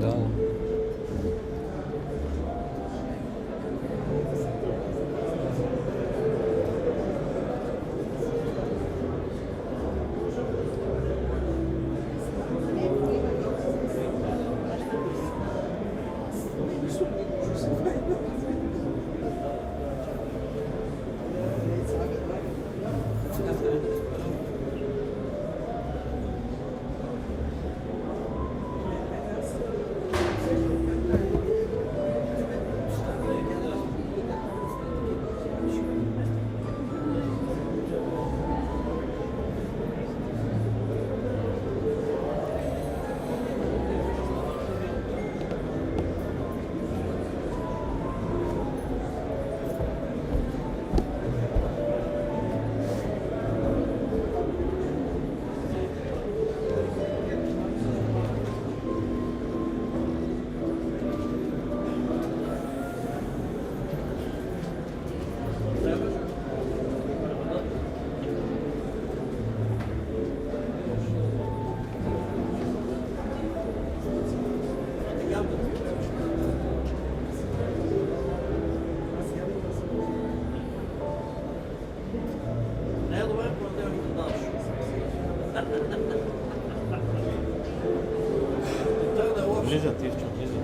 Да. Влизат, Ивчо, влизат.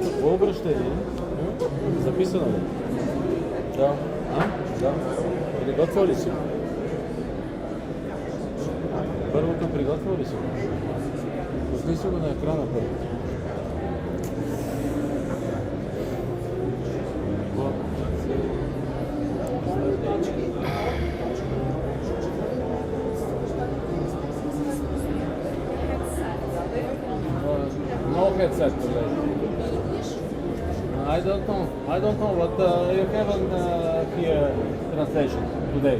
Какво обращение? Записано ли? Да. А? Да. Приготвил ли си? Първото приготвил ли си? Пусни си го на екрана първо. No headset today. I don't know what you haven't here translation today.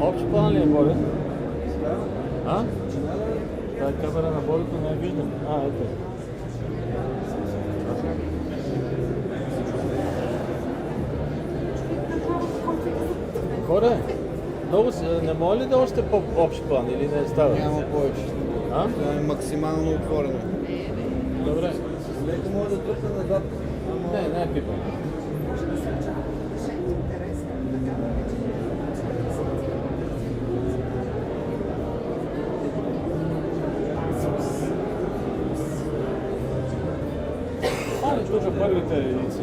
Общ план ли е болен? А? Тая камера на болето не е виждам. Ето. Хора, много не може ли да още по-общ план или не става? Няма повече. А? Това е максимално отворено. Добре. Леко може да тръпне назад. Не е пипан. Тук първите единици.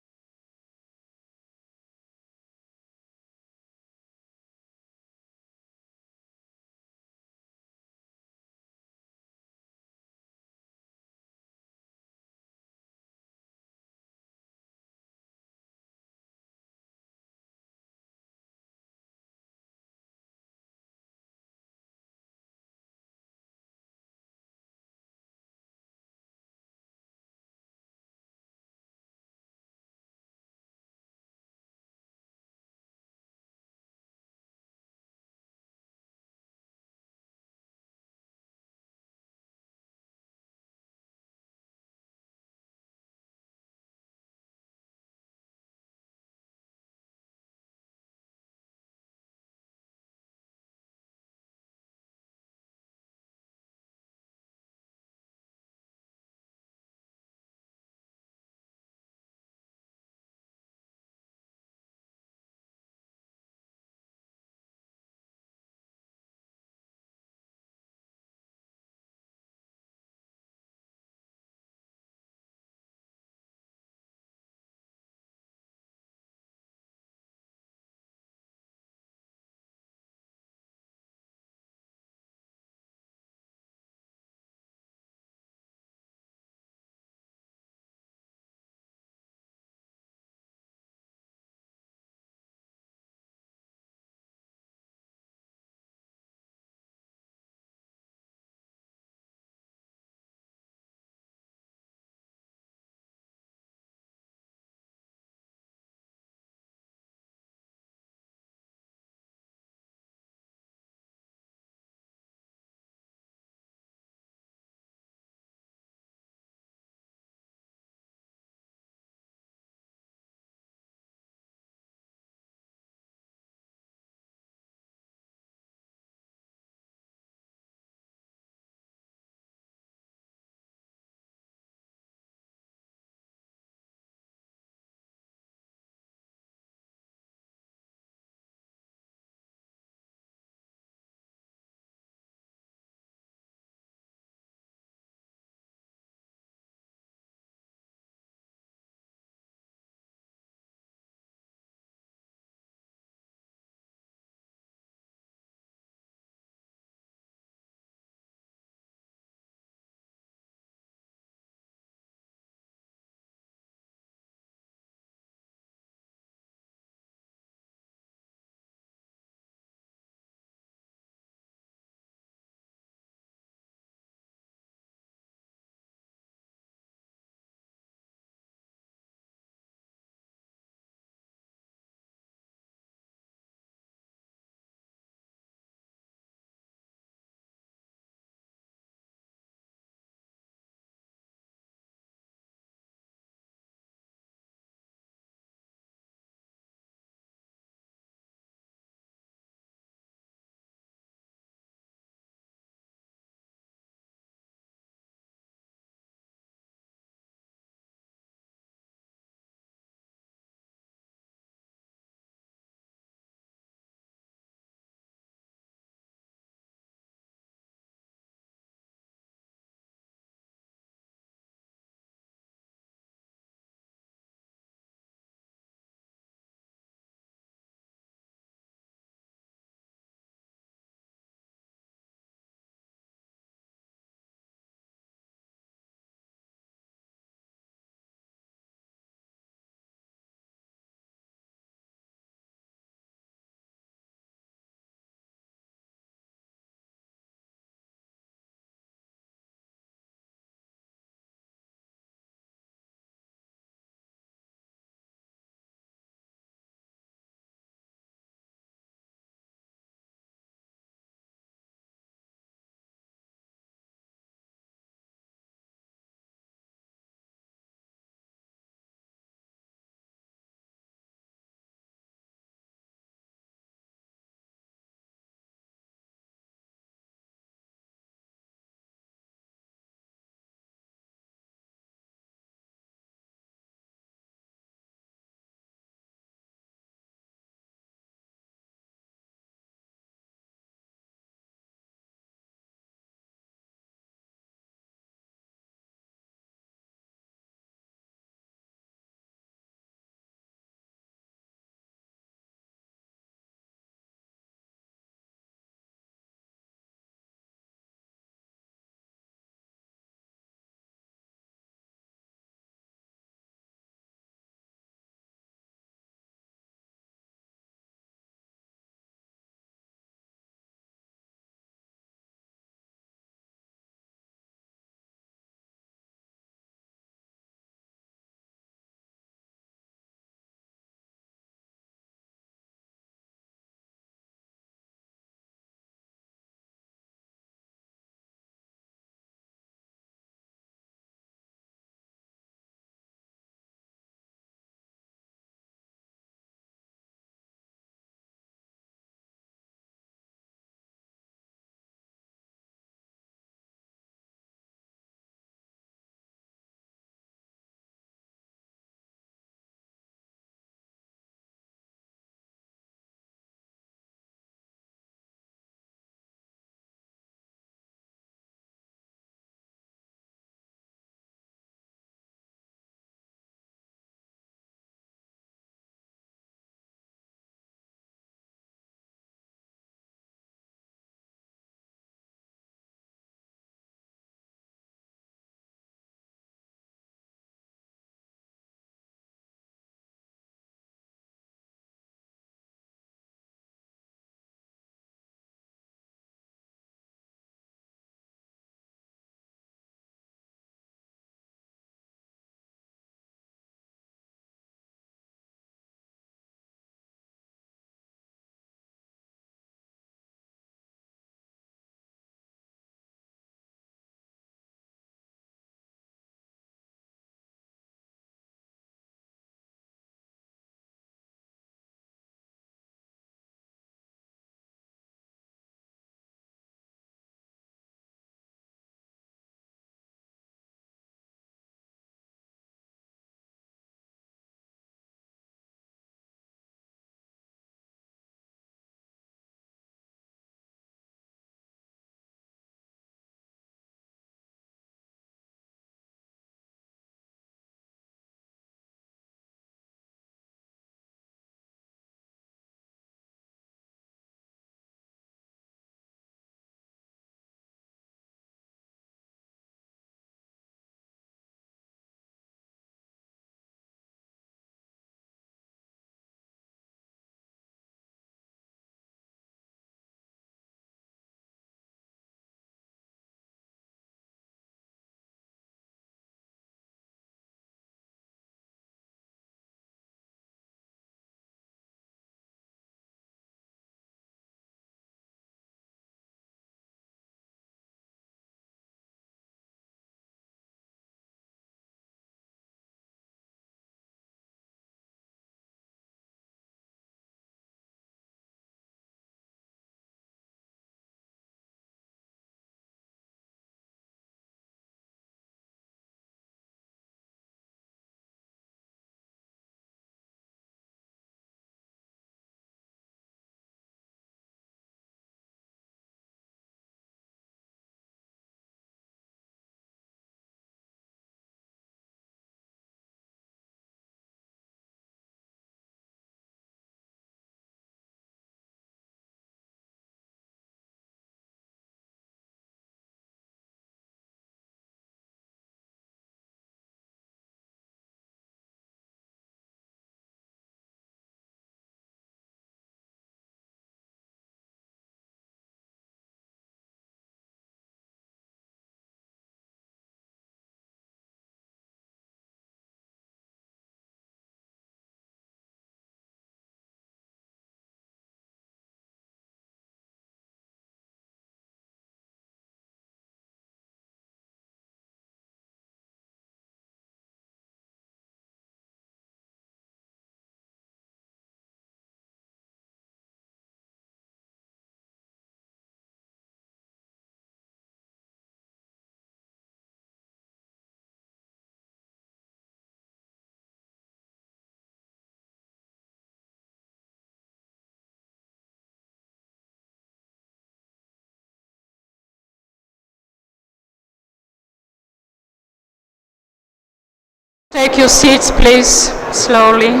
Take your seats, please, slowly.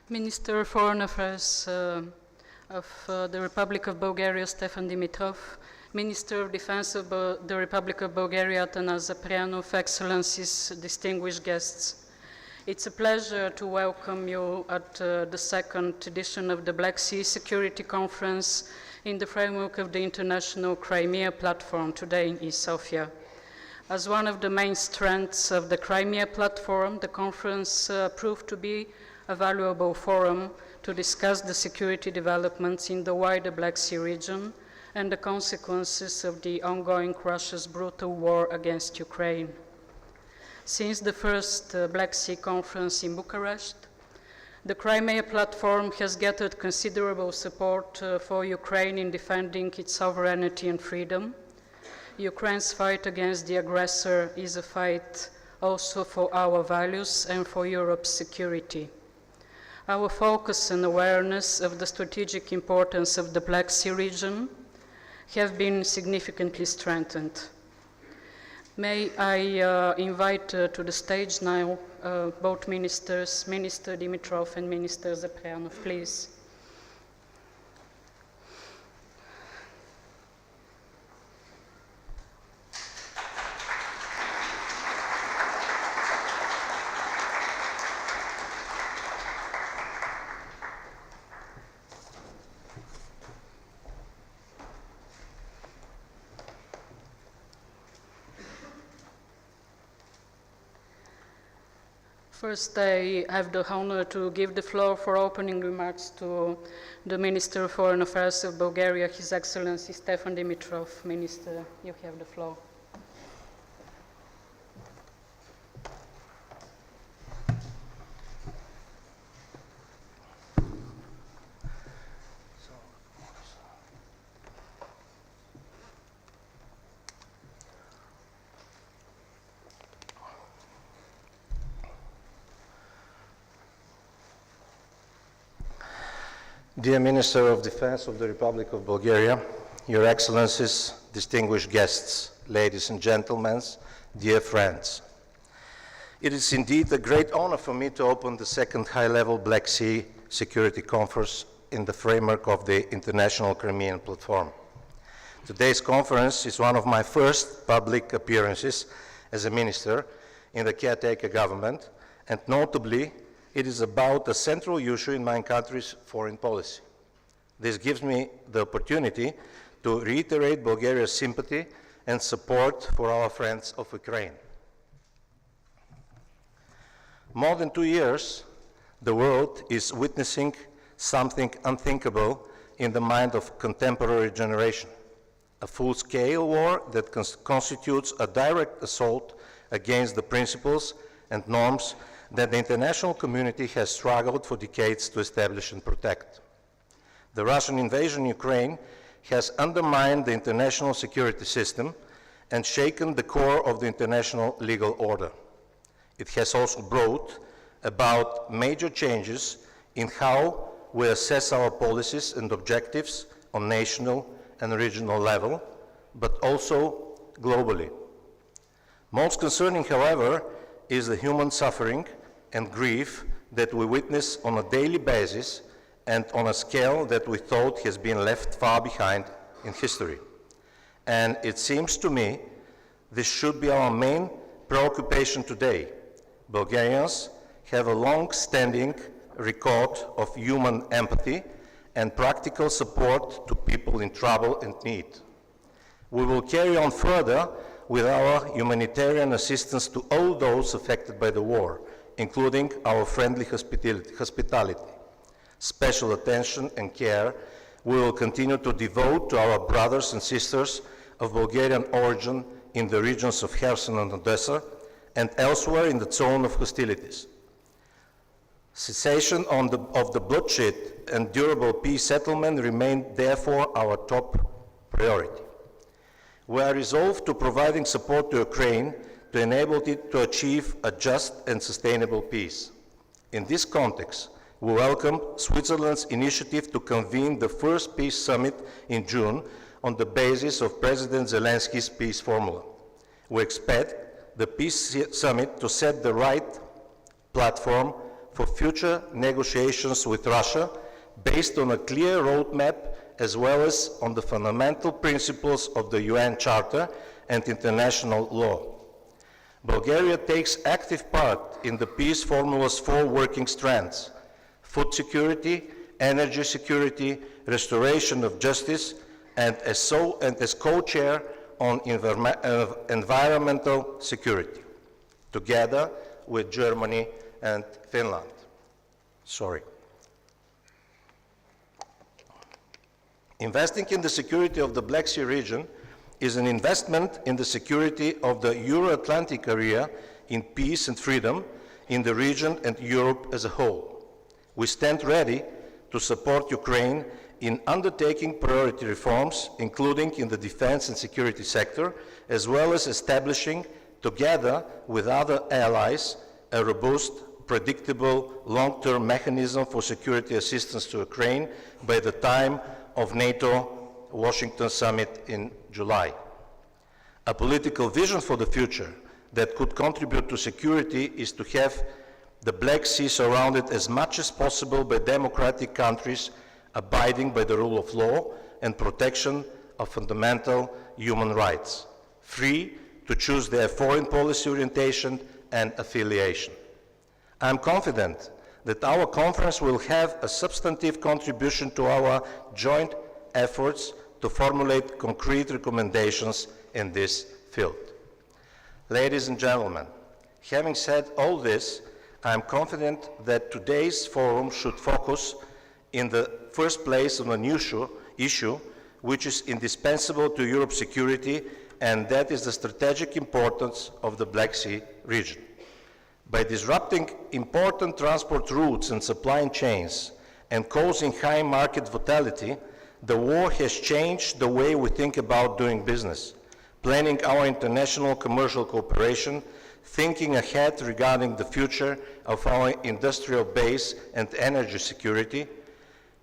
Minister of Foreign Affairs of the Republic of Bulgaria, Stefan Dimitrov, Minister of Defense of the Republic of Bulgaria, Atanas Zaprianov, Excellencies, distinguished guests. It's a pleasure to welcome you at the second edition of the Black Sea Security Conference in the framework of the International Crimea Platform today in Sofia. As one of the main strengths of the Crimea Platform, the conference proved to be a valuable forum to discuss the security developments in the wider Black Sea region and the consequences of the ongoing Russia's brutal war against Ukraine. Since the first Black Sea Conference in Bucharest, the Crimea Platform has gathered considerable support for Ukraine in defending its sovereignty and freedom. Ukraine's fight against the aggressor is a fight also for our values and for Europe's security. Our focus and awareness of the strategic importance of the Black Sea region have been significantly strengthened. May I invite to the stage now both ministers, Minister Dimitrov and Minister Zaprianov, please. First, I have the honor to give the floor for opening remarks to the Minister of Foreign Affairs of Bulgaria, His Excellency Stefan Dimitrov. Minister, you have the floor. Dear Minister of Defense of the Republic of Bulgaria, Your Excellencies, distinguished guests, ladies and gentlemen, dear friends. It is indeed a great honor for me to open the second high-level Black Sea Security Conference in the framework of the International Crimean Platform. Today's conference is one of my first public appearances as a minister in the caretaker government, and notably, it is about a central issue in my country's foreign policy. This gives me the opportunity to reiterate Bulgaria's sympathy and support for our friends of Ukraine. More than 2 years, the world is witnessing something unthinkable in the mind of contemporary generation, a full-scale war that constitutes a direct assault against the principles and norms that the international community has struggled for decades to establish and protect. The Russian invasion in Ukraine has undermined the international security system and shaken the core of the international legal order. It has also brought about major changes in how we assess our policies and objectives on national and regional level, but also globally. Most concerning, however, is the human suffering and grief that we witness on a daily basis and on a scale that we thought has been left far behind in history. And it seems to me this should be our main preoccupation today. Bulgarians have a long-standing record of human empathy and practical support to people in trouble and need. We will carry on further with our humanitarian assistance to all those affected by the war, including our friendly hospitality. Special attention and care we will continue to devote to our brothers and sisters of Bulgarian origin in the regions of Kherson and Odessa and elsewhere in the zone of hostilities. Cessation of the bloodshed and durable peace settlement remain therefore our top priority. We are resolved to providing support to Ukraine to enable it to achieve a just and sustainable peace. In this context, we welcome Switzerland's initiative to convene the first peace summit in June on the basis of President Zelensky's peace formula. We expect the peace summit to set the right platform for future negotiations with Russia based on a clear roadmap as well as on the fundamental principles of the UN Charter and international law. Bulgaria takes active part in the peace formula's 4 working strands: food security, energy security, restoration of justice, and as co-chair on environmental security, together with Germany and Finland. Investing in the security of the Black Sea region is an investment in the security of the Euro-Atlantic area in peace and freedom in the region and Europe as a whole. We stand ready to support Ukraine in undertaking priority reforms, including in the defense and security sector, as well as establishing, together with other allies, a robust, predictable, long-term mechanism for security assistance to Ukraine by the time of NATO Washington summit in July. A political vision for the future that could contribute to security is to have the Black Sea surrounded as much as possible by democratic countries abiding by the rule of law and protection of fundamental human rights, free to choose their foreign policy orientation and affiliation. I am confident that our conference will have a substantive contribution to our joint efforts to formulate concrete recommendations in this field. Ladies and gentlemen, having said all this, I am confident that today's forum should focus in the first place on an issue which is indispensable to Europe's security, and that is the strategic importance of the Black Sea region. By disrupting important transport routes and supply chains and causing high market volatility, the war has changed the way we think about doing business, planning our international commercial cooperation, thinking ahead regarding the future of our industrial base and energy security.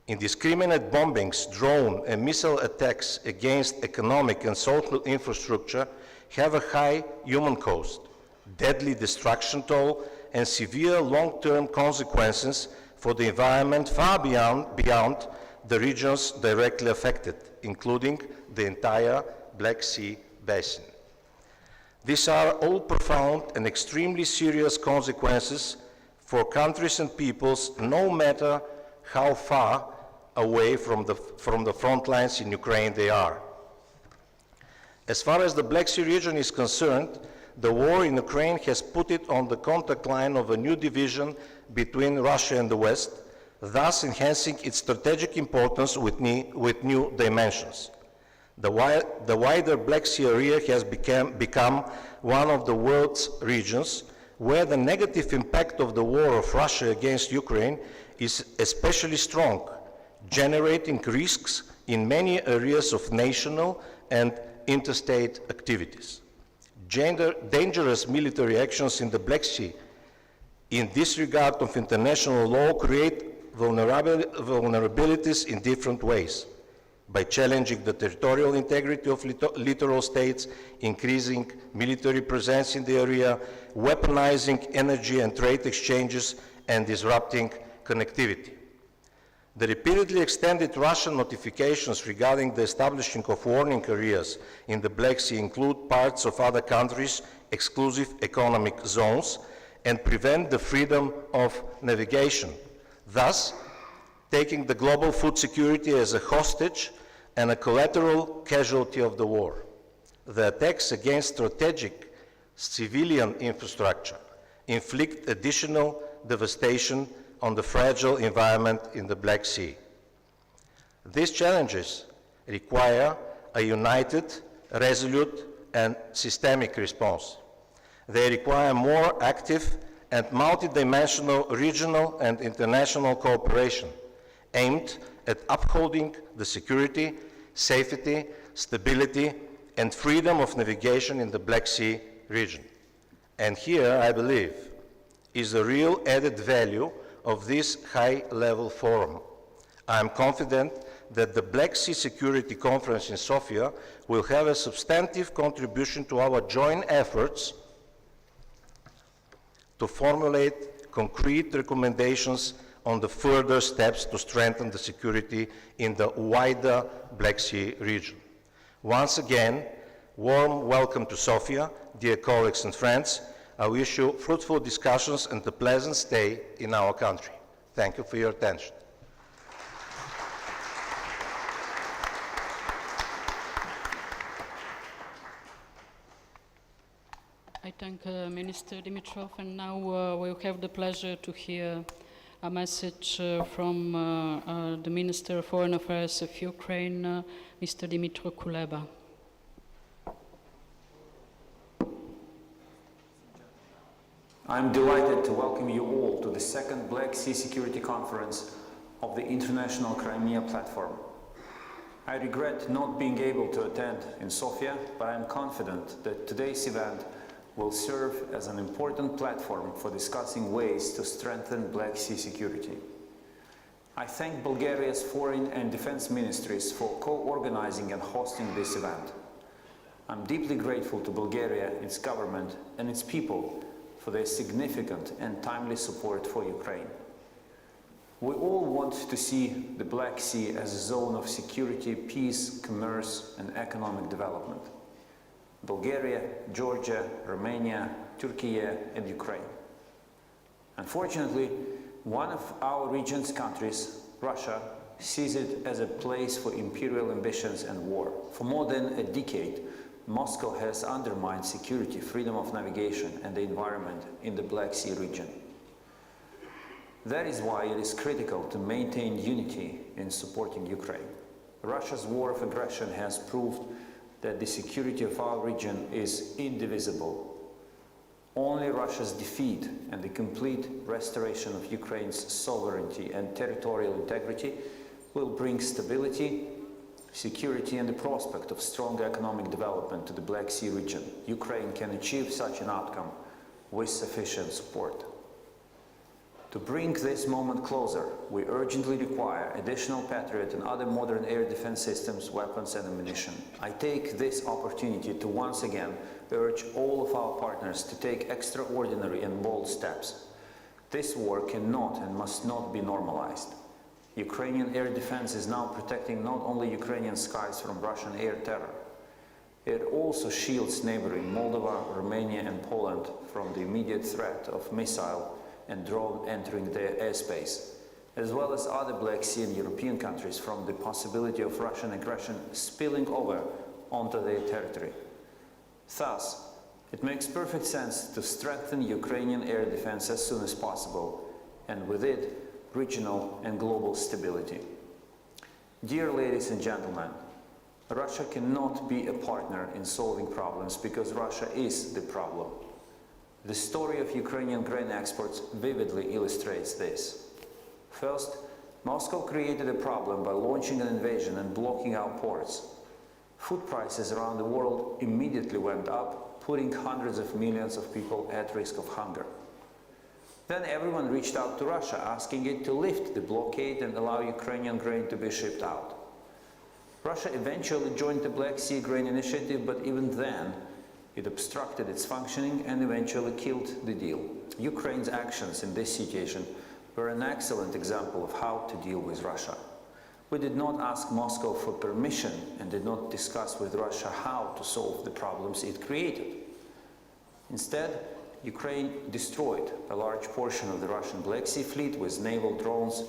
Indiscriminate bombings, drone and missile attacks against economic and social infrastructure have a high human cost, deadly destruction toll, and severe long-term consequences for the environment far beyond the regions directly affected, including the entire Black Sea basin. These are all profound and extremely serious consequences for countries and peoples, no matter how far away from the front lines in Ukraine they are. As far as the Black Sea region is concerned, the war in Ukraine has put it on the contact line of a new division between Russia and the West, thus enhancing its strategic importance with new dimensions. The wider Black Sea area has become one of the world's regions where the negative impact of the war of Russia against Ukraine is especially strong, generating risks in any areas of national and interstate activities. Dangerous military actions in the Black Sea in disregard of international law create vulnerabilities in different ways, by challenging the territorial integrity of littoral states, increasing military presence in the area, weaponizing energy and trade exchanges, and disrupting connectivity. The repeatedly extended Russian notifications regarding the establishing of warning areas in the Black Sea include parts of other countries' exclusive economic zones and prevent the freedom of navigation, thus taking the global food security as a hostage and a collateral casualty of the war. The attacks against strategic civilian infrastructure inflict additional devastation on the fragile environment in the Black Sea. These challenges require a united, resolute, and systemic response. They require more active and multidimensional regional and international cooperation aimed at upholding the security, safety, stability, and freedom of navigation in the Black Sea region. And here, I believe, is the real added value of this high-level forum. I am confident that the Black Sea Security Conference in Sofia will have a substantive contribution to our joint efforts to formulate concrete recommendations on the further steps to strengthen the security in the wider Black Sea region. Once again, warm welcome to Sofia, dear colleagues and friends. I wish you fruitful discussions and a pleasant stay in our country. Thank you for your attention. I thank Minister Dimitrov, and now we'll have the pleasure to hear a message from the Minister of Foreign Affairs of Ukraine, Mr. Dmytro Kuleba. I'm delighted to welcome you all to the second Black Sea Security Conference of the International Crimea Platform. I regret not being able to attend in Sofia, but I am confident that today's event will serve as an important platform for discussing ways to strengthen Black Sea security. I thank Bulgaria's Foreign and Defense Ministries for co-organizing and hosting this event. I'm deeply grateful to Bulgaria, its government, and its people for their significant and timely support for Ukraine. We all want to see the Black Sea as a zone of security, peace, commerce, and economic development. Bulgaria, Georgia, Romania, Turkey, and Ukraine. Unfortunately, one of our region's countries, Russia, sees it as a place for imperial ambitions and war. For more than a decade, Moscow has undermined security, freedom of navigation, and the environment in the Black Sea region. That is why it is critical to maintain unity in supporting Ukraine. Russia's war of aggression has proved that the security of our region is indivisible. Only Russia's defeat and the complete restoration of Ukraine's sovereignty and territorial integrity will bring stability, security and the prospect of strong economic development to the Black Sea region. Ukraine can achieve such an outcome with sufficient support. To bring this moment closer, we urgently require additional Patriot and other modern air defense systems, weapons and ammunition. I take this opportunity to once again urge all of our partners to take extraordinary and bold steps. This war cannot and must not be normalized. Ukrainian air defense is now protecting not only Ukrainian skies from Russian air terror, it also shields neighboring Moldova, Romania and Poland from the immediate threat of missile and drone entering their airspace, as well as other Black Sea and European countries from the possibility of Russian aggression spilling over onto their territory. Thus, it makes perfect sense to strengthen Ukrainian air defense as soon as possible, and with it, regional and global stability. Dear ladies and gentlemen, Russia cannot be a partner in solving problems because Russia is the problem. The story of Ukrainian grain exports vividly illustrates this. First, Moscow created a problem by launching an invasion and blocking our ports. Food prices around the world immediately went up, putting hundreds of millions of people at risk of hunger. Then everyone reached out to Russia, asking it to lift the blockade and allow Ukrainian grain to be shipped out. Russia eventually joined the Black Sea Grain Initiative, but even then, it obstructed its functioning and eventually killed the deal. Ukraine's actions in this situation were an excellent example of how to deal with Russia. We did not ask Moscow for permission and did not discuss with Russia how to solve the problems it created. Instead, Ukraine destroyed a large portion of the Russian Black Sea fleet with naval drones,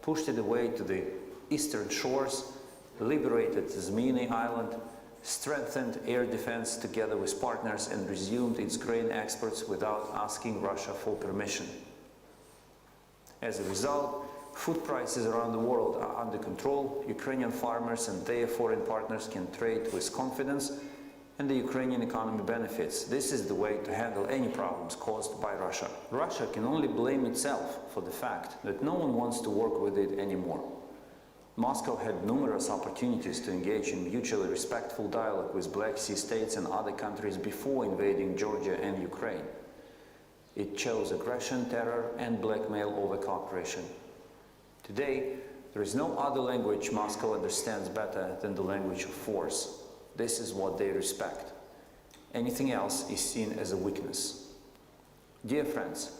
pushed it away to the eastern shores, liberated Zmyny Island, strengthened air defense together with partners and resumed its grain exports without asking Russia for permission. As a result, food prices around the world are under control, Ukrainian farmers and their foreign partners can trade with confidence, and the Ukrainian economy benefits. This is the way to handle any problems caused by Russia. Russia can only blame itself for the fact that no one wants to work with it anymore. Moscow had numerous opportunities to engage in mutually respectful dialogue with Black Sea states and other countries before invading Georgia and Ukraine. It chose aggression, terror, and blackmail over cooperation. Today, there is no other language Moscow understands better than the language of force. This is what they respect. Anything else is seen as a weakness. Dear friends,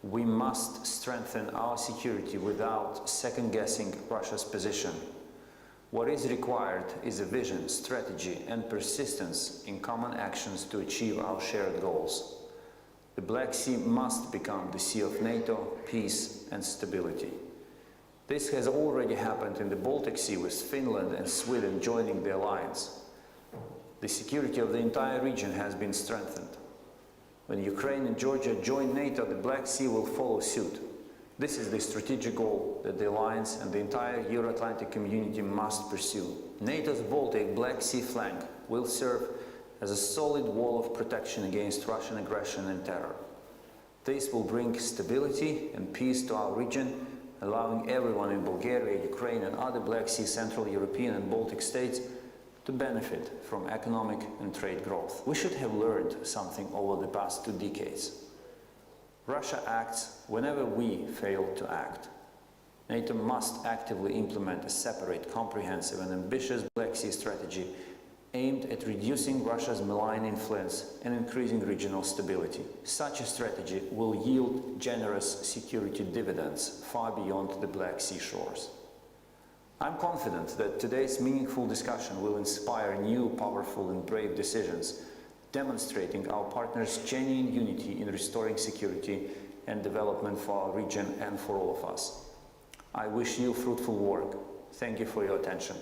we must strengthen our security without second-guessing Russia's position. What is required is a vision, strategy, and persistence in common actions to achieve our shared goals. The Black Sea must become the sea of NATO, peace, and stability. This has already happened in the Baltic Sea with Finland and Sweden joining the alliance. The security of the entire region has been strengthened. When Ukraine and Georgia join NATO, the Black Sea will follow suit. This is the strategic goal that the alliance and the entire Euro-Atlantic community must pursue. NATO's Baltic Black Sea flank will serve as a solid wall of protection against Russian aggression and terror. This will bring stability and peace to our region, allowing everyone in Bulgaria, Ukraine and other Black Sea, Central European and Baltic states to benefit from economic and trade growth. We should have learned something over the past 2 decades. Russia acts whenever we fail to act. NATO must actively implement a separate, comprehensive and ambitious Black Sea strategy aimed at reducing Russia's malign influence and increasing regional stability. Such a strategy will yield generous security dividends far beyond the Black Sea shores. I'm confident that today's meaningful discussion will inspire new, powerful and brave decisions, demonstrating our partners' genuine unity in restoring security and development for our region and for all of us. I wish you fruitful work. Thank you for your attention.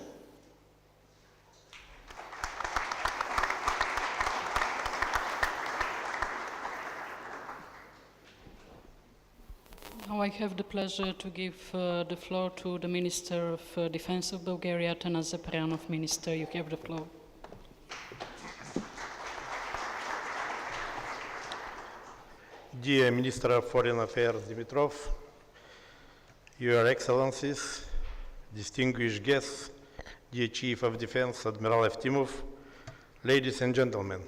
Now I have the pleasure to give the floor to the Minister of Defense of Bulgaria, Atanas Zaprianov. Minister, you have the floor. Dear Minister of Foreign Affairs Dimitrov, Your Excellencies, distinguished guests, dear Chief of Defense Admiral Eftimov, ladies and gentlemen,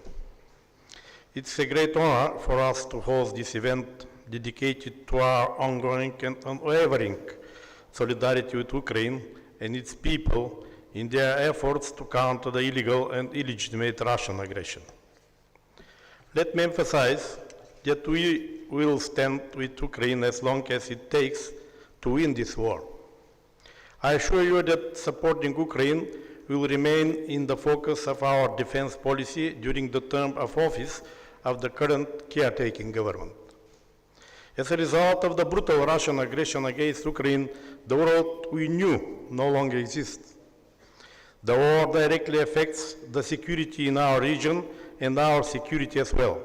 it's a great honor for us to host this event dedicated to our ongoing and unwavering solidarity with Ukraine and its people in their efforts to counter the illegal and illegitimate Russian aggression. Let me emphasize that we will stand with Ukraine as long as it takes to win this war. I assure you that supporting Ukraine will remain in the focus of our defense policy during the term of office of the current caretaking government. As a result of the brutal Russian aggression against Ukraine, the world we knew no longer exists. The war directly affects the security in our region and our security as well.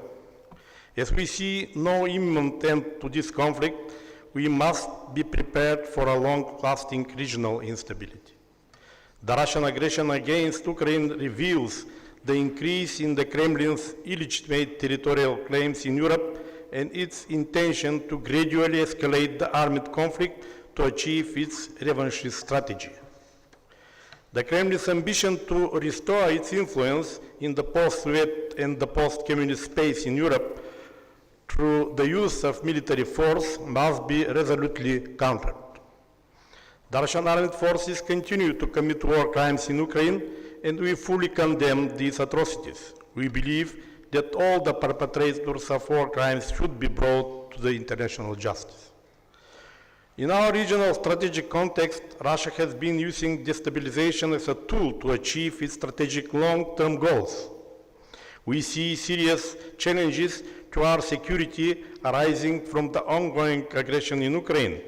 As we see no imminent end to this conflict, we must be prepared for a long-lasting regional instability. The Russian aggression against Ukraine reveals the increase in the Kremlin's illegitimate territorial claims in Europe and its intention to gradually escalate the armed conflict to achieve its revanchist strategy. The Kremlin's ambition to restore its influence in the post-Soviet and the post-communist space in Europe through the use of military force must be resolutely countered. The Russian armed forces continue to commit war crimes in Ukraine, and we fully condemn these atrocities. We believe that all the perpetrators of war crimes should be brought to the international justice. In our regional strategic context, Russia has been using destabilization as a tool to achieve its strategic long-term goals. We see serious challenges to our security arising from the ongoing aggression in Ukraine.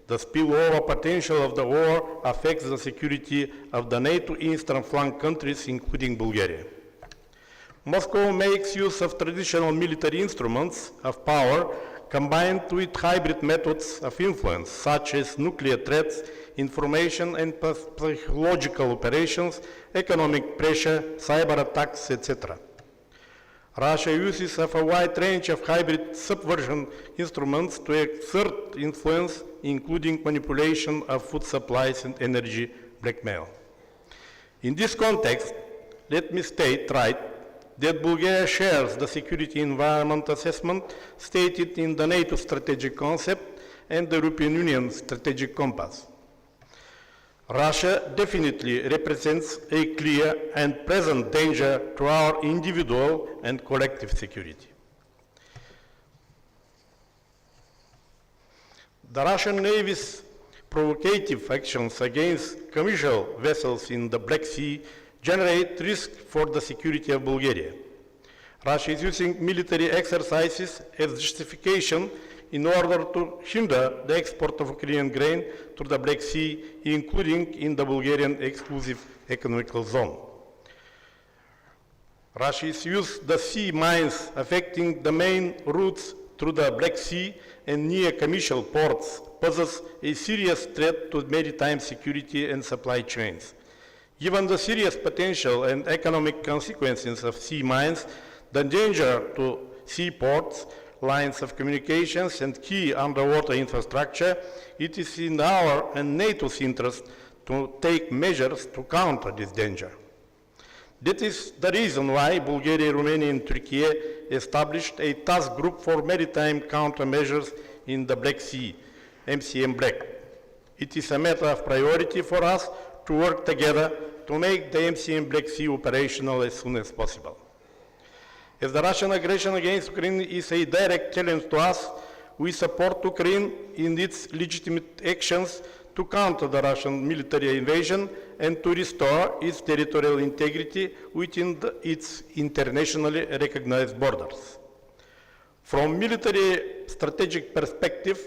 The spillover potential of the war affects the security of the NATO eastern flank countries, including Bulgaria. Moscow makes use of traditional military instruments of power combined with hybrid methods of influence, such as nuclear threats, information and psychological operations, economic pressure, cyber attacks, etc. Russia uses of a wide range of hybrid subversion instruments to exert influence, including manipulation of food supplies and energy blackmail. In this context, let me state right that Bulgaria shares the security environment assessment stated in the NATO strategic concept and the European Union strategic compass. Russia definitely represents a clear and present danger to our individual and collective security. The Russian Navy's provocative actions against commercial vessels in the Black Sea generate risk for the security of Bulgaria. Russia is using military exercises as justification in order to hinder the export of Ukrainian grain to the Black Sea, including in the Bulgarian exclusive economic zone. Russia has used the sea mines affecting the main routes through the Black Sea and near commercial ports poses a serious threat to maritime security and supply chains. Given the serious potential and economic consequences of sea mines, the danger to seaports, lines of communications, and key underwater infrastructure, it is in our and NATO's interest to take measures to counter this danger. That is the reason why Bulgaria, Romania, and Turkey established a task group for maritime countermeasures in the Black Sea, MCM Black. It is a matter of priority for us to work together to make the MCM Black Sea operational as soon as possible. As the Russian aggression against Ukraine is a direct challenge to us, we support Ukraine in its legitimate actions to counter the Russian military invasion and to restore its territorial integrity within its internationally recognized borders. From military strategic perspective,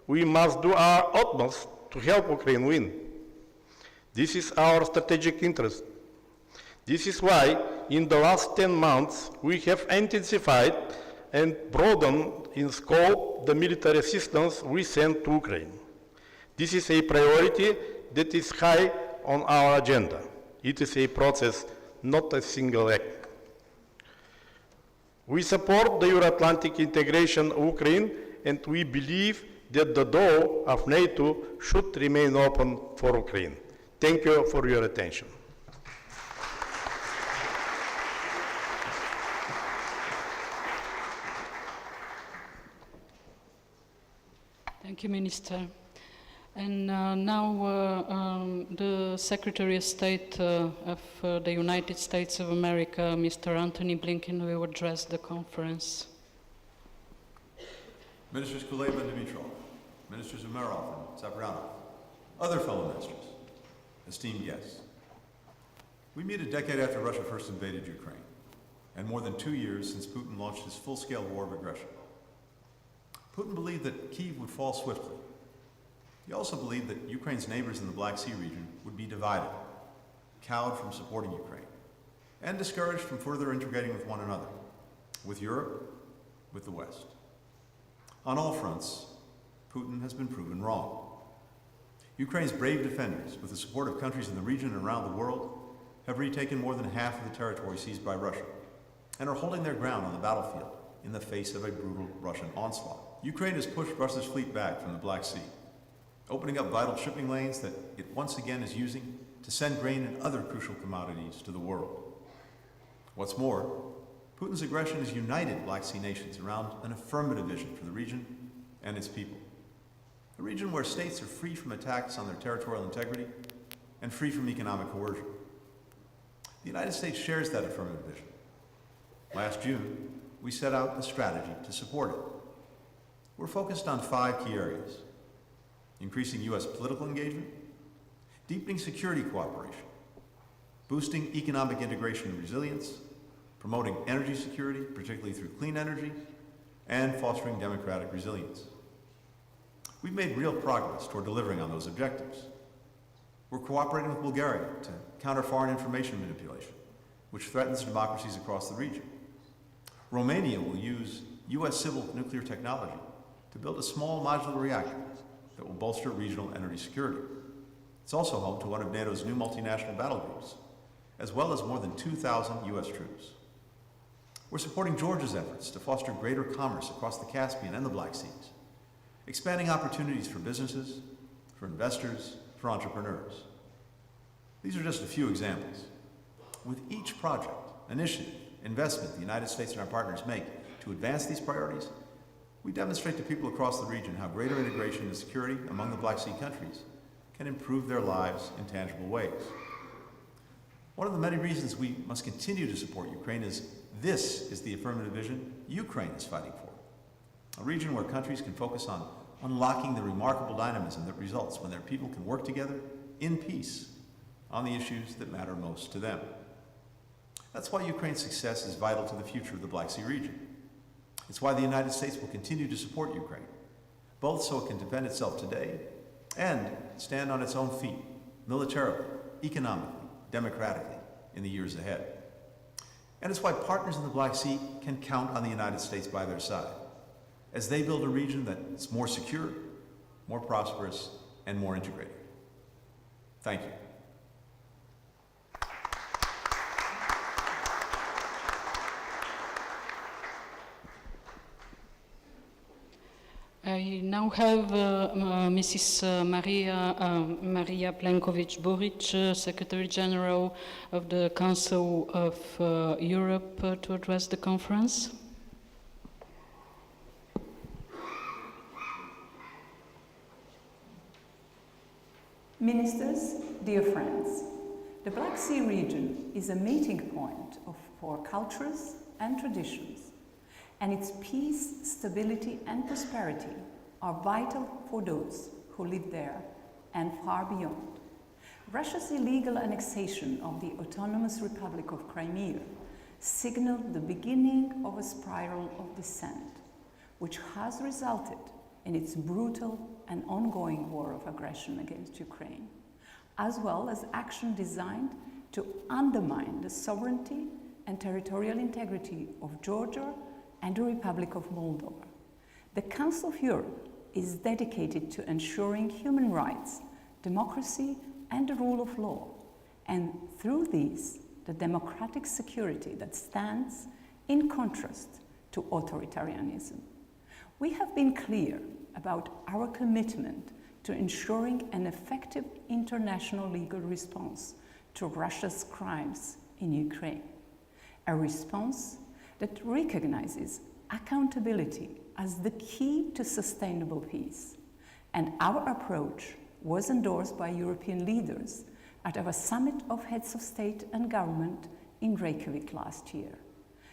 we must do our utmost to help Ukraine win. This is our strategic interest. This is why, in the last 10 months, we have intensified and broaden in scope the military assistance we send to Ukraine. This is a priority that is high on our agenda. It is a process, not a single act. We support the Euro-Atlantic integration of Ukraine, and we believe that the door of NATO should remain open for Ukraine. Thank you for your attention. Thank you, Minister. And now the Secretary of State of the United States of America, Mr. Antony Blinken, will address the conference. Ministers Kuleba and Dimitrov, Ministers Umerov and Zaprianov, other fellow ministers, esteemed guests. We meet a decade after Russia first invaded Ukraine, and more than 2 years since Putin launched his full-scale war of aggression. Putin believed that Kyiv would fall swiftly. He also believed that Ukraine's neighbors in the Black Sea region would be divided, cowed from supporting Ukraine, and discouraged from further integrating with one another, with Europe, with the West. On all fronts, Putin has been proven wrong. Ukraine's brave defenders, with the support of countries in the region and around the world, have retaken more than half of the territory seized by Russia, and are holding their ground on the battlefield in the face of a brutal Russian onslaught. Ukraine has pushed Russia's fleet back from the Black Sea, opening up vital shipping lanes that it once again is using to send grain and other crucial commodities to the world. What's more, Putin's aggression has united Black Sea nations around an affirmative vision for the region and its people. A region where states are free from attacks on their territorial integrity and free from economic coercion. The United States shares that affirmative vision. Last June, we set out a strategy to support it. We're focused on 5 key areas: increasing U.S. political engagement, deepening security cooperation, boosting economic integration and resilience, promoting energy security, particularly through clean energy, and fostering democratic resilience. We've made real progress toward delivering on those objectives. We're cooperating with Bulgaria to counter foreign information manipulation, which threatens democracies across the region. Romania will use U.S. civil nuclear technology to build a small modular reactor that will bolster regional energy security. It's also home to one of NATO's new multinational battle groups, as well as more than 2,000 U.S. troops. We're supporting Georgia's efforts to foster greater commerce across the Caspian and the Black Seas, expanding opportunities for businesses, for investors, for entrepreneurs. These are just a few examples. With each project, initiative, investment the United States and our partners make to advance these priorities, we demonstrate to people across the region how greater integration and security among the Black Sea countries can improve their lives in tangible ways. One of the many reasons we must continue to support Ukraine is this is the affirmative vision Ukraine is fighting for. A region where countries can focus on unlocking the remarkable dynamism that results when their people can work together in peace on the issues that matter most to them. That's why Ukraine's success is vital to the future of the Black Sea region. It's why the United States will continue to support Ukraine, both so it can defend itself today and stand on its own feet, militarily, economically, democratically, in the years ahead. And it's why partners in the Black Sea can count on the United States by their side, as they build a region that's more secure, more prosperous, and more integrated. Thank you. I now have Mrs. Maria Plenković-Burić, Secretary General of the Council of Europe, to address the conference. Ministers, dear friends, the Black Sea region is a meeting point for cultures and traditions, and its peace, stability, and prosperity are vital for those who live there and far beyond. Russia's illegal annexation of the Autonomous Republic of Crimea signaled the beginning of a spiral of dissent, which has resulted in its brutal and ongoing war of aggression against Ukraine, as well as action designed to undermine the sovereignty and territorial integrity of Georgia and the Republic of Moldova. The Council of Europe is dedicated to ensuring human rights, democracy, and the rule of law, and through these, the democratic security that stands in contrast to authoritarianism. We have been clear about our commitment to ensuring an effective international legal response to Russia's crimes in Ukraine, a response that recognizes accountability as the key to sustainable peace. And our approach was endorsed by European leaders at our summit of heads of state and government in Reykjavik last year.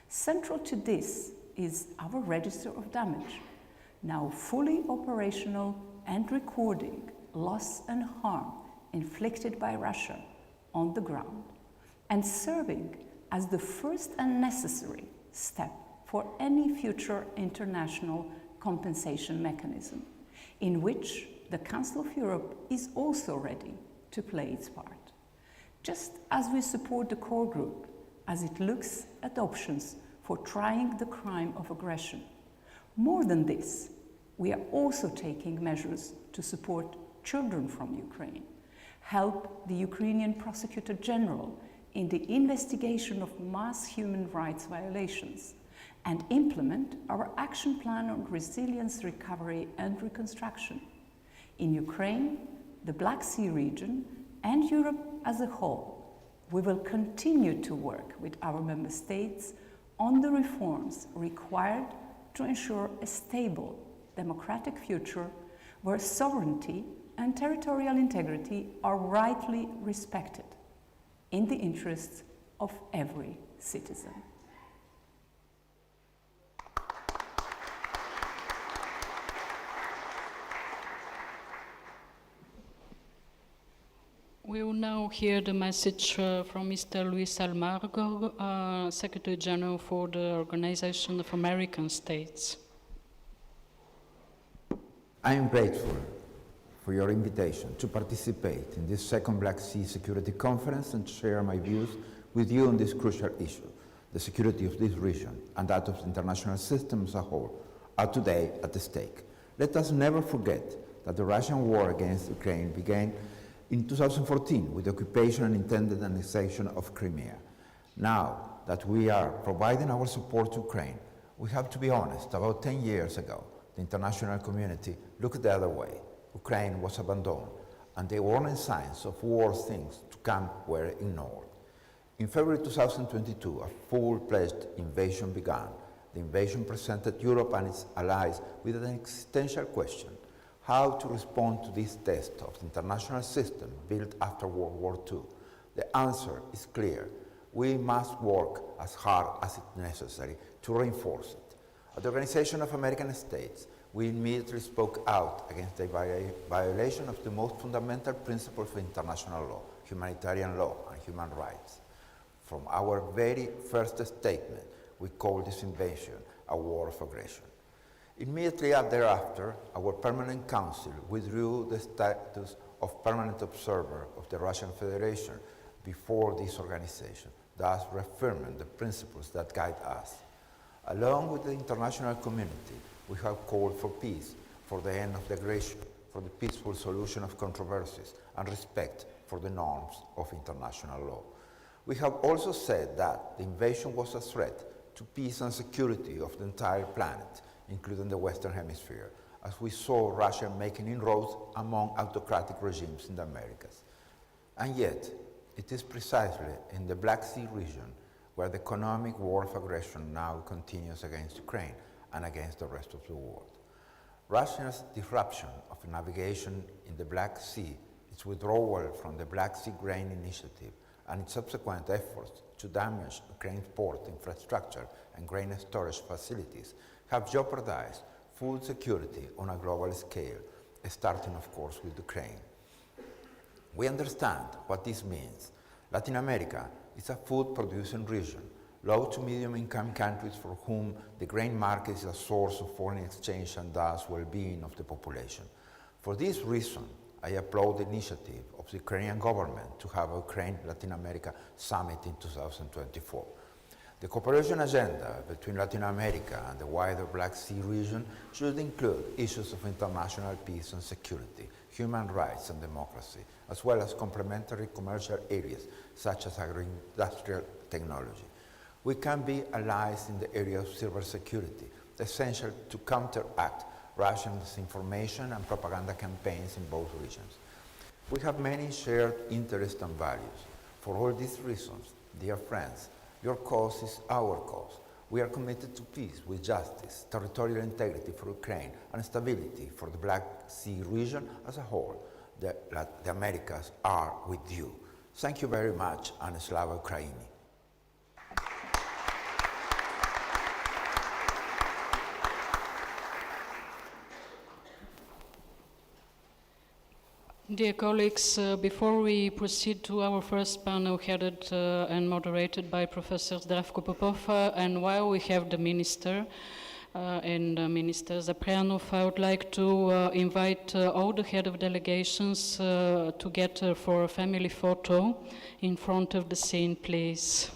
Central to this is our register of damage, now fully operational and recording loss and harm inflicted by Russia on the ground, and serving as the first and necessary step for any future international compensation mechanism, in which the Council of Europe is also ready to play its part. Just as we support the core group as it looks at options for trying the crime of aggression. More than this, we are also taking measures to support children from Ukraine, help the Ukrainian Prosecutor General in the investigation of mass human rights violations, and implement our action plan on resilience, recovery, and reconstruction. In Ukraine, the Black Sea region, and Europe as a whole, we will continue to work with our member states on the reforms required to ensure a stable, democratic future where sovereignty and territorial integrity are rightly respected in the interests of every citizen. We will now hear the message from Mr. Luis Almagro, Secretary General for the Organization of American States. I am grateful for your invitation to participate in this second Black Sea Security Conference and share my views with you on this crucial issue. The security of this region and that of the international system as a whole are today at stake. Let us never forget that the Russian war against Ukraine began in 2014 with the occupation and intended annexation of Crimea. Now that we are providing our support to Ukraine, we have to be honest. About 10 years ago, the international community looked the other way. Ukraine was abandoned, and the warning signs of worse things to come were ignored. In February 2022, a full-fledged invasion began. The invasion presented Europe and its allies with an existential question: how to respond to this test of the international system built after World War II. The answer is clear. We must work as hard as it's necessary to reinforce it. At the Organization of American States, we immediately spoke out against the violation of the most fundamental principles of international law, humanitarian law, and human rights. From our very first statement, we called this invasion a war of aggression. Immediately thereafter, our Permanent Council withdrew the status of permanent observer of the Russian Federation before this organization, thus reaffirming the principles that guide us. Along with the international community, we have called for peace, for the end of the aggression, for the peaceful solution of controversies, and respect for the norms of international law. We have also said that the invasion was a threat to peace and security of the entire planet, including the Western Hemisphere, as we saw Russia making inroads among autocratic regimes in the Americas. And yet, it is precisely in the Black Sea region where the economic war of aggression now continues against Ukraine and against the rest of the world. Russia's disruption of navigation in the Black Sea, its withdrawal from the Black Sea Grain Initiative, and its subsequent efforts to damage Ukraine's port infrastructure and grain storage facilities have jeopardized food security on a global scale, starting, of course, with Ukraine. We understand what this means. Latin America is a food-producing region, low to medium-income countries for whom the grain market is a source of foreign exchange and thus well-being of the population. For this reason, I applaud the initiative of the Ukrainian government to have a Ukraine-Latin America summit in 2024. The cooperation agenda between Latin America and the wider Black Sea region should include issues of international peace and security, human rights and democracy, as well as complementary commercial areas such as agro-industrial technology. We can be allies in the area of cybersecurity, essential to counteract Russian disinformation and propaganda campaigns in both regions. We have many shared interests and values. For all these reasons, dear friends, your cause is our cause. We are committed to peace with justice, territorial integrity for Ukraine, and stability for the Black Sea region as a whole. The Americas are with you. Thank you very much, and Slava Ukraini. Dear colleagues, before we proceed to our first panel headed and moderated by Professor Zdravko Popov, and while we have the Minister and Minister Zaprianov, I would like to invite all the head of delegations together for a family photo in front of the scene, please.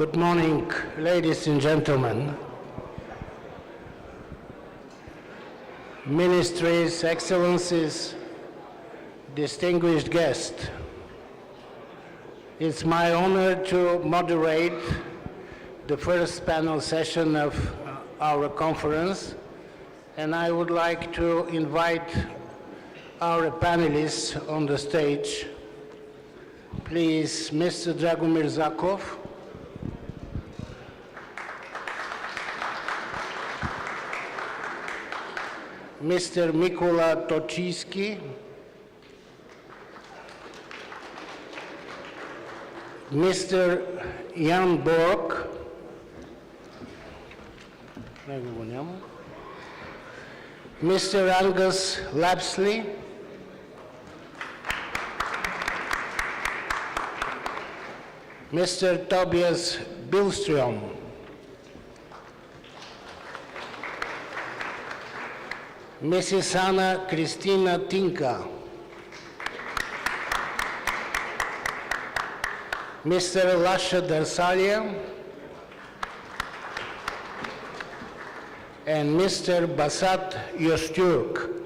Good morning, ladies and gentlemen. Ministries, Excellencies, distinguished guests. It's my honor to moderate the first panel session of our conference, and I would like to invite our panelists on the stage. Please, Mr. Dragomir Zakov, Mr. Mikola Toczyński, Mr. Jan Bork, Mr. Angus Lapsley, Mr. Tobias Billström, Mrs. Anna Kristina Tinka, Mr. Lasha Darsalia, and Mr. Basat Yosturk.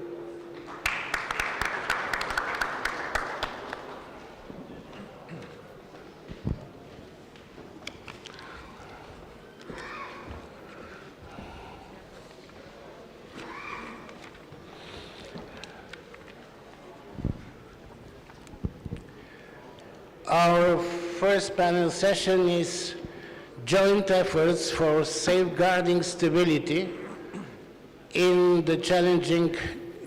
Our first panel session is joint efforts for safeguarding stability in the challenging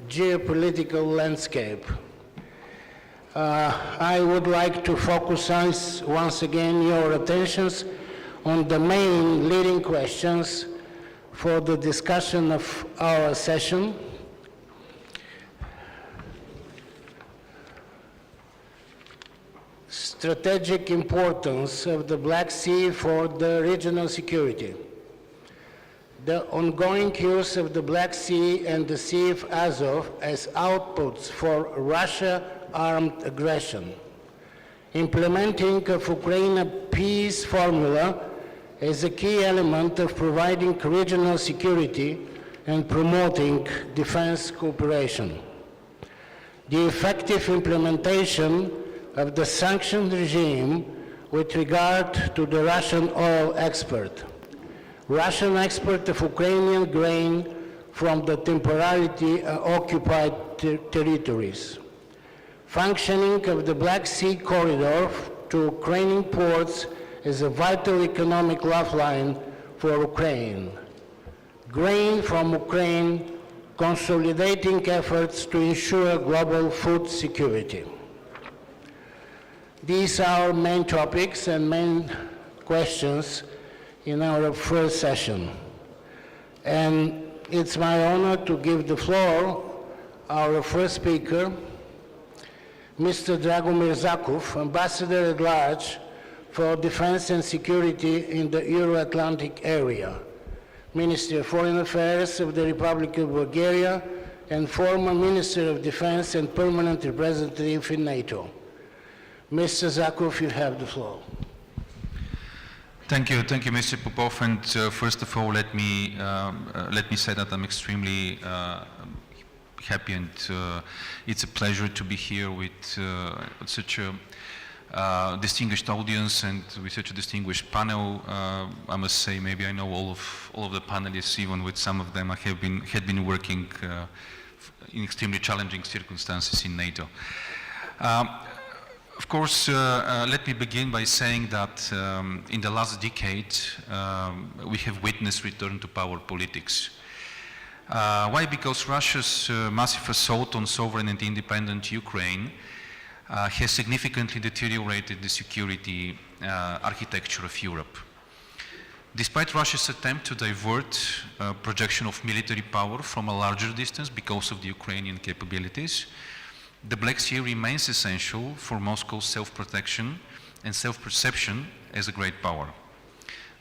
geopolitical landscape. I would like to focus once again your attentions on the main leading questions for the discussion of our session. Strategic importance of the Black Sea for the regional security. The ongoing use of the Black Sea and the Sea of Azov as outputs for Russia-armed aggression. Implementing of Ukraine peace formula is a key element of providing regional security and promoting defense cooperation. The effective implementation of the sanctioned regime with regard to the Russian oil export. Russian export of Ukrainian grain from the temporarily occupied territories. Functioning of the Black Sea corridor to Ukrainian ports is a vital economic lifeline for Ukraine. Grain from Ukraine, consolidating efforts to ensure global food security. These are our main topics and main questions in our first session. And it's my honor to give the floor our first speaker, Mr. Dragomir Zakov, Ambassador at Large for Defense and Security in the Euro-Atlantic area, Minister of Foreign Affairs of the Republic of Bulgaria, and former Minister of Defense and Permanent Representative in NATO. Mr. Zakov, you have the floor. Thank you, Mr. Popov. And first of all, let me say that I'm extremely happy, and it's a pleasure to be here with such a distinguished audience and with such a distinguished panel. I must say, maybe I know all of the panelists, even with some of them I had been working in extremely challenging circumstances in NATO. Of course, let me begin by saying that in the last decade, we have witnessed return to power politics. Why? Because Russia's massive assault on sovereign and independent Ukraine has significantly deteriorated the security architecture of Europe. Despite Russia's attempt to divert projection of military power from a larger distance because of the Ukrainian capabilities, the Black Sea remains essential for Moscow's self-protection and self-perception as a great power.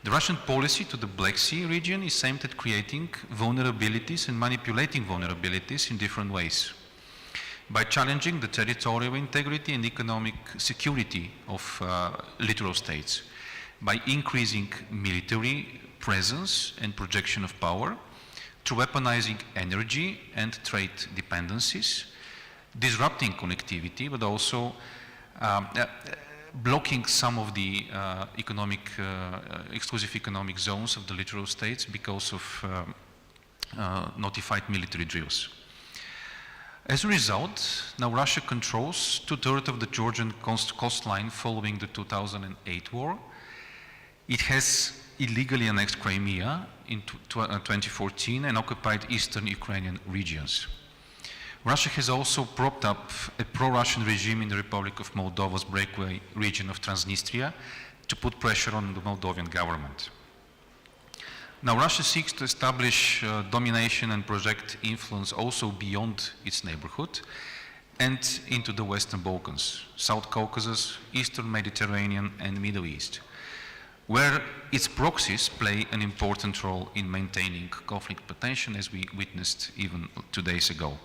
The Russian policy to the Black Sea region is aimed at creating vulnerabilities and manipulating vulnerabilities in different ways. By challenging the territorial integrity and economic security of littoral states, by increasing military presence and projection of power, through weaponizing energy and trade dependencies, disrupting connectivity, but also blocking some of the exclusive economic zones of the littoral states because of notified military drills. As a result, now Russia controls 2/3 of the Georgian coastline following the 2008 war. It has illegally annexed Crimea in 2014 and occupied eastern Ukrainian regions. Russia has also propped up a pro-Russian regime in the Republic of Moldova's breakaway region of Transnistria to put pressure on the Moldovan government. Now Russia seeks to establish domination and project influence also beyond its neighborhood and into the Western Balkans, South Caucasus, Eastern Mediterranean and Middle East, where its proxies play an important role in maintaining conflict potential, as we witnessed even 2 days ago.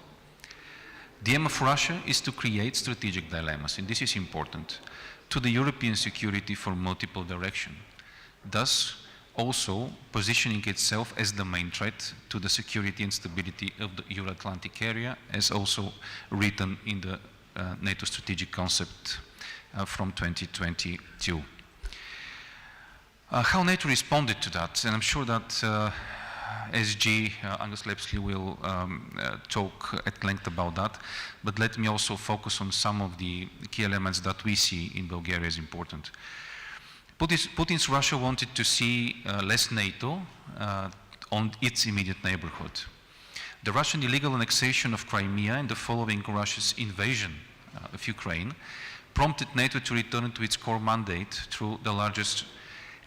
The aim of Russia is to create strategic dilemmas, and this is important, to the European security from multiple directions, thus also positioning itself as the main threat to the security and stability of the Euro-Atlantic area, as also written in the NATO strategic concept from 2022. How NATO responded to that, and I'm sure that SG Angus Lepsley will talk at length about that, but let me also focus on some of the key elements that we see in Bulgaria as important. Putin's Russia wanted to see less NATO on its immediate neighborhood. The Russian illegal annexation of Crimea and the following Russia's invasion of Ukraine prompted NATO to return to its core mandate through the largest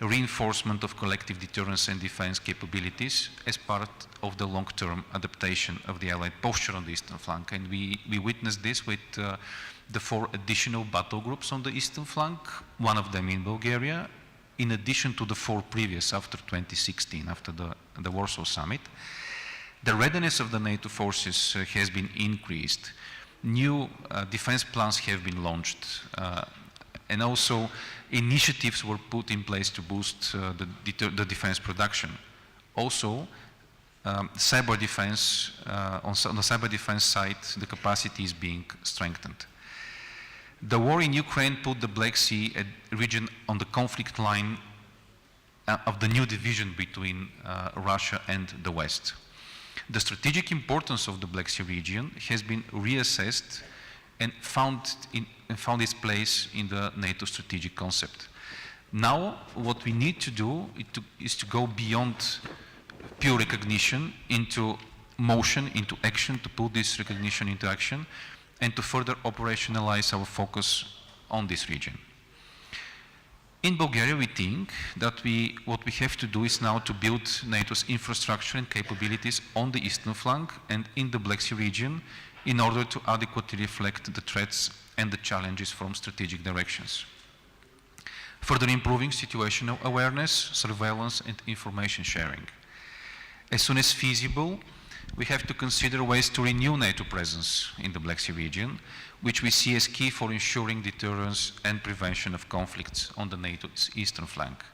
reinforcement of collective deterrence and defense capabilities as part of the long-term adaptation of the Allied posture on the eastern flank. And we witnessed this with the 4 additional battle groups on the eastern flank, one of them in Bulgaria, in addition to the 4 previous after 2016, after the Warsaw Summit. The readiness of the NATO forces has been increased. New defense plans have been launched, and also initiatives were put in place to boost the defense production. Also, cyber defense, on the cyber defense side, the capacity is being strengthened. The war in Ukraine put the Black Sea region on the conflict line of the new division between Russia and the West. The strategic importance of the Black Sea region has been reassessed and found its place in the NATO strategic concept. Now, what we need to do is to go beyond pure recognition into motion, into action, to put this recognition into action, and to further operationalize our focus on this region. In Bulgaria, we think that what we have to do is now to build NATO's infrastructure and capabilities on the eastern flank and in the Black Sea region in order to adequately reflect the threats and the challenges from strategic directions. Further improving situational awareness, surveillance, and information sharing. As soon as feasible, we have to consider ways to renew NATO presence in the Black Sea region, which we see as key for ensuring deterrence and prevention of conflicts on the NATO's eastern flank.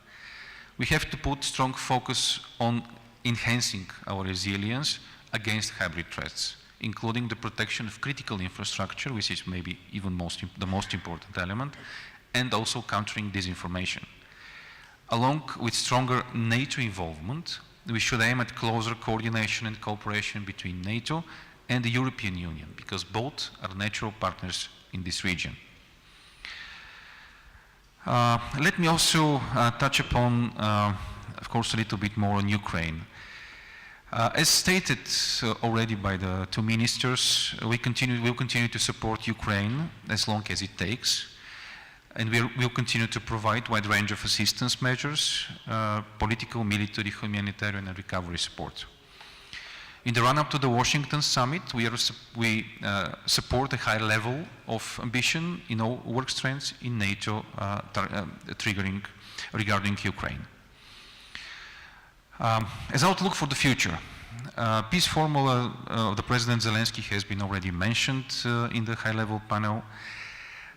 We have to put strong focus on enhancing our resilience against hybrid threats, including the protection of critical infrastructure, which is maybe even the most important element, and also countering disinformation. Along with stronger NATO involvement, we should aim at closer coordination and cooperation between NATO and the European Union, because both are natural partners in this region. Let me also touch upon, of course, a little bit more on Ukraine. As stated already by the 2 ministers, we'll continue to support Ukraine as long as it takes. And we'll continue to provide a wide range of assistance measures, political, military, humanitarian, and recovery support. In the run-up to the Washington summit, we support a high level of ambition in all work strands in NATO regarding Ukraine. As outlook for the future, peace formula of the President Zelensky has been already mentioned in the high-level panel.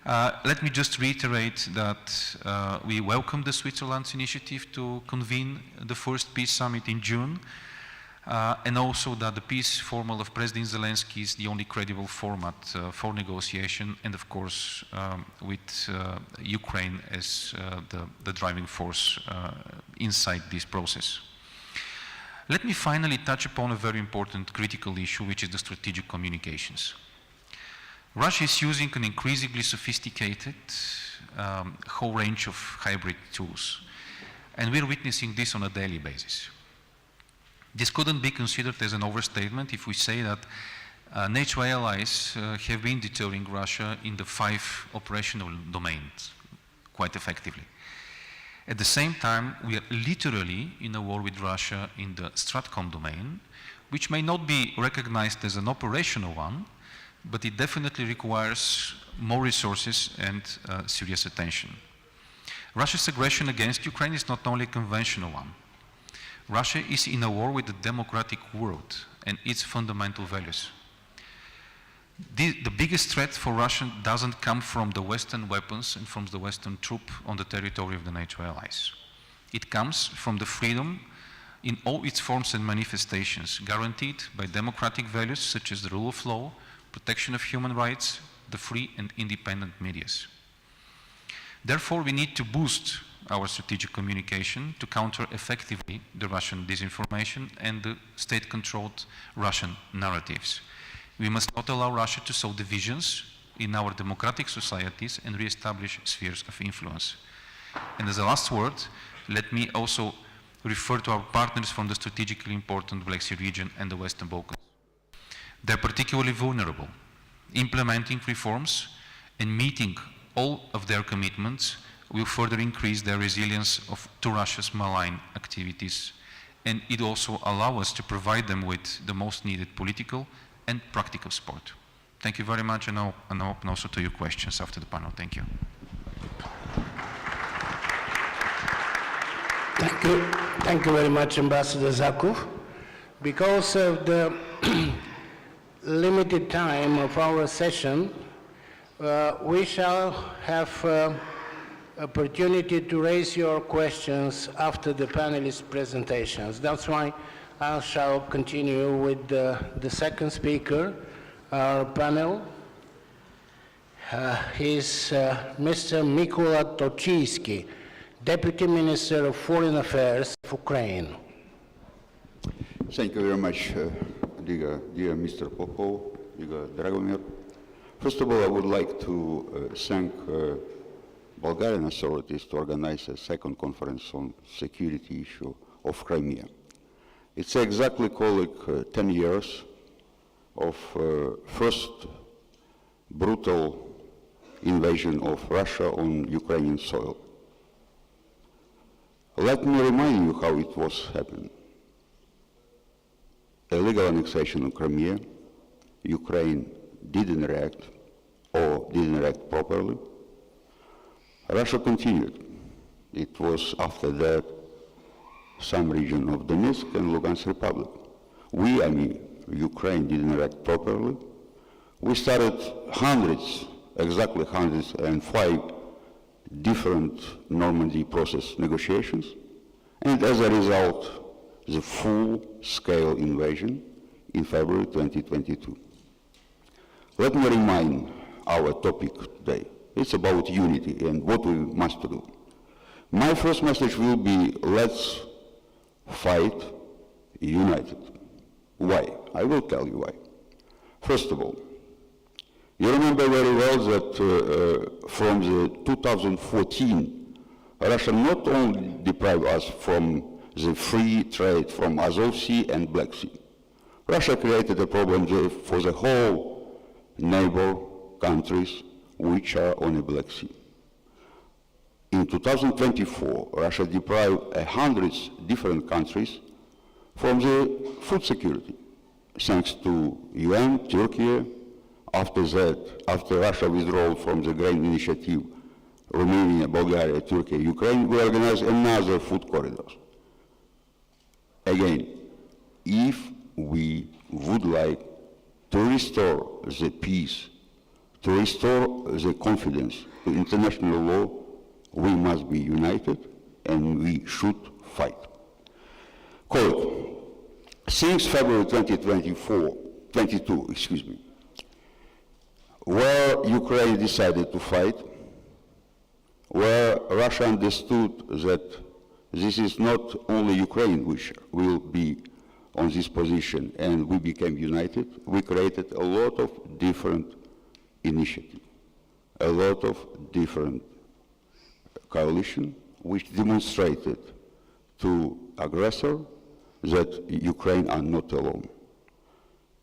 Let me just reiterate that we welcome the Switzerland's initiative to convene the first peace summit in June, and also that the peace formal of President Zelensky is the only credible format for negotiation, and of course with Ukraine as the driving force inside this process. Let me finally touch upon a very important critical issue, which is the strategic communications. Russia is using an increasingly sophisticated whole range of hybrid tools, and we're witnessing this on a daily basis. This couldn't be considered as an overstatement if we say that NATO allies have been deterring Russia in the 5 operational domains quite effectively. At the same time, we are literally in a war with Russia in the Stratcom domain, which may not be recognized as an operational one, but it definitely requires more resources and serious attention. Russia's aggression against Ukraine is not only a conventional one. Russia is in a war with the democratic world and its fundamental values. The biggest threat for Russia doesn't come from the Western weapons and from the Western troops on the territory of the NATO allies. It comes from the freedom in all its forms and manifestations, guaranteed by democratic values such as the rule of law, protection of human rights, the free and independent media. Therefore, we need to boost our strategic communication to counter effectively the Russian disinformation and the state-controlled Russian narratives. We must not allow Russia to sow divisions in our democratic societies and re-establish spheres of influence. And as a last word, let me also refer to our partners from the strategically important Black Sea region and the Western Balkans. They're particularly vulnerable. Implementing reforms and meeting all of their commitments will further increase their resilience to Russia's malign activities, and it also allows us to provide them with the most needed political and practical support. Thank you very much, and I'll open also to your questions after the panel. Thank you. Thank you very much, Ambassador Zakov. Because of the limited time of our session, we shall have opportunity to raise your questions after the panelists' presentations. That's why I shall continue with the second speaker, our panel. He's Mr. Mykola Tochiyski, Deputy Minister of Foreign Affairs of Ukraine. Thank you very much, dear Mr. Popov, dear Dragomir. First of all, I would like to thank Bulgarian authorities to organize a second conference on security issue of Crimea. It's exactly called 10 years of first brutal invasion of Russia on Ukrainian soil. Let me remind you how it was happening. Illegal annexation of Crimea, Ukraine didn't react or didn't react properly. Russia continued. It was after that some region of Donetsk and Lugansk Republic. We, I mean, Ukraine didn't react properly. We started exactly 105 different Normandy process negotiations, and as a result, the full-scale invasion in February 2022. Let me remind our topic today. It's about unity and what we must do. My first message will be, let's fight united. Why? I will tell you why. First of all, you remember very well that from the 2014, Russia not only deprived us from the free trade from Azov Sea and Black Sea. Russia created a problem for the whole neighbor countries which are on the Black Sea. In 2024, Russia deprived 100 different countries from the food security, thanks to UN, Turkey. After that, after Russia withdrew from the Grain Initiative, Romania, Bulgaria, Turkey, Ukraine, we organized another food corridors. Again, if we would like to restore the peace, To restore the confidence to international law, we must be united and we should fight. Colleague, since February 2022, where Ukraine decided to fight, where Russia understood that this is not only Ukraine which will be on this position, and we became united, we created a lot of different initiatives, a lot of different coalitions, which demonstrated to aggressor that Ukraine are not alone.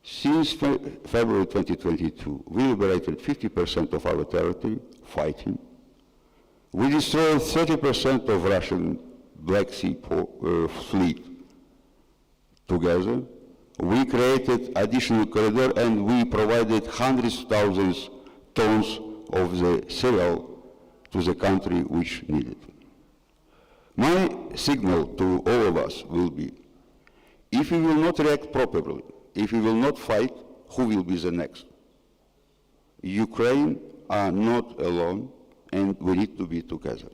Since February 2022, we liberated 50% of our territory fighting. We destroyed 30% of Russian Black Sea fleet together. We created additional corridor and we provided hundreds of thousands tons of the cereal to the country which needed. My signal to all of us will be, if we will not react properly, if we will not fight, who will be the next? Ukraine are not alone, and we need to be together.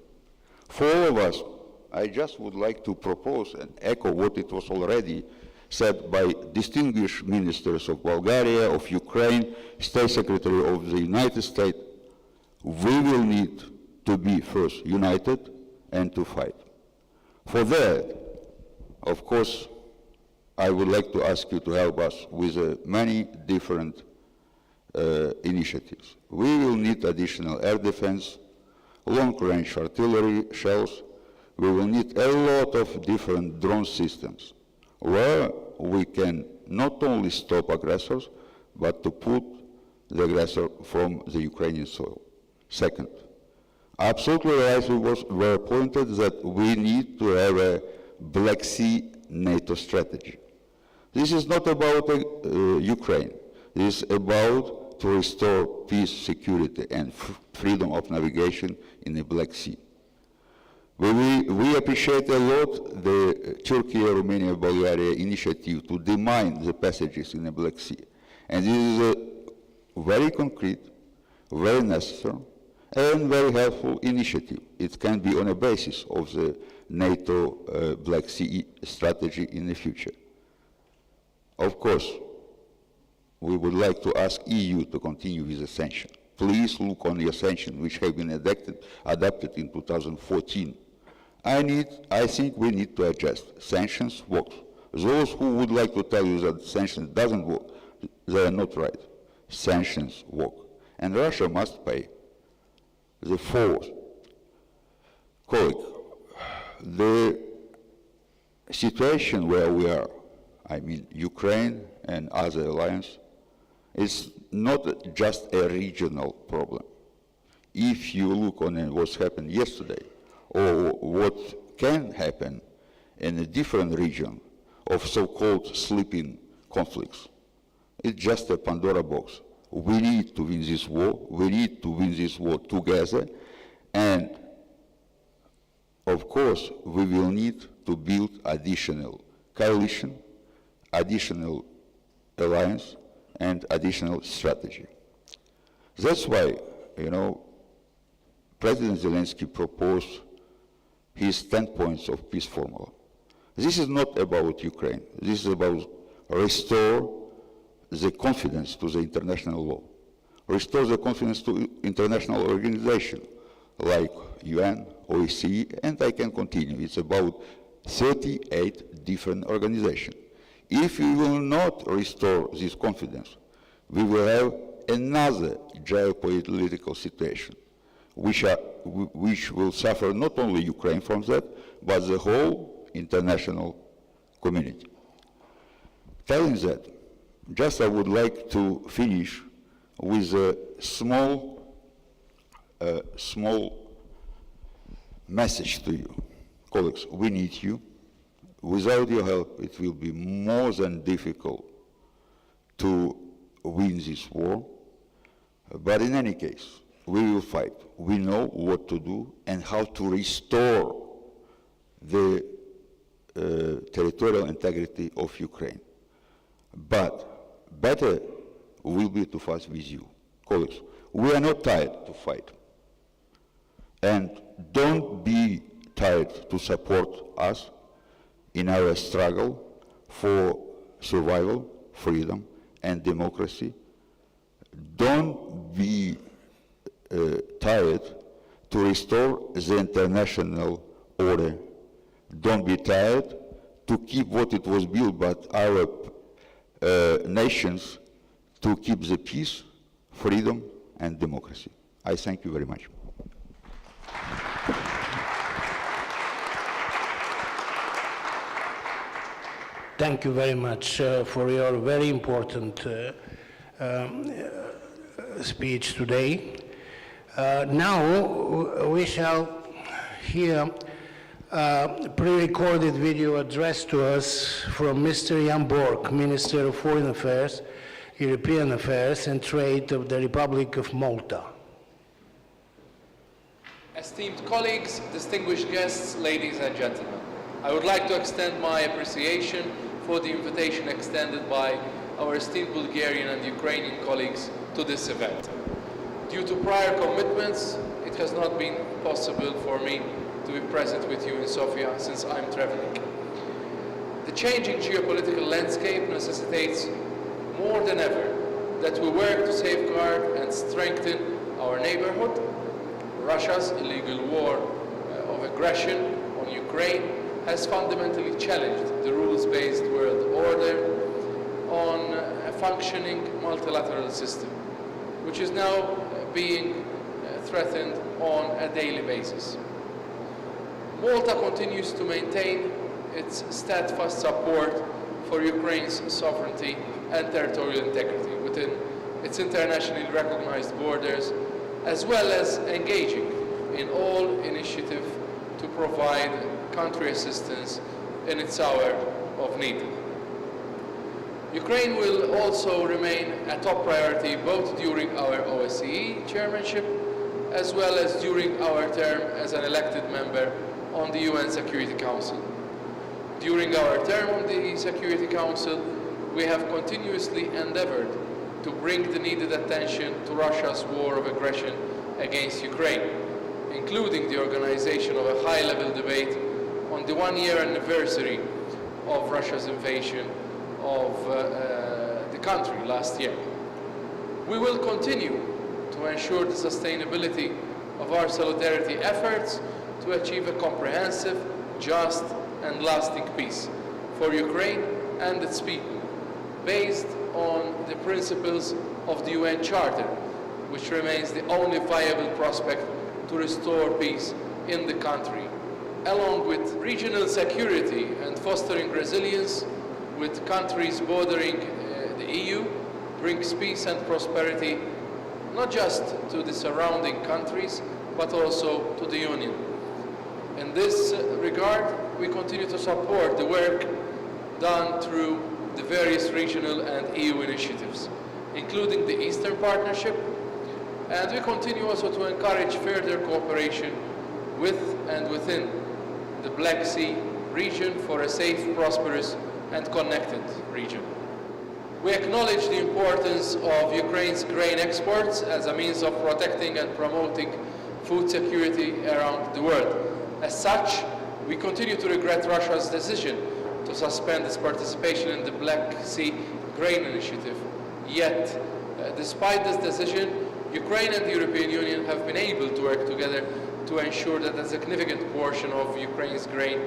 For all of us, I just would like to propose and echo what it was already said by distinguished ministers of Bulgaria, of Ukraine, State Secretary of the United States. We will need to be first united and to fight. For that, of course, I would like to ask you to help us with many different initiatives. We will need additional air defense, long-range artillery shells. We will need a lot of different drone systems where we can not only stop aggressors, but to put the aggressor from the Ukrainian soil. Second, absolutely right, were pointed that we need to have a Black Sea NATO strategy. This is not about Ukraine. This is about to restore peace, security, and freedom of navigation in the Black Sea. We appreciate a lot the Turkey, Romania, Bulgaria initiative to demine the passages in the Black Sea. And this is a very concrete, very necessary, and very helpful initiative. It can be on a basis of the NATO Black Sea strategy in the future. Of course, we would like to ask EU to continue with the sanctions. Please look on the sanctions which have been adopted in 2014. I think we need to adjust. Sanctions work. Those who would like to tell you that sanctions doesn't work, they are not right. Sanctions work. And Russia must pay. The fourth, colleague, the situation where we are, I mean Ukraine and other alliance, is not just a regional problem. If you look on what's happened yesterday, or what can happen in a different region of so-called sleeping conflicts, it's just a Pandora box. We need to win this war. We need to win this war together. And of course, we will need to build additional coalition, additional alliance, and additional strategy. That's why, President Zelensky proposed his 10 points of peace formula. This is not about Ukraine. This is about restore the confidence to the international law, restore the confidence to international organizations like UN, OSCE, and I can continue. It's about 38 different organizations. If we will not restore this confidence, we will have another geopolitical situation, which will suffer not only Ukraine from that, but the whole international community. Telling that, just I would like to finish with a small message to you. Colleagues, we need you. Without your help, it will be more than difficult to win this war. But in any case, we will fight. We know what to do and how to restore the territorial integrity of Ukraine. But better will be to fight with you. Colleagues, we are not tired to fight. And don't be tired to support us in our struggle for survival, freedom, and democracy. Don't be tired to restore the international order. Don't be tired to keep what it was built by our nations, to keep the peace, freedom, and democracy. I thank you very much. Thank you very much for your very important speech today. Now we shall hear a pre-recorded video addressed to us from Mr. Jan Borg, Minister of Foreign Affairs, European Affairs and Trade of the Republic of Malta. Esteemed colleagues, distinguished guests, ladies and gentlemen, I would like to extend my appreciation for the invitation extended by our esteemed Bulgarian and Ukrainian colleagues to this event. Due to prior commitments, it has not been possible for me to be present with you in Sofia since I'm traveling. The changing geopolitical landscape necessitates more than ever that we work to safeguard and strengthen our neighborhood. Russia's illegal war of aggression on Ukraine has fundamentally challenged the rules-based world order on a functioning multilateral system, which is now being threatened on a daily basis. Malta continues to maintain its steadfast support for Ukraine's sovereignty and territorial integrity within its internationally recognized borders, as well as engaging in all initiatives to provide country assistance in its hour of need. Ukraine will also remain a top priority both during our OSCE chairmanship as well as during our term as an elected member on the UN Security Council. During our term on the Security Council, we have continuously endeavored to bring the needed attention to Russia's war of aggression against Ukraine, including the organization of a high-level debate on the one-year anniversary of Russia's invasion of the country last year. We will continue to ensure the sustainability of our solidarity efforts to achieve a comprehensive, just, and lasting peace for Ukraine and its people, based on the principles of the UN Charter, which remains the only viable prospect to restore peace in the country, along with regional security and fostering resilience with countries bordering the EU, brings peace and prosperity not just to the surrounding countries, but also to the Union. In this regard, we continue to support the work done through the various regional and EU initiatives, including the Eastern Partnership, and we continue also to encourage further cooperation with and within the Black Sea region for a safe, prosperous, and connected region. We acknowledge the importance of Ukraine's grain exports as a means of protecting and promoting food security around the world. As such, we continue to regret Russia's decision to suspend its participation in the Black Sea Grain Initiative. Yet, despite this decision, Ukraine and the European Union have been able to work together to ensure that a significant portion of Ukraine's grain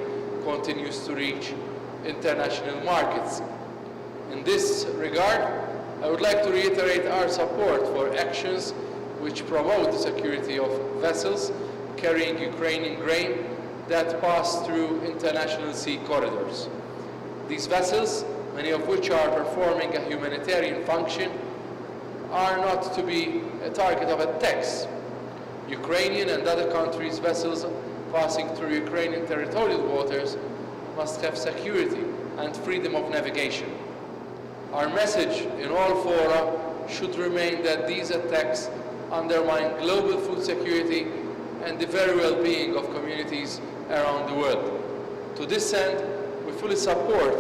continues to reach international markets. In this regard, I would like to reiterate our support for actions which promote the security of vessels carrying Ukrainian grain that pass through international sea corridors. These vessels, many of which are performing a humanitarian function, are not to be a target of attacks. Ukrainian and other countries' vessels passing through Ukrainian territorial waters must have security and freedom of navigation. Our message in all fora should remain that these attacks undermine global food security and the very well-being of communities around the world. To this end, we fully support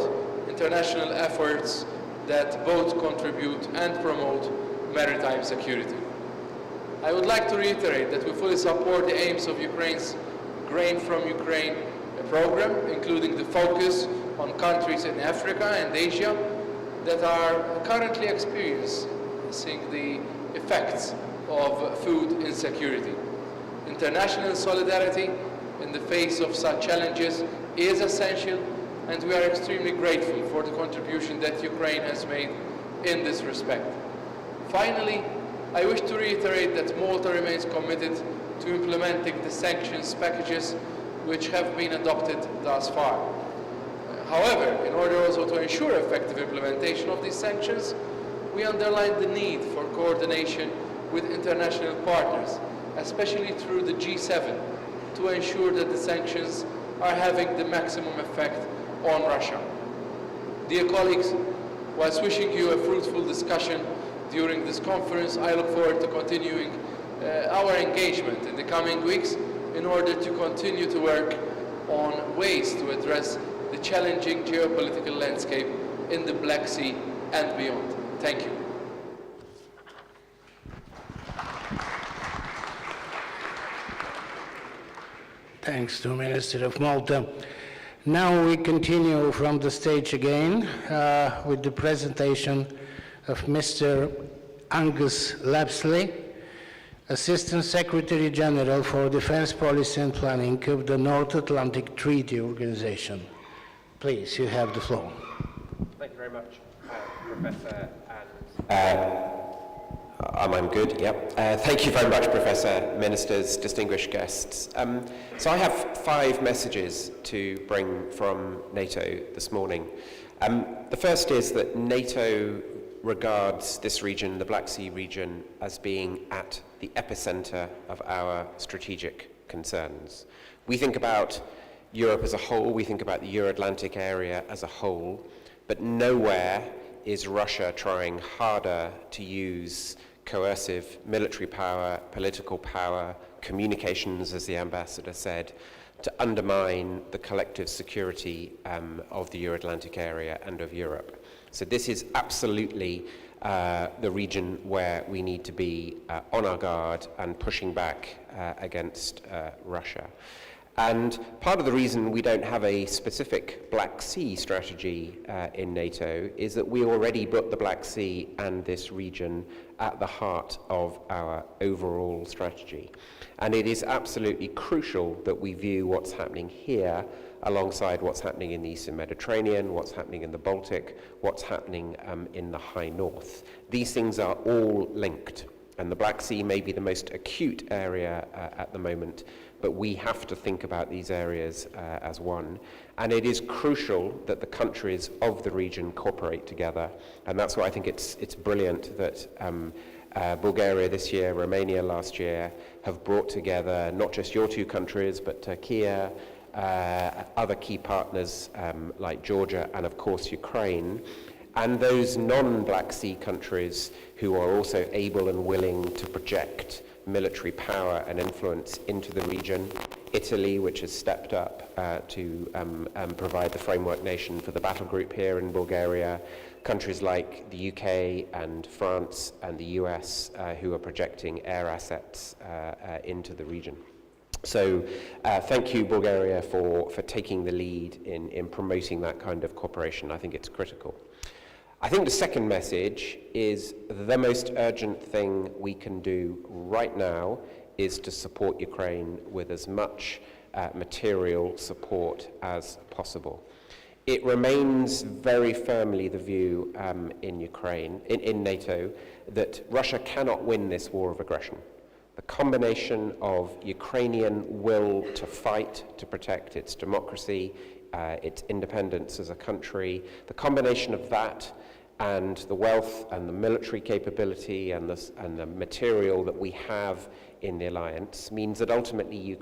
international efforts that both contribute and promote maritime security. I would like to reiterate that we fully support the aims of Ukraine's Grain from Ukraine program, including the focus on countries in Africa and Asia that are currently experiencing the effects of food insecurity. International solidarity in the face of such challenges is essential, and we are extremely grateful for the contribution that Ukraine has made in this respect. Finally, I wish to reiterate that Malta remains committed to implementing the sanctions packages which have been adopted thus far. However, in order also to ensure effective implementation of these sanctions, we underline the need for coordination with international partners, especially through the G7, to ensure that the sanctions are having the maximum effect on Russia. Dear colleagues, whilst wishing you a fruitful discussion during this conference, I look forward to continuing our engagement in the coming weeks in order to continue to work on ways to address the challenging geopolitical landscape in the Black Sea and beyond. Thank you. Thanks to Minister of Malta. Now we continue from the stage again with the presentation of Mr. Angus Lapsley, Assistant Secretary General for Defense Policy and Planning of the North Atlantic Treaty Organization. Please, you have the floor. Thank you very much, Professor. I'm good, yep. Thank you very much, Professor, Ministers, distinguished guests. So I have 5 messages to bring from NATO this morning. The first is that NATO regards this region, the Black Sea region, as being at the epicenter of our strategic concerns. We think about Europe as a whole, we think about the Euro-Atlantic area as a whole, but nowhere is Russia trying harder to use coercive military power, political power, communications, as the ambassador said, to undermine the collective security of the Euro-Atlantic area and of Europe. So this is absolutely the region where we need to be on our guard and pushing back against Russia. And part of the reason we don't have a specific Black Sea strategy in NATO is that we already put the Black Sea and this region at the heart of our overall strategy. And it is absolutely crucial that we view what's happening here alongside what's happening in the Eastern Mediterranean, what's happening in the Baltic, what's happening in the High North. These things are all linked. And the Black Sea may be the most acute area at the moment, but we have to think about these areas as one. And it is crucial that the countries of the region cooperate together. And that's why I think it's brilliant that Bulgaria this year, Romania last year, have brought together not just your 2 countries, but Turkey, other key partners like Georgia and of course Ukraine, and those non-Black Sea countries who are also able and willing to project military power and influence into the region. Italy, which has stepped up to provide the framework nation for the battle group here in Bulgaria. Countries like the UK and France and the US who are projecting air assets into the region. So thank you, Bulgaria, for taking the lead in promoting that kind of cooperation. I think it's critical. I think the second message is the most urgent thing we can do right now is to support Ukraine with as much material support as possible. It remains very firmly the view in NATO, that Russia cannot win this war of aggression. The combination of Ukrainian will to fight to protect its democracy, its independence as a country, the combination of that and the wealth and the military capability and the material that we have in the alliance means that ultimately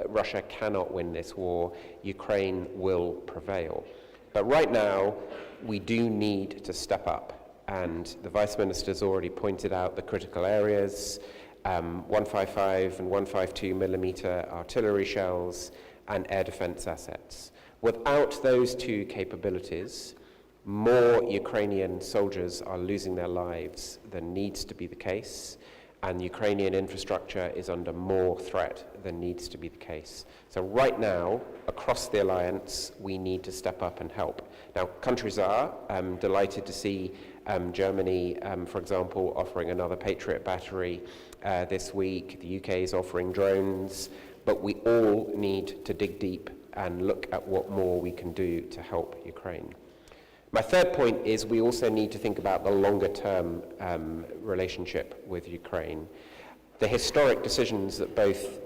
Russia cannot win this war. Ukraine will prevail. But right now, we do need to step up. And the Vice Minister's already pointed out the critical areas, 155 and 152 millimeter artillery shells and air defense assets. Without those 2 capabilities, more Ukrainian soldiers are losing their lives than needs to be the case, and Ukrainian infrastructure is under more threat than needs to be the case. So right now, across the alliance, we need to step up and help. Now, countries are delighted to see Germany, for example, offering another Patriot battery this week. The UK is offering drones, but we all need to dig deep and look at what more we can do to help Ukraine. My third point is we also need to think about the longer-term relationship with Ukraine. The historic decisions that both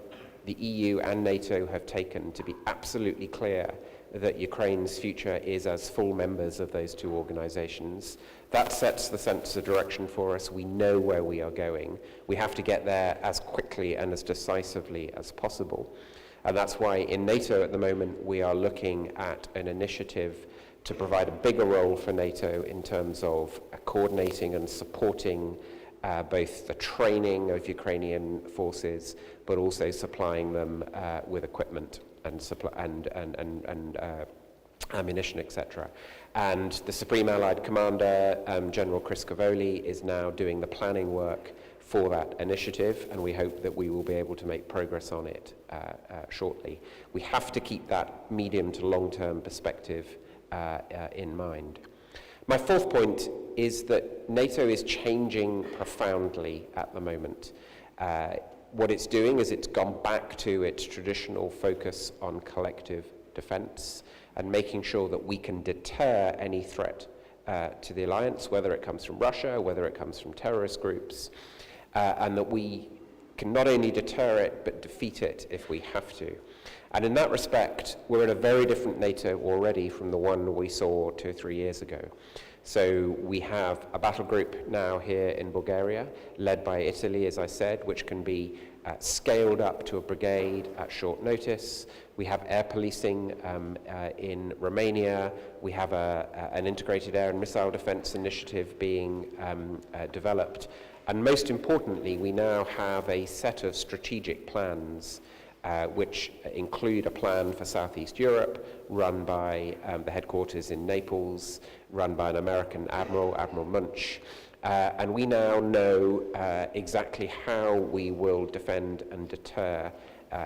the EU and NATO have taken to be absolutely clear that Ukraine's future is as full members of those two organizations, that sets the sense of direction for us. We know where we are going. We have to get there as quickly and as decisively as possible. And that's why in NATO at the moment we are looking at an initiative to provide a bigger role for NATO in terms of coordinating and supporting both the training of Ukrainian forces, but also supplying them with equipment and ammunition, etc. And the Supreme Allied Commander, General Chris Cavoli, is now doing the planning work for that initiative, and we hope that we will be able to make progress on it shortly. We have to keep that medium to long-term perspective in mind. My fourth point is that NATO is changing profoundly at the moment. What it's doing is it's gone back to its traditional focus on collective defense and making sure that we can deter any threat to the alliance, whether it comes from Russia, whether it comes from terrorist groups, and that we can not only deter it, but defeat it if we have to. And in that respect, we're in a very different NATO already from the one we saw 2 or 3 years ago. So we have a battle group now here in Bulgaria, led by Italy, as I said, which can be scaled up to a brigade at short notice. We have air policing in Romania. We have an integrated air and missile defense initiative being developed. And most importantly, we now have a set of strategic plans which include a plan for Southeast Europe, run by the headquarters in Naples, run by an American admiral, Admiral Munch. And we now know exactly how we will defend and deter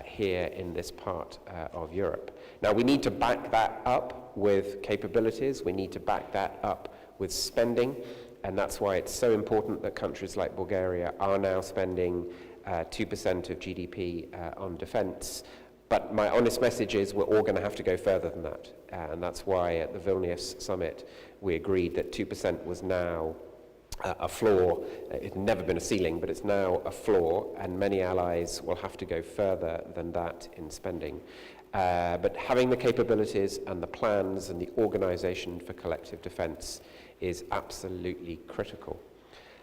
here in this part of Europe. Now, we need to back that up with capabilities. We need to back that up with spending. And that's why it's so important that countries like Bulgaria are now spending 2% of GDP on defense. But my honest message is we're all going to have to go further than that. And that's why at the Vilnius summit, we agreed that 2% was now a floor. It's never been a ceiling, but it's now a floor, and many allies will have to go further than that in spending. But having the capabilities and the plans and the organization for collective defense is absolutely critical.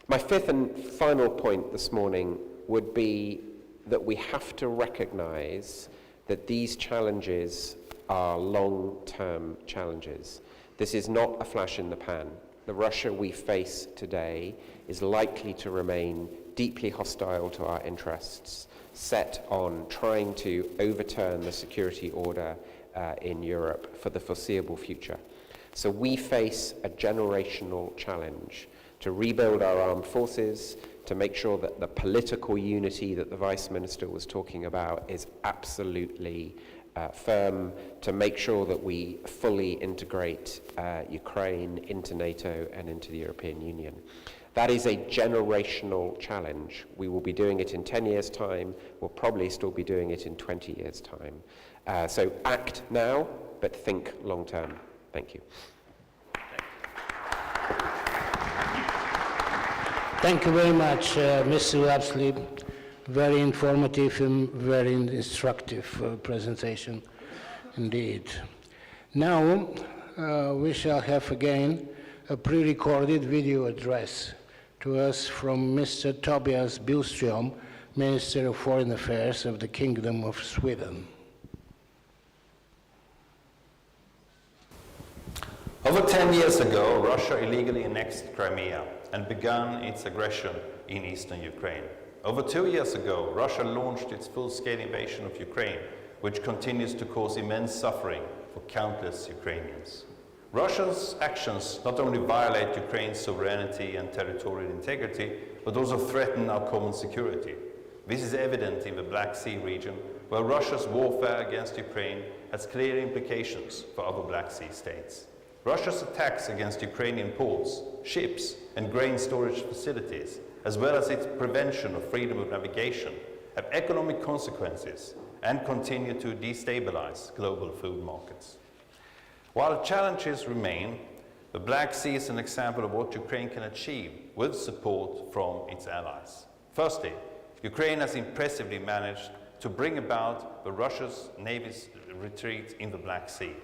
My fifth and final point this morning would be that we have to recognize that these challenges are long-term challenges. This is not a flash in the pan. The Russia we face today is likely to remain deeply hostile to our interests, set on trying to overturn the security order in Europe for the foreseeable future. So we face a generational challenge to rebuild our armed forces, to make sure that the political unity that the Vice Minister was talking about is absolutely firm, to make sure that we fully integrate Ukraine into NATO and into the European Union. That is a generational challenge. We will be doing it in 10 years' time. We'll probably still be doing it in 20 years' time. So act now, but think long term. Thank you. Thank you very much, Mr. Lapsley. Very informative and very instructive presentation indeed. Now we shall have again a pre-recorded video address to us from Mr. Tobias Billström, Minister of Foreign Affairs of the Kingdom of Sweden. Over 10 years ago, Russia illegally annexed Crimea and began its aggression in eastern Ukraine. Over 2 years ago, Russia launched its full-scale invasion of Ukraine, which continues to cause immense suffering for countless Ukrainians. Russia's actions not only violate Ukraine's sovereignty and territorial integrity, but also threaten our common security. This is evident in the Black Sea region, where Russia's warfare against Ukraine has clear implications for other Black Sea states. Russia's attacks against Ukrainian ports, ships, and grain storage facilities, as well as its prevention of freedom of navigation, have economic consequences and continue to destabilize global food markets. While challenges remain, the Black Sea is an example of what Ukraine can achieve with support from its allies. Firstly, Ukraine has impressively managed to bring about the Russia's navy's retreat in the Black Sea.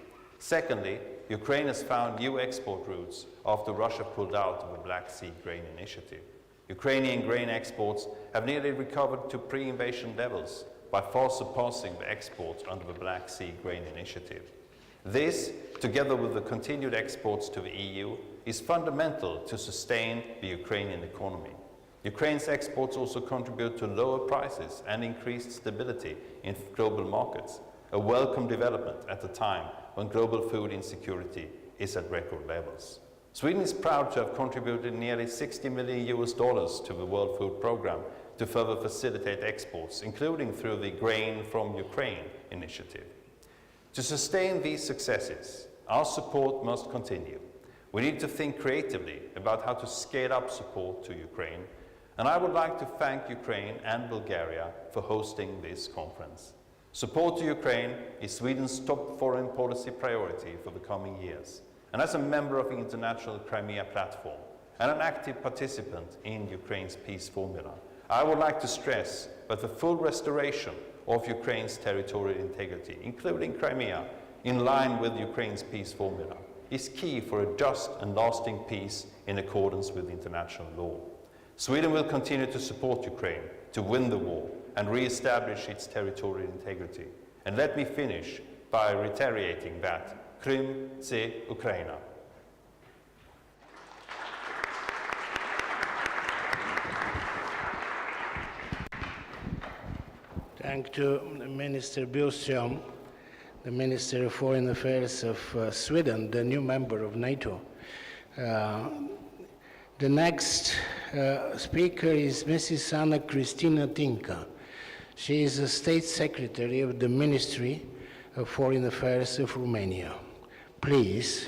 Secondly, Ukraine has found new export routes after Russia pulled out of the Black Sea Grain Initiative. Ukrainian grain exports have nearly recovered to pre-invasion levels, by far surpassing the exports under the Black Sea Grain Initiative. This, together with the continued exports to the EU, is fundamental to sustain the Ukrainian economy. Ukraine's exports also contribute to lower prices and increased stability in global markets, a welcome development at a time when global food insecurity is at record levels. Sweden is proud to have contributed nearly $60 million to the World Food Programme to further facilitate exports, including through the Grain from Ukraine initiative. To sustain these successes, our support must continue. We need to think creatively about how to scale up support to Ukraine, and I would like to thank Ukraine and Bulgaria for hosting this conference. Support to Ukraine is Sweden's top foreign policy priority for the coming years, and as a member of the International Crimea Platform and an active participant in Ukraine's peace formula, I would like to stress that the full restoration of Ukraine's territorial integrity, including Crimea, in line with Ukraine's peace formula, is key for a just and lasting peace in accordance with international law. Sweden will continue to support Ukraine to win the war and re-establish its territorial integrity. And let me finish by reiterating that Krym – це Ukraina. Thank you, Minister Billström, the Minister of Foreign Affairs of Sweden, the new member of NATO. The next speaker is Mrs. Anna Cristina Tinka. She is the State Secretary of the Ministry of Foreign Affairs of Romania. Please,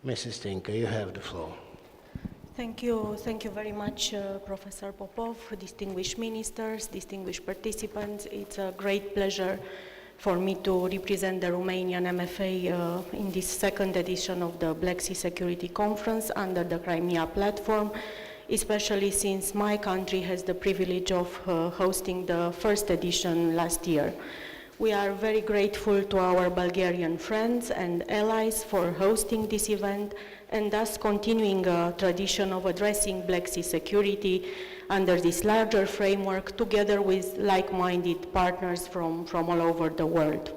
Mrs. Tinka, you have the floor. Thank you very much, Professor Popov, distinguished ministers, distinguished participants. It's a great pleasure for me to represent the Romanian MFA in this second edition of the Black Sea Security Conference under the Crimea platform, especially since my country has the privilege of hosting the first edition last year. We are very grateful to our Bulgarian friends and allies for hosting this event and thus continuing a tradition of addressing Black Sea security under this larger framework together with like-minded partners from all over the world.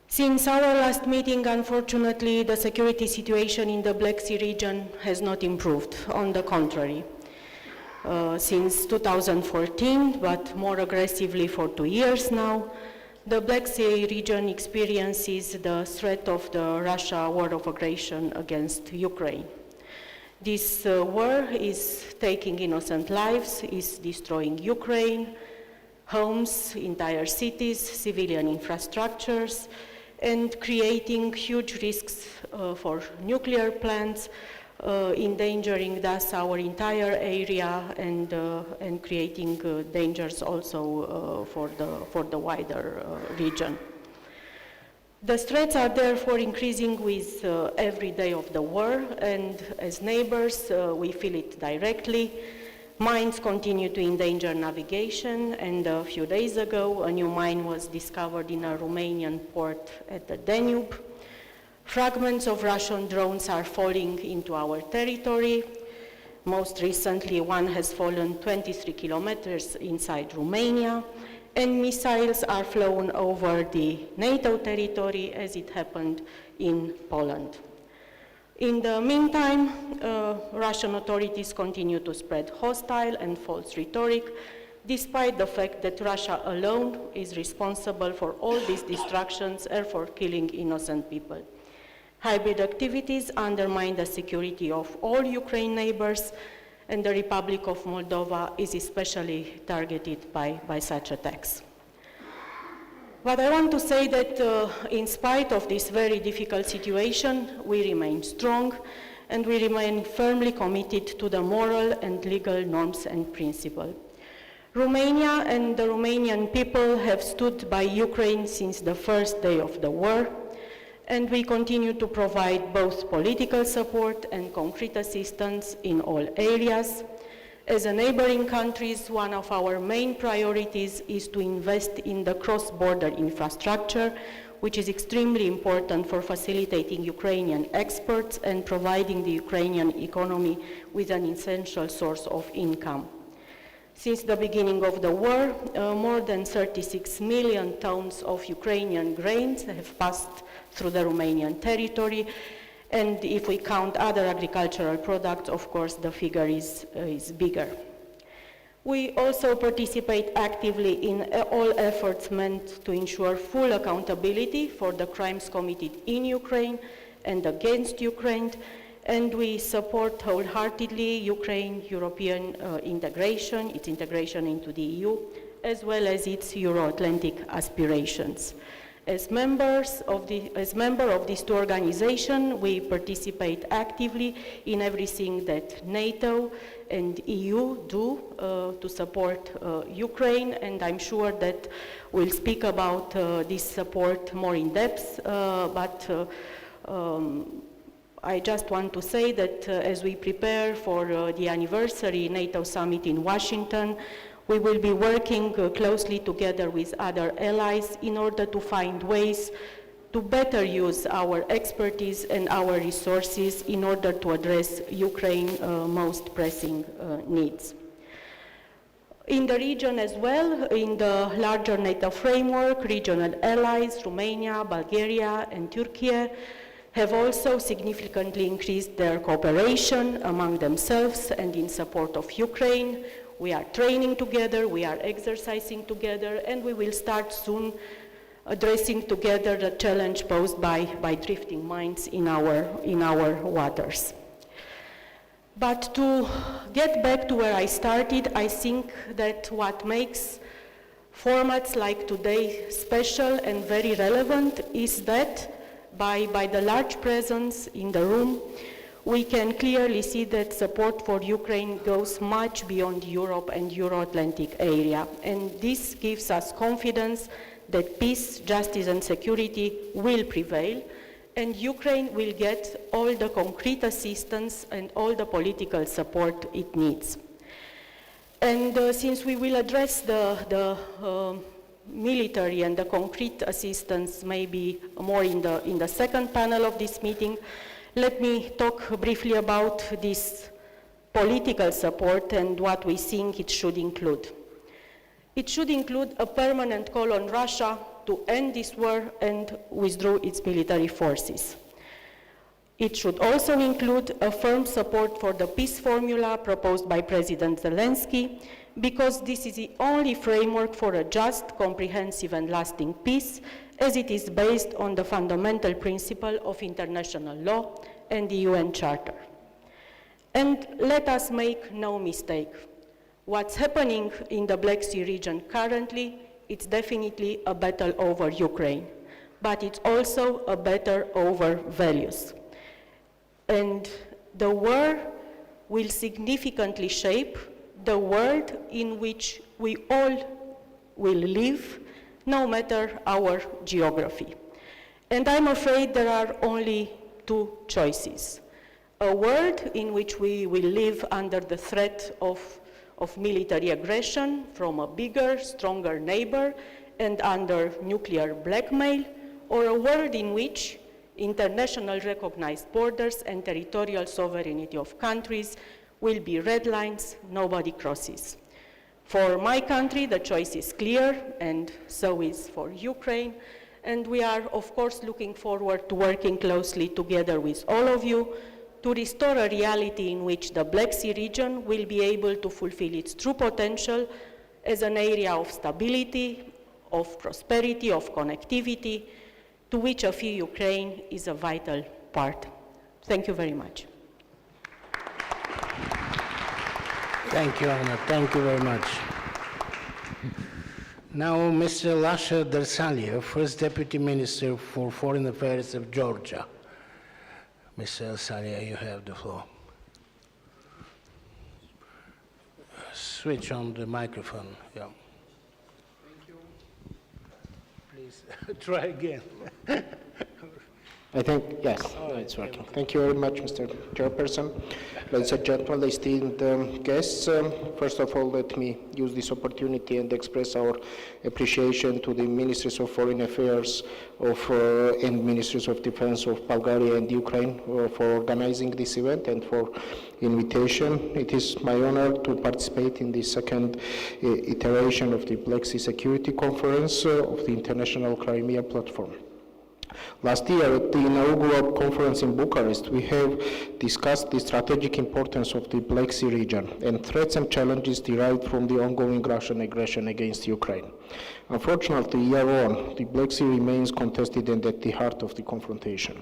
Since our last meeting, unfortunately, the security situation in the Black Sea region has not improved, on the contrary. Since 2014, but more aggressively for 2 years now, the Black Sea region experiences the threat of the Russia war of aggression against Ukraine. This war is taking innocent lives, is destroying Ukraine, homes, entire cities, civilian infrastructures, and creating huge risks for nuclear plants, endangering thus our entire area and creating dangers also for the wider region. The threats are therefore increasing with every day of the war, and as neighbors we feel it directly. Mines continue to endanger navigation, and a few days ago a new mine was discovered in a Romanian port at the Danube. Fragments of Russian drones are falling into our territory. Most recently, one has fallen 23 kilometers inside Romania, and missiles are flown over the NATO territory as it happened in Poland. In the meantime, Russian authorities continue to spread hostile and false rhetoric, despite the fact that Russia alone is responsible for all these destructions and for killing innocent people. Hybrid activities undermine the security of all Ukraine neighbors, and the Republic of Moldova is especially targeted by such attacks. But I want to say that in spite of this very difficult situation, we remain strong and we remain firmly committed to the moral and legal norms and principles. Romania and the Romanian people have stood by Ukraine since the first day of the war, and we continue to provide both political support and concrete assistance in all areas. As a neighboring countries, one of our main priorities is to invest in the cross-border infrastructure, which is extremely important for facilitating Ukrainian exports and providing the Ukrainian economy with an essential source of income. Since the beginning of the war, more than 36 million tons of Ukrainian grains have passed through the Romanian territory, and if we count other agricultural products, of course, the figure is bigger. We also participate actively in all efforts meant to ensure full accountability for the crimes committed in Ukraine and against Ukraine, and we support wholeheartedly Ukraine's European integration, its integration into the EU, as well as its Euro-Atlantic aspirations. As member of these two organizations, we participate actively in everything that NATO and EU do to support Ukraine, and I'm sure that we'll speak about this support more in depth, but I just want to say that as we prepare for the anniversary NATO summit in Washington, we will be working closely together with other allies in order to find ways to better use our expertise and our resources in order to address Ukraine's most pressing needs. In the region as well, in the larger NATO framework, regional allies, Romania, Bulgaria, and Turkey, have also significantly increased their cooperation among themselves and in support of Ukraine. We are training together, we are exercising together, and we will start soon addressing together the challenge posed by drifting mines in our waters. But to get back to where I started, I think that what makes formats like today special and very relevant is that by the large presence in the room, we can clearly see that support for Ukraine goes much beyond Europe and Euro-Atlantic area. And this gives us confidence that peace, justice, and security will prevail, and Ukraine will get all the concrete assistance and all the political support it needs. And since we will address the military and the concrete assistance maybe more in the second panel of this meeting, let me talk briefly about this political support and what we think it should include. It should include a permanent call on Russia to end this war and withdraw its military forces. It should also include a firm support for the peace formula proposed by President Zelensky, because this is the only framework for a just, comprehensive, and lasting peace, as it is based on the fundamental principle of international law and the UN Charter. And let us make no mistake, what's happening in the Black Sea region currently, it's definitely a battle over Ukraine, but it's also a battle over values. And the war will significantly shape the world in which we all will live, no matter our geography. And I'm afraid there are only two choices. A world in which we will live under the threat of military aggression from a bigger, stronger neighbor and under nuclear blackmail, or a world in which international recognized borders and territorial sovereignty of countries will be red lines nobody crosses. For my country, the choice is clear, and so is for Ukraine, and we are, of course, looking forward to working closely together with all of you to restore a reality in which the Black Sea region will be able to fulfill its true potential as an area of stability, of prosperity, of connectivity, to which a free Ukraine is a vital part. Thank you very much. Thank you, Anna. Thank you very much. Now, Mr. Lasha Dersaliev, First Deputy Minister for Foreign Affairs of Georgia. Mr. Dersaliev, you have the floor. Switch on the microphone. Yeah. Thank you. Please try again. I think, yes, it's working. Thank you very much, Mr. Chairperson. Ladies and gentlemen, esteemed guests, first of all, let me use this opportunity and express our appreciation to the Ministries of Foreign Affairs and Ministries of Defense of Bulgaria and Ukraine for organizing this event and for invitation. It is my honor to participate in the second iteration of the Black Sea Security Conference of the International Crimea Platform. Last year, at the inaugural conference in Bucharest, we have discussed the strategic importance of the Black Sea region and threats and challenges derived from the ongoing Russian aggression against Ukraine. Unfortunately, a year on, the Black Sea remains contested and at the heart of the confrontation.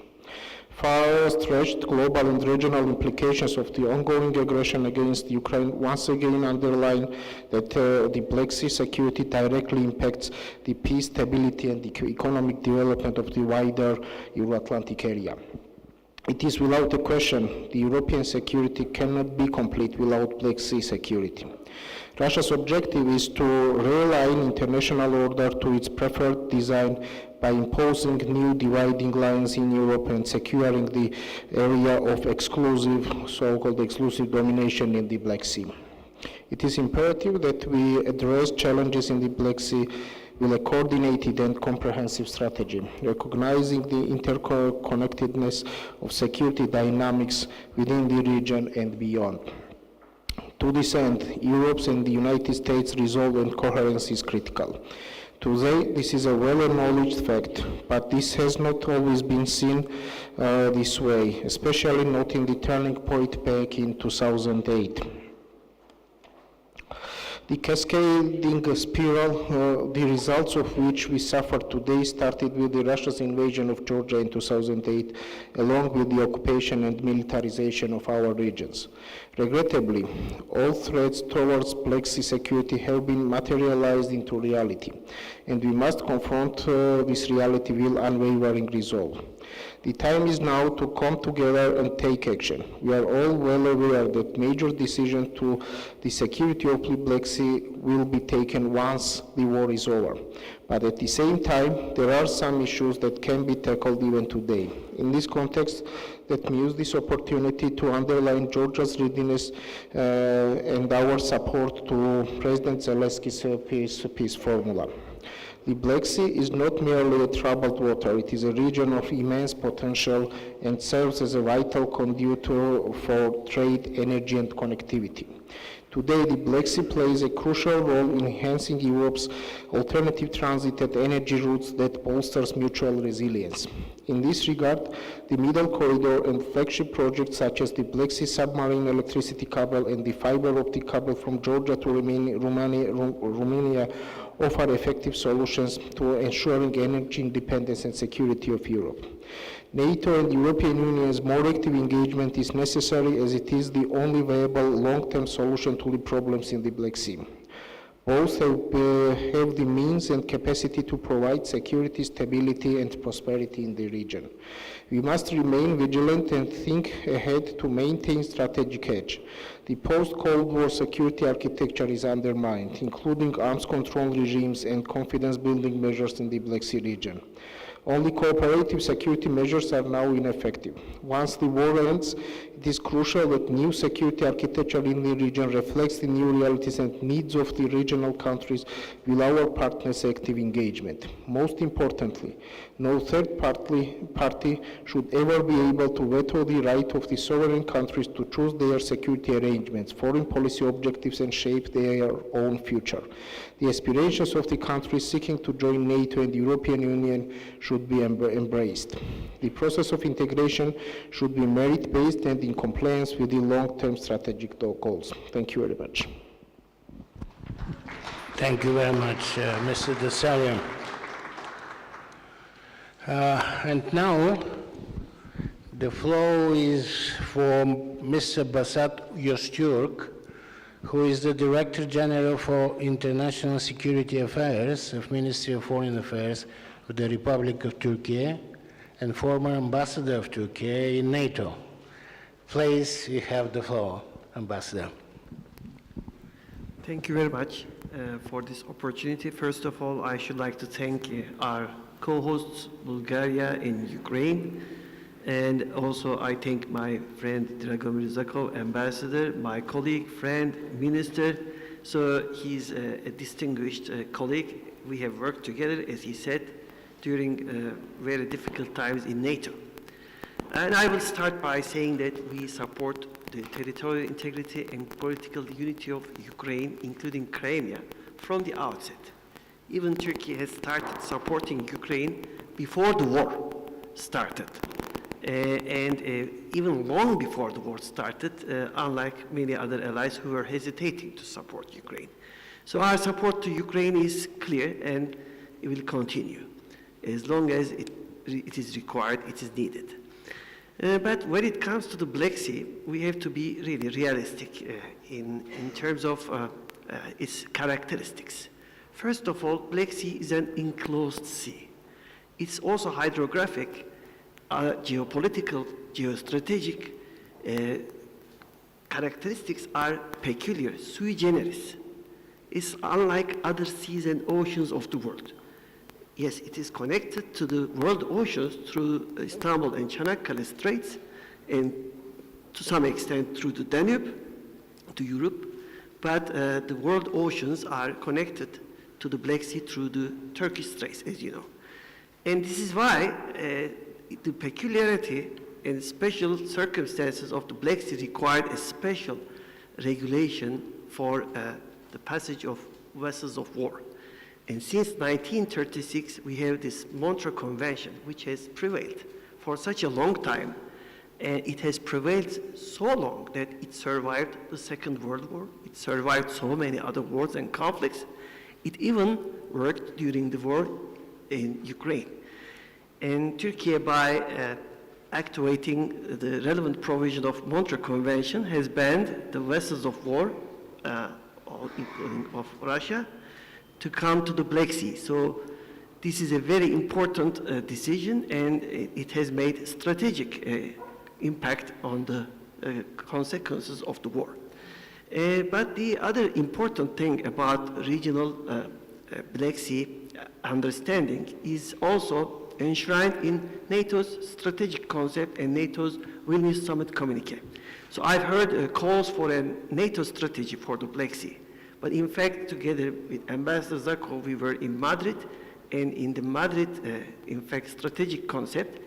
Far-stretched global and regional implications of the ongoing aggression against Ukraine once again underline that the Black Sea security directly impacts the peace, stability, and the economic development of the wider Euro-Atlantic area. It is without a question, the European security cannot be complete without Black Sea security. Russia's objective is to realign international order to its preferred design by imposing new dividing lines in Europe and securing the area of exclusive, so-called exclusive domination in the Black Sea. It is imperative that we address challenges in the Black Sea with a coordinated and comprehensive strategy, recognizing the interconnectedness of security dynamics within the region and beyond. To this end, Europe's and the United States' resolve and coherence is critical. Today, this is a well-acknowledged fact, but this has not always been seen this way, especially not in the turning point back in 2008. The cascading spiral, the results of which we suffer today, started with the Russia's invasion of Georgia in 2008, along with the occupation and militarization of our regions. Regrettably, all threats towards Black Sea security have been materialized into reality, and we must confront this reality with unwavering resolve. The time is now to come together and take action. We are all well aware that major decisions to the security of the Black Sea will be taken once the war is over. But at the same time, there are some issues that can be tackled even today. In this context, let me use this opportunity to underline Georgia's readiness and our support to President Zelensky's peace formula. The Black Sea is not merely a troubled water, it is a region of immense potential and serves as a vital conduit for trade, energy, and connectivity. Today, the Black Sea plays a crucial role in enhancing Europe's alternative transit and energy routes that bolsters mutual resilience. In this regard, the Middle Corridor and flagship projects such as the Black Sea submarine electricity cable and the fiber optic cable from Georgia to Romania offer effective solutions to ensuring energy independence and security of Europe. NATO and the European Union's more active engagement is necessary as it is the only viable long-term solution to the problems in the Black Sea. Both have the means and capacity to provide security, stability, and prosperity in the region. We must remain vigilant and think ahead to maintain strategic edge. The post-Cold War security architecture is undermined, including arms control regimes and confidence-building measures in the Black Sea region. Only cooperative security measures are now ineffective. Once the war ends, it is crucial that new security architecture in the region reflects the new realities and needs of the regional countries with our partners' active engagement. Most importantly, no third party should ever be able to veto the right of the sovereign countries to choose their security arrangements, foreign policy objectives, and shape their own future. The aspirations of the countries seeking to join NATO and the European Union should be embraced. The process of integration should be merit-based and in compliance with the long-term strategic goals. Thank you very much. Thank you very much, Mr. Dersaliev. And now The floor is for Mr. Basat Yozturk, who is the Director General for International Security Affairs of Ministry of Foreign Affairs of the Republic of Turkey and former Ambassador of Turkey in NATO. Please, you have the floor, Ambassador. Thank you very much for this opportunity. First of all, I should like to thank our co-hosts, Bulgaria and Ukraine. And also I thank my friend Dragomir Zakov, Ambassador, my colleague, friend, minister. So he's a distinguished colleague. We have worked together, as he said, during very difficult times in NATO. And I will start by saying that we support the territorial integrity and political unity of Ukraine, including Crimea, from the outset. Even Turkey has started supporting Ukraine before the war started. And even long before the war started, unlike many other allies who were hesitating to support Ukraine. So our support to Ukraine is clear and it will continue. As long as it is required, it is needed. But when it comes to the Black Sea, we have to be really realistic in terms of its characteristics. First of all, Black Sea is an enclosed sea. It's also hydrographic, geopolitical, geostrategic characteristics are peculiar, sui generis. It's unlike other seas and oceans of the world. Yes, it is connected to the world oceans through Istanbul and Çanakkale Straits, and to some extent through the Danube to Europe, but the world oceans are connected to the Black Sea through the Turkish Straits, as you know. And this is why the peculiarity and special circumstances of the Black Sea required a special regulation for the passage of vessels of war. And since 1936, we have this Montreux Convention, which has prevailed for such a long time. And it has prevailed so long that it survived the Second World War. It survived so many other wars and conflicts. It even worked during the war in Ukraine. And Turkey, by activating the relevant provision of Montreux Convention, has banned the vessels of war, including of Russia, to come to the Black Sea. So this is a very important decision, and it has made strategic impact on the consequences of the war. But the other important thing about regional Black Sea understanding is also enshrined in NATO's strategic concept and NATO's Vilnius Summit communique. So I've heard calls for a NATO strategy for the Black Sea. But in fact, together with Ambassador Zakov, we were in Madrid, and in the Madrid, in fact, strategic concept,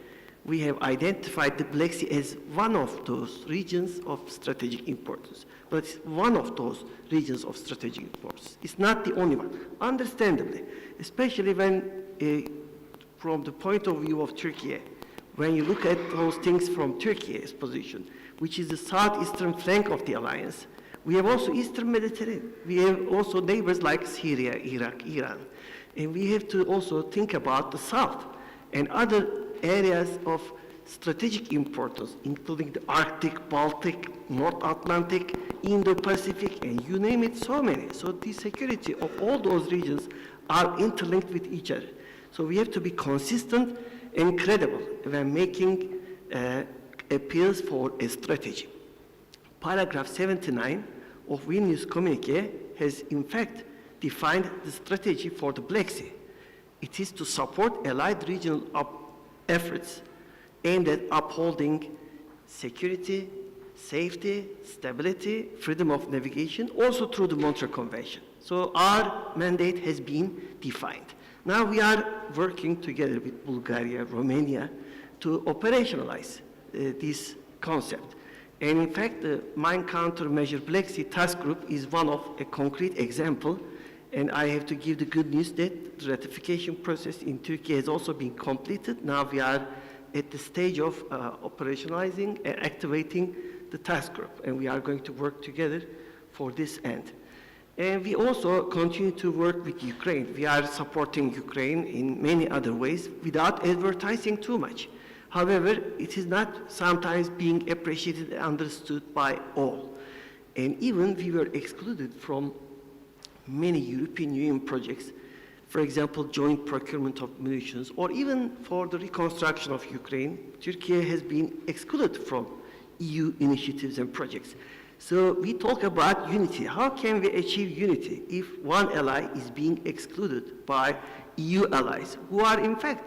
we have identified the Black Sea as one of those regions of strategic importance. But it's one of those regions of strategic importance. It's not the only one, understandably, especially when, from the point of view of Turkey, when you look at those things from Turkey's position, which is the southeastern flank of the alliance. We have also Eastern Mediterranean. We have also neighbors like Syria, Iraq, Iran. And we have to also think about the south and other areas of strategic importance, including the Arctic, Baltic, North Atlantic, Indo-Pacific, and you name it, so many. So the security of all those regions are interlinked with each other. So we have to be consistent and credible when making appeals for a strategy. Paragraph 79 of Vilnius Communique has in fact defined the strategy for the Black Sea. It is to support allied regional efforts aimed at upholding security, safety, stability, freedom of navigation, also through the Montreux Convention. So our mandate has been defined. Now we are working together with Bulgaria, Romania, to operationalize this concept. And in fact, the Mine Countermeasure Black Sea Task Group is one of a concrete example. And I have to give the good news that the ratification process in Turkey has also been completed. Now we are at the stage of operationalizing and activating the task group. And we are going to work together for this end. And we also continue to work with Ukraine. We are supporting Ukraine in many other ways without advertising too much. However, it is not sometimes being appreciated and understood by all. And even we were excluded from many European Union projects, for example, joint procurement of munitions, or even for the reconstruction of Ukraine, Turkey has been excluded from EU initiatives and projects. So we talk about unity. How can we achieve unity if one ally is being excluded by EU allies, who are in fact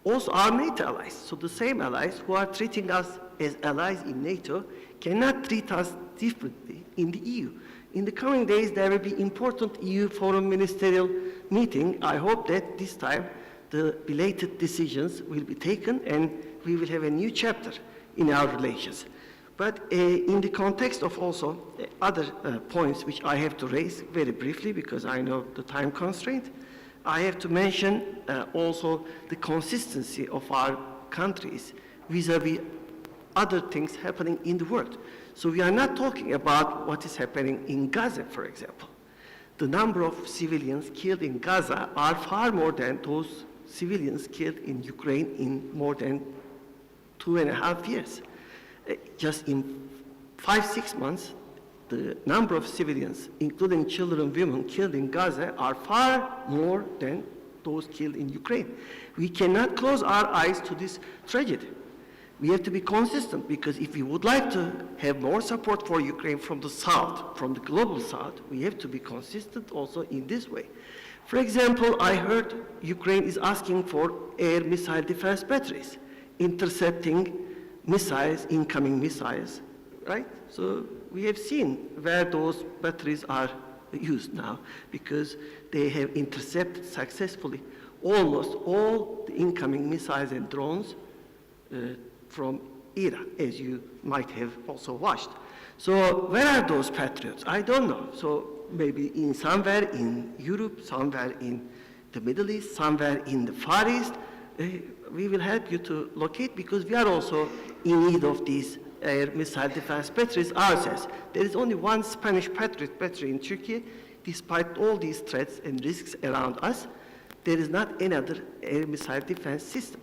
also our NATO allies? So the same allies who are treating us as allies in NATO cannot treat us differently in the EU. In the coming days, there will be important EU foreign ministerial meeting. I hope that this time the belated decisions will be taken and we will have a new chapter in our relations. But in the context of also other points which I have to raise very briefly because I know the time constraint, I have to mention also the consistency of our countries vis-à-vis other things happening in the world. So we are not talking about what is happening in Gaza, for example. The number of civilians killed in Gaza are far more than those civilians killed in Ukraine in more than 2.5 years. Just in 5-6 months, the number of civilians, including children and women, killed in Gaza are far more than those killed in Ukraine. We cannot close our eyes to this tragedy. We have to be consistent because if we would like to have more support for Ukraine from the South, from the global South, we have to be consistent also in this way. For example, I heard Ukraine is asking for air missile defense batteries, intercepting missiles, incoming missiles, right? So we have seen where those batteries are used now because they have intercepted successfully almost all the incoming missiles and drones from Iran, as you might have also watched. So where are those patriots? I don't know. So maybe in somewhere in Europe, somewhere in the Middle East, somewhere in the Far East, we will help you to locate because we are also in need of these air missile defense batteries ourselves. There is only one Spanish Patriot battery in Turkey. Despite all these threats and risks around us, there is not another air missile defense system.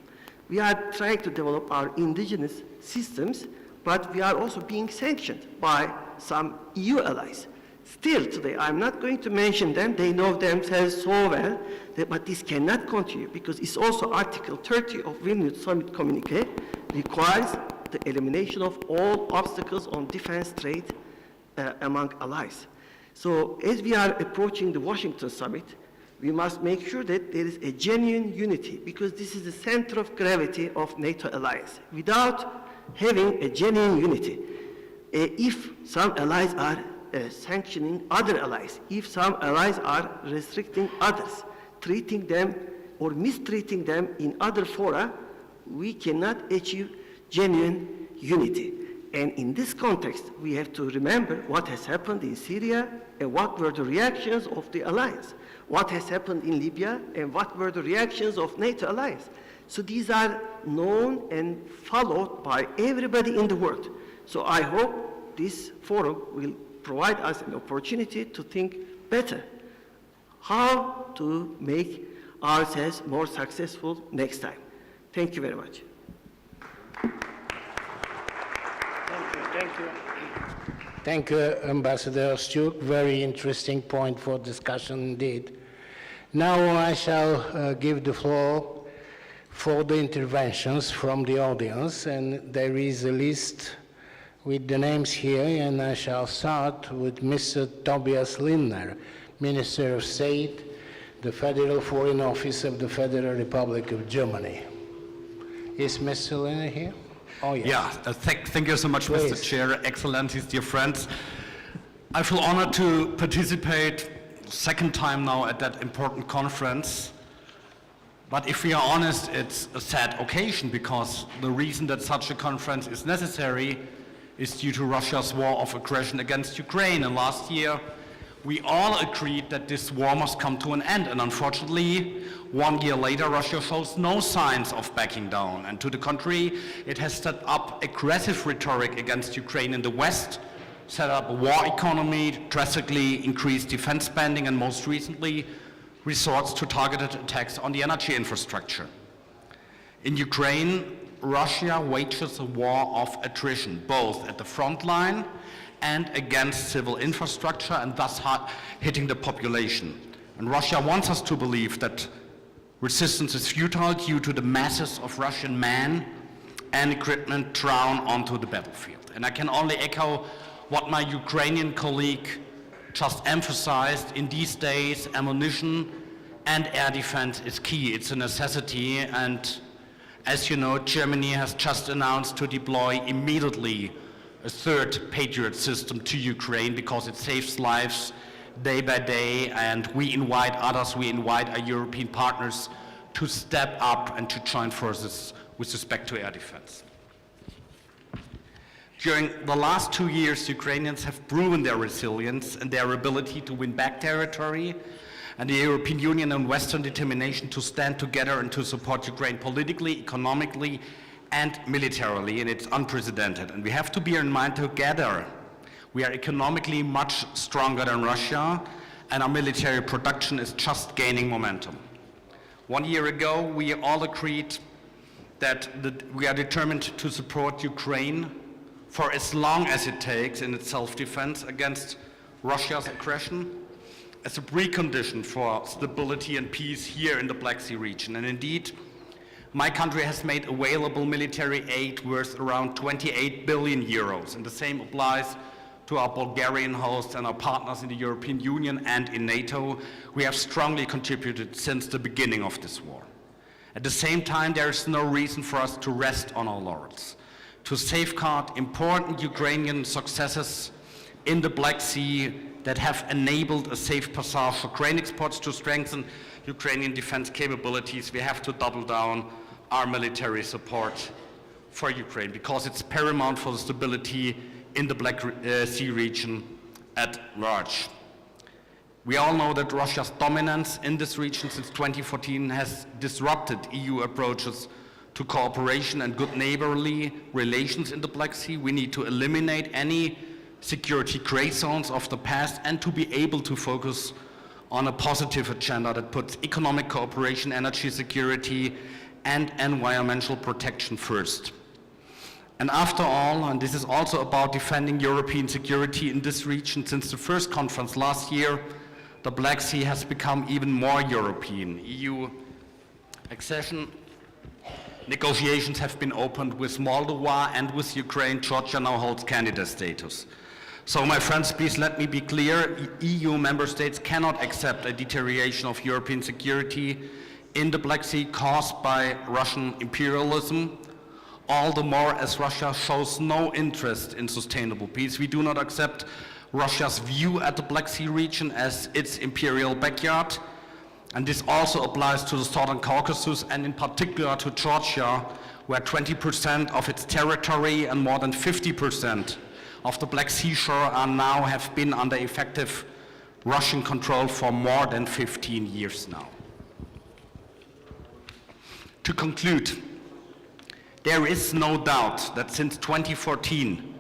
We are trying to develop our indigenous systems, but we are also being sanctioned by some EU allies. Still today, I'm not going to mention them, they know themselves so well, but this cannot continue because it's also Article 30 of Vilnius Summit Communique requires the elimination of all obstacles on defense trade among allies. So as we are approaching the Washington Summit, we must make sure that there is a genuine unity because this is the center of gravity of NATO alliance. Without having a genuine unity, if some allies are sanctioning other allies, if some allies are restricting others, treating them or mistreating them in other fora, we cannot achieve genuine unity. And in this context, we have to remember what has happened in Syria and what were the reactions of the alliance, what has happened in Libya and what were the reactions of NATO alliance. So these are known and followed by everybody in the world. So I hope this forum will provide us an opportunity to think better how to make ourselves more successful next time. Thank you very much. Thank you. Thank you, Ambassador Stuk. Very interesting point for discussion indeed. Now I shall give the floor for the interventions from the audience, and there is a list with the names here, and I shall start with Mr. Tobias Lindner, Minister of State, the Federal Foreign Office of the Federal Republic of Germany. Is Mr. Lindner here? Oh, yes. Yeah, thank you so much, Please. Mr. Chair, Excellencies, dear friends. I feel honored to participate second time now at that important conference. But if we are honest, it's a sad occasion because the reason that such a conference is necessary is due to Russia's war of aggression against Ukraine. And last year, we all agreed that this war must come to an end. And unfortunately, 1 year later, Russia shows no signs of backing down. And to the contrary, it has set up aggressive rhetoric against Ukraine in the West, set up a war economy, drastically increased defense spending, and most recently, resorts to targeted attacks on the energy infrastructure. In Ukraine, Russia wages a war of attrition, both at the front line and against civil infrastructure, and thus hitting the population. And Russia wants us to believe that resistance is futile due to the masses of Russian men and equipment thrown onto the battlefield. And I can only echo what my Ukrainian colleague just emphasized. In these days, ammunition and air defense is key. It's a necessity, and as you know, Germany has just announced to deploy immediately a third Patriot system to Ukraine because it saves lives day by day, and we invite others, we invite our European partners to step up and to join forces with respect to air defense. During the last 2 years, Ukrainians have proven their resilience and their ability to win back territory, and the European Union and Western determination to stand together and to support Ukraine politically, economically, and militarily, and it's unprecedented. And we have to bear in mind together, we are economically much stronger than Russia, and our military production is just gaining momentum. 1 year ago, we all agreed that we are determined to support Ukraine for as long as it takes in its self-defense against Russia's aggression, as a precondition for stability and peace here in the Black Sea region. And indeed, my country has made available military aid worth around 28 billion euros, and the same applies to our Bulgarian hosts and our partners in the European Union and in NATO. We have strongly contributed since the beginning of this war. At the same time, there is no reason for us to rest on our laurels. To safeguard important Ukrainian successes in the Black Sea that have enabled a safe passage for grain exports, to strengthen Ukrainian defense capabilities, we have to double down our military support for Ukraine, because it's paramount for the stability in the Black Sea region at large. We all know that Russia's dominance in this region since 2014 has disrupted EU approaches to cooperation and good neighborly relations in the Black Sea. We need to eliminate any security gray zones of the past and to be able to focus on a positive agenda that puts economic cooperation, energy security, and environmental protection first. And after all, and this is also about defending European security in this region, since the first conference last year, the Black Sea has become even more European. EU accession negotiations have been opened with Moldova and with Ukraine. Georgia now holds candidate status. So, my friends, please let me be clear. EU member states cannot accept a deterioration of European security in the Black Sea caused by Russian imperialism, all the more as Russia shows no interest in sustainable peace. We do not accept Russia's view at the Black Sea region as its imperial backyard, and this also applies to the Southern Caucasus and in particular to Georgia, where 20% of its territory and more than 50% of the Black Sea shore have been under effective Russian control for more than 15 years now. To conclude, there is no doubt that since 2014,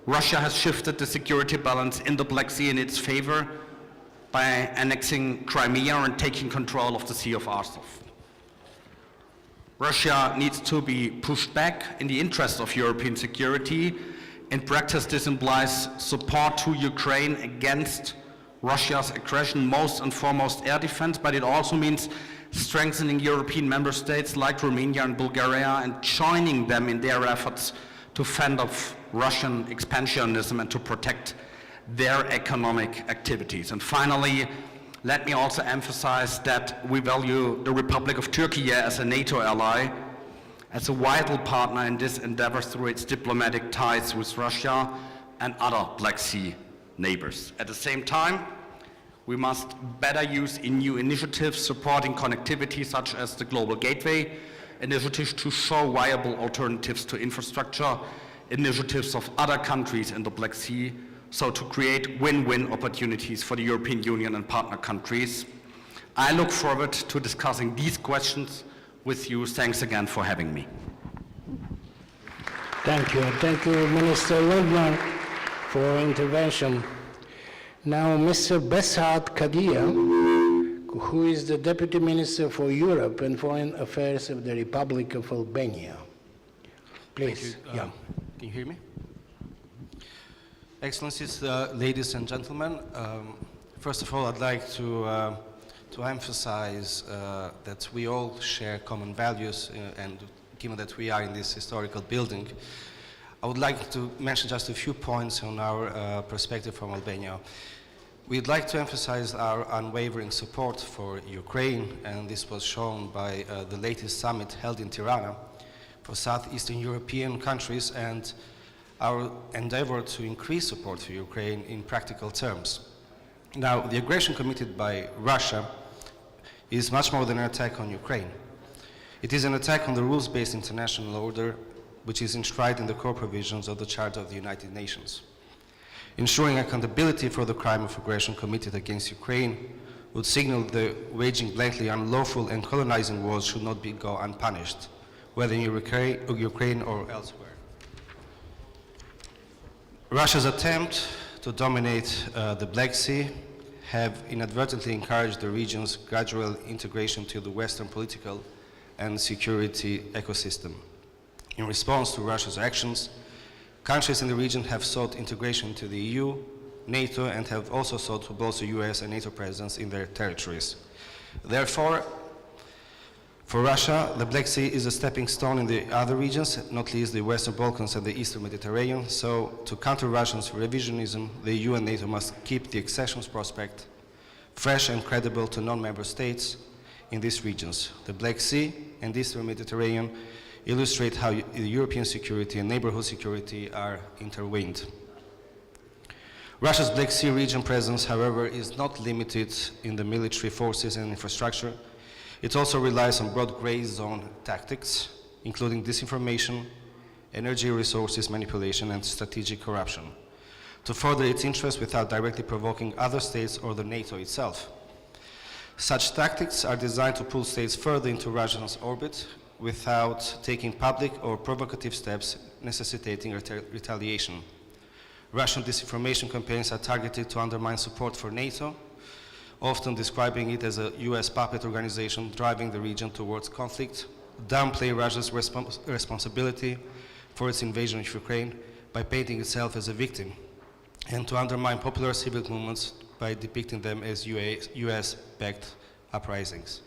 Russia has shifted the security balance in the Black Sea in its favor by annexing Crimea and taking control of the Sea of Azov. Russia needs to be pushed back in the interest of European security. In practice, this implies support to Ukraine against Russia's aggression, most and foremost air defense, but it also means strengthening European member states like Romania and Bulgaria and joining them in their efforts to fend off Russian expansionism and to protect their economic activities. And finally, let me also emphasize that we value the Republic of Turkey as a NATO ally, as a vital partner in this endeavor through its diplomatic ties with Russia and other Black Sea neighbors. At the same time, we must better use new initiatives supporting connectivity, such as the Global Gateway initiative, to show viable alternatives to infrastructure initiatives of other countries in the Black Sea, so to create win-win opportunities for the European Union and partner countries. I look forward to discussing these questions with you. Thanks again for having me. Thank you. Thank you, Minister Lindner, for your intervention. Now, Mr. Besat Kadia, who is the Deputy Minister for Europe and Foreign Affairs of the Republic of Albania. Please. Thank you. Can you hear me? Excellencies, ladies and gentlemen, first of all, I'd like to emphasize that we all share common values, and given that we are in this historical building, I would like to mention just a few points on our perspective from Albania. We'd like to emphasize our unwavering support for Ukraine, and this was shown by the latest summit held in Tirana for Southeastern European countries, and our endeavor to increase support for Ukraine in practical terms. Now, the aggression committed by Russia is much more than an attack on Ukraine. It is an attack on the rules-based international order, which is enshrined in the core provisions of the Charter of the United Nations. Ensuring accountability for the crime of aggression committed against Ukraine would signal that waging blatantly unlawful and colonizing wars should not go unpunished, whether in Ukraine or elsewhere. Russia's attempt to dominate the Black Sea have inadvertently encouraged the region's gradual integration to the Western political and security ecosystem. In response to Russia's actions, countries in the region have sought integration into the EU, NATO, and have also sought to bolster US and NATO presence in their territories. Therefore, for Russia, the Black Sea is a stepping stone in the other regions, not least the Western Balkans and the Eastern Mediterranean. So, to counter Russia's revisionism, the EU and NATO must keep the accession prospect fresh and credible to non-member states in these regions. The Black Sea and the Eastern Mediterranean illustrate how European security and neighborhood security are intertwined. Russia's Black Sea region presence, however, is not limited in the military forces and infrastructure. It also relies on broad gray zone tactics, including disinformation, energy resources manipulation, and strategic corruption, to further its interests without directly provoking other states or the NATO itself. Such tactics are designed to pull states further into Russia's orbit without taking public or provocative steps necessitating retaliation. Russian disinformation campaigns are targeted to undermine support for NATO, often describing it as a US puppet organization driving the region towards conflict, downplay Russia's responsibility for its invasion of Ukraine by painting itself as a victim, and to undermine popular civic movements by depicting them as US-backed uprisings.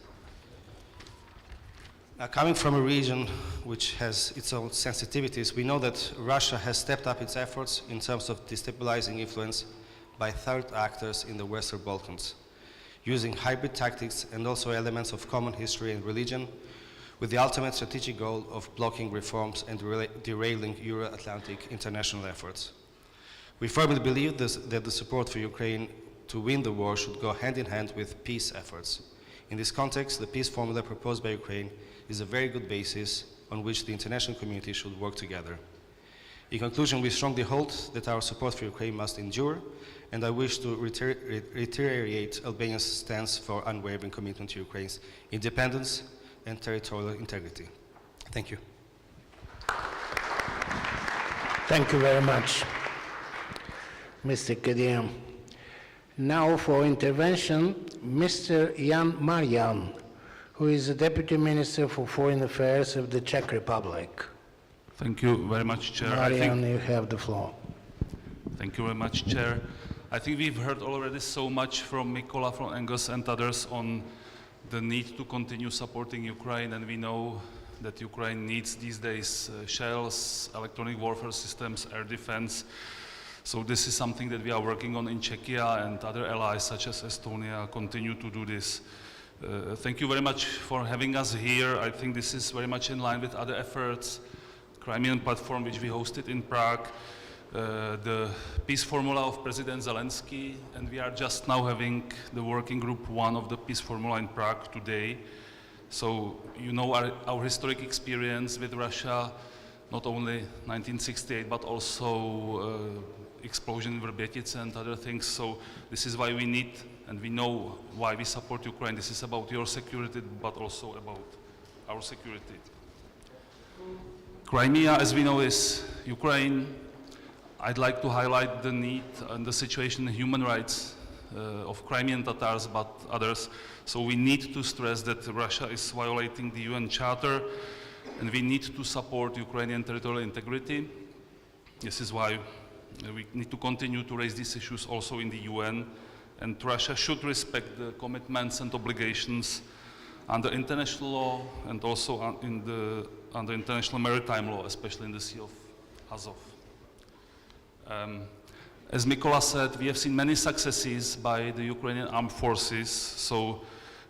Now, coming from a region which has its own sensitivities, we know that Russia has stepped up its efforts in terms of destabilizing influence by third actors in the Western Balkans, using hybrid tactics and also elements of common history and religion, with the ultimate strategic goal of blocking reforms and derailing Euro-Atlantic international efforts. We firmly believe that the support for Ukraine to win the war should go hand in hand with peace efforts. In this context, the peace formula proposed by Ukraine is a very good basis on which the international community should work together. In conclusion, we strongly hold that our support for Ukraine must endure, and I wish to reiterate Albania's stance for unwavering commitment to Ukraine's independence and territorial integrity. Thank you. Thank you very much, Mr. Kedim. Now for intervention, Mr. Jan Marian, who is the Deputy Minister for Foreign Affairs of the Czech Republic. Thank you very much, Chair. Marian, you have the floor. Thank you very much, Chair. I think we've heard already so much from Mikola, from Angus and others on the need to continue supporting Ukraine, and we know that Ukraine needs these days shells, electronic warfare systems, air defense. So this is something that we are working on in Czechia, and other allies such as Estonia continue to do this. Thank you very much for having us here. I think this is very much in line with other efforts, Crimean platform which we hosted in Prague, the peace formula of President Zelensky, and we are just now having the working group 1 of the peace formula in Prague today. So you know our historic experience with Russia, not only 1968 but also explosion in Verbětice and other things. So this is why we need, and we know why we support Ukraine. This is about your security but also about our security. Crimea, as we know, is Ukraine. I'd like to highlight the need and the situation in human rights of Crimean Tatars, but others. So we need to stress that Russia is violating the UN Charter, and we need to support Ukrainian territorial integrity. This is why we need to continue to raise these issues also in the UN, and Russia should respect the commitments and obligations under international law and also under international maritime law, especially in the Sea of Azov. As Mykola said, we have seen many successes by the Ukrainian armed forces. So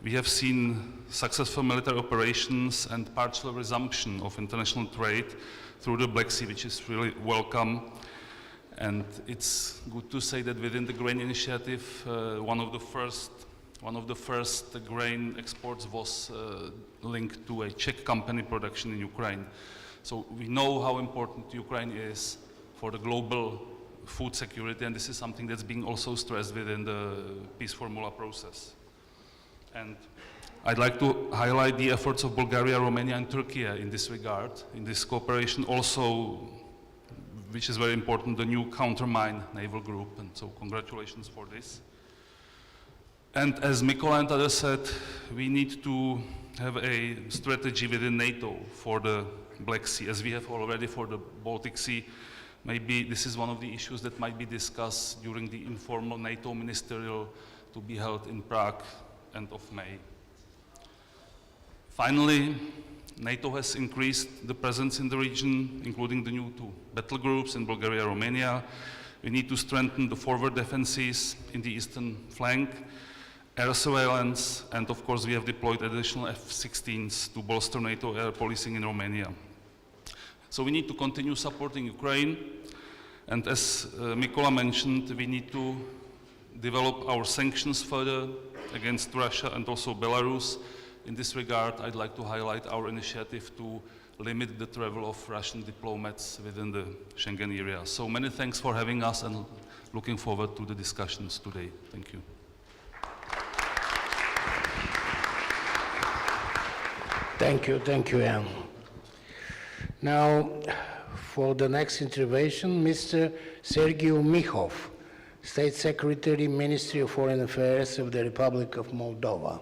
we have seen successful military operations and partial resumption of international trade through the Black Sea, which is really welcome. And it's good to say that within the grain initiative, one of the first grain exports was linked to a Czech company production in Ukraine. So we know how important Ukraine is for the global food security, and this is something that's being also stressed within the peace formula process. And I'd like to highlight the efforts of Bulgaria, Romania, and Turkey in this regard, in this cooperation also, which is very important, the new countermine naval group, and so congratulations for this. And as Mykola and others said, we need to have a strategy within NATO for the Black Sea, as we have already for the Baltic Sea. Maybe this is one of the issues that might be discussed during the informal NATO ministerial to be held in Prague end of May. Finally, NATO has increased the presence in the region, including the new two battle groups in Bulgaria, Romania. We need to strengthen the forward defenses in the eastern flank, air surveillance, and of course we have deployed additional F-16s to bolster NATO air policing in Romania. So we need to continue supporting Ukraine, and as Mykola mentioned, we need to develop our sanctions further against Russia and also Belarus. In this regard, I'd like to highlight our initiative to limit the travel of Russian diplomats within the Schengen area. So many thanks for having us, and looking forward to the discussions today. Thank you. Thank you, Jan. Now, for the next intervention, Mr. Sergei Mikhov, State Secretary, Ministry of Foreign Affairs of the Republic of Moldova.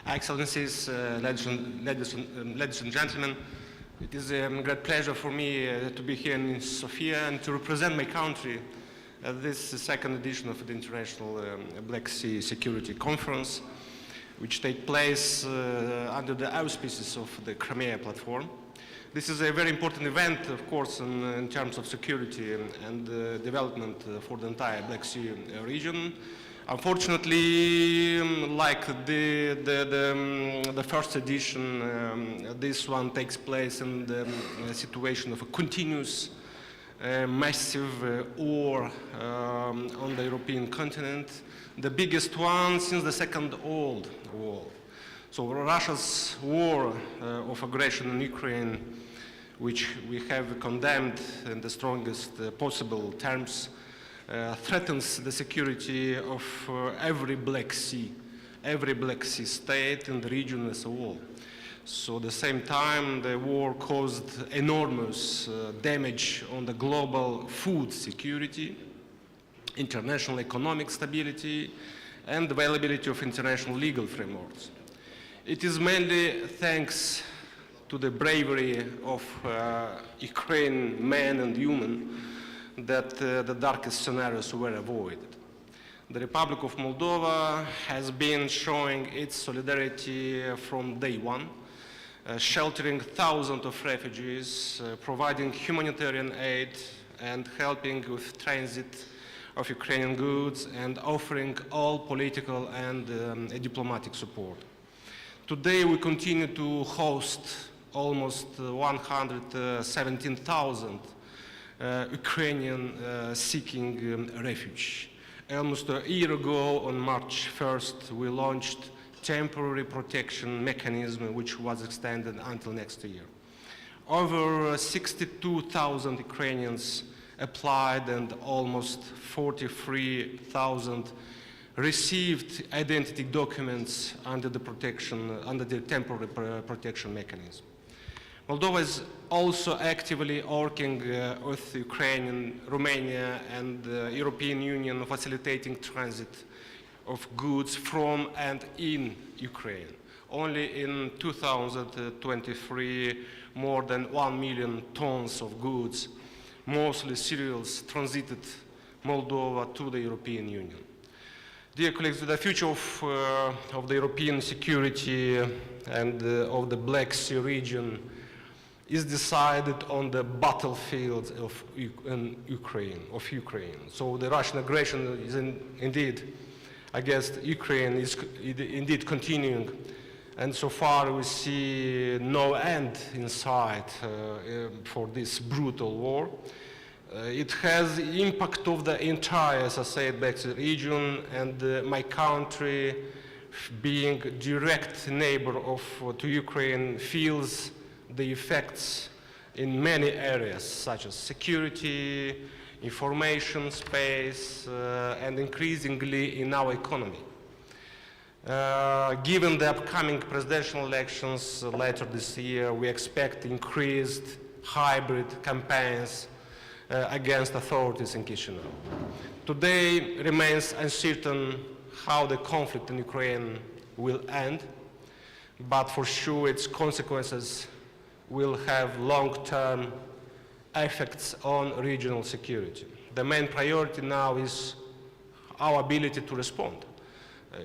Excellencies, ladies and gentlemen, it is a great pleasure for me to be here in Sofia and to represent my country at this second edition of the International Black Sea Security Conference, which takes place under the auspices of the Crimea platform. This is a very important event, of course, in terms of security and development for the entire Black Sea region. Unfortunately, like the first edition, this one takes place in the situation of a continuous massive war on the European continent, the biggest one since the Second World War. So Russia's war of aggression in Ukraine, which we have condemned in the strongest possible terms, threatens the security of every Black Sea state in the region as a whole. So at the same time, the war caused enormous damage on the global food security, international economic stability, and availability of international legal frameworks. It is mainly thanks to the bravery of Ukrainian men and women that the darkest scenarios were avoided. The Republic of Moldova has been showing its solidarity from day one, sheltering thousands of refugees, providing humanitarian aid, and helping with transit of Ukrainian goods, and offering all political and diplomatic support. Today we continue to host almost 117,000 Ukrainian seeking refuge. Almost a year ago, on March 1st, we launched temporary protection mechanism, which was extended until next year. Over 62,000 Ukrainians applied, and almost 43,000 received identity documents under the temporary protection mechanism. Moldova is also actively working with Ukraine, Romania, and the European Union, facilitating transit of goods from and in Ukraine. Only in 2023, more than 1 million tons of goods, mostly cereals, transited Moldova to the European Union. Dear colleagues, the future of the European security and of the Black Sea region is decided on the battlefield of Ukraine. So the Russian aggression is indeed against Ukraine is indeed continuing, and so far we see no end in sight for this brutal war. It has impact of the entire, as I said, Black Sea region, and my country, being direct neighbor to Ukraine, feels the effects in many areas, such as security, information space, and increasingly in our economy. Given the upcoming presidential elections later this year, we expect increased hybrid campaigns against authorities in Chisinau. Today remains uncertain how the conflict in Ukraine will end, but for sure its consequences will have long-term effects on regional security. The main priority now is our ability to respond.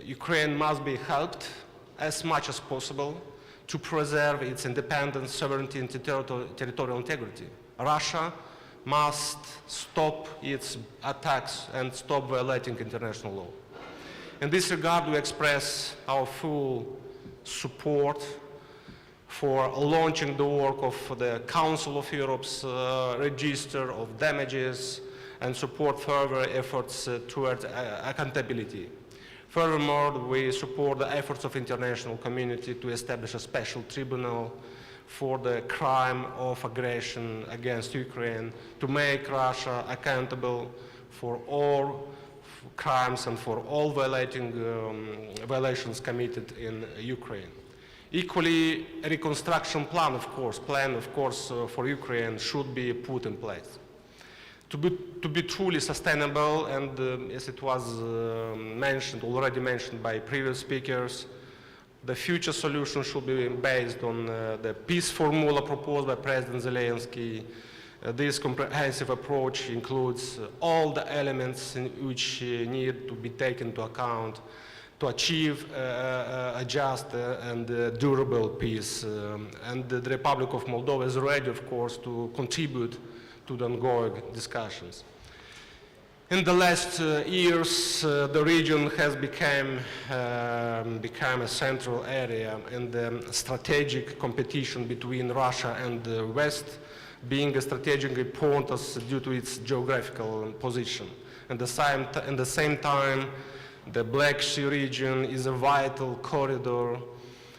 Ukraine must be helped as much as possible to preserve its independence, sovereignty, and territorial integrity. Russia must stop its attacks and stop violating international law. In this regard, we express our full support for launching the work of the Council of Europe's register of damages and support further efforts towards accountability. Furthermore, we support the efforts of the international community to establish a special tribunal for the crime of aggression against Ukraine, to make Russia accountable for all crimes and for all violations committed in Ukraine. Equally, a reconstruction plan, of course, for Ukraine should be put in place. To be truly sustainable, and as it was already mentioned by previous speakers, the future solution should be based on the peace formula proposed by President Zelensky. This comprehensive approach includes all the elements which need to be taken into account to achieve a just and durable peace. And the Republic of Moldova is ready, of course, to contribute to the ongoing discussions. In the last years, the region has become a central area in the strategic competition between Russia and the West, being a strategic importance due to its geographical position. At the same time, the Black Sea region is a vital corridor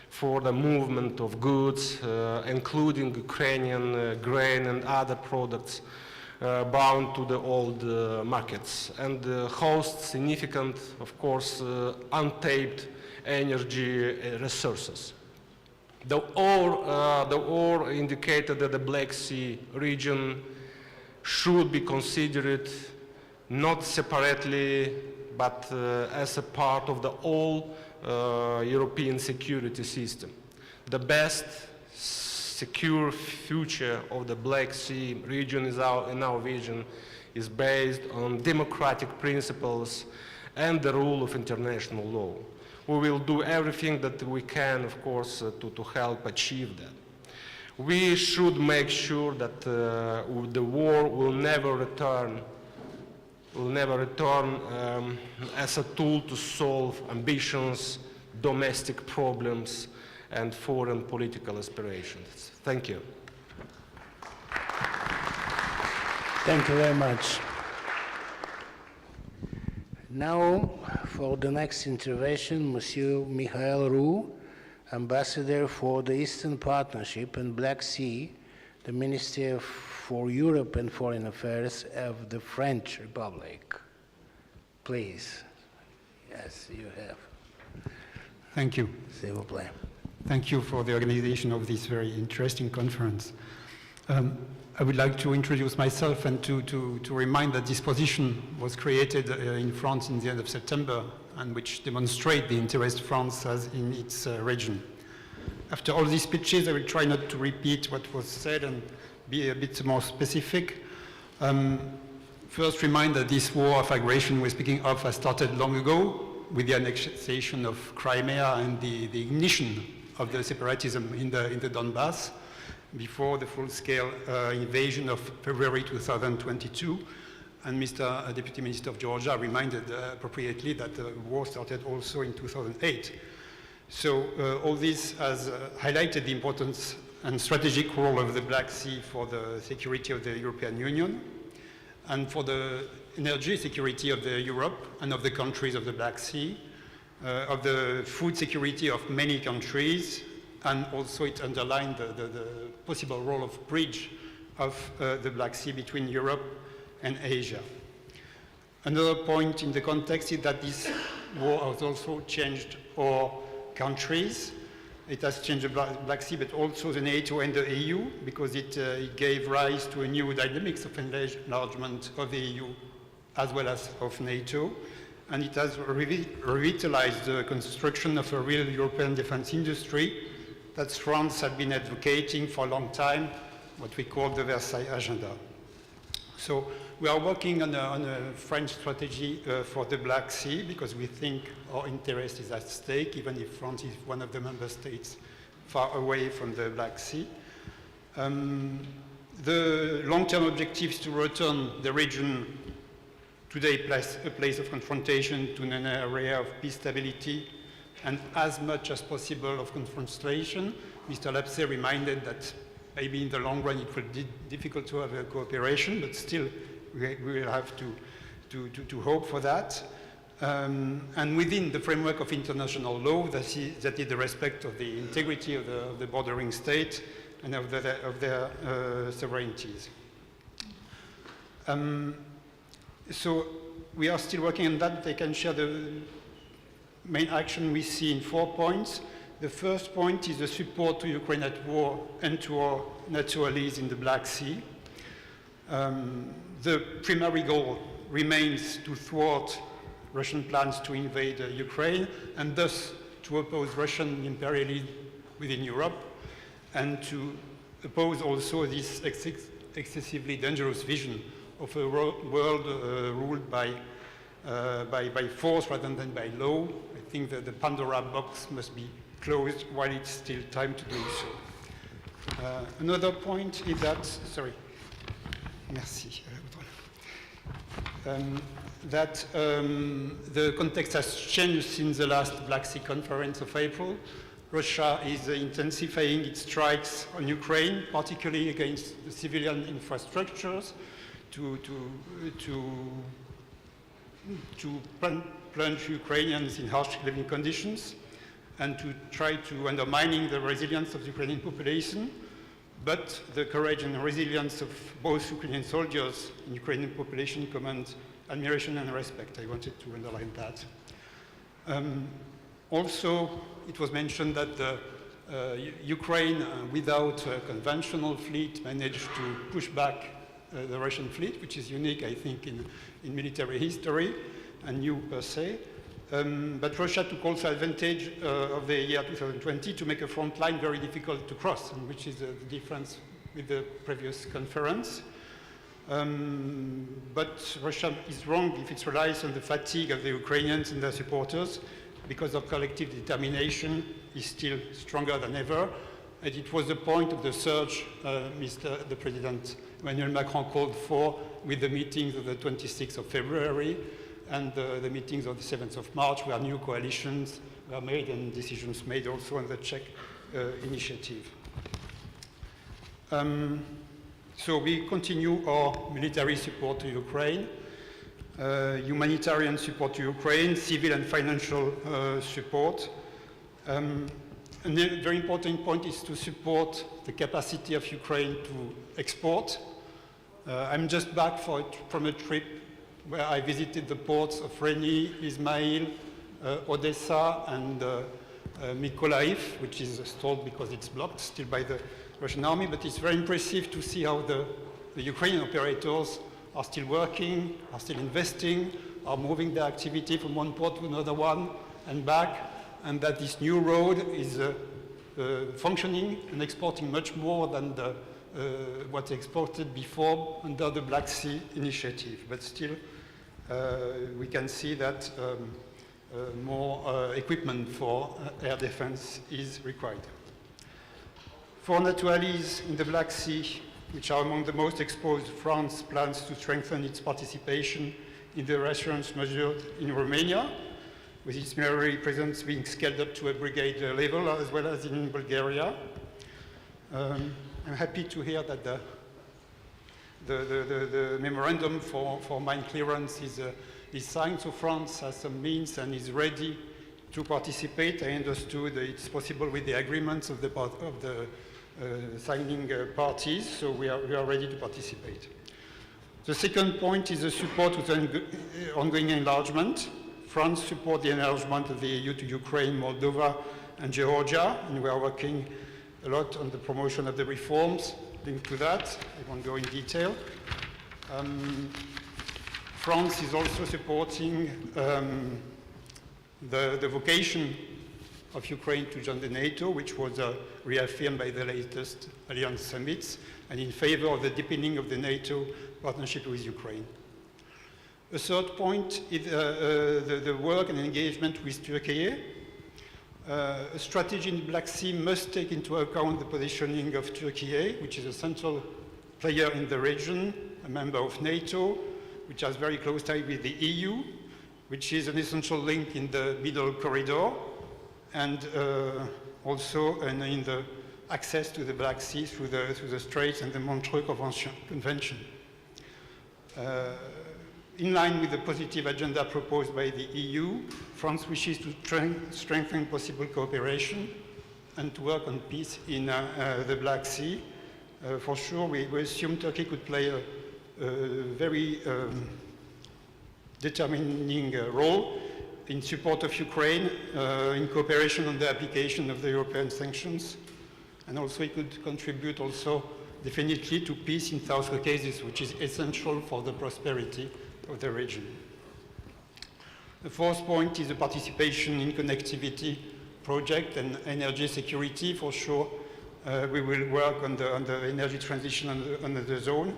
for the movement of goods, including Ukrainian grain and other products bound to the old markets, and hosts significant, of course, untapped energy resources. The war indicated that the Black Sea region should be considered not separately, but as a part of the whole European security system. The best secure future of the Black Sea region in our vision is based on democratic principles and the rule of international law. We will do everything that we can, of course, to help achieve that. We should make sure that the war will never return as a tool to solve ambitions, domestic problems, and foreign political aspirations. Thank you. Thank you very much. Now, for the next intervention, Monsieur Michael Roux, Ambassador for the Eastern Partnership and Black Sea, the Ministry for Europe and Foreign Affairs of the French Republic. Please. Yes, you have. Thank you. S'il vous plaît. Thank you for the organization of this very interesting conference. I would like to introduce myself and to remind that this position was created in France in the end of September, and which demonstrate the interest France has in its region. After all these speeches, I will try not to repeat what was said and be a bit more specific. First, remind that this war of aggression we're speaking of has started long ago with the annexation of Crimea and the ignition of the separatism in the Donbass before the full-scale invasion of February 2022. And Mr. Deputy Minister of Georgia reminded appropriately that the war started also in 2008. So all this has highlighted the importance and strategic role of the Black Sea for the security of the European Union and for the energy security of Europe and of the countries of the Black Sea, of the food security of many countries, and also it underlined the possible role of bridge of the Black Sea between Europe and Asia. Another point in the context is that this war has also changed our countries. It has changed the Black Sea, but also the NATO and the EU, because it gave rise to a new dynamics of enlargement of the EU as well as of NATO. And it has revitalized the construction of a real European defense industry that France had been advocating for a long time, what we call the Versailles Agenda. So we are working on a French strategy for the Black Sea because we think our interest is at stake, even if France is one of the member states far away from the Black Sea. The long-term objective is to return the region today a place of confrontation to an area of peace, stability, and as much as possible of confrontation. Mr. Lapsey reminded that maybe in the long run it will be difficult to have a cooperation, but still we will have to hope for that. And within the framework of international law, that is the respect of the integrity of the bordering state and of their sovereignties. So we are still working on that. I can share the main action we see in 4 points. The first point is the support to Ukraine at war and to our NATO allies in the Black Sea. The primary goal remains to thwart Russian plans to invade Ukraine and thus to oppose Russian imperialism within Europe and to oppose also this excessively dangerous vision of a world ruled by force rather than by law. I think that the Pandora box must be closed while it's still time to do so. Another point is that, sorry, merci. That the context has changed since the last Black Sea conference of April. Russia is intensifying its strikes on Ukraine, particularly against the civilian infrastructures, to plunge Ukrainians in harsh living conditions and to try to undermining the resilience of the Ukrainian population, but the courage and resilience of both Ukrainian soldiers and Ukrainian population command admiration and respect. I wanted to underline that. Also, it was mentioned that Ukraine, without a conventional fleet, managed to push back the Russian fleet, which is unique, I think, in military history and new per se. But Russia took also advantage of the year 2020 to make a front line very difficult to cross, and which is the difference with the previous conference. But Russia is wrong if it relies on the fatigue of the Ukrainians and their supporters, because their collective determination is still stronger than ever. And it was the point of the surge the President Emmanuel Macron called for with the meetings of the 26th of February and the meetings of the 7th of March, where new coalitions were made and decisions made also on the Czech initiative. So we continue our military support to Ukraine, humanitarian support to Ukraine, civil and financial support. And a very important point is to support the capacity of Ukraine to export. I'm just back from a trip where I visited the ports of Reni, Ismail, Odessa, and Mykolaiv, which is stalled because it's blocked still by the Russian army, but it's very impressive to see how the Ukrainian operators are still working, are still investing, are moving their activity from one port to another one and back, and that this new road is functioning and exporting much more than what exported before under the Black Sea Initiative. But still, we can see that more equipment for air defense is required. For NATO allies in the Black Sea, which are among the most exposed, France plans to strengthen its participation in the reassurance measure in Romania, with its military presence being scaled up to a brigade level, as well as in Bulgaria. I'm happy to hear that the memorandum for mine clearance is signed, so France has some means and is ready to participate. I understood it's possible with the agreements of the signing parties, so we are ready to participate. The second point is the support to the ongoing enlargement. France supports the enlargement of the EU to Ukraine, Moldova, and Georgia, and we are working a lot on the promotion of the reforms linked to that. I won't go in detail. France is also supporting the vocation of Ukraine to join the NATO, which was reaffirmed by the latest alliance summits, and in favor of the deepening of the NATO partnership with Ukraine. A third point is the work and engagement with Turkey. A strategy in the Black Sea must take into account the positioning of Turkey, which is a central player in the region, a member of NATO, which has very close ties with the EU, which is an essential link in the middle corridor, and also in the access to the Black Sea through the Straits and the Montreux Convention. In line with the positive agenda proposed by the EU, France wishes to strengthen possible cooperation and to work on peace in the Black Sea. For sure, we assume Turkey could play a very determining role in support of Ukraine, in cooperation on the application of the European sanctions, and also it could contribute also definitely to peace in South Caucasus, which is essential for the prosperity of the region. The fourth point is the participation in connectivity project and energy security. For sure, we will work on the energy transition on the zone,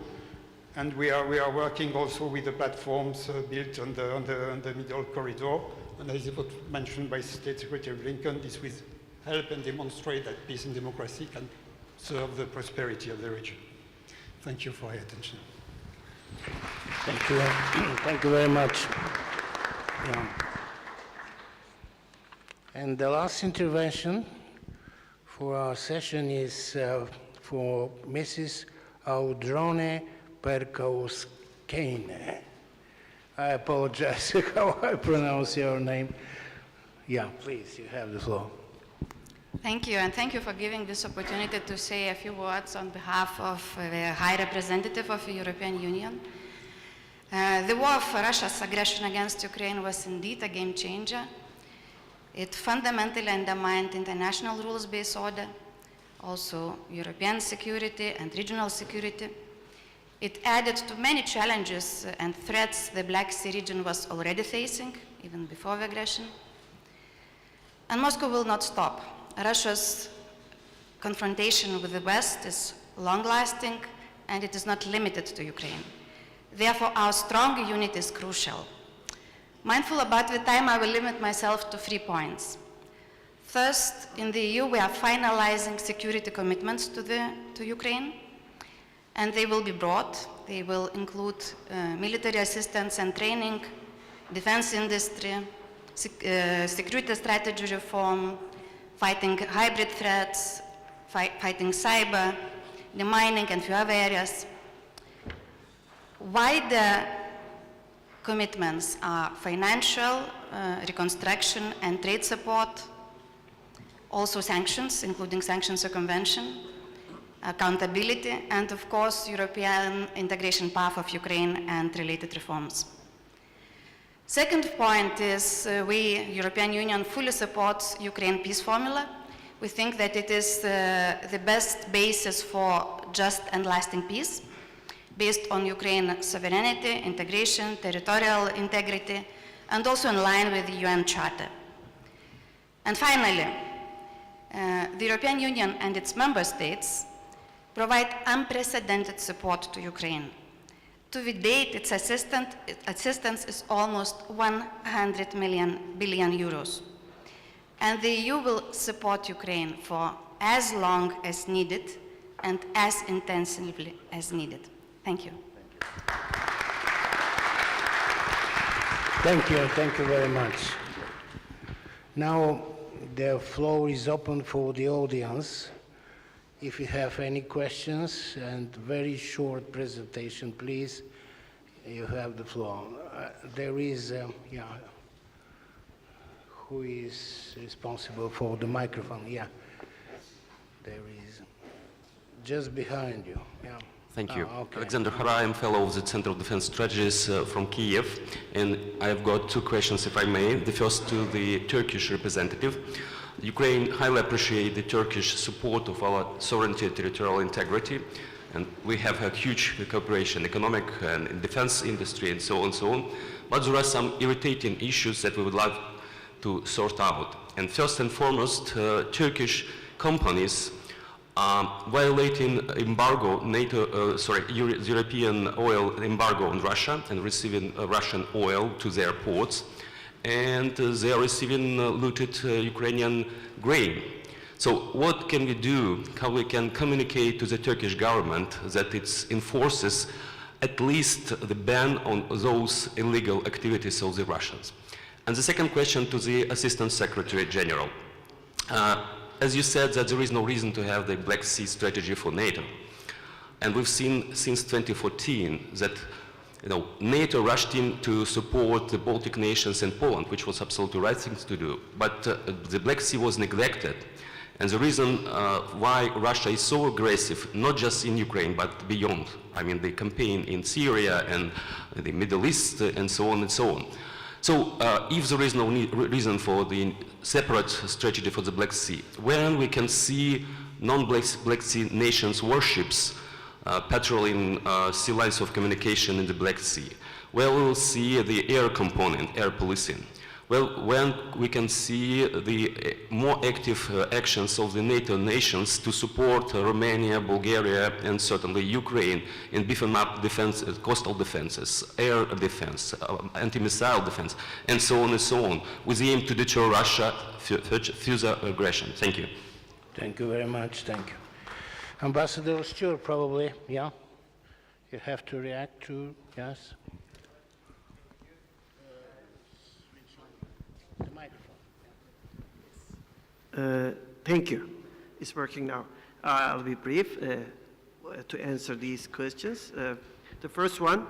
and we are working also with the platforms built on the middle corridor. And as it was mentioned by State Secretary Blinken, this will help and demonstrate that peace and democracy can serve the prosperity of the region. Thank you for your attention. Thank you. Thank you very much. Yeah. And the last intervention for our session is for Mrs. Audrone Perkauskaine. I apologize how I pronounce your name. Yeah, please, you have the floor. Thank you, and thank you for giving this opportunity to say a few words on behalf of the High Representative of the European Union. The war of Russia's aggression against Ukraine was indeed a game changer. It fundamentally undermined international rules-based order, also European security and regional security. It added to many challenges and threats the Black Sea region was already facing, even before the aggression. And Moscow will not stop. Russia's confrontation with the West is long-lasting, and it is not limited to Ukraine. Therefore, our strong unity is crucial. Mindful about the time, I will limit myself to 3 points. First, in the EU, we are finalizing security commitments to Ukraine, and they will be broad. They will include military assistance and training, defense industry, security strategy reform, fighting hybrid threats, fighting cyber, demining, and few other areas. Wider commitments are financial, reconstruction, and trade support, also sanctions, including sanctions circumvention, accountability, and of course, European integration path of Ukraine and related reforms. Second point is we, European Union, fully supports Ukraine peace formula. We think that it is the best basis for just and lasting peace, based on Ukraine's sovereignty, integration, territorial integrity, and also in line with the UN Charter. And finally, the European Union and its member states provide unprecedented support to Ukraine. To the date, its assistance is almost 100 billion euros. And the EU will support Ukraine for as long as needed and as intensively as needed. Thank you. Thank you very much. Now the floor is open for the audience. If you have any questions and very short presentation, please, you have the floor. There is, who is responsible for the microphone? Yeah, there is, just behind you. Yeah. Thank you. Okay. Alexander Hara, I'm fellow of the Center of Defense Strategies from Kiev, and I've got two questions, if I may. The first to the Turkish representative. Ukraine highly appreciates the Turkish support of our sovereignty and territorial integrity, and we have a huge cooperation, economic and in defense industry and so on and so on. But there are some irritating issues that we would like to sort out. And first and foremost, Turkish companies violating embargo, European oil embargo on Russia and receiving Russian oil to their ports, and they are receiving looted Ukrainian grain. So what can we do? How we can communicate to the Turkish government that it enforces at least the ban on those illegal activities of the Russians? And the second question to the Assistant Secretary General. As you said, that there is no reason to have the Black Sea strategy for NATO. And we've seen since 2014 that NATO rushed in to support the Baltic nations and Poland, which was absolutely the right thing to do. But the Black Sea was neglected. And the reason why Russia is so aggressive, not just in Ukraine, but beyond, I mean, the campaign in Syria and the Middle East and so on and so on. So if there is no reason for the separate strategy for the Black Sea, when we can see non-Black Sea nations warships patrolling sea lines of communication in the Black Sea, where we will see the air component, air policing, well, when we can see the more active actions of the NATO nations to support Romania, Bulgaria, and certainly Ukraine in beefing up defense, coastal defenses, air defense, anti-missile defense, and so on and so on, with the aim to deter Russia further aggression. Thank you. Thank you very much. Thank you. Ambassador Stewart, probably, yeah? You have to react to, yes? The microphone. Thank you. It's working now. I'll be brief to answer these questions. The first one,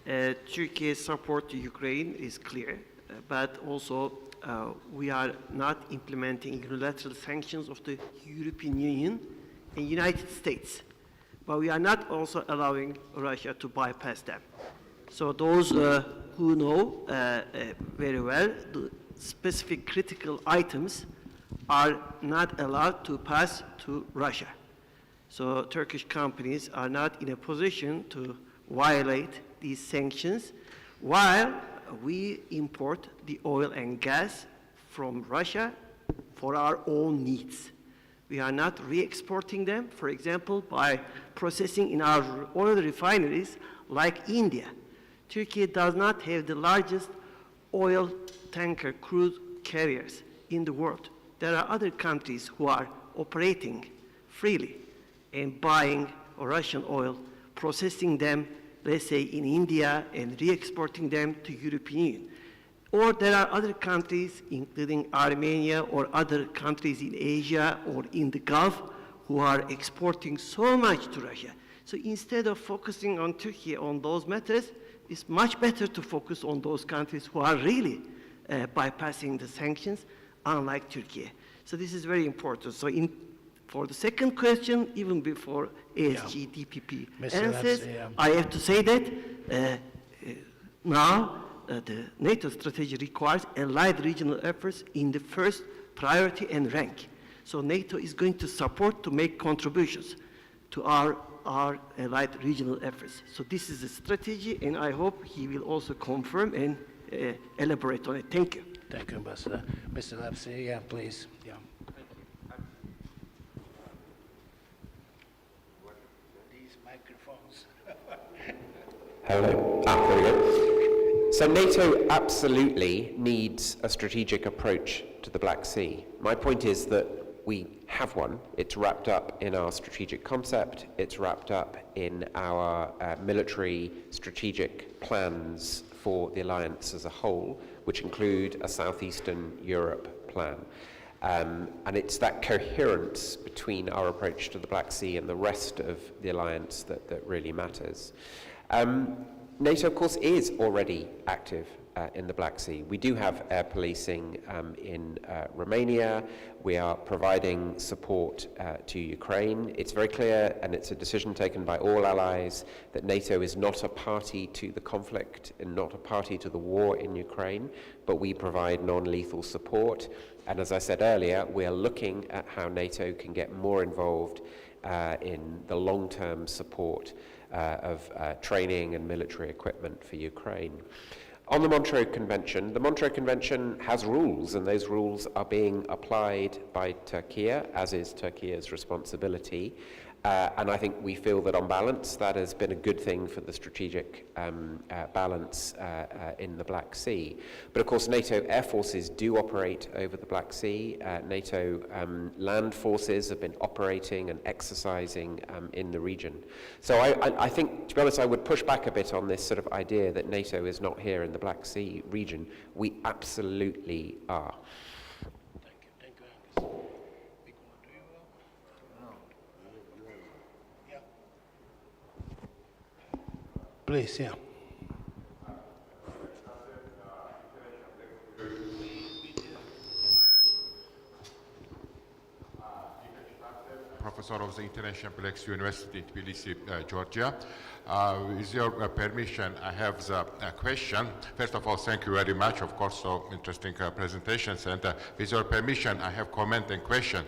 Turkey's support to Ukraine is clear, but also we are not implementing unilateral sanctions of the European Union and United States, but we are not also allowing Russia to bypass them. So those who know very well the specific critical items are not allowed to pass to Russia. So Turkish companies are not in a position to violate these sanctions while we import the oil and gas from Russia for our own needs. We are not re-exporting them, for example, by processing in our oil refineries like India. Turkey does not have the largest oil tanker crude carriers in the world. There are other countries who are operating freely and buying Russian oil, processing them, let's say, in India and re-exporting them to European Union. Or there are other countries, including Armenia or other countries in Asia or in the Gulf, who are exporting so much to Russia. So instead of focusing on Turkey on those matters, it's much better to focus on those countries who are really bypassing the sanctions, unlike Turkey. So this is very important. So for the second question, even before ASG DPP answers, I have to say that now the NATO strategy requires allied regional efforts in the first priority and rank. So NATO is going to support to make contributions to our allied regional efforts. So this is the strategy, and I hope he will also confirm and elaborate on it. Thank you. Thank you, Ambassador. Mr. Lapsi, yeah, please. Yeah. These microphones. Hello. There we go. So NATO absolutely needs a strategic approach to the Black Sea. My point is that we have one. It's wrapped up in our strategic concept. It's wrapped up in our military strategic plans for the alliance as a whole, which include a Southeastern Europe plan. And it's that coherence between our approach to the Black Sea and the rest of the alliance that really matters. NATO, of course, is already active in the Black Sea. We do have air policing in Romania. We are providing support to Ukraine. It's very clear, and it's a decision taken by all allies, that NATO is not a party to the conflict and not a party to the war in Ukraine, but we provide non-lethal support. And as I said earlier, we are looking at how NATO can get more involved in the long-term support of training and military equipment for Ukraine. On the Montreux Convention has rules, and those rules are being applied by Turkey, as is Turkey's responsibility. And I think we feel that on balance, that has been a good thing for the strategic balance in the Black Sea. But of course, NATO air forces do operate over the Black Sea. NATO land forces have been operating and exercising in the region. So I think, to be honest, I would push back a bit on this sort of idea that NATO is not here in the Black Sea region. We absolutely are. Please, yeah. Professor of the International Black Sea University in Tbilisi, Georgia. With your permission, I have the question. First of all, thank you very much. Of course, so interesting presentations. And with your permission, I have comment and question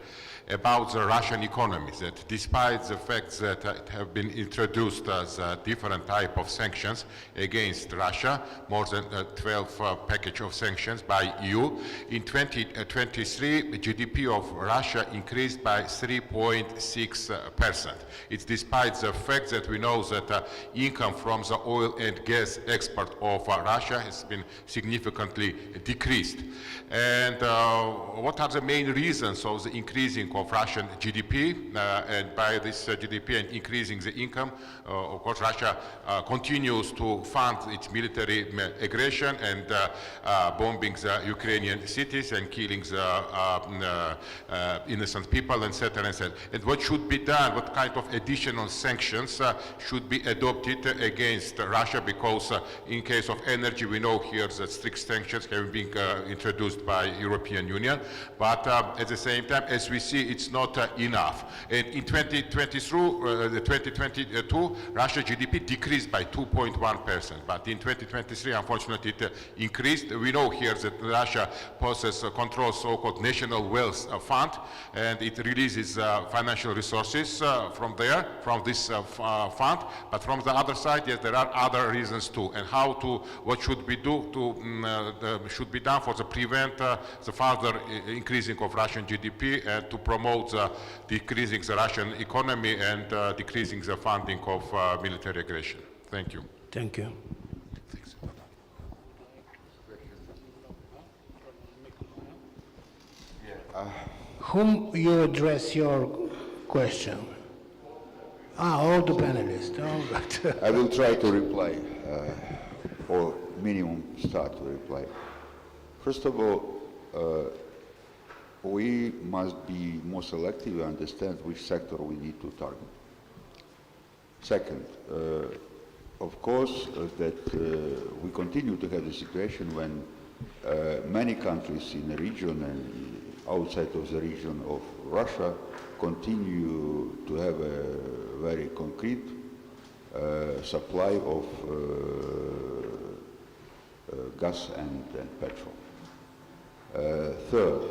about the Russian economy. That despite the fact that it have been introduced as a different type of sanctions against Russia, more than 12 package of sanctions by EU, in 2023, the GDP of Russia increased by 3.6%. It's despite the fact that we know that income from the oil and gas export of Russia has been significantly decreased. And what are the main reasons of the increasing of Russian GDP? And by this GDP and increasing the income, of course, Russia continues to fund its military aggression and bombing the Ukrainian cities and killing the innocent people, etc., etc. And what should be done? What kind of additional sanctions should be adopted against Russia? Because in case of energy, we know here that strict sanctions have been introduced by European Union, but at the same time, as we see, it's not enough. And in 2022, Russia GDP decreased by 2.1%, but in 2023, unfortunately, it increased. We know here that Russia controls so-called National Wealth Fund, and it releases financial resources from this fund. But from the other side, yes, there are other reasons too. And what should we do should be done for the prevent the further increasing of Russian GDP and to promote decreasing the Russian economy and decreasing the funding of military aggression. Thank you. Thank you. Whom you address your question? All the panelists. All right. I will try to reply, or minimum start to reply. First of all, we must be more selective and understand which sector we need to target. Second, of course, that we continue to have the situation when many countries in the region and outside of the region of Russia continue to have a very concrete supply of gas and petrol. Third,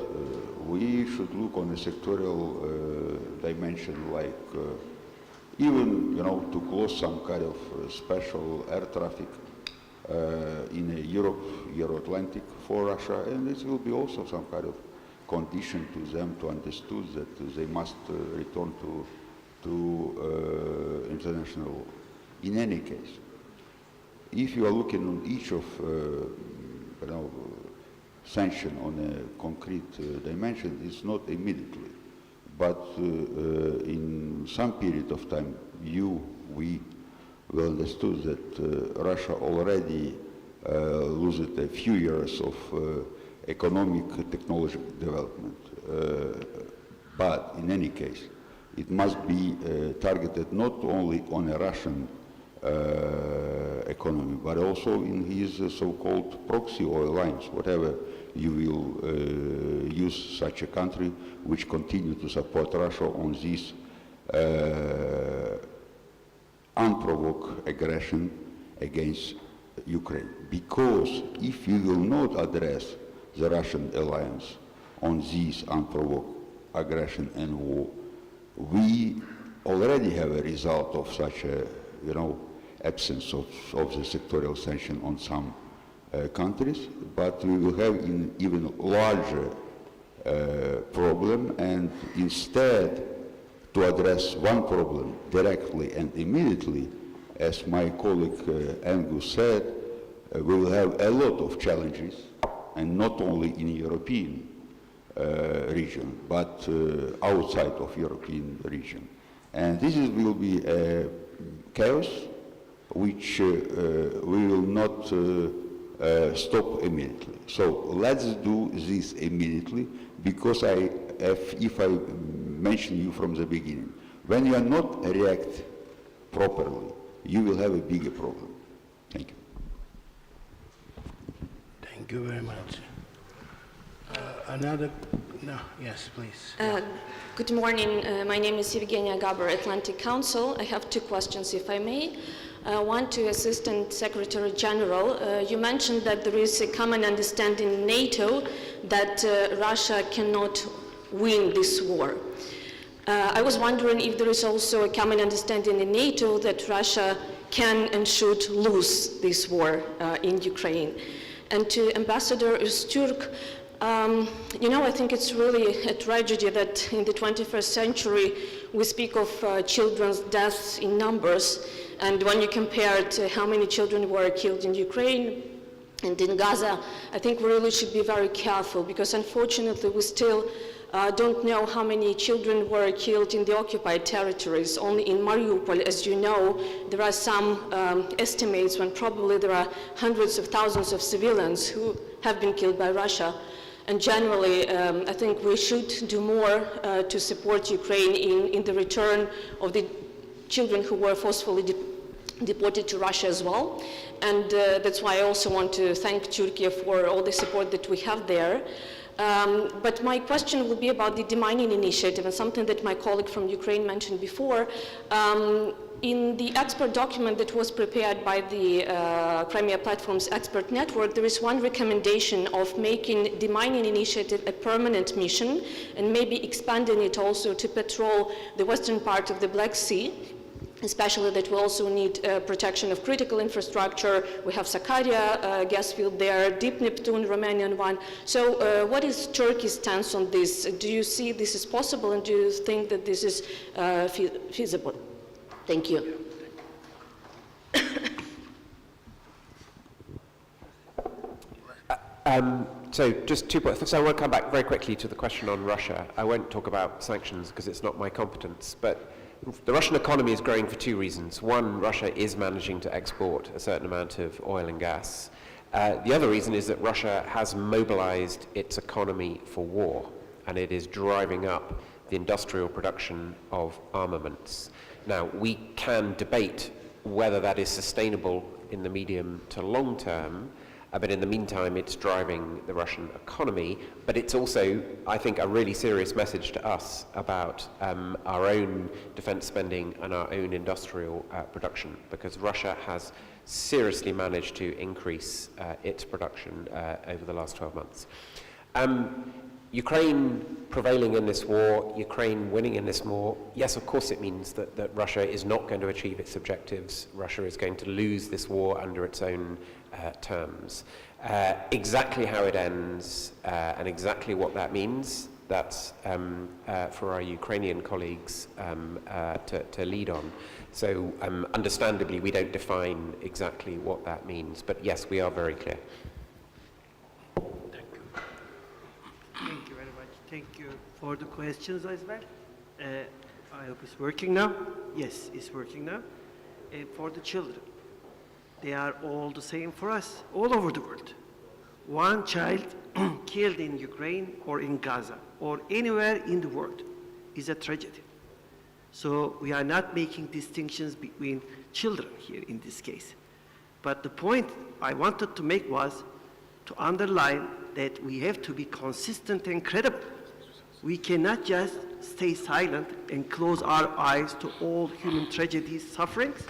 we should look on a sectorial dimension, like even, to close some kind of special air traffic in Europe, Euro-Atlantic for Russia, and this will be also some kind of condition to them to understand that they must return to international. In any case, if you are looking on each of sanction on a concrete dimension, it's not immediately, but in some period of time, we will understood that Russia already loses a few years of economic technological development. But in any case, it must be targeted not only on a Russian economy, but also in his so-called proxy oil lines, whatever you will use such a country which continue to support Russia on this unprovoked aggression against Ukraine. Because if we will not address the Russian alliance on this unprovoked aggression and war, we already have a result of such a, absence of the sectorial sanction on some countries, but we will have an even larger problem, and instead to address one problem directly and immediately, as my colleague Angus said, we will have a lot of challenges, and not only in European region, but outside of European region. And this will be a chaos which we will not stop immediately. So let's do this immediately, because if I mention you from the beginning, when you are not react properly, you will have a bigger problem. Thank you. Thank you very much. Yes, please. Good morning. My name is Evgenia Gaber, Atlantic Council. I have two questions, if I may. One to Assistant Secretary General. You mentioned that there is a common understanding in NATO that Russia cannot win this war. I was wondering if there is also a common understanding in NATO that Russia can and should lose this war in Ukraine. And to Ambassador Öztürk, I think it's really a tragedy that in the 21st century we speak of children's deaths in numbers, and when you compare it to how many children were killed in Ukraine and in Gaza, I think we really should be very careful, because unfortunately we still don't know how many children were killed in the occupied territories. Only in Mariupol, as you know, there are some estimates when probably there are hundreds of thousands of civilians who have been killed by Russia. And generally, I think we should do more to support Ukraine in the return of the children who were forcefully deported to Russia as well. And that's why I also want to thank Turkey for all the support that we have there. But my question would be about the demining initiative, and something that my colleague from Ukraine mentioned before. In the expert document that was prepared by the Crimea Platform's expert network, there is one recommendation of making demining initiative a permanent mission, and maybe expanding it also to patrol the western part of the Black Sea. Especially that we also need protection of critical infrastructure. We have Sakarya gas field there, Deep Neptune, Romanian one. So what is Turkey's stance on this? Do you see this is possible, and do you think that this is feasible? Thank you. So just 2 points. So I want to come back very quickly to the question on Russia. I won't talk about sanctions because it's not my competence, but the Russian economy is growing for 2 reasons. One, Russia is managing to export a certain amount of oil and gas. The other reason is that Russia has mobilized its economy for war, and it is driving up the industrial production of armaments. Now, we can debate whether that is sustainable in the medium to long term, But in the meantime, it's driving the Russian economy. But it's also, I think, a really serious message to us about our own defense spending and our own industrial production, because Russia has seriously managed to increase its production over the last 12 months. Ukraine prevailing in this war, Ukraine winning in this war, yes, of course it means that Russia is not going to achieve its objectives. Russia is going to lose this war under its own terms. Exactly how it ends and exactly what that means, that's for our Ukrainian colleagues to lead on. So understandably, we don't define exactly what that means, but yes, we are very clear. Thank you very much. Thank you for the questions as well. I hope it's working now. Yes, it's working now. For the children, they are all the same for us, all over the world. One child killed in Ukraine or in Gaza or anywhere in the world is a tragedy. So we are not making distinctions between children here in this case. But the point I wanted to make was to underline that we have to be consistent and credible. We cannot just stay silent and close our eyes to all human tragedies, sufferings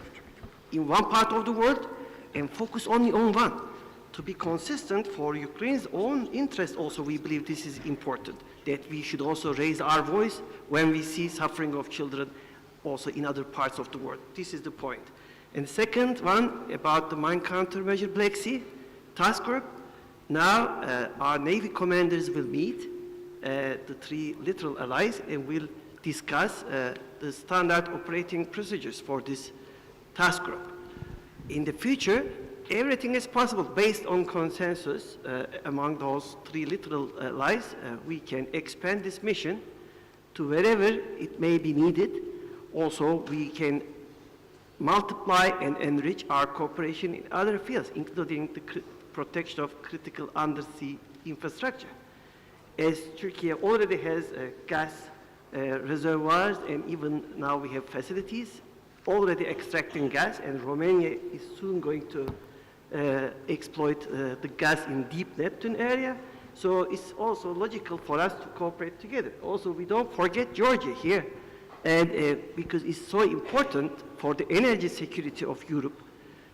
in one part of the world and focus only on one. To be consistent for Ukraine's own interest also, we believe this is important, that we should also raise our voice when we see suffering of children also in other parts of the world. This is the point. And the second one about the mine countermeasure Black Sea task group. Now our Navy commanders will meet the three littoral allies and will discuss the standard operating procedures for this task group. In the future, everything is possible based on consensus among those three littoral allies. We can expand this mission to wherever it may be needed. Also, we can multiply and enrich our cooperation in other fields, including the protection of critical undersea infrastructure. As Turkey already has gas reservoirs, and even now we have facilities already extracting gas, and Romania is soon going to exploit the gas in deep Neptune area. So it's also logical for us to cooperate together. Also, we don't forget Georgia here, and because it's so important for the energy security of Europe.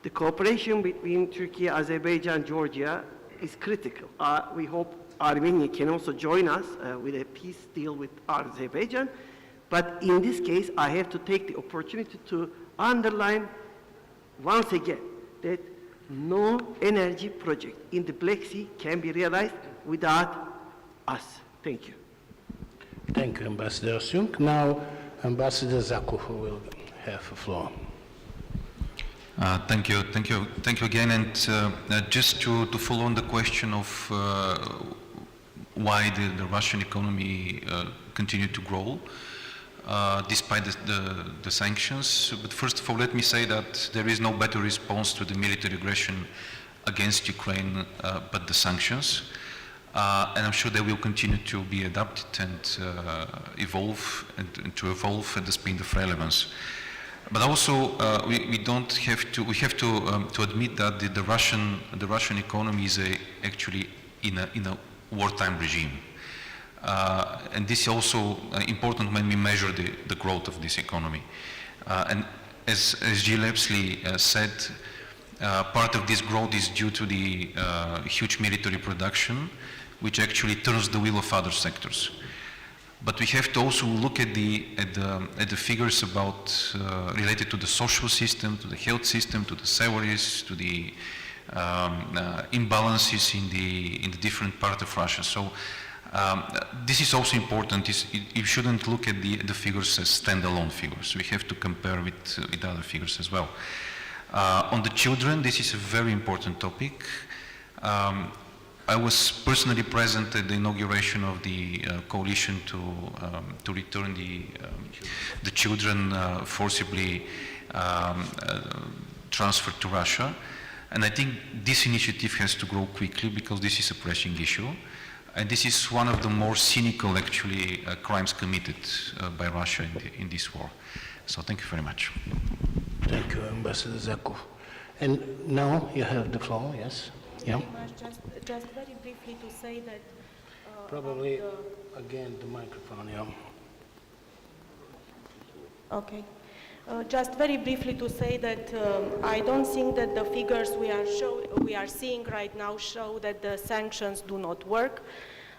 The cooperation between Turkey, Azerbaijan, Georgia is critical. We hope Armenia can also join us with a peace deal with Azerbaijan. But in this case, I have to take the opportunity to underline once again that no energy project in the Black Sea can be realized without us. Thank you. Thank you, Ambassador Sung. Now, Ambassador Zakov will have the floor. Thank you again. And just to follow on the question of why the Russian economy continued to grow despite the sanctions. But first of all, let me say that there is no better response to the military aggression against Ukraine but the sanctions. And I'm sure they will continue to be adapted and evolve and to evolve at the speed of relevance. But also, we have to admit that the Russian economy is actually in a wartime regime, and this is also important when we measure the growth of this economy. And as Jill Epsley said, part of this growth is due to the huge military production, which actually turns the wheel of other sectors. But we have to also look at the figures about related to the social system, to the health system, to the salaries, to the imbalances in the different part of Russia. So this is also important. You shouldn't look at the figures as standalone figures. We have to compare with other figures as well. On the children, this is a very important topic. I was personally present at the inauguration of the coalition to return the children forcibly transferred to Russia. And I think this initiative has to grow quickly because this is a pressing issue. And this is one of the more cynical, actually, crimes committed by Russia in this war. So thank you very much. Thank you, Ambassador Zakov. And now you have the floor, yes? Yeah. very much. Just very briefly to say that... Probably, again, the microphone, yeah. Okay. Just very briefly to say that I don't think that the figures we are seeing right now show that the sanctions do not work.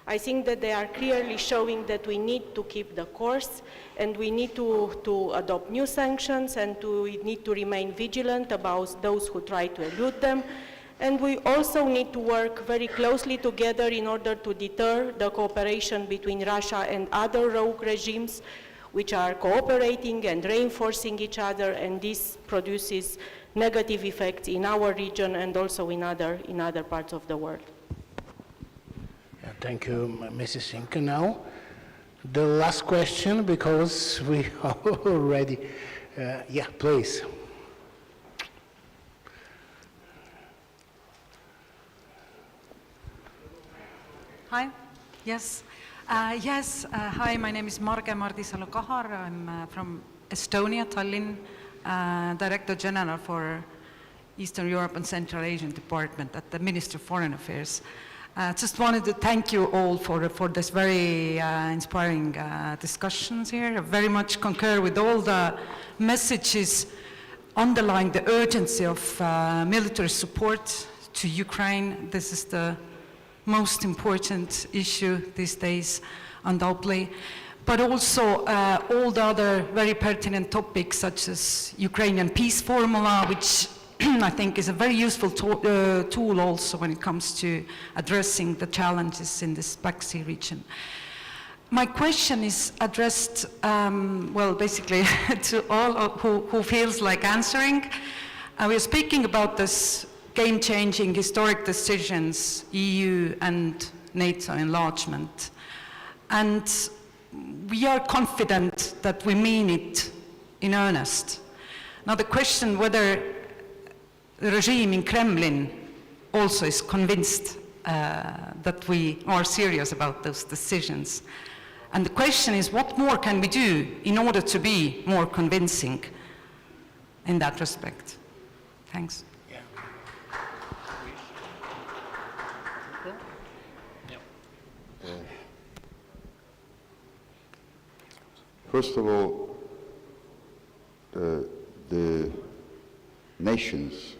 I think that they are clearly showing that we need to keep the course and we need to adopt new sanctions, and we need to remain vigilant about those who try to elude them. And we also need to work very closely together in order to deter the cooperation between Russia and other rogue regimes which are cooperating and reinforcing each other, and this produces negative effects in our region and also in other parts of the world. Yeah, thank you, Mrs. Sinke. Now, the last question, because we are already, yeah, please. Hi. Yes. Hi, my name is Marge Mardisalu-Kahar. I'm from Estonia, Tallinn, Director General for Eastern Europe and Central Asian Department at the Ministry of Foreign Affairs. Just wanted to thank you all for this very inspiring discussions here. I very much concur with all the messages underlying the urgency of military support to Ukraine. This is the most important issue these days, undoubtedly. But also all the other very pertinent topics, such as Ukrainian peace formula, which I think is a very useful tool also when it comes to addressing the challenges in this Black Sea region. My question is addressed, well, basically to all who feels like answering. We're speaking about this game-changing historic decisions, EU and NATO enlargement. And we are confident that we mean it in earnest. Now the question whether the regime in Kremlin also is convinced that we are serious about those decisions. And the question is, what more can we do in order to be more convincing in that respect? Thanks. First of all, the nations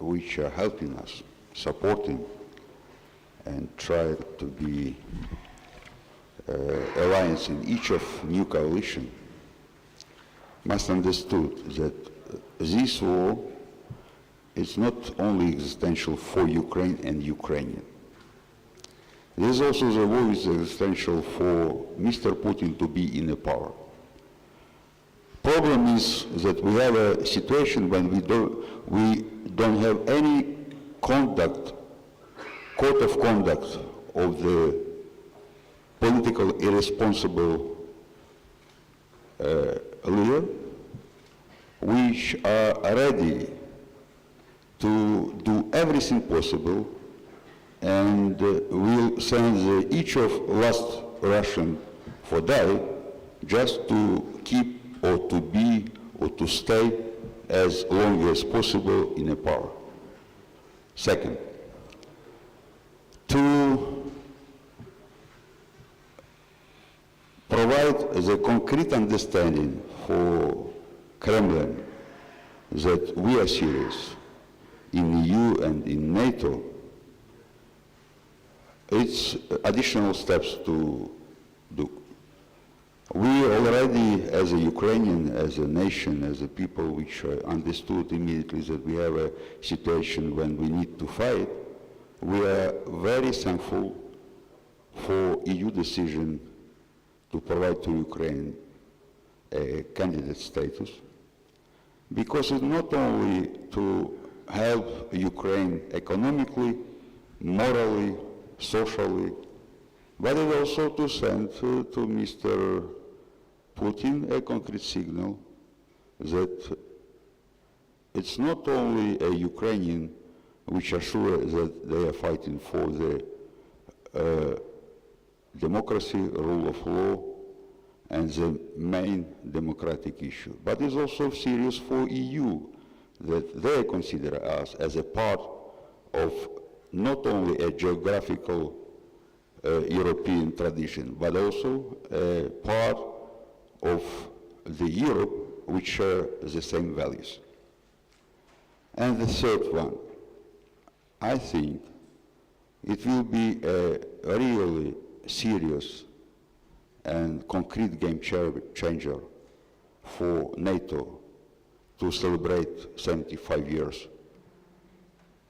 which are helping us, supporting, and try to be alliance in each of new coalition must understood that this war is not only existential for Ukraine and Ukrainian. There is also the war is existential for Mr. Putin to be in the power. Problem is that we have a situation when we don't have any conduct, code of conduct of the political irresponsible leader, which are ready to do everything possible and will send each of last Russian for die just to keep or to be or to stay as long as possible in a power. Second, to provide the concrete understanding for Kremlin that we are serious in EU and in NATO, it's additional steps to do. We already, as a Ukrainian, as a nation, as a people which understood immediately that we have a situation when we need to fight, we are very thankful for EU decision to provide to Ukraine a candidate status, because it's not only to help Ukraine economically, morally, socially, but it also to send to Mr. Putin a concrete signal that it's not only a Ukrainian which are sure that they are fighting for the democracy, rule of law, and the main democratic issue, but it's also serious for EU that they consider us as a part of not only a geographical European tradition, but also a part of the Europe which share the same values. And the third one, I think it will be a really serious and concrete game changer for NATO to celebrate 75 years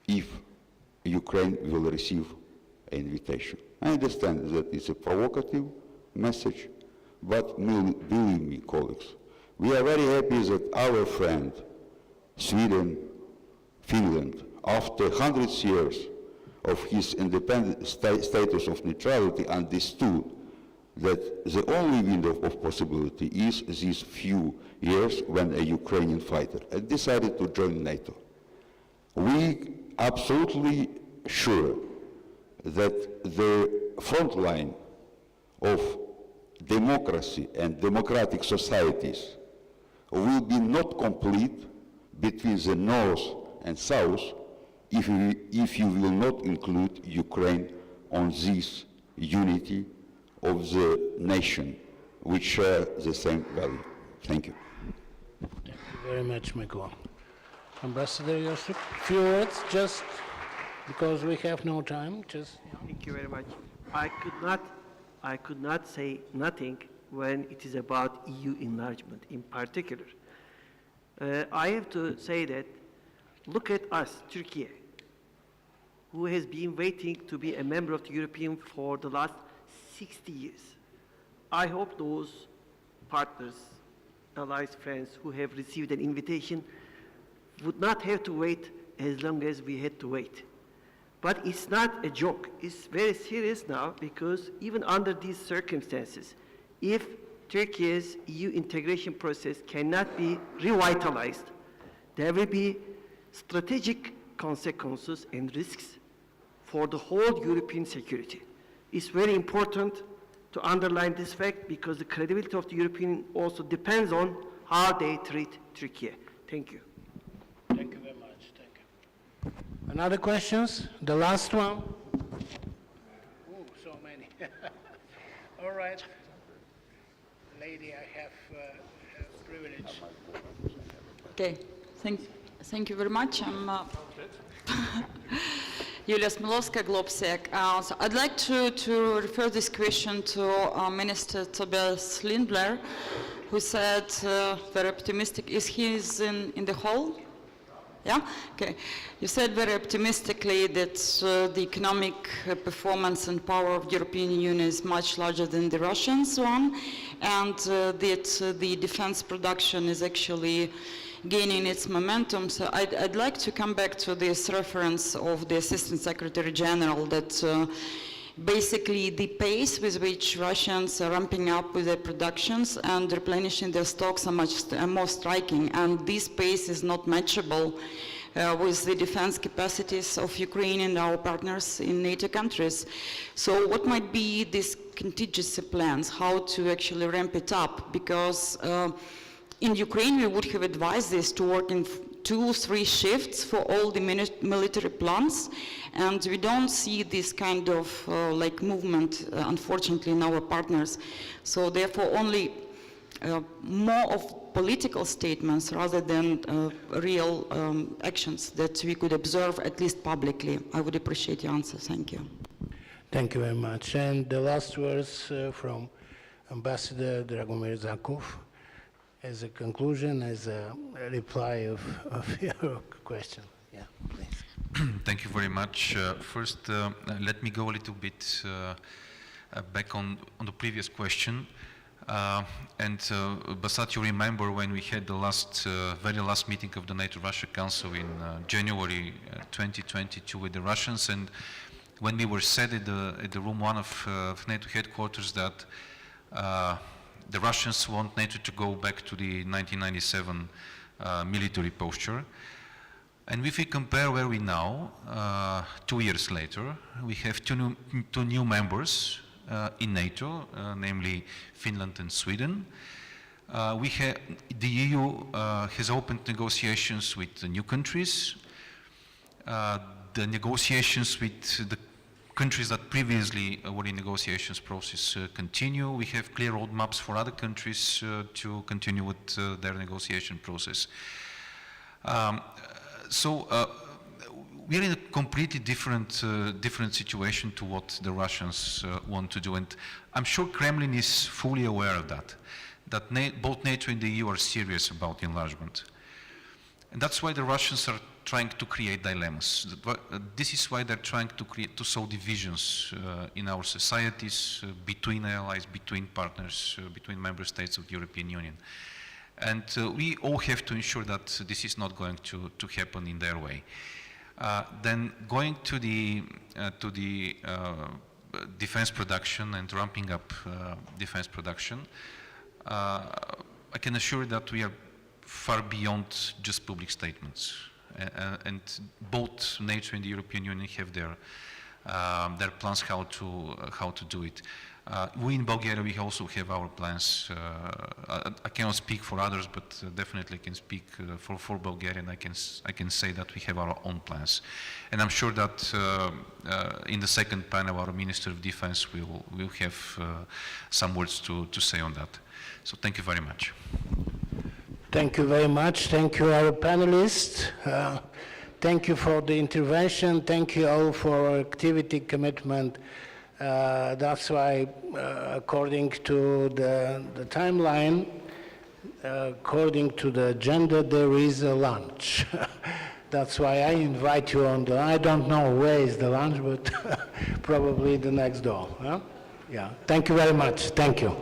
if Ukraine will receive an invitation. I understand that it's a provocative message, but believe me, colleagues, we are very happy that our friend, Sweden, Finland, after hundreds of years of his independent status of neutrality, understood that the only window of possibility is these few years when a Ukrainian fighter decided to join NATO. We absolutely sure that the front line of democracy and democratic societies will be not complete between the North and South if you will not include Ukraine on this unity of the nation which share the same value. Thank you. Thank you very much, Michael. Ambassador Josip, few words, just because we have no time. Just. Thank you very much. I could not say nothing when it is about EU enlargement in particular. I have to say that look at us, Turkey, who has been waiting to be a member of the European for the last 60 years. I hope those partners, allies, friends who have received an invitation would not have to wait as long as we had to wait. But it's not a joke. It's very serious now because even under these circumstances, if Turkey's EU integration process cannot be revitalized, there will be strategic consequences and risks for the whole European security. It's very important to underline this fact because the credibility of the European also depends on how they treat Turkey. Thank you. Thank you very much. Thank you. Another questions? The last one? Oh, so many. All right. Lady, I have privilege. Okay, thank you very much. I'm Yulia Smilovska, Globsec. So I'd like to refer this question to Minister Tobias Lindblad, who said very optimistic. Is he in the hall? Yeah? Okay. You said very optimistically that the economic performance and power of the European Union is much larger than the Russians one, and that the defense production is actually gaining its momentum. So I'd like to come back to this reference of the Assistant Secretary General that basically the pace with which Russians are ramping up with their productions and replenishing their stocks are much more striking, and this pace is not matchable with the defense capacities of Ukraine and our partners in NATO countries. So what might be these contingency plans, how to actually ramp it up? Because in Ukraine, we would have advised this to work in 2-3 shifts for all the military plans, and we don't see this kind of like movement, unfortunately, in our partners. So therefore, only more of political statements rather than real actions that we could observe, at least publicly. I would appreciate your answer. Thank you. Thank you very much. And the last words from Ambassador Dragomir Zakov. As a conclusion, as a reply of your question. Yeah, please. Thank you very much. First, let me go a little bit back on the previous question. Basat, you remember when we had the very last meeting of the NATO-Russia Council in January 2022 with the Russians, and when we were said at the room 1 of NATO headquarters that the Russians want NATO to go back to the 1997 military posture. And if we compare where we now, 2 years later, we have two new members in NATO, namely Finland and Sweden. the EU has opened negotiations with the new countries. The negotiations with the countries that previously were in negotiations process continue. We have clear roadmaps for other countries to continue with their negotiation process. We are in a completely different situation to what the Russians want to do, and I'm sure Kremlin is fully aware of that both NATO and the EU are serious about enlargement. And that's why the Russians are trying to create dilemmas. This is why they're trying to sow divisions in our societies, between allies, between partners, between member states of the European Union. And we all have to ensure that this is not going to happen in their way. Then going to the defense production and ramping up defense production, I can assure you that we are far beyond just public statements. And both NATO and the European Union have their plans how to do it. We in Bulgaria, we also have our plans. I cannot speak for others, but definitely can speak for Bulgaria, and I can say that we have our own plans. And I'm sure that in the second panel, our Minister of Defense will have some words to say on that. So thank you very much. Thank you very much. Thank you, our panelists. Thank you for the intervention. Thank you all for activity commitment. That's why, according to the timeline, according to the agenda, there is a lunch. That's why I invite you on I don't know where is the lunch, but probably the next door. Huh? Yeah. Thank you very much. Thank you.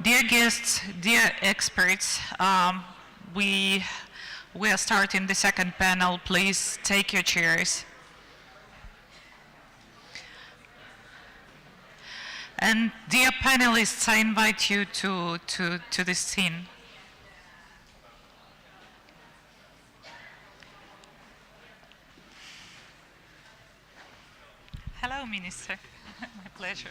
Dear guests, dear experts, we are starting the second panel. Please take your chairs. And dear panelists, I invite you to this scene. Hello, Minister. My pleasure.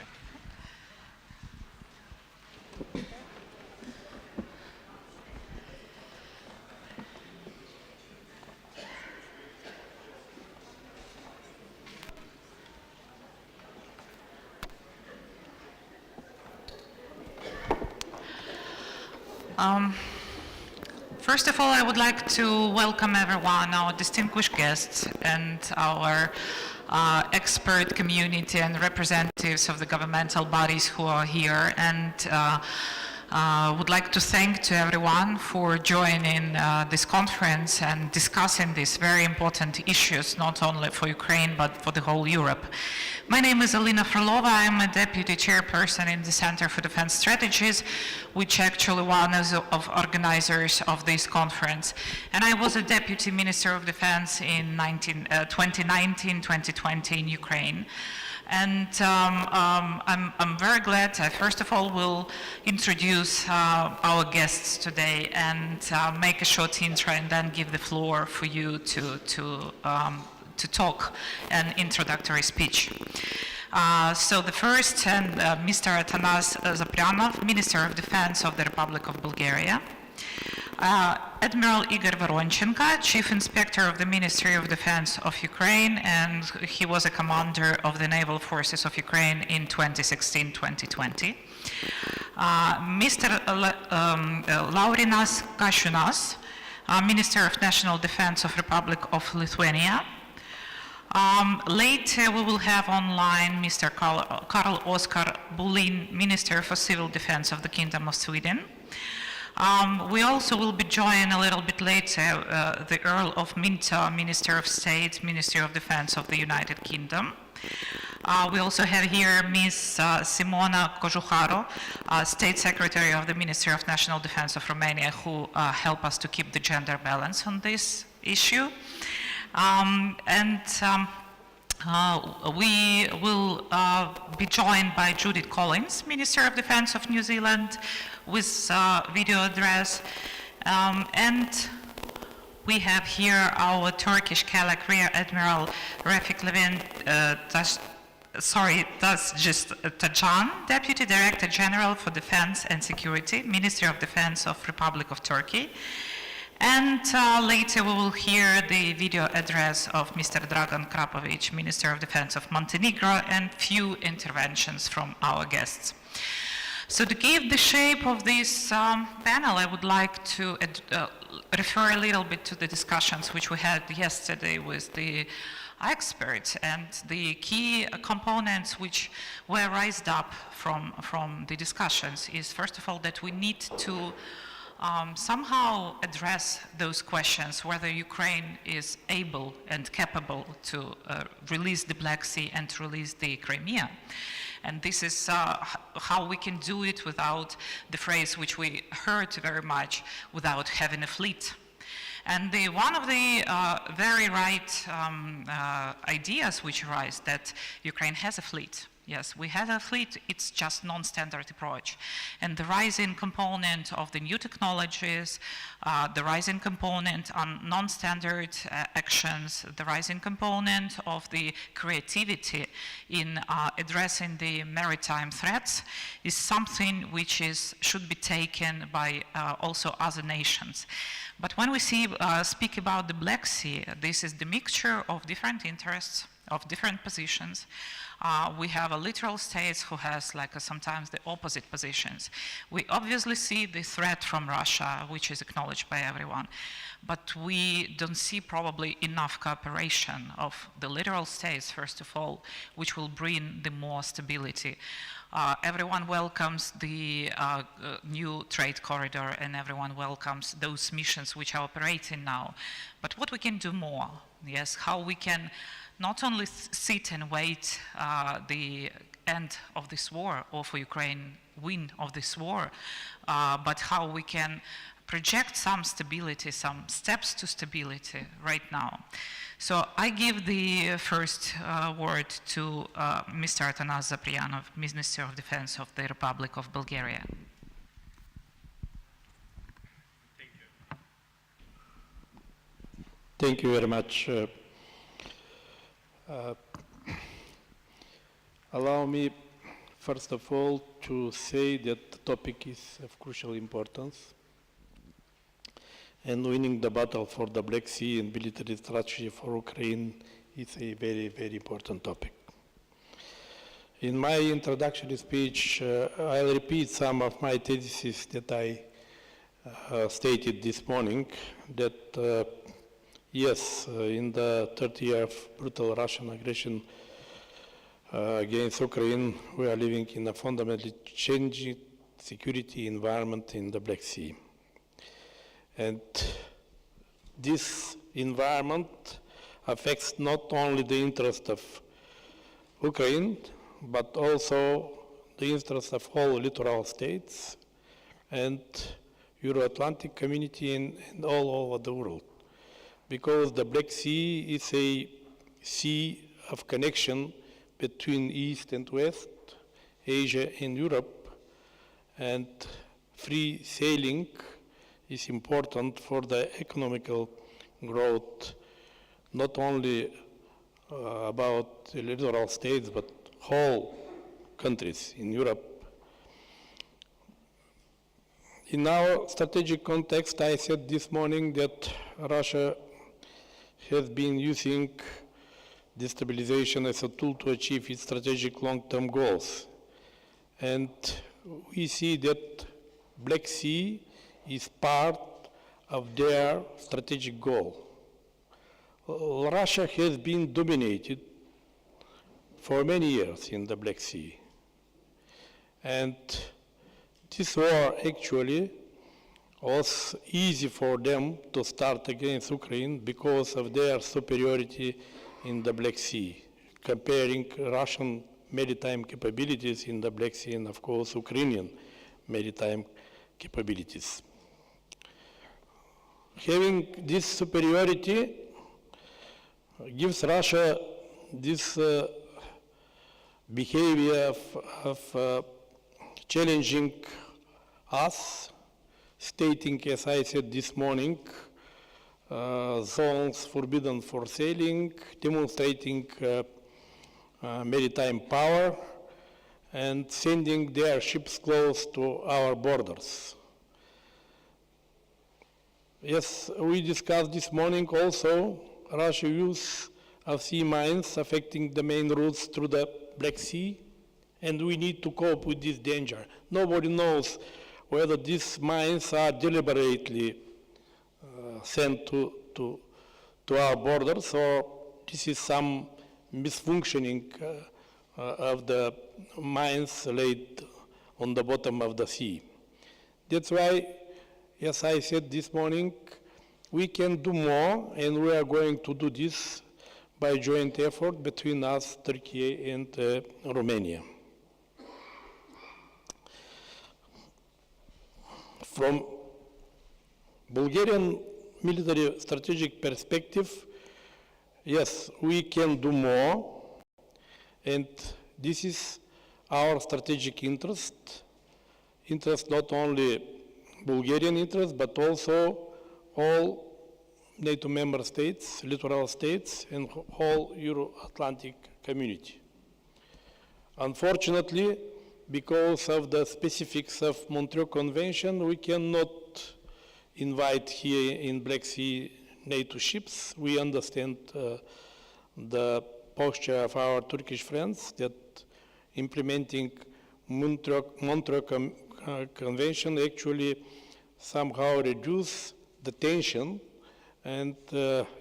First of all, I would like to welcome everyone, our distinguished guests and our expert community and representatives of the governmental bodies who are here, and would like to thank to everyone for joining this conference and discussing these very important issues, not only for Ukraine, but for the whole Europe. My name is Alina Frolova. I'm a deputy chairperson in the Center for Defense Strategies, which actually one of organizers of this conference. And I was a deputy minister of defense in 2019-2020 in Ukraine. And I'm very glad I first of all will introduce our guests today and make a short intro and then give the floor for you to talk an introductory speech. So the first, and Mr. Atanas Zaprianov, Minister of Defense of the Republic of Bulgaria. Admiral Igor Voronchenko, Chief Inspector of the Ministry of Defense of Ukraine, and he was a commander of the Naval Forces of Ukraine in 2016-2020. Mr. Laurinas Kashunas, Minister of National Defense of Republic of Lithuania. Later we will have online Mr. Karl Oskar Bulin, Minister for Civil Defense of the Kingdom of Sweden. We also will be joined a little bit later the Earl of Minto, Minister of State, Ministry of Defense of the United Kingdom. We also have here Ms. Simona Cojuharo, State Secretary of the Ministry of National Defense of Romania, who help us to keep the gender balance on this issue. We will be joined by Judith Collins, Minister of Defense of New Zealand, with video address. And we have here our Turkish Kalak Rear Admiral Refik Levin Tajan, Deputy Director General for Defense and Security, Ministry of Defense of Republic of Turkey. And later we will hear the video address of Mr. Dragan Krapovic, Minister of Defense of Montenegro, and few interventions from our guests. So to give the shape of this panel, I would like to refer a little bit to the discussions which we had yesterday with the experts, and the key components which were raised up from the discussions is, first of all, that we need to somehow address those questions, whether Ukraine is able and capable to release the Black Sea and to release the Crimea. And this is how we can do it without the phrase which we heard very much, without having a fleet. And one of the very right ideas which arise that Ukraine has a fleet. Yes, we have a fleet, it's just non-standard approach. And the rising component of the new technologies, the rising component on non-standard actions, the rising component of the creativity in addressing the maritime threats is something which should be taken by also other nations. But when we speak about the Black Sea, this is the mixture of different interests, of different positions. We have a literal states who has sometimes the opposite positions. We obviously see the threat from Russia, which is acknowledged by everyone, but we don't see probably enough cooperation of the literal states, first of all, which will bring the more stability. Everyone welcomes the new trade corridor, and everyone welcomes those missions which are operating now. But what we can do more, yes, how we can not only sit and wait the end of this war, or for Ukraine win of this war, but how we can project some stability, some steps to stability right now. So I give the first word to Mr. Atanas Zaprianov, Minister of Defense of the Republic of Bulgaria. Thank you very much. Allow me, first of all, to say that the topic is of crucial importance, and winning the battle for the Black Sea and military strategy for Ukraine is a very, very important topic. In my introductory speech, I'll repeat some of my theses that I stated this morning, that yes, in the 30 year of brutal Russian aggression against Ukraine, we are living in a fundamentally changing security environment in the Black Sea. And this environment affects not only the interest of Ukraine, but also the interest of all littoral states and Euro-Atlantic community and all over the world. Because the Black Sea is a sea of connection between East and West, Asia and Europe, and free sailing is important for the economical growth, not only about the littoral states, but whole countries in Europe. In our strategic context, I said this morning that Russia has been using destabilization as a tool to achieve its strategic long-term goals. And we see that Black Sea is part of their strategic goal. Russia has been dominated for many years in the Black Sea. And this war actually was easy for them to start against Ukraine because of their superiority in the Black Sea, comparing Russian maritime capabilities in the Black Sea and, of course, Ukrainian maritime capabilities. Having this superiority gives Russia this behavior of challenging us, stating, as I said this morning, zones forbidden for sailing, demonstrating maritime power, and sending their ships close to our borders. Yes, we discussed this morning also Russia's use of sea mines affecting the main routes through the Black Sea, and we need to cope with this danger. Nobody knows whether these mines are deliberately sent to our borders, or this is some misfunctioning of the mines laid on the bottom of the sea. That's why, as I said this morning, we can do more, and we are going to do this by joint effort between us, Turkey, and Romania. From Bulgarian military strategic perspective, yes, we can do more, and this is our strategic interest not only Bulgarian interest, but also all NATO member states, littoral states, and whole Euro-Atlantic community. Unfortunately, because of the specifics of Montreal Convention, we cannot invite here in Black Sea NATO ships. We understand the posture of our Turkish friends that implementing Montreal Convention actually somehow reduce the tension and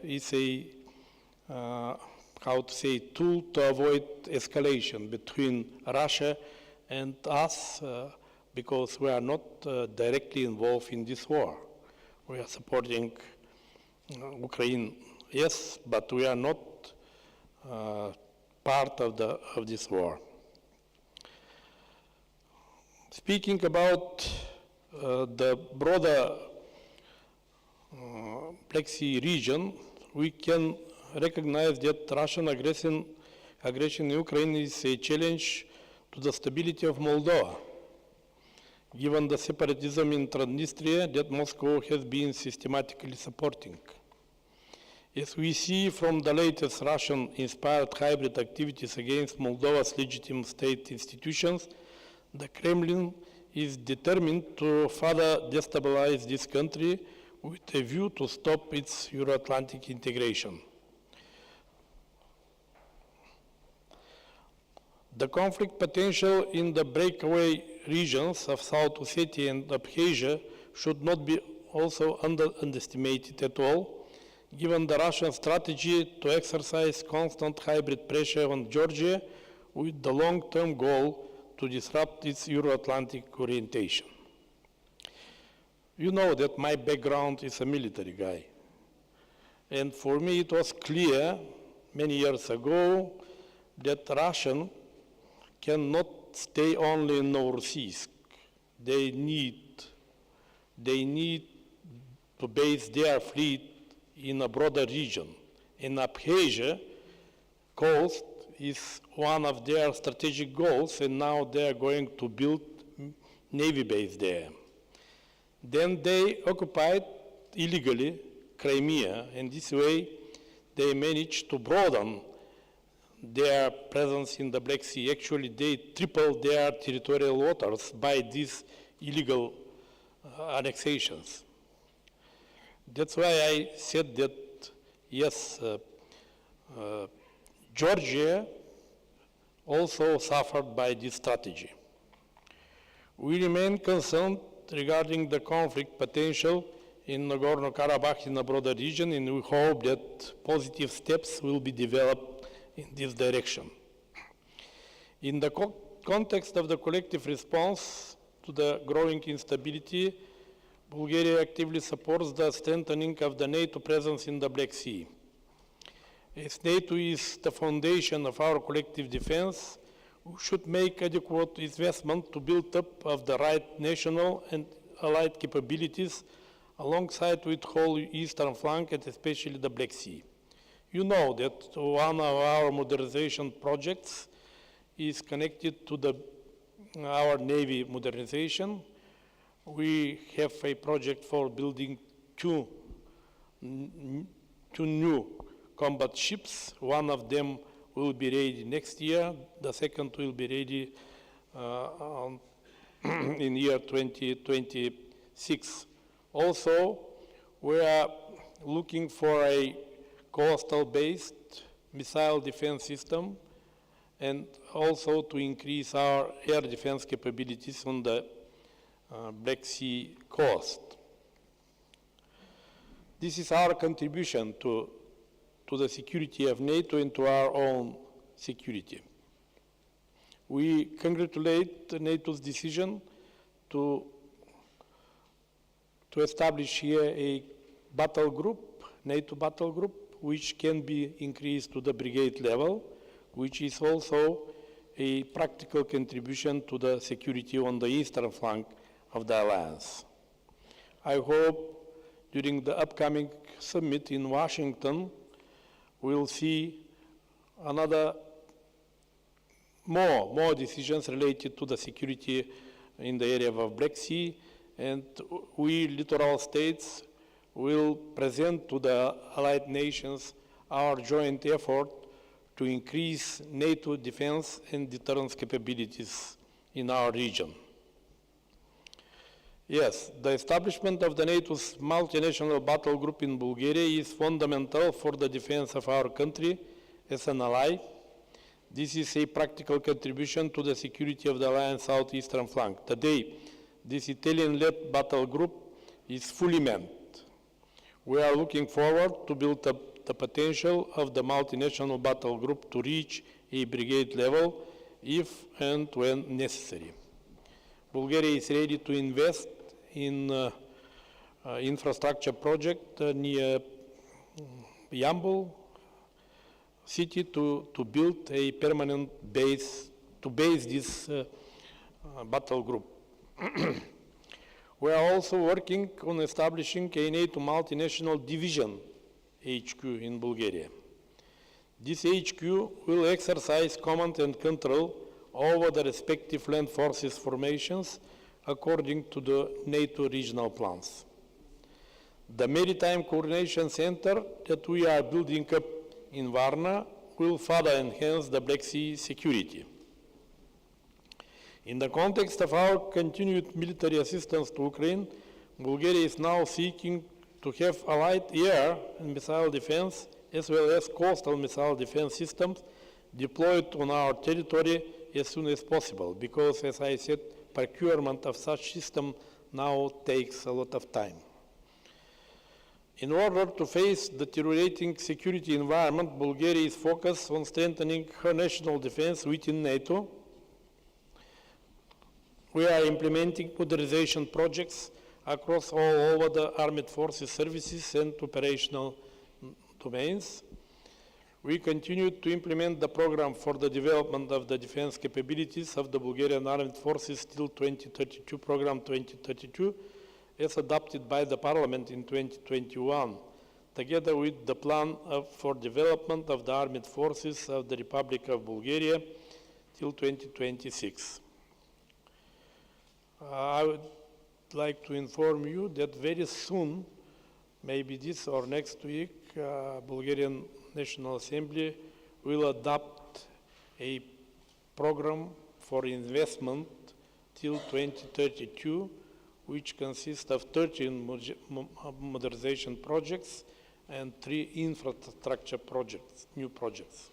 is a, tool to avoid escalation between Russia and us because we are not directly involved in this war. We are supporting Ukraine, yes, but we are not part of this war. Speaking about the broader Black Sea region, we can recognize that Russian aggression in Ukraine is a challenge to the stability of Moldova, given the separatism in Transnistria that Moscow has been systematically supporting. As we see from the latest Russian-inspired hybrid activities against Moldova's legitimate state institutions, the Kremlin is determined to further destabilize this country with a view to stop its Euro-Atlantic integration. The conflict potential in the breakaway regions of South Ossetia and Abkhazia should not be also underestimated at all, given the Russian strategy to exercise constant hybrid pressure on Georgia with the long-term goal to disrupt its Euro-Atlantic orientation. You know that my background is a military guy. And for me it was clear many years ago that Russian cannot stay only in Novorossiysk. They need to base their fleet in a broader region. In Abkhazia coast is one of their strategic goals, and now they are going to build Navy base there. Then they occupied illegally Crimea, and this way they managed to broaden their presence in the Black Sea. Actually, they tripled their territorial waters by these illegal annexations. That's why I said that, yes, Georgia also suffered by this strategy. We remain concerned regarding the conflict potential in Nagorno-Karabakh in the broader region, and we hope that positive steps will be developed in this direction. In the context of the collective response to the growing instability, Bulgaria actively supports the strengthening of the NATO presence in the Black Sea. As NATO is the foundation of our collective defense, we should make adequate investment to build up of the right national and allied capabilities alongside with whole eastern flank and especially the Black Sea. You know that one of our modernization projects is connected to our Navy modernization. We have a project for building two new combat ships. One of them will be ready next year. The second will be ready in year 2026. Also, we are looking for a coastal-based missile defense system and also to increase our air defense capabilities on the Black Sea coast. This is our contribution to the security of NATO and to our own security. We congratulate NATO's decision to establish here a battle group, NATO battle group, which can be increased to the brigade level, which is also a practical contribution to the security on the eastern flank of the alliance. I hope during the upcoming summit in Washington, we'll see more decisions related to the security in the area of Black Sea, and we littoral states will present to the allied nations our joint effort to increase NATO defense and deterrence capabilities in our region. Yes, the establishment of the NATO's multinational battle group in Bulgaria is fundamental for the defense of our country as an ally. This is a practical contribution to the security of the alliance southeastern flank. Today, this Italian-led battle group is fully manned. We are looking forward to build up the potential of the multinational battle group to reach a brigade level if and when necessary. Bulgaria is ready to invest in infrastructure project near Yambol city to build a permanent base, to base this battle group. We are also working on establishing a NATO multinational division HQ in Bulgaria. This HQ will exercise command and control over the respective land forces formations according to the NATO regional plans. The Maritime Coordination Center that we are building up in Varna will further enhance the Black Sea security. In the context of our continued military assistance to Ukraine, Bulgaria is now seeking to have allied air and missile defense as well as coastal missile defense systems deployed on our territory as soon as possible, because, as I said, procurement of such system now takes a lot of time. In order to face the deteriorating security environment, Bulgaria is focused on strengthening her national defense within NATO. We are implementing modernization projects across all over the armed forces services and operational domains. We continue to implement the program for the development of the defense capabilities of the Bulgarian Armed Forces till 2032, program 2032, as adopted by the Parliament in 2021, together with the plan for development of the armed forces of the Republic of Bulgaria till 2026. I would like to inform you that very soon, maybe this or next week, Bulgarian National Assembly will adopt a program for investment till 2032, which consists of 13 modernization projects and 3 infrastructure projects, new projects.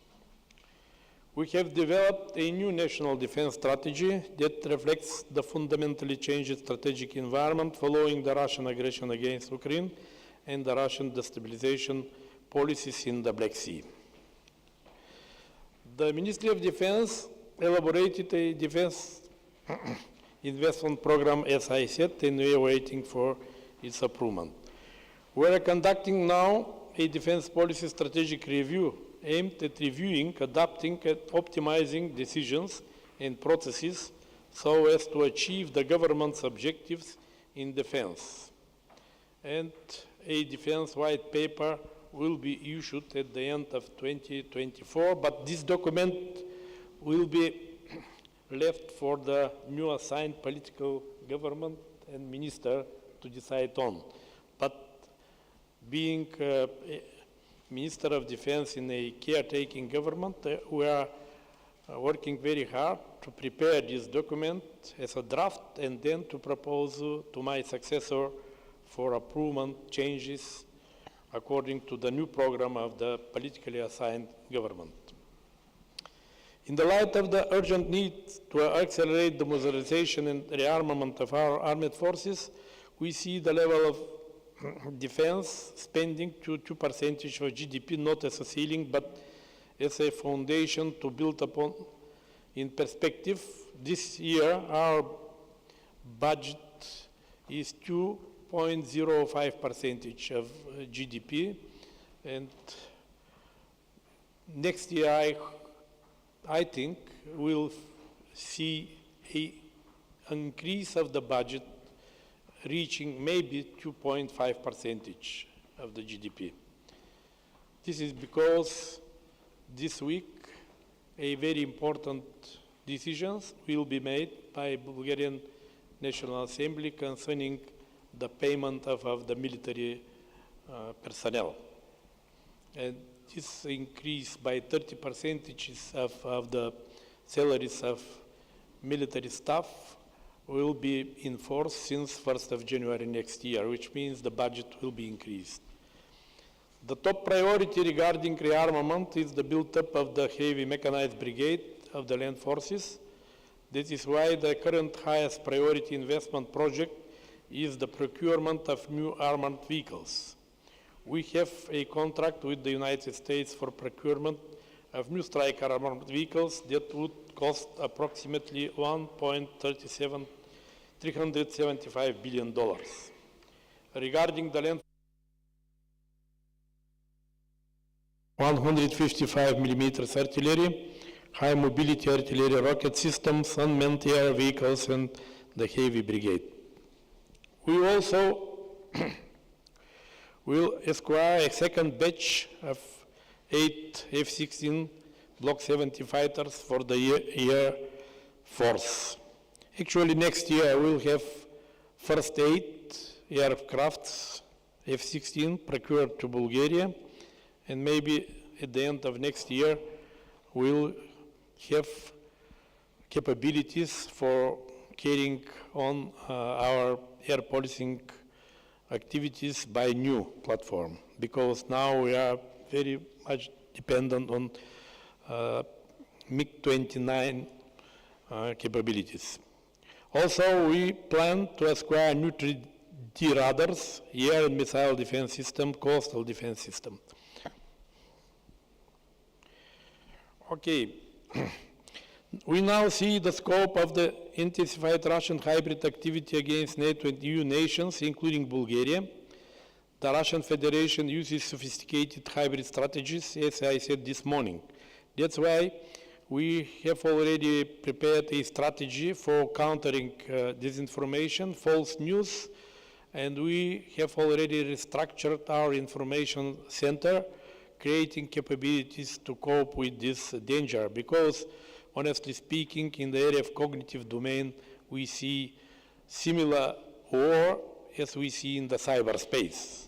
We have developed a new national defense strategy that reflects the fundamentally changed strategic environment following the Russian aggression against Ukraine and the Russian destabilization policies in the Black Sea. The Ministry of Defense elaborated a defense investment program, as I said, and we are waiting for its approval. We are conducting now a defense policy strategic review aimed at reviewing, adapting, and optimizing decisions and processes so as to achieve the government's objectives in defense. And a defense white paper will be issued at the end of 2024, but this document will be left for the new assigned political government and minister to decide on. But being Minister of Defense in a caretaking government, we are working very hard to prepare this document as a draft and then to propose to my successor for approval changes according to the new program of the politically assigned government. In the light of the urgent need to accelerate the modernization and rearmament of our armed forces, we see the level of defense spending to 2% of GDP not as a ceiling, but as a foundation to build upon. In perspective, this year our budget is 2.05% of GDP, and next year I think we'll see an increase of the budget reaching maybe 2.5% of the GDP. This is because this week a very important decisions will be made by Bulgarian National Assembly concerning the payment of the military personnel. And this increase by 30% of the salaries of military staff will be in force since 1st of January next year, which means the budget will be increased. The top priority regarding rearmament is the build-up of the heavy mechanized brigade of the land forces. This is why the current highest priority investment project is the procurement of new armored vehicles. We have a contract with the United States for procurement of new Stryker armored vehicles that would cost approximately $375 billion. Regarding the land 155 millimeters artillery, high mobility artillery rocket systems, unmanned air vehicles, and the heavy brigade. We also will acquire a second batch of 8 F-16 Block 70 fighters for the Air Force. Actually, next year we'll have first 8 aircrafts F-16 procured to Bulgaria, and maybe at the end of next year we'll have capabilities for carrying on our air policing activities by new platform, because now we are very much dependent on MiG-29 capabilities. Also, we plan to acquire new 3D radars, air and missile defense system, coastal defense system. Okay. We now see the scope of the intensified Russian hybrid activity against NATO and EU nations, including Bulgaria. The Russian Federation uses sophisticated hybrid strategies, as I said this morning. That's why we have already prepared a strategy for countering disinformation, false news, and we have already restructured our information center, creating capabilities to cope with this danger, because honestly speaking, in the area of cognitive domain, we see similar war as we see in the cyberspace.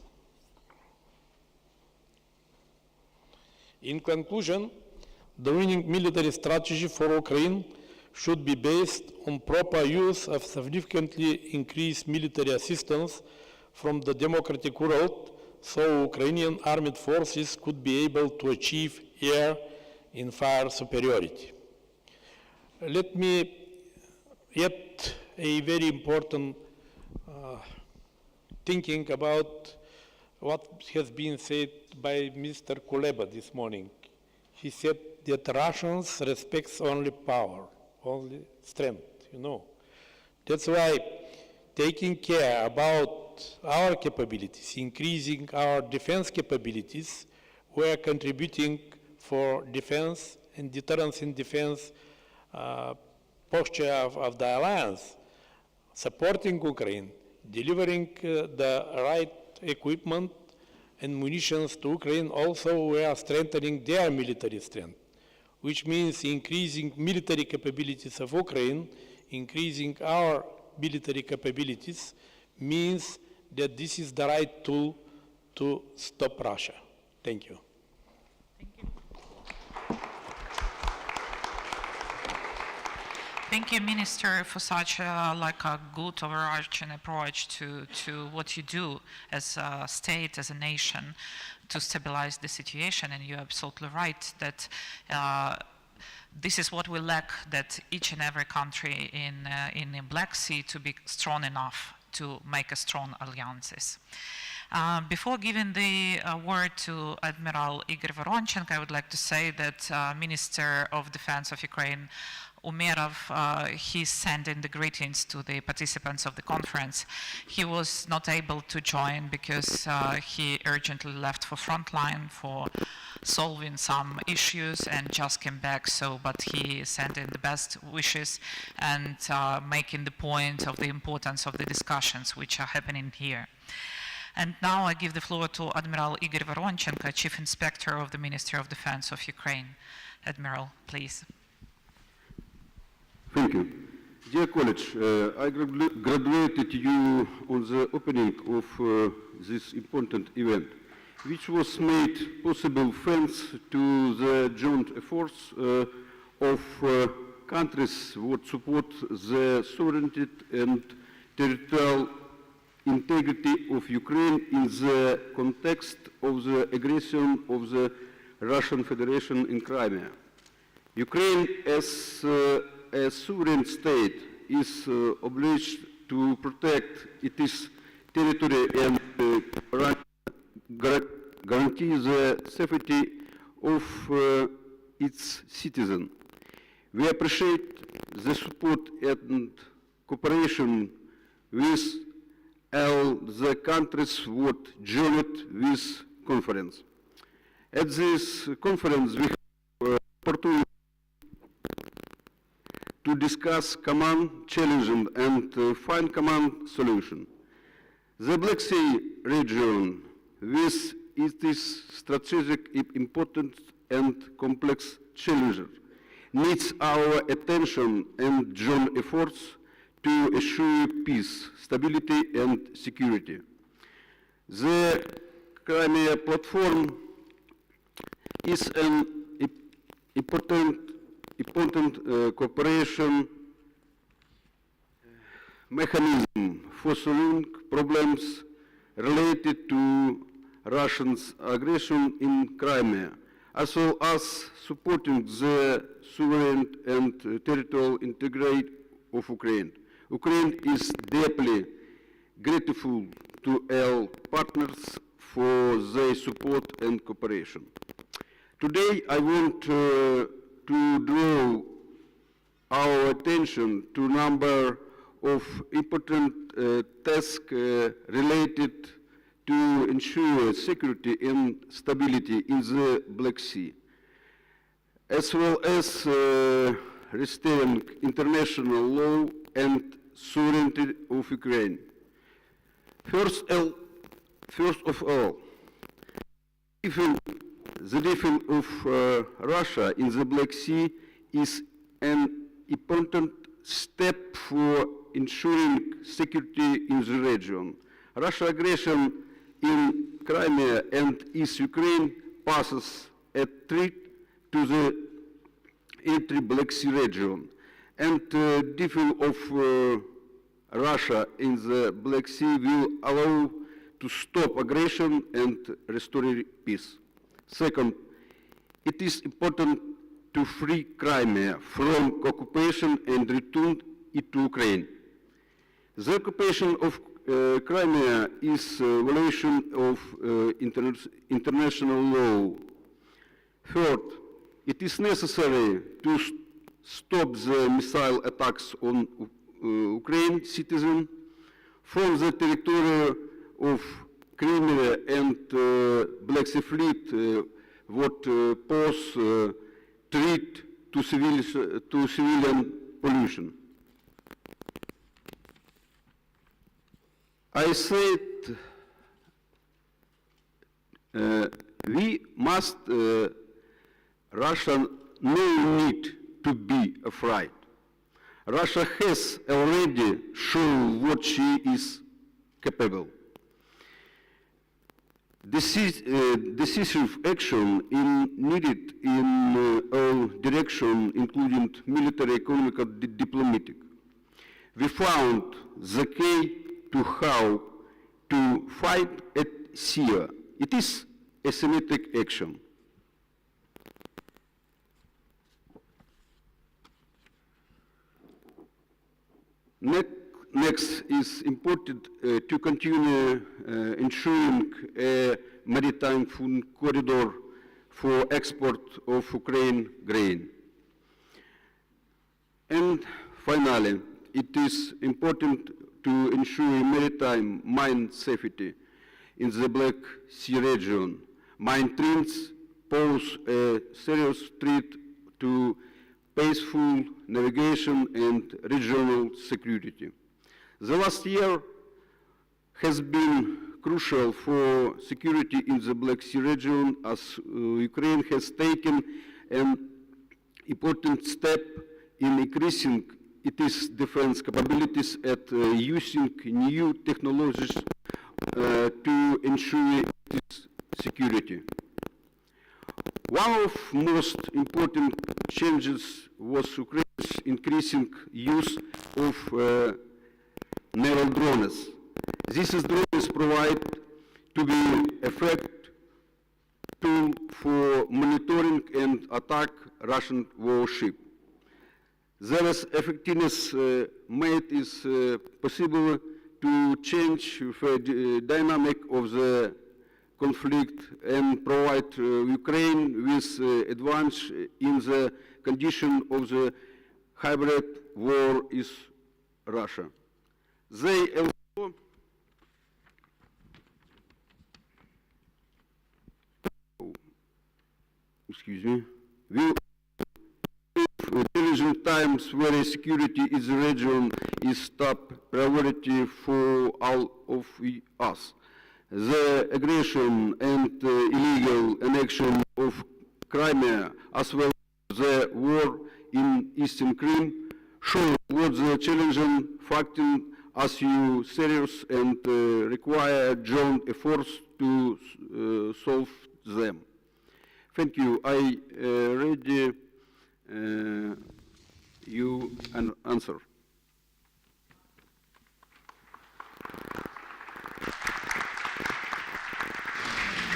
In conclusion, the winning military strategy for Ukraine should be based on proper use of significantly increased military assistance from the democratic world, so Ukrainian armed forces could be able to achieve air and fire superiority. Let me add a very important thinking about what has been said by Mr. Kuleba this morning. He said that Russians respect only power, only strength, you know. That's why taking care about our capabilities, increasing our defense capabilities, we are contributing for defense and deterrence in defense posture of the alliance, supporting Ukraine, delivering the right equipment and munitions to Ukraine. Also, we are strengthening their military strength, which means increasing military capabilities of Ukraine, increasing our military capabilities, means that this is the right tool to stop Russia. Thank you. Thank you, Minister, for such a good overarching approach to what you do as a state, as a nation, to stabilize the situation. And you're absolutely right that this is what we lack, that each and every country in the Black Sea to be strong enough to make a strong alliances. Before giving the word to Admiral Igor Voronchenko, I would like to say that Minister of Defense of Ukraine, Umerov, he's sending the greetings to the participants of the conference. He was not able to join because he urgently left for frontline for solving some issues and just came back. But he sent in the best wishes and making the point of the importance of the discussions which are happening here. And now I give the floor to Admiral Igor Voronchenko, Chief Inspector of the Ministry of Defense of Ukraine. Admiral, please. Thank you. Dear colleagues, I congratulated you on the opening of this important event, which was made possible thanks to the joint efforts of countries that support the sovereignty and territorial integrity of Ukraine in the context of the aggression of the Russian Federation in Crimea. Ukraine, as a sovereign state, is obliged to protect its territory and guarantee the safety of its citizens. We appreciate the support and cooperation with all the countries that joined this conference. At this conference, we have opportunity to discuss common challenges and find common solution. The Black Sea region, with its strategic importance and complex challenges, needs our attention and joint efforts to assure peace, stability, and security. The Crimea platform is an important cooperation mechanism for solving problems related to Russia's aggression in Crimea, as well as supporting the sovereign and territorial integrity of Ukraine. Ukraine is deeply grateful to all partners for their support and cooperation. Today, I want to draw our attention to a number of important tasks related to ensure security and stability in the Black Sea, as well as restoring international law and sovereignty of Ukraine. First of all, the defense of Russia in the Black Sea is an important step for ensuring security in the region. Russia's aggression in Crimea and East Ukraine poses a threat to the entire Black Sea region, and defense of Russia in the Black Sea will allow to stop aggression and restore peace. Second, it is important to free Crimea from occupation and return it to Ukraine. The occupation of Crimea is a violation of international law. Third, it is necessary to stop the missile attacks on Ukrainian citizens from the territory of Crimea and Black Sea Fleet, what pose threat to civilian pollution. I said we must, Russia no need to be afraid. Russia has already shown what she is capable. Decisive action is needed in all directions, including military, economic, and diplomatic. We found the key to how to fight at sea. It is asymmetric action. Next is important to continue ensuring a maritime food corridor for export of Ukraine grain. And finally, it is important to ensure maritime mine safety in the Black Sea region. Mine trees pose a serious threat to peaceful navigation and regional security. The last year has been crucial for security in the Black Sea region, as Ukraine has taken an important step in increasing its defense capabilities and using new technologies to ensure its security. One of most important changes was Ukraine's increasing use of naval drones. These drones provide to be effective tool for monitoring and attack Russian warship. Their effectiveness made it possible to change the dynamic of the conflict and provide Ukraine with advantage in the condition of the hybrid war with Russia. They also will challenging times where security in the region is top priority for all of us. The aggression and illegal annexion of Crimea, as well as the war in Eastern Crimea, show what the challenging factor as you serious and require joint efforts to solve them. Thank you. I ready you an answer.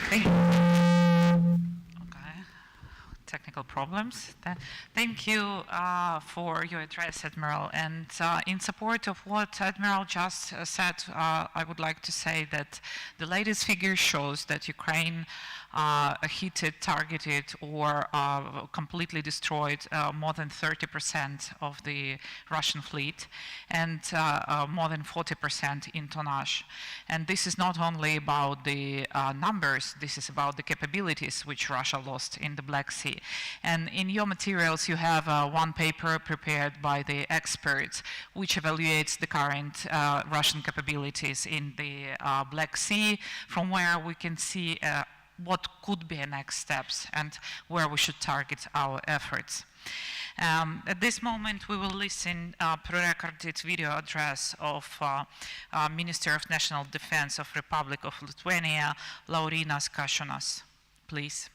Thank you. Okay. Technical problems. Thank you for your address, Admiral. And in support of what Admiral just said, I would like to say that the latest figure shows that Ukraine hit, targeted, or completely destroyed more than 30% of the Russian fleet and more than 40% in tonnage. And this is not only about the numbers, this is about the capabilities which Russia lost in the Black Sea. And in your materials, you have one paper prepared by the experts which evaluates the current Russian capabilities in the Black Sea, from where we can see what could be the next steps and where we should target our efforts. At this moment, we will listen to a pre-recorded video address of Minister of National Defense of Republic of Lithuania, Laurynas Kasčiūnas. Please.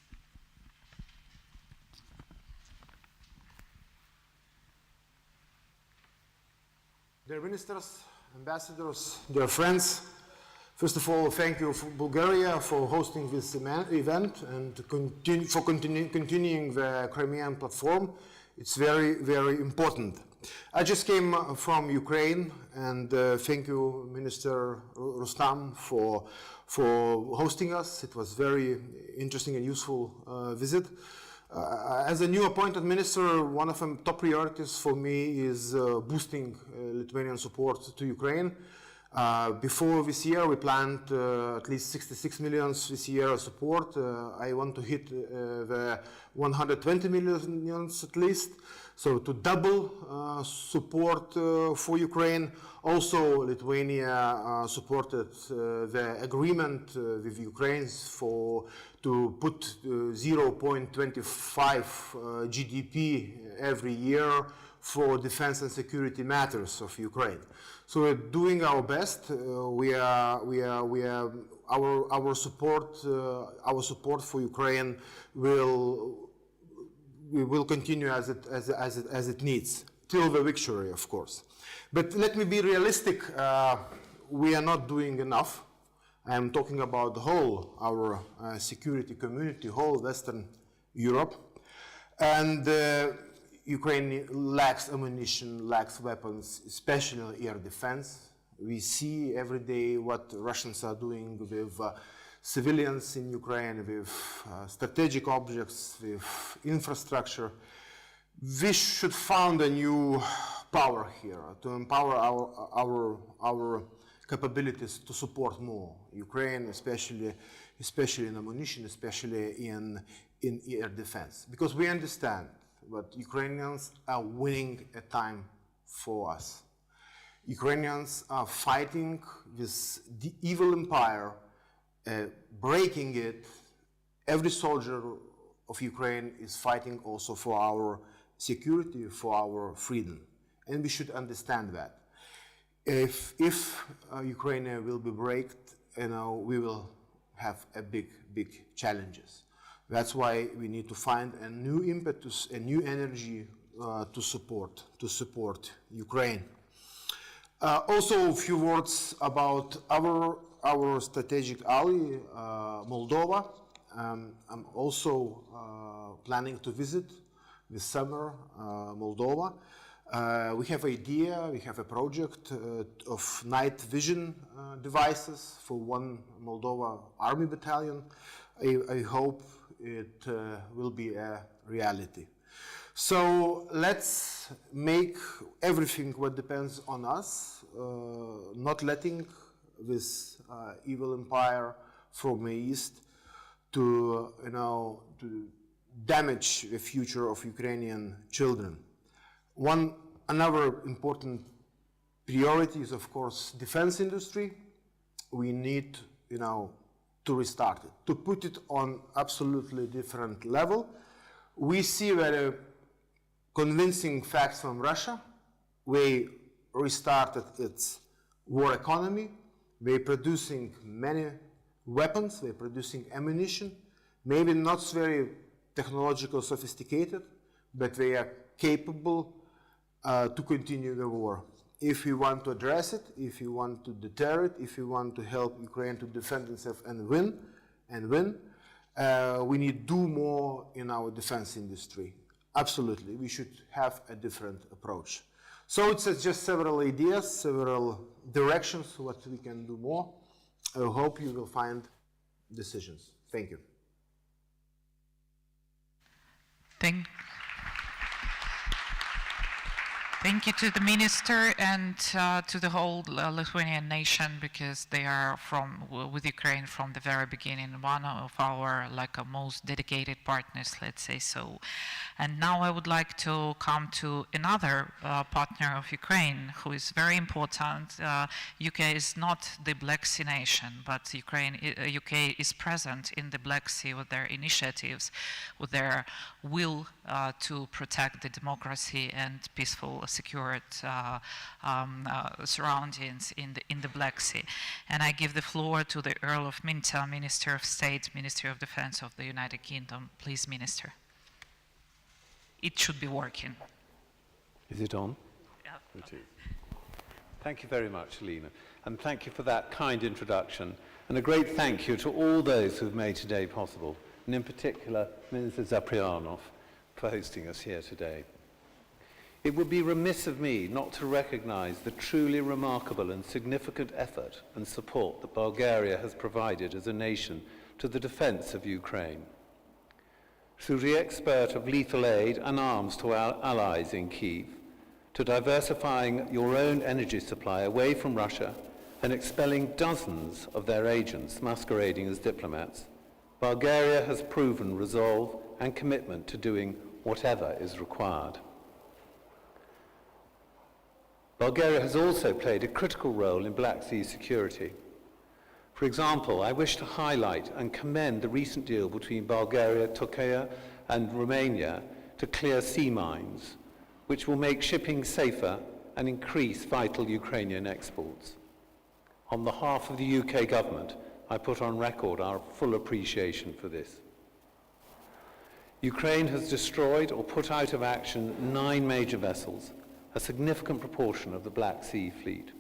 Dear ministers, ambassadors, dear friends, first of all, thank you for Bulgaria for hosting this event and for continuing the Crimean platform. It's very, very important. I just came from Ukraine, and thank you, Minister Rustam, for hosting us. It was very interesting and useful visit. As a new appointed minister, one of the top priorities for me is boosting Lithuanian support to Ukraine. Before this year, we planned at least 66 million this year support. I want to hit the 120 million at least. So to double support for Ukraine. Also, Lithuania supported the agreement with Ukraine to put 0.25 GDP every year for defense and security matters of Ukraine. So we're doing our best. Our support for Ukraine will continue as it needs till the victory, of course. But let me be realistic. We are not doing enough. I'm talking about the whole our security community, whole Western Europe, and Ukraine lacks ammunition, lacks weapons, especially air defense. We see every day what Russians are doing with civilians in Ukraine, with strategic objects, with infrastructure. We should found a new power here to empower our capabilities to support more Ukraine, especially in ammunition, especially in air defense, because we understand that Ukrainians are winning a time for us. Ukrainians are fighting this evil empire, breaking it. Every soldier of Ukraine is fighting also for our security, for our freedom, and we should understand that. If Ukraine will be breaked, we will have a big challenges. That's why we need to find a new impetus, a new energy to support Ukraine. Also, a few words about our strategic ally, Moldova. I'm also planning to visit this summer Moldova. We have an idea, we have a project of night vision devices for one Moldova army battalion. I hope it will be a reality. So let's make everything what depends on us, not letting this evil empire from the east to damage the future of Ukrainian children. Another important priority is, of course, defense industry. We need, to restart it, to put it on absolutely different level. We see very convincing facts from Russia. We restarted its war economy. They're producing many weapons, they're producing ammunition, maybe not very technological sophisticated, but they are capable to continue the war. If we want to address it, if we want to deter it, if we want to help Ukraine to defend itself and win, we need to do more in our defense industry. Absolutely, we should have a different approach. So it's just several ideas, several directions what we can do more. I hope you will find decisions. Thank you. Thank you to the minister and to the whole Lithuanian nation, because they are with Ukraine from the very beginning, one of our most dedicated partners, let's say so. And now I would like to come to another partner of Ukraine who is very important. UK is not the Black Sea nation, but UK is present in the Black Sea with their initiatives, with their will to protect the democracy and peaceful, secured surroundings in the Black Sea. And I give the floor to the Earl of Minter, Minister of State, Ministry of Defense of the United Kingdom. Please, Minister. It should be working. Is it on? Yeah. It is. Thank you very much, Alina, and thank you for that kind introduction, and a great thank you to all those who've made today possible, and in particular, Minister Zaprianov, for hosting us here today. It would be remiss of me not to recognize the truly remarkable and significant effort and support that Bulgaria has provided as a nation to the defense of Ukraine. Through the export of lethal aid and arms to our allies in Kyiv, to diversifying your own energy supply away from Russia and expelling dozens of their agents masquerading as diplomats, Bulgaria has proven resolve and commitment to doing whatever is required. Bulgaria has also played a critical role in Black Sea security. For example, I wish to highlight and commend the recent deal between Bulgaria, Turkey and Romania to clear sea mines, which will make shipping safer and increase vital Ukrainian exports. On behalf of the UK government, I put on record our full appreciation for this. Ukraine has destroyed or put out of action 9 major vessels, a significant proportion of the Black Sea fleet.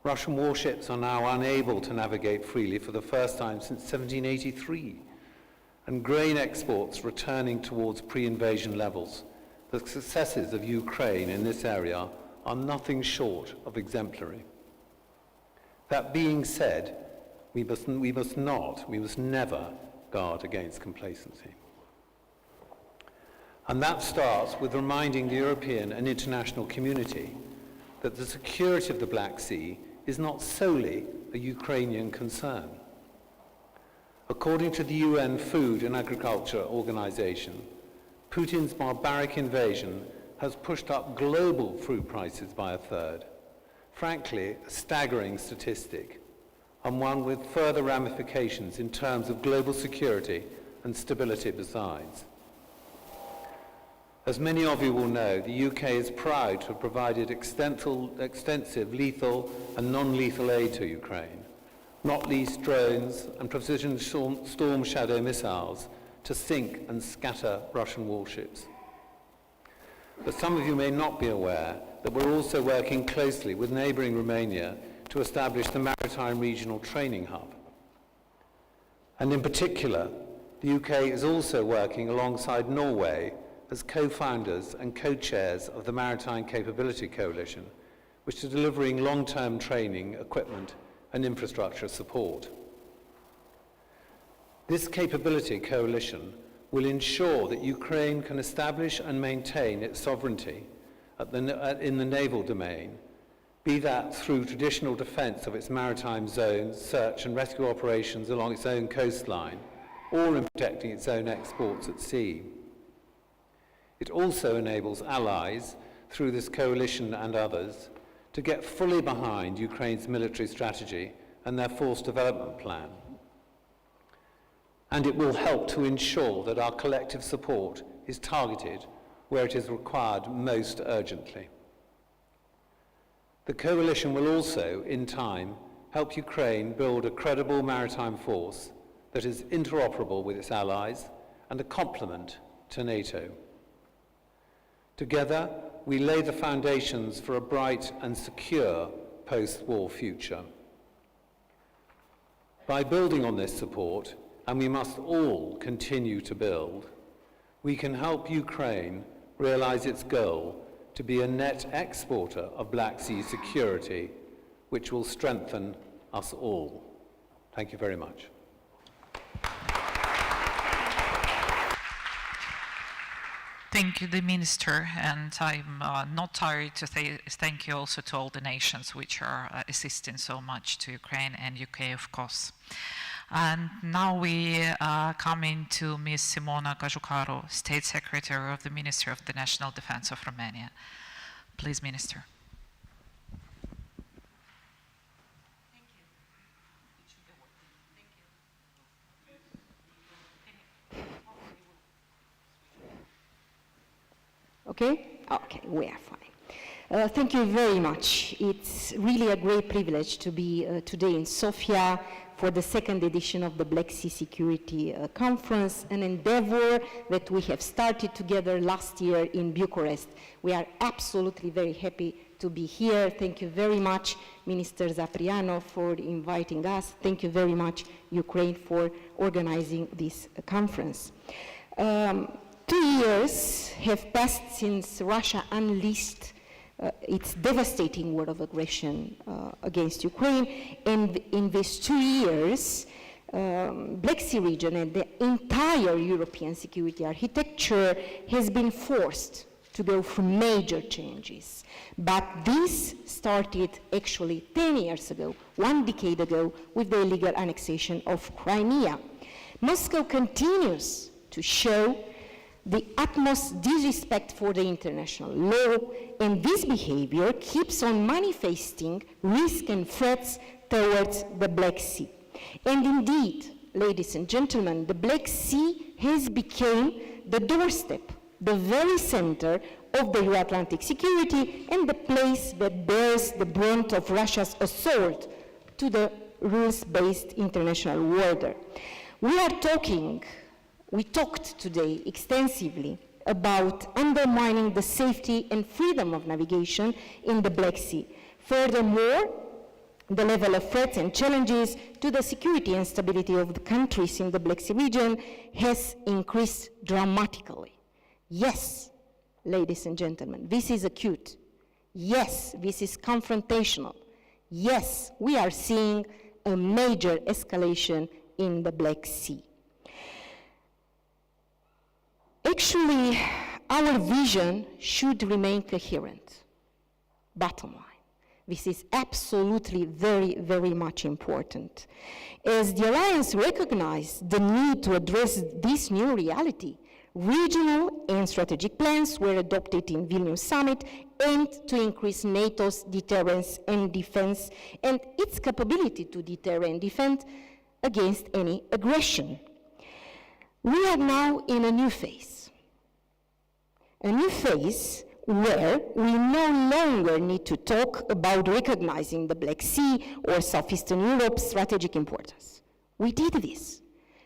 Russian warships are now unable to navigate freely for the first time since 1783, and grain exports returning towards pre-invasion levels. The successes of Ukraine in this area are nothing short of exemplary. That being said, we must never guard against complacency. And that starts with reminding the European and international community that the security of the Black Sea is not solely a Ukrainian concern. According to the UN Food and Agriculture Organization, Putin's barbaric invasion has pushed up global food prices by a third. Frankly, a staggering statistic, and one with further ramifications in terms of global security and stability besides. As many of you will know, the UK is proud to have provided extensive lethal and non-lethal aid to Ukraine, not least drones and precision storm shadow missiles to sink and scatter Russian warships. But some of you may not be aware that we're also working closely with neighbouring Romania to establish the Maritime Regional Training Hub. And in particular, the UK is also working alongside Norway as co-founders and co-chairs of the Maritime Capability Coalition, which is delivering long-term training, equipment, and infrastructure support. This capability coalition will ensure that Ukraine can establish and maintain its sovereignty in the naval domain, be that through traditional defence of its maritime zones, search and rescue operations along its own coastline, or in protecting its own exports at sea. It also enables allies, through this coalition and others, to get fully behind Ukraine's military strategy and their force development plan. And it will help to ensure that our collective support is targeted where it is required most urgently. The coalition will also, in time, help Ukraine build a credible maritime force that is interoperable with its allies and a complement to NATO. Together, we lay the foundations for a bright and secure post-war future. By building on this support, and we must all continue to build, we can help Ukraine realize its goal to be a net exporter of Black Sea security, which will strengthen us all. Thank you very much. Thank you, the Minister, and I'm not tired to thank you also to all the nations which are assisting so much to Ukraine and UK, of course. And now we are coming to Ms. Simona Gajucaru, State Secretary of the Ministry of the National Defense of Romania. Please, Minister. Okay? Okay, we are fine. Thank you very much. It's really a great privilege to be today in Sofia for the second edition of the Black Sea Security Conference, an endeavor that we have started together last year in Bucharest. We are absolutely very happy to be here. Thank you very much, Minister Zapriano, for inviting us. Thank you very much, Ukraine, for organizing this conference. 2 years have passed since Russia unleashed its devastating war of aggression against Ukraine, and in these 2 years, Black Sea region and the entire European security architecture has been forced to go through major changes. But this started actually 10 years ago, 1 decade ago, with the illegal annexation of Crimea. Moscow continues to show the utmost disrespect for the international law, and this behavior keeps on manifesting risk and threats towards the Black Sea. And indeed, ladies and gentlemen, the Black Sea has become the doorstep, the very center of the Euro-Atlantic security and the place that bears the brunt of Russia's assault to the rules-based international order. We talked today extensively about undermining the safety and freedom of navigation in the Black Sea. Furthermore, the level of threats and challenges to the security and stability of the countries in the Black Sea region has increased dramatically. Yes, ladies and gentlemen, this is acute. Yes, this is confrontational. Yes, we are seeing a major escalation in the Black Sea. Actually, our vision should remain coherent. Bottom line. This is absolutely very, very much important. As the Alliance recognized the need to address this new reality, regional and strategic plans were adopted in Vilnius Summit aimed to increase NATO's deterrence and defense and its capability to deter and defend against any aggression. We are now in a new phase where we no longer need to talk about recognizing the Black Sea or Southeastern Europe's strategic importance. We did this.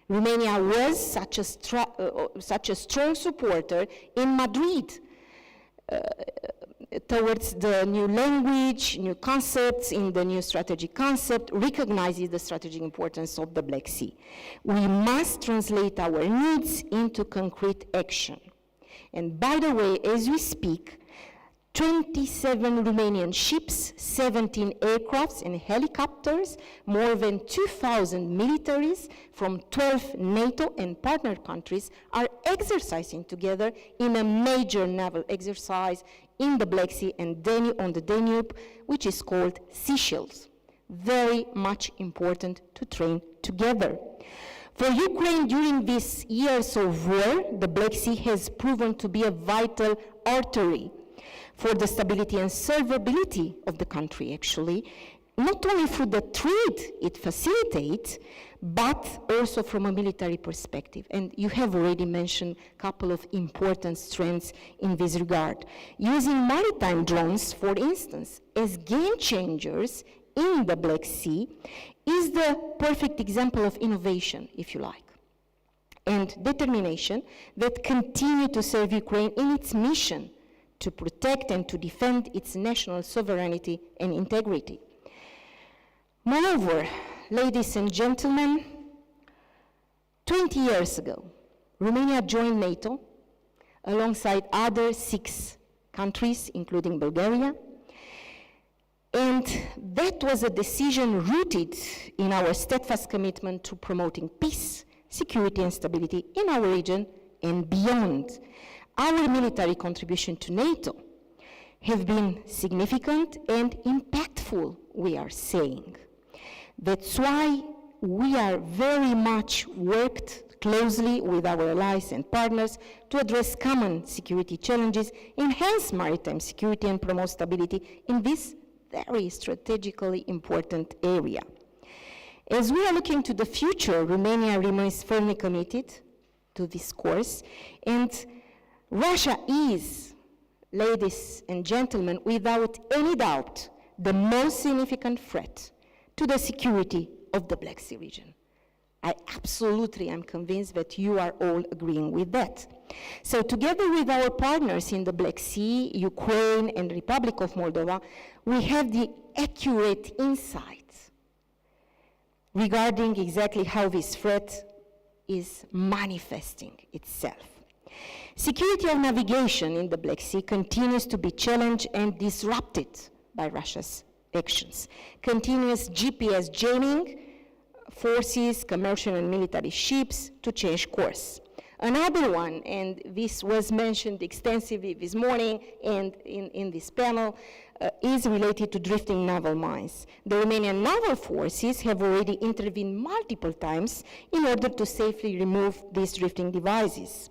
Romania was such a strong supporter in Madrid towards the new language, new concepts in the new strategic concept, recognizes the strategic importance of the Black Sea. We must translate our needs into concrete action. And by the way, as we speak, 27 Romanian ships, 17 aircrafts and helicopters, more than 2,000 militaries from 12 NATO and partner countries are exercising together in a major naval exercise in the Black Sea and on the Danube, which is called Sea Shields. Very much important to train together. For Ukraine, during these years of war, the Black Sea has proven to be a vital artery for the stability and survivability of the country, actually, not only through the trade it facilitates, but also from a military perspective. And you have already mentioned a couple of important strengths in this regard. Using maritime drones, for instance, as game changers in the Black Sea is the perfect example of innovation, if you like, and determination that continue to serve Ukraine in its mission to protect and to defend its national sovereignty and integrity. Moreover, ladies and gentlemen, 20 years ago, Romania joined NATO alongside other 6 countries, including Bulgaria, and that was a decision rooted in our steadfast commitment to promoting peace, security, and stability in our region and beyond. Our military contribution to NATO have been significant and impactful, we are saying. That's why we are very much worked closely with our allies and partners to address common security challenges, enhance maritime security, and promote stability in this very strategically important area. As we are looking to the future, Romania remains firmly committed to this course, and Russia is, ladies and gentlemen, without any doubt, the most significant threat to the security of the Black Sea region. I absolutely am convinced that you are all agreeing with that. So together with our partners in the Black Sea, Ukraine and Republic of Moldova, we have the accurate insights regarding exactly how this threat is manifesting itself. Security of navigation in the Black Sea continues to be challenged and disrupted by Russia's actions. Continuous GPS jamming forces commercial and military ships to change course. Another one, and this was mentioned extensively this morning and in this panel, is related to drifting naval mines. The Romanian naval forces have already intervened multiple times in order to safely remove these drifting devices.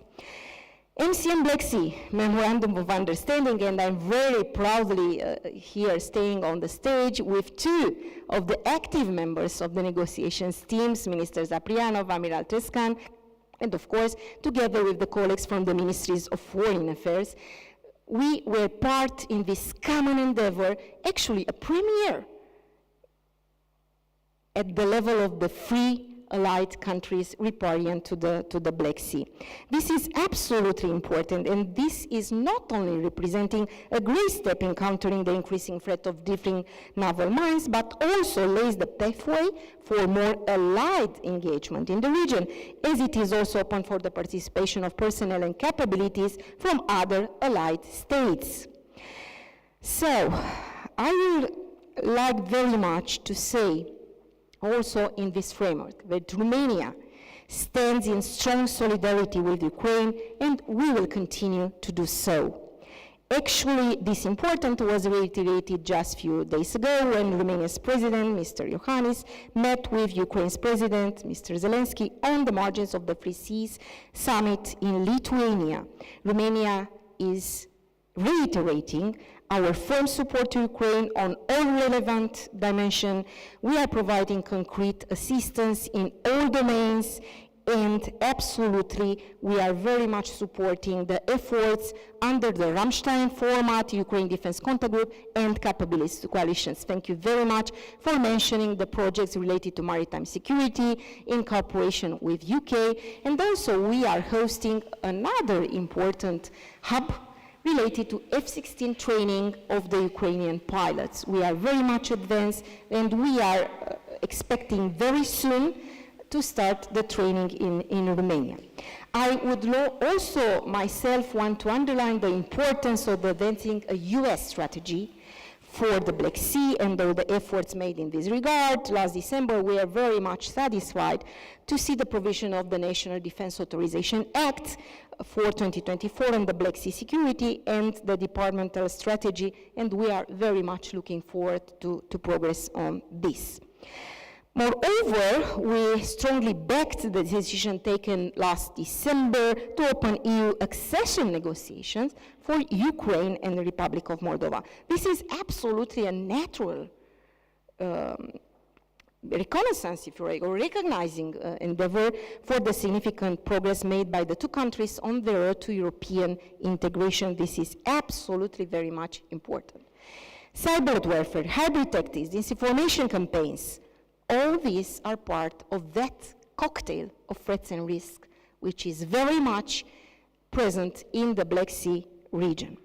MCM Black Sea Memorandum of Understanding, and I'm very proudly here staying on the stage with 2 of the active members of the negotiations teams, Minister Zaprianov, Amiral Trescan, and of course, together with the colleagues from the Ministries of Foreign Affairs, we were part in this common endeavor, actually a premiere at the level of the free allied countries riparian to the Black Sea. This is absolutely important, and this is not only representing a great step in countering the increasing threat of drifting naval mines, but also lays the pathway for more allied engagement in the region, as it is also open for the participation of personnel and capabilities from other allied states. So, I would like very much to say also in this framework that Romania stands in strong solidarity with Ukraine, and we will continue to do so. Actually, this importance was reiterated just a few days ago when Romania's president, Mr. Iohannis, met with Ukraine's president, Mr. Zelensky, on the margins of the Free Seas Summit in Lithuania. Romania is reiterating our firm support to Ukraine on all relevant dimensions. We are providing concrete assistance in all domains, and absolutely we are very much supporting the efforts under the Ramstein format, Ukraine Defense Contact Group, and capabilities coalitions. Thank you very much for mentioning the projects related to maritime security in cooperation with UK, and also we are hosting another important hub related to F-16 training of the Ukrainian pilots. We are very much advanced, and we are expecting very soon to start the training in Romania. I would also myself want to underline the importance of advancing a US strategy for the Black Sea and all the efforts made in this regard. Last December, we are very much satisfied to see the provision of the National Defense Authorization Act for 2024 on the Black Sea security and the departmental strategy, and we are very much looking forward to progress on this. Moreover, we strongly backed the decision taken last December to open EU accession negotiations for Ukraine and the Republic of Moldova. This is absolutely a natural reconnaissance, if you like, or recognizing endeavor for the significant progress made by the two countries on their road to European integration. This is absolutely very much important. Cyber warfare, hybrid tactics, disinformation campaigns, all these are part of that cocktail of threats and risks, which is very much present in the Black Sea region.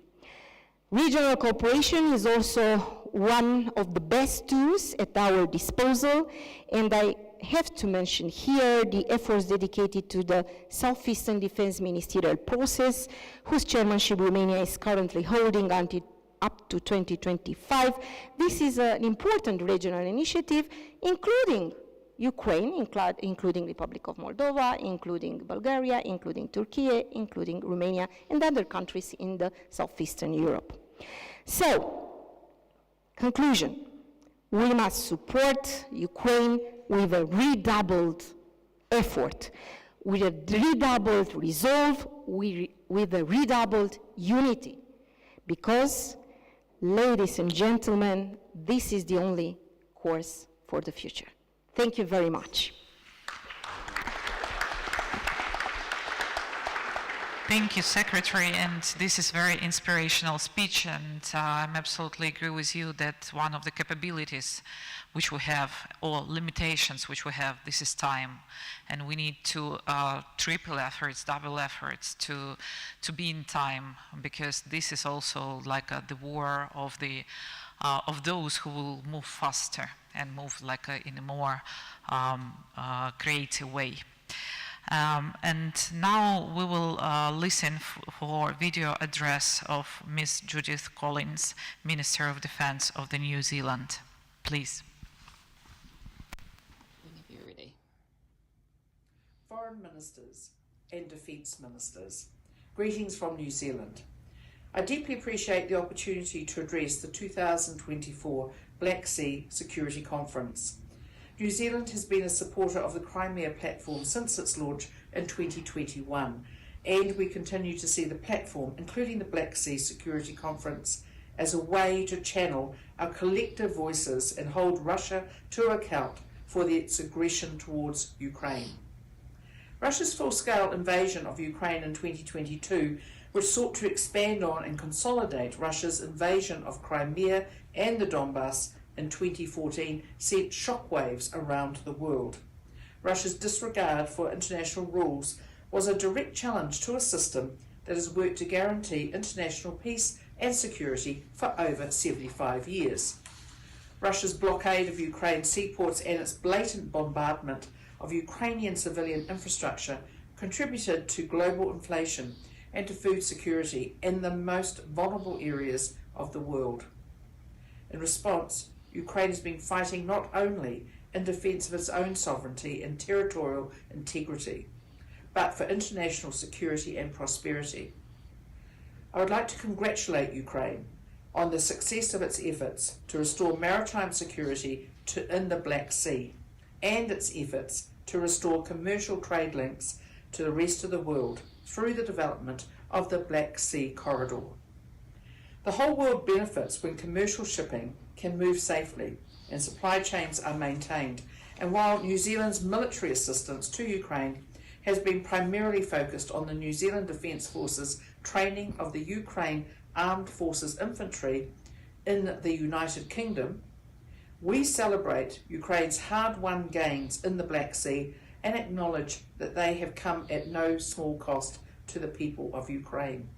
Regional cooperation is also one of the best tools at our disposal, and I have to mention here the efforts dedicated to the Southeastern Defense Ministerial process, whose chairmanship Romania is currently holding until up to 2025. This is an important regional initiative, including Ukraine, including Republic of Moldova, including Bulgaria, including Turkey, including Romania, and other countries in the Southeastern Europe. So, conclusion, we must support Ukraine with a redoubled effort, with a redoubled resolve, with a redoubled unity, because, ladies and gentlemen, this is the only course for the future. Thank you very much. Thank you, Secretary, and this is very inspirational speech, and I absolutely agree with you that one of the capabilities which we have, or limitations which we have, this is time, and we need to triple efforts, double efforts to be in time, because this is also like the war of those who will move faster and move like in a more creative way. And now we will listen for video address of Ms. Judith Collins, Minister of Defence of the New Zealand. Please. Whenever you're ready. Foreign Ministers and Defence Ministers, greetings from New Zealand. I deeply appreciate the opportunity to address the 2024 Black Sea Security Conference. New Zealand has been a supporter of the Crimea platform since its launch in 2021, and we continue to see the platform, including the Black Sea Security Conference, as a way to channel our collective voices and hold Russia to account for its aggression towards Ukraine. Russia's full-scale invasion of Ukraine in 2022, which sought to expand on and consolidate Russia's invasion of Crimea and the Donbass in 2014, sent shockwaves around the world. Russia's disregard for international rules was a direct challenge to a system that has worked to guarantee international peace and security for over 75 years. Russia's blockade of Ukraine's seaports and its blatant bombardment of Ukrainian civilian infrastructure contributed to global inflation and to food security in the most vulnerable areas of the world. In response, Ukraine has been fighting not only in defence of its own sovereignty and territorial integrity, but for international security and prosperity. I would like to congratulate Ukraine on the success of its efforts to restore maritime security in the Black Sea, and its efforts to restore commercial trade links to the rest of the world through the development of the Black Sea Corridor. The whole world benefits when commercial shipping can move safely and supply chains are maintained, and while New Zealand's military assistance to Ukraine has been primarily focused on the New Zealand Defence Force's training of the Ukraine Armed Forces Infantry in the United Kingdom, we celebrate Ukraine's hard-won gains in the Black Sea and acknowledge that they have come at no small cost to the people of Ukraine.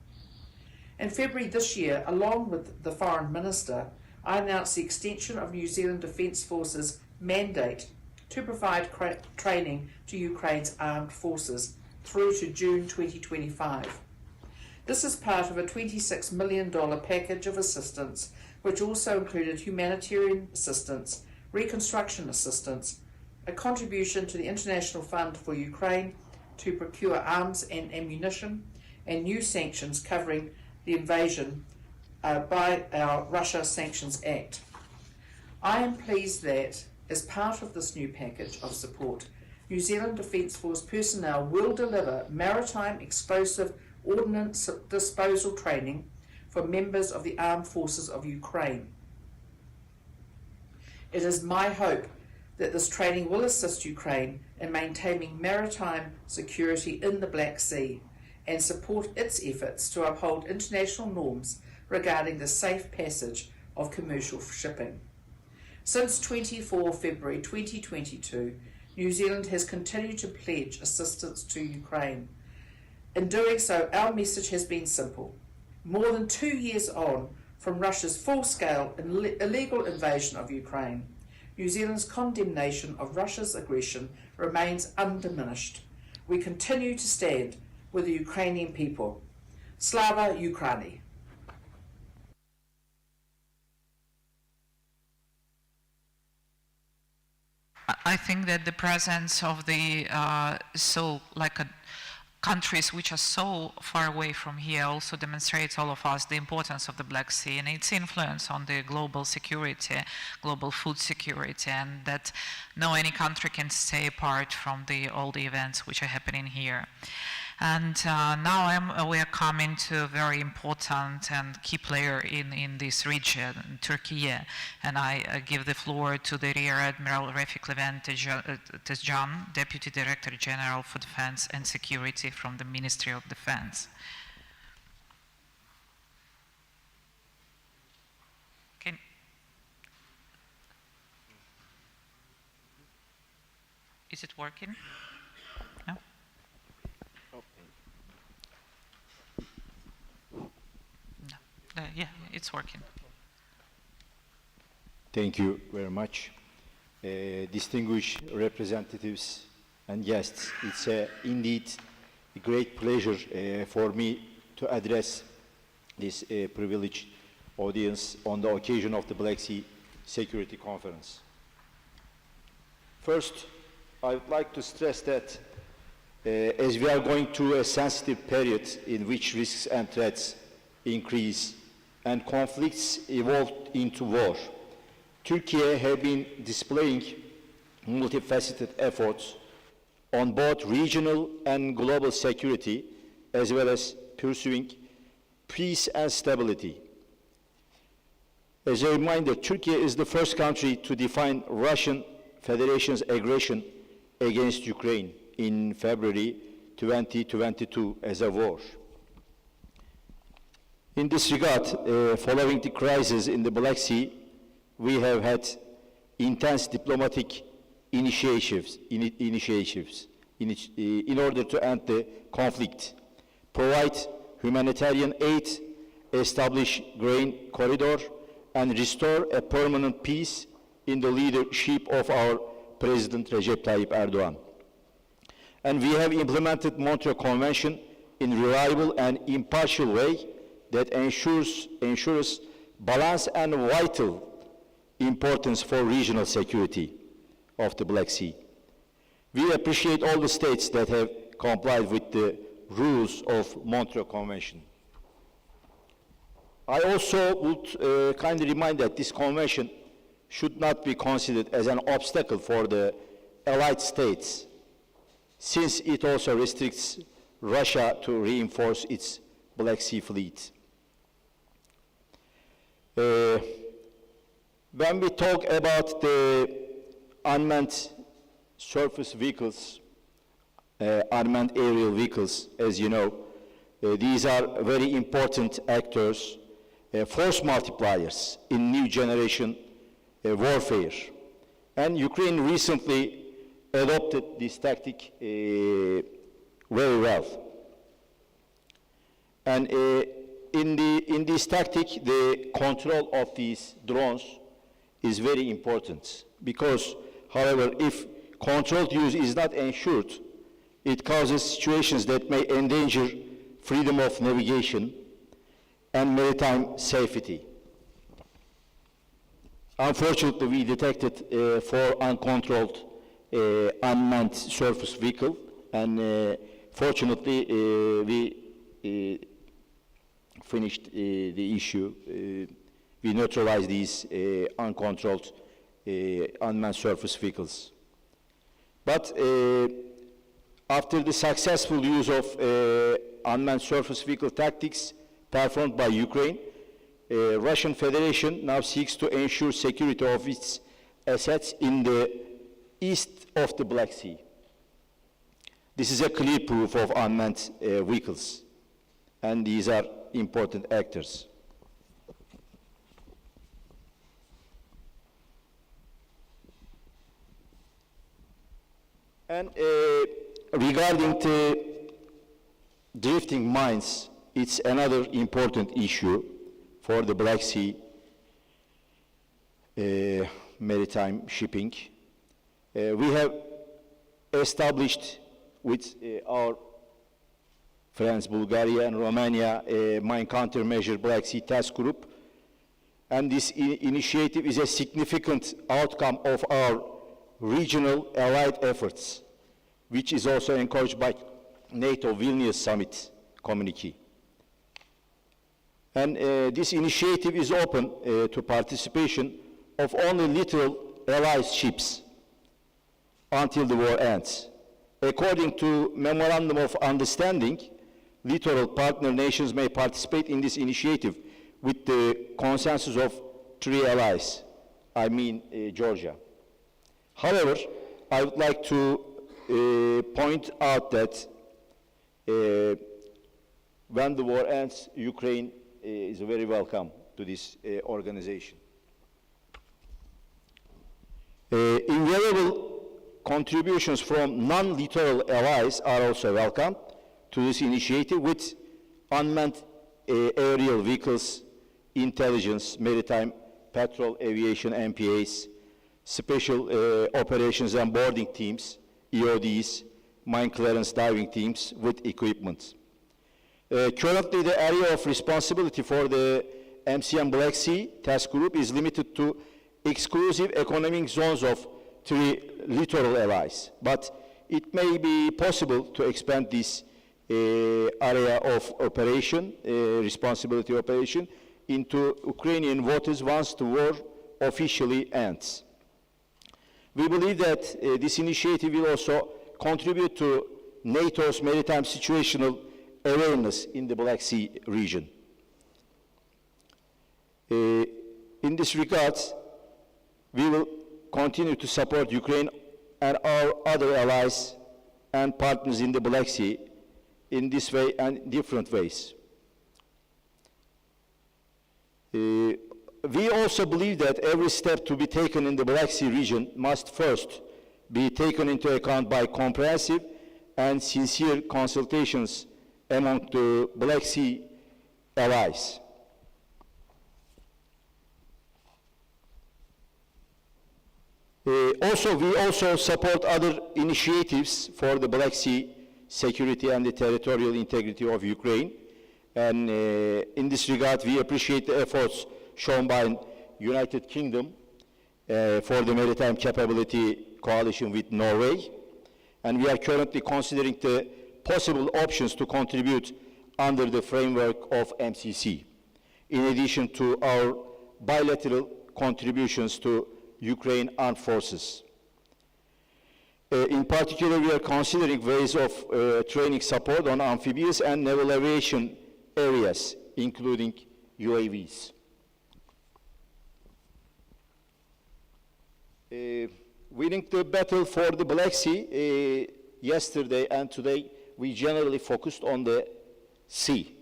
In February this year, along with the Foreign Minister, I announced the extension of New Zealand Defence Force's mandate to provide training to Ukraine's armed forces through to June 2025. This is part of a $26 million package of assistance, which also included humanitarian assistance, reconstruction assistance, a contribution to the International Fund for Ukraine to procure arms and ammunition, and new sanctions covering the invasion by our Russia Sanctions Act. I am pleased that As part of this new package of support, New Zealand Defence Force personnel will deliver maritime explosive ordnance disposal training for members of the Armed Forces of Ukraine. It is my hope that this training will assist Ukraine in maintaining maritime security in the Black Sea and support its efforts to uphold international norms regarding the safe passage of commercial shipping. Since 24 February 2022, New Zealand has continued to pledge assistance to Ukraine. In doing so, our message has been simple. More than 2 years on from Russia's full-scale illegal invasion of Ukraine, New Zealand's condemnation of Russia's aggression remains undiminished. We continue to stand with the Ukrainian people. Slava Ukraini. I think that the presence of the countries which are so far away from here also demonstrates all of us the importance of the Black Sea and its influence on the global security, global food security, and that any country can stay apart from all the events which are happening here. And now we are coming to a very important and key player in this region, Turkey. And I give the floor to the Rear Admiral Refik Levent Tezcan, Deputy Director General for Defense and Security from the Ministry of Defense. Is it working? No? Yeah, it's working. Thank you very much. Distinguished representatives and guests, it's indeed a great pleasure for me to address this privileged audience on the occasion of the Black Sea Security Conference. First, I would like to stress that as we are going through a sensitive period in which risks and threats increase and conflicts evolved into war, Turkey has been displaying multifaceted efforts on both regional and global security, as well as pursuing peace and stability. As a reminder, Turkey is the first country to define Russian Federation's aggression against Ukraine in February 2022 as a war. In this regard, following the crisis in the Black Sea, we have had intense diplomatic initiatives in order to end the conflict, provide humanitarian aid, establish grain corridor, and restore a permanent peace in the leadership of our President Recep Tayyip Erdogan. And we have implemented Montreal Convention in a reliable and impartial way that ensures balance and vital importance for regional security of the Black Sea. We appreciate all the states that have complied with the rules of Montreal Convention. I also would kindly remind that this convention should not be considered as an obstacle for the allied states, since it also restricts Russia to reinforce its Black Sea fleet. When we talk about the unmanned surface vehicles, unmanned aerial vehicles, as you know, these are very important actors, force multipliers in new generation warfare. And Ukraine recently adopted this tactic very well. And in this tactic, the control of these drones is very important because, however, if controlled use is not ensured, it causes situations that may endanger freedom of navigation and maritime safety. Unfortunately, we detected 4 uncontrolled unmanned surface vehicle, and fortunately, we finished the issue. We neutralized these uncontrolled unmanned surface vehicles. But after the successful use of unmanned surface vehicle tactics performed by Ukraine, Russian Federation now seeks to ensure security of its assets in the east of the Black Sea. This is a clear proof of unmanned vehicles, and these are important actors. And regarding the drifting mines, it's another important issue for the Black Sea maritime shipping. We have established with our friends Bulgaria and Romania a mine countermeasure Black Sea Task Group, and this initiative is a significant outcome of our regional allied efforts, which is also encouraged by NATO Vilnius Summit communique. And this initiative is open to participation of only littoral allied ships until the war ends. According to Memorandum of Understanding, littoral partner nations may participate in this initiative with the consensus of 3 allies, I mean Georgia. However, I would like to point out that when the war ends, Ukraine is very welcome to this organization. Invaluable contributions from non-littoral allies are also welcome to this initiative with unmanned aerial vehicles, intelligence, maritime, patrol, aviation, MPAs, special operations and boarding teams, EODs, mine clearance diving teams with equipment. Currently, the area of responsibility for the MCM Black Sea Task Group is limited to exclusive economic zones of 3 littoral allies, but it may be possible to expand this area of operation, responsibility operation, into Ukrainian waters once the war officially ends. We believe that this initiative will also contribute to NATO's maritime situational awareness in the Black Sea region. In this regard, we will continue to support Ukraine and our other allies and partners in the Black Sea in this way and different ways. We also believe that every step to be taken in the Black Sea region must first be taken into account by comprehensive and sincere consultations among the Black Sea allies. We also support other initiatives for the Black Sea security and the territorial integrity of Ukraine. And in this regard, we appreciate the efforts shown by United Kingdom for the Maritime Capability Coalition with Norway. And we are currently considering the possible options to contribute under the framework of MCC, in addition to our bilateral contributions to Ukraine armed forces. In particular, we are considering ways of training support on amphibious and naval aviation areas, including UAVs. Winning the battle for the Black Sea, yesterday and today, we generally focused on the sea.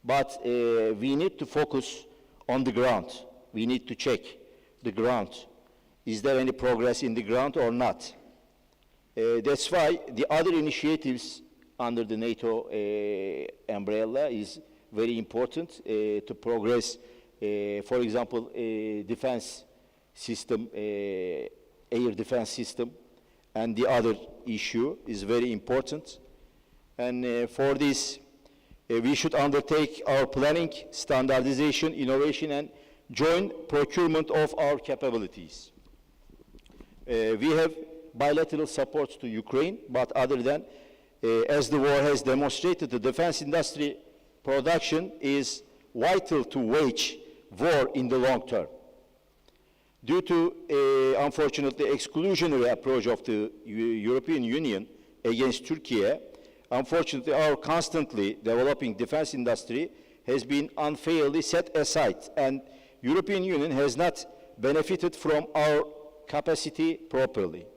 But we need to focus on the ground. We need to check the ground. Is there any progress in the ground or not? That's why the other initiatives under the NATO umbrella is very important to progress, for example, defense system, air defense system, and the other issue is very important. And for this, we should undertake our planning, standardization, innovation, and joint procurement of our capabilities. We have bilateral support to Ukraine, but other than, as the war has demonstrated, the defense industry production is vital to wage war in the long term. Due to, unfortunately, exclusionary approach of the European Union against Turkey, unfortunately, our constantly developing defense industry has been unfairly set aside, and European Union has not benefited from our capacity properly.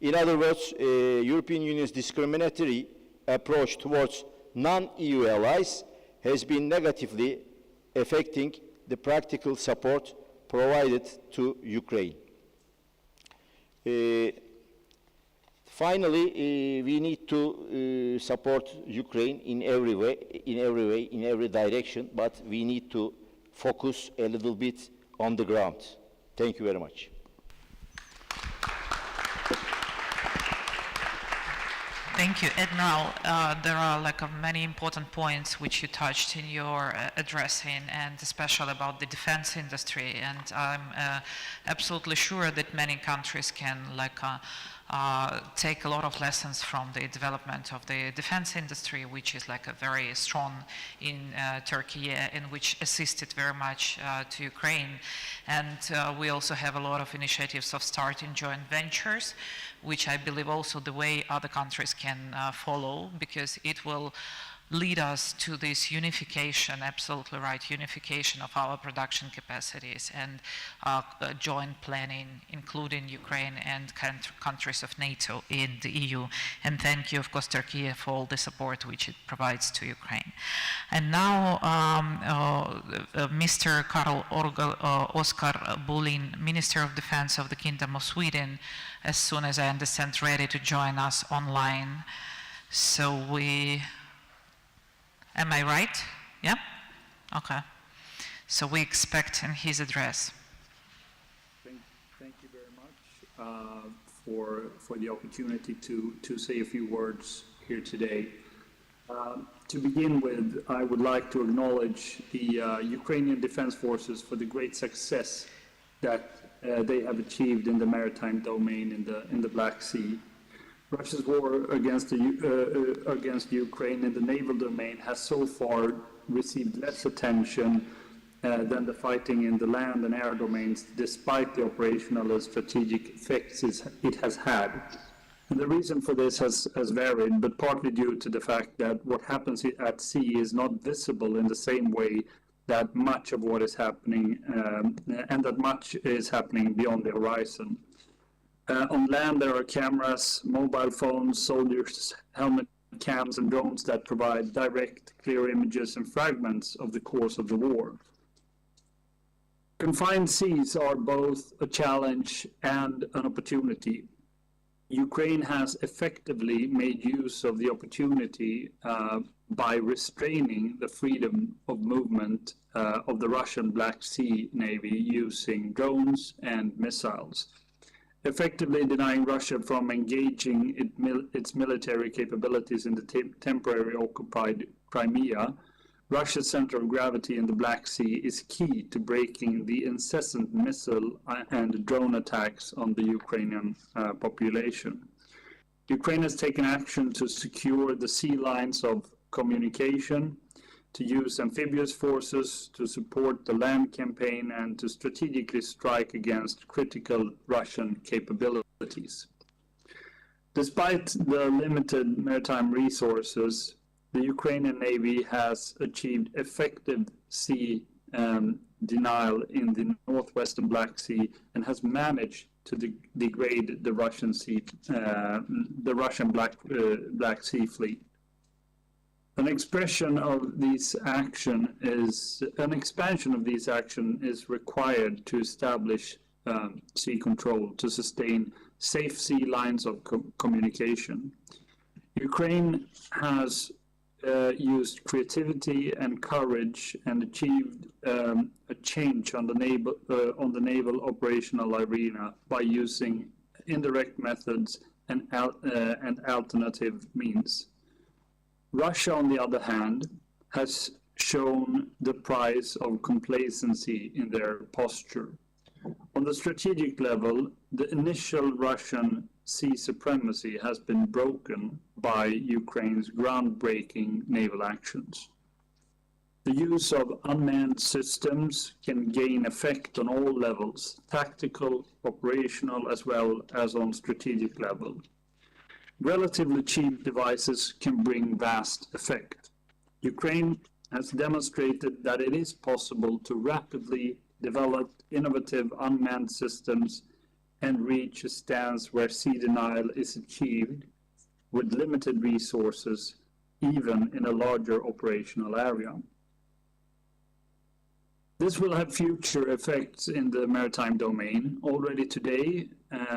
In other words, European Union's discriminatory approach towards non-EU allies has been negatively affecting the practical support provided to Ukraine. Finally, we need to support Ukraine in every way, in every direction, but we need to focus a little bit on the ground. Thank you very much. Thank you, Admiral. There are many important points which you touched in your addressing, and especially about the defense industry. And I'm absolutely sure that many countries can take a lot of lessons from the development of the defense industry, which is very strong in Turkey and which assisted very much to Ukraine. And we also have a lot of initiatives of starting joint ventures, which I believe also the way other countries can follow, because it will lead us to this unification, absolutely right, unification of our production capacities and joint planning, including Ukraine and countries of NATO in the EU. And thank you, of course, Turkey, for all the support which it provides to Ukraine. And now, Mr. Karl Oskar Bolin, Minister of Defense of the Kingdom of Sweden, as soon as I understand, ready to join us online. So am I right? Yeah? Okay. So we expect in his address. Thank you very much for the opportunity to say a few words here today. To begin with, I would like to acknowledge the Ukrainian Defense Forces for the great success that they have achieved in the maritime domain in the Black Sea. Russia's war against Ukraine in the naval domain has so far received less attention than the fighting in the land and air domains, despite the operational and strategic effects it has had. And the reason for this has varied, but partly due to the fact that what happens at sea is not visible in the same way that much of what is happening, and that much is happening beyond the horizon. On land, there are cameras, mobile phones, soldiers' helmet cams, and drones that provide direct, clear images and fragments of the course of the war. Confined seas are both a challenge and an opportunity. Ukraine has effectively made use of the opportunity by restraining the freedom of movement of the Russian Black Sea Navy using drones and missiles, effectively denying Russia from engaging its military capabilities in the temporarily occupied Crimea. Russia's center of gravity in the Black Sea is key to breaking the incessant missile and drone attacks on the Ukrainian population. Ukraine has taken action to secure the sea lines of communication, to use amphibious forces to support the land campaign, and to strategically strike against critical Russian capabilities. Despite the limited maritime resources, the Ukrainian Navy has achieved effective sea denial in the northwestern Black Sea and has managed to degrade the Russian Black Sea fleet. An expansion of these actions is required to establish sea control to sustain safe sea lines of communication. Ukraine has used creativity and courage and achieved a change on the naval operational arena by using indirect methods and alternative means. Russia, on the other hand, has shown the price of complacency in their posture. On the strategic level, the initial Russian sea supremacy has been broken by Ukraine's groundbreaking naval actions. The use of unmanned systems can gain effect on all levels, tactical, operational, as well as on strategic level. Relatively cheap devices can bring vast effect. Ukraine has demonstrated that it is possible to rapidly develop innovative unmanned systems and reach a stance where sea denial is achieved with limited resources, even in a larger operational area. This will have future effects in the maritime domain. Already today,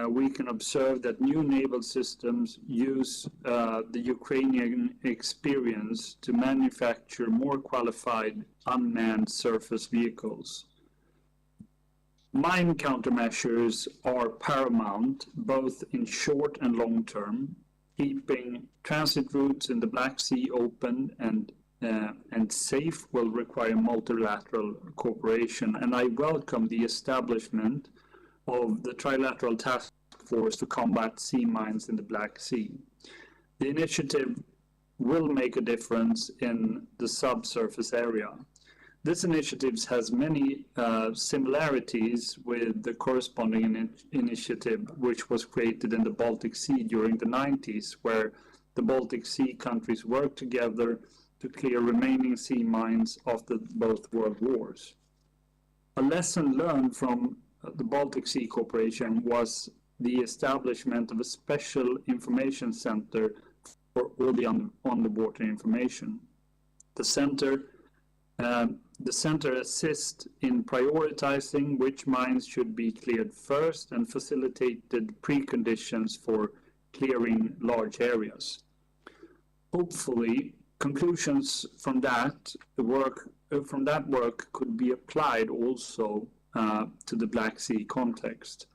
we can observe that new naval systems use the Ukrainian experience to manufacture more qualified unmanned surface vehicles. Mine countermeasures are paramount, both in short and long term. Keeping transit routes in the Black Sea open and safe will require multilateral cooperation, and I welcome the establishment of the Trilateral Task Force to combat sea mines in the Black Sea. The initiative will make a difference in the subsurface area. This initiative has many similarities with the corresponding initiative which was created in the Baltic Sea during the 90s, where the Baltic Sea countries worked together to clear remaining sea mines after both world wars. A lesson learned from the Baltic Sea Cooperation was the establishment of a special information center for all the underwater information. The center assists in prioritizing which mines should be cleared first and facilitated preconditions for clearing large areas. Hopefully, conclusions from that work could be applied also to the Black Sea context.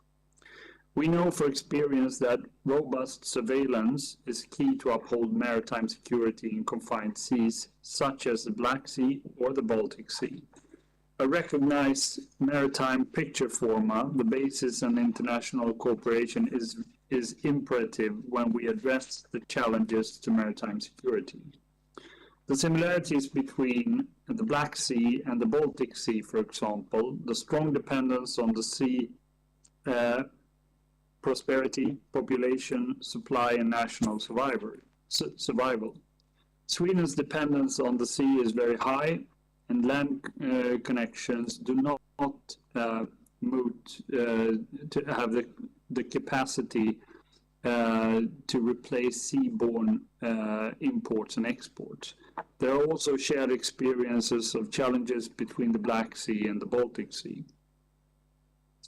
We know for experience that robust surveillance is key to uphold maritime security in confined seas, such as the Black Sea or the Baltic Sea. A recognized maritime picture format, the basis on international cooperation, is imperative when we address the challenges to maritime security. The similarities between the Black Sea and the Baltic Sea, for example, the strong dependence on the sea prosperity, population, supply, and national survival. Sweden's dependence on the sea is very high, and land connections do not to have the capacity to replace seaborne imports and exports. There are also shared experiences of challenges between the Black Sea and the Baltic Sea.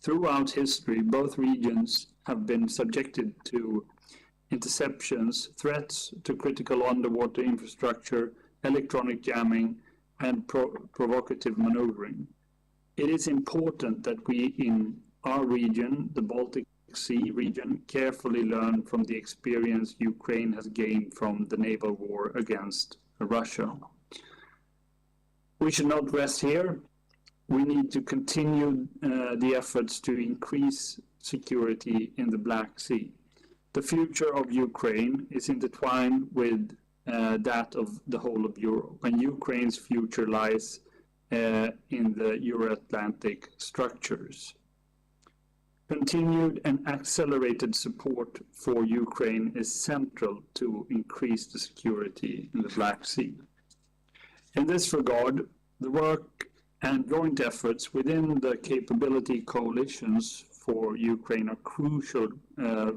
Throughout history, both regions have been subjected to interceptions, threats to critical underwater infrastructure, electronic jamming, and provocative maneuvering. It is important that we in our region, the Baltic Sea region, carefully learn from the experience Ukraine has gained from the naval war against Russia. We should not rest here. We need to continue the efforts to increase security in the Black Sea. The future of Ukraine is intertwined with that of the whole of Europe, and Ukraine's future lies in the Euro-Atlantic structures. Continued and accelerated support for Ukraine is central to increase the security in the Black Sea. In this regard, the work and joint efforts within the capability coalitions for Ukraine are crucial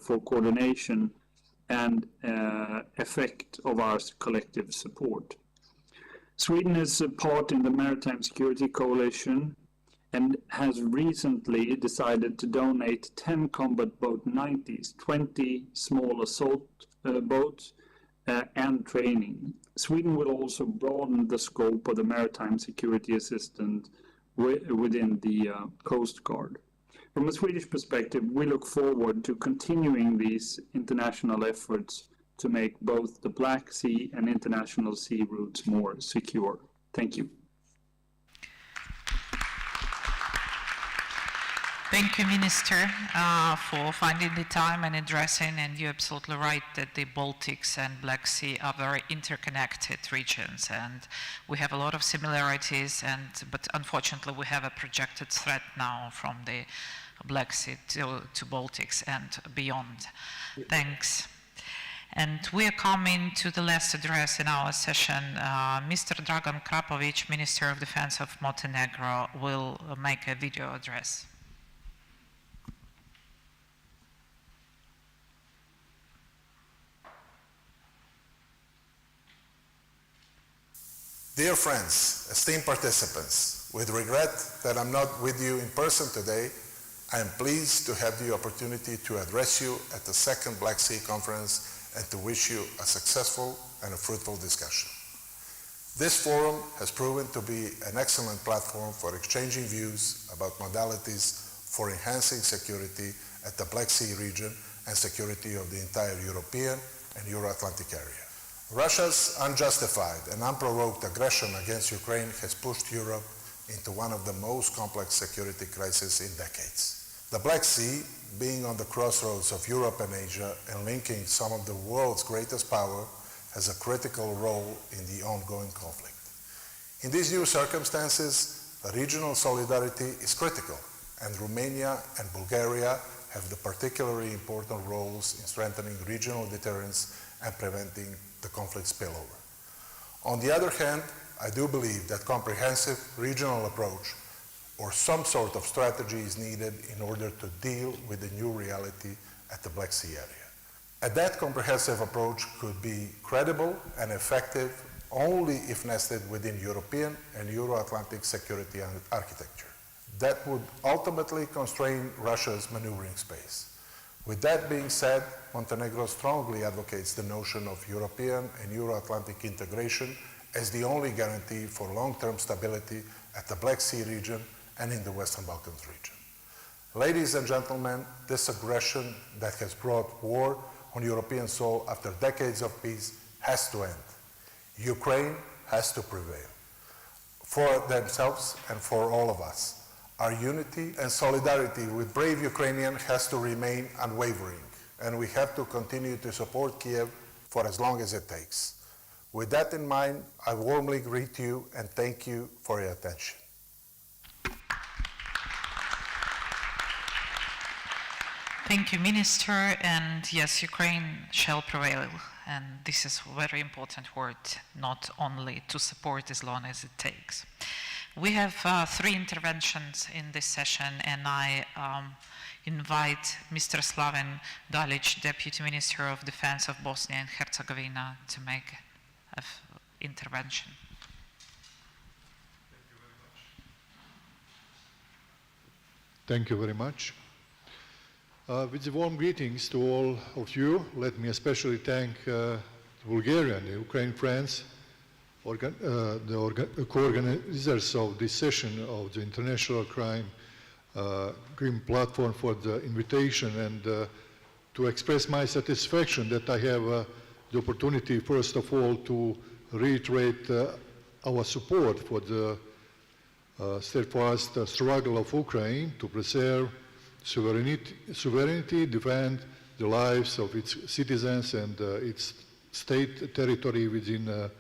for coordination and effect of our collective support. Sweden is a part in the Maritime Security Coalition and has recently decided to donate 10 combat boat 90s, 20 small assault boats, and training. Sweden will also broaden the scope of the maritime security assistance within the Coast Guard. From a Swedish perspective, we look forward to continuing these international efforts to make both the Black Sea and international sea routes more secure. Thank you. Thank you, Minister, for finding the time and addressing, and you're absolutely right that the Baltics and Black Sea are very interconnected regions, and we have a lot of similarities, but unfortunately we have a projected threat now from the Black Sea to Baltics and beyond. Thanks. And we are coming to the last address in our session. Mr. Dragan Krapovic, Minister of Defense of Montenegro, will make a video address. Dear friends, esteemed participants, with regret that I'm not with you in person today, I am pleased to have the opportunity to address you at the second Black Sea Conference and to wish you a successful and a fruitful discussion. This forum has proven to be an excellent platform for exchanging views about modalities for enhancing security at the Black Sea region and security of the entire European and Euro-Atlantic area. Russia's unjustified and unprovoked aggression against Ukraine has pushed Europe into one of the most complex security crises in decades. The Black Sea, being on the crossroads of Europe and Asia and linking some of the world's greatest power, has a critical role in the ongoing conflict. In these new circumstances, regional solidarity is critical, and Romania and Bulgaria have the particularly important roles in strengthening regional deterrence and preventing the conflict spillover. On the other hand, I do believe that comprehensive regional approach or some sort of strategy is needed in order to deal with the new reality at the Black Sea area. And that comprehensive approach could be credible and effective only if nested within European and Euro-Atlantic security architecture. That would ultimately constrain Russia's maneuvering space. With that being said, Montenegro strongly advocates the notion of European and Euro-Atlantic integration as the only guarantee for long-term stability at the Black Sea region and in the Western Balkans region. Ladies and gentlemen, this aggression that has brought war on European soil after decades of peace has to end. Ukraine has to prevail for themselves and for all of us. Our unity and solidarity with brave Ukrainians has to remain unwavering, and we have to continue to support Kiev for as long as it takes. With that in mind, I warmly greet you and thank you for your attention. Thank you, Minister. And yes, Ukraine shall prevail. And this is a very important word, not only to support as long as it takes. We have 3 interventions in this session, and I invite Mr. Slaven Dalic, Deputy Minister of Defense of Bosnia and Herzegovina, to make an intervention. Thank you very much. With the warm greetings to all of you, let me especially thank the Bulgarian and Ukraine friends, the co-organizers of this session of the International Crime Platform for the invitation, and to express my satisfaction that I have the opportunity, first of all, to reiterate our support for the steadfast struggle of Ukraine to preserve sovereignty, defend the lives of its citizens and its state territory within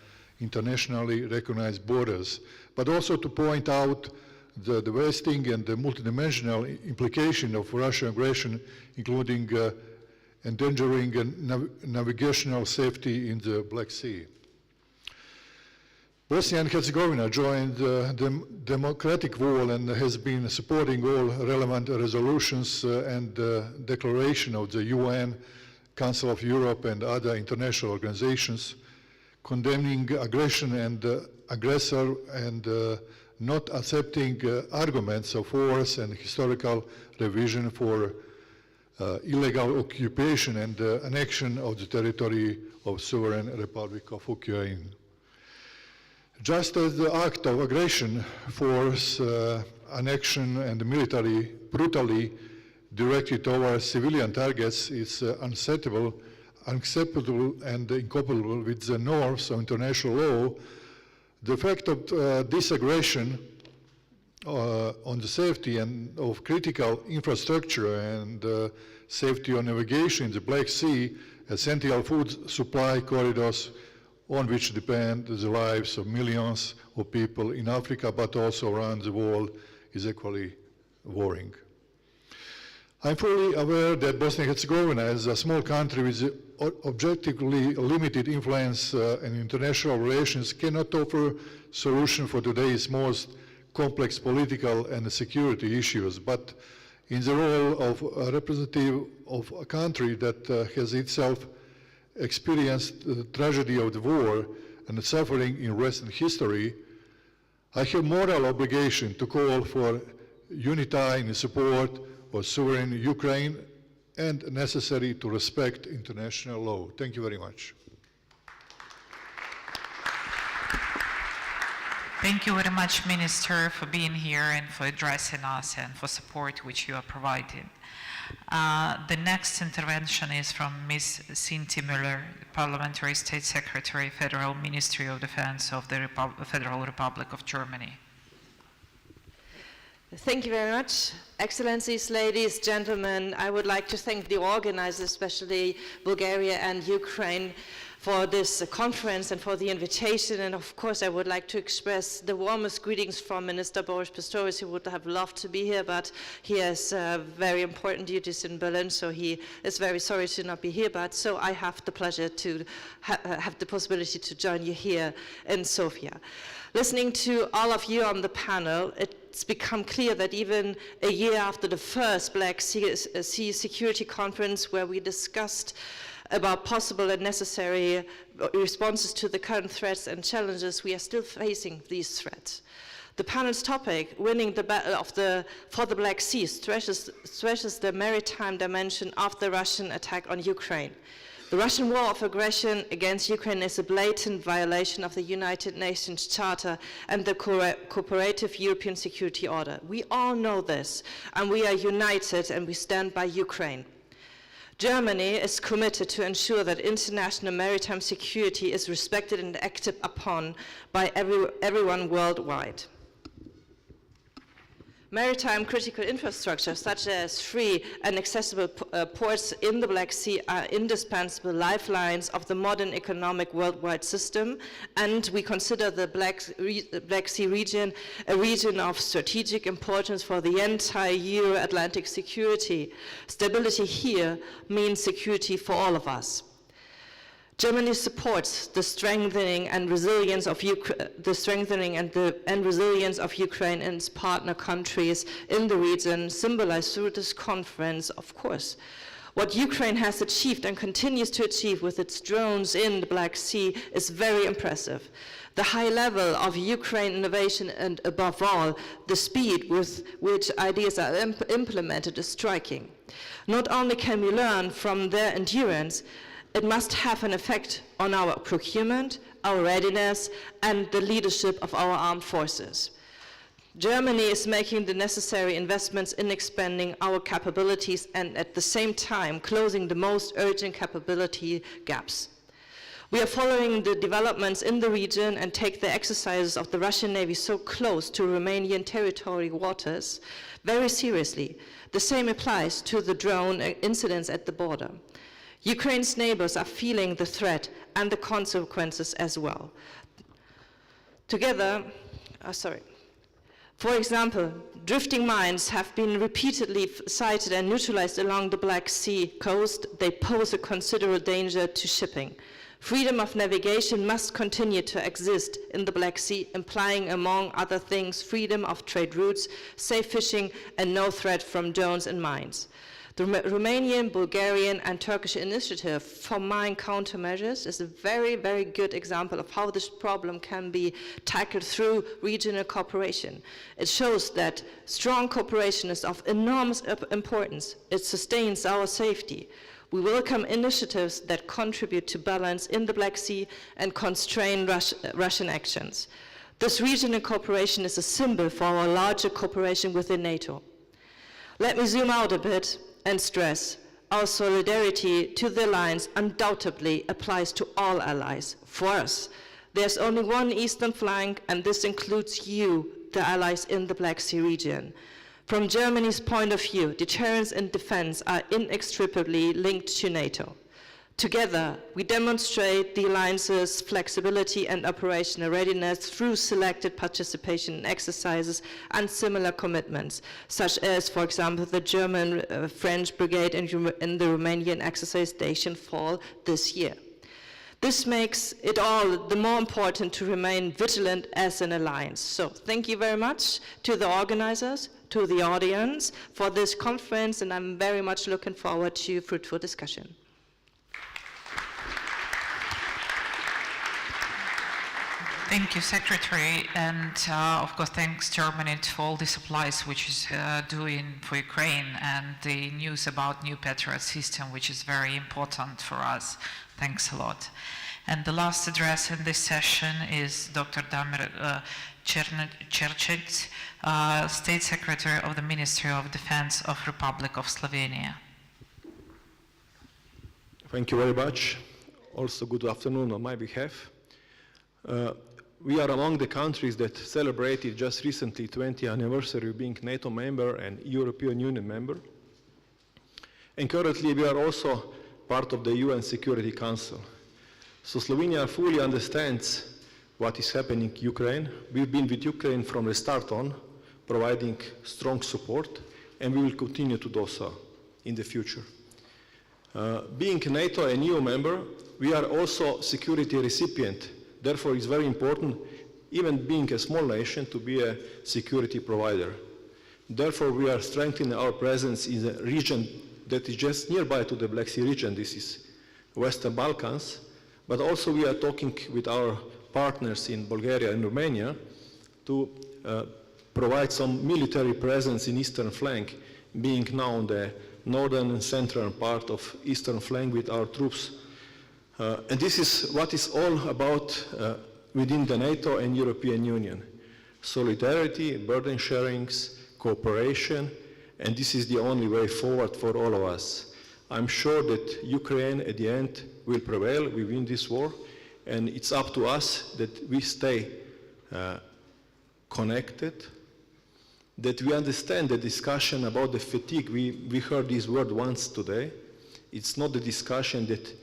internationally recognized borders, but also to point out the devastating and the multidimensional implication of Russian aggression, including endangering navigational safety in the Black Sea. Bosnia and Herzegovina joined the democratic wall and has been supporting all relevant resolutions and declaration of the UN, Council of Europe and other international organizations, condemning aggression and aggressor and not accepting arguments of force and historical revision for illegal occupation and annexion of the territory of Sovereign Republic of Ukraine. Just as the act of aggression, force, annexion and military brutally directed towards civilian targets is unacceptable and incompatible with the norms of international law, the fact of this aggression on the safety and of critical infrastructure and safety of navigation in the Black Sea, essential food supply corridors on which depend the lives of millions of people in Africa, but also around the world, is equally worrying. I'm fully aware that Bosnia and Herzegovina, as a small country with objectively limited influence in international relations, cannot offer solution for today's most complex political and security issues, but in the role of a representative of a country that has itself experienced the tragedy of the war and the suffering in recent history, I have moral obligation to call for unity in support of sovereign Ukraine and necessary to respect international law. Thank you very much. Thank you very much, Minister, for being here and for addressing us and for support which you are providing. The next intervention is from Ms. Sinti Müller, Parliamentary State Secretary, Federal Ministry of Defense of the Federal Republic of Germany. Thank you very much. Excellencies, ladies, gentlemen, I would like to thank the organizers, especially Bulgaria and Ukraine, for this conference and for the invitation. And of course, I would like to express the warmest greetings from Minister Boris Pistorius, who would have loved to be here, but he has very important duties in Berlin, so he is very sorry to not be here. But so I have the pleasure to have the possibility to join you here in Sofia. Listening to all of you on the panel, it's become clear that even a year after the first Black Sea Security Conference, where we discussed about possible and necessary responses to the current threats and challenges, we are still facing these threats. The panel's topic, winning the battle for the Black Sea, stresses the maritime dimension of the Russian attack on Ukraine. The Russian war of aggression against Ukraine is a blatant violation of the United Nations Charter and the cooperative European security order. We all know this, and we are united and we stand by Ukraine. Germany is committed to ensure that international maritime security is respected and acted upon by everyone worldwide. Maritime critical infrastructure, such as free and accessible ports in the Black Sea, are indispensable lifelines of the modern economic worldwide system, and we consider the Black Sea region a region of strategic importance for the entire Euro-Atlantic security. Stability here means security for all of us. Germany supports the strengthening and resilience of Ukraine and its partner countries in the region, symbolized through this conference, of course. What Ukraine has achieved and continues to achieve with its drones in the Black Sea is very impressive. The high level of Ukraine innovation and, above all, the speed with which ideas are implemented is striking. Not only can we learn from their endurance, it must have an effect on our procurement, our readiness, and the leadership of our armed forces. Germany is making the necessary investments in expanding our capabilities and at the same time closing the most urgent capability gaps. We are following the developments in the region and take the exercises of the Russian Navy so close to Romanian territory waters very seriously. The same applies to the drone incidents at the border. Ukraine's neighbors are feeling the threat and the consequences as well. For example, drifting mines have been repeatedly sighted and neutralized along the Black Sea coast. They pose a considerable danger to shipping. Freedom of navigation must continue to exist in the Black Sea, implying, among other things, freedom of trade routes, safe fishing, and no threat from drones and mines. The Romanian, Bulgarian, and Turkish initiative for mine countermeasures is a very, very good example of how this problem can be tackled through regional cooperation. It shows that strong cooperation is of enormous importance. It sustains our safety. We welcome initiatives that contribute to balance in the Black Sea and constrain Russian actions. This regional cooperation is a symbol for our larger cooperation within NATO. Let me zoom out a bit and stress our solidarity to the alliance undoubtedly applies to all allies. For us, there's only one eastern flank, and this includes you the allies in the Black Sea region. From Germany's point of view, deterrence and defense are inextricably linked to NATO. Together, we demonstrate the alliance's flexibility and operational readiness through selected participation in exercises and similar commitments, such as, for example, the German-French brigade in the Romanian exercise station fall this year. This makes it all the more important to remain vigilant as an alliance. So thank you very much to the organizers, to the audience for this conference, and I'm very much looking forward to fruitful discussion. Thank you, Secretary, and of course thanks Germany for all the supplies which is doing for Ukraine, and the news about new Patriot system, which is very important for us. Thanks a lot. And the last address in this session is Dr. Damir Čerčec, State Secretary of the Ministry of Defense of Republic of Slovenia. Thank you very much. Also good afternoon on my behalf. We are among the countries that celebrated just recently 20th anniversary of being NATO member and European Union member. And currently we are also part of the UN Security Council. So Slovenia fully understands what is happening in Ukraine. We've been with Ukraine from the start on, providing strong support, and we will continue to do so in the future. Being a NATO and EU member, we are also security recipient. Therefore, it's very important, even being a small nation, to be a security provider. Therefore, we are strengthening our presence in the region that is just nearby to the Black Sea region. This is Western Balkans. But also we are talking with our partners in Bulgaria and Romania to provide some military presence in eastern flank, being now on the northern and central part of eastern flank with our troops. And this is what is all about within the NATO and European Union. Solidarity, burden sharings, cooperation, and this is the only way forward for all of us. I'm sure that Ukraine at the end will prevail, we win this war, and it's up to us that we stay connected, that we understand the discussion about the fatigue. We heard this word once today. It's not the discussion that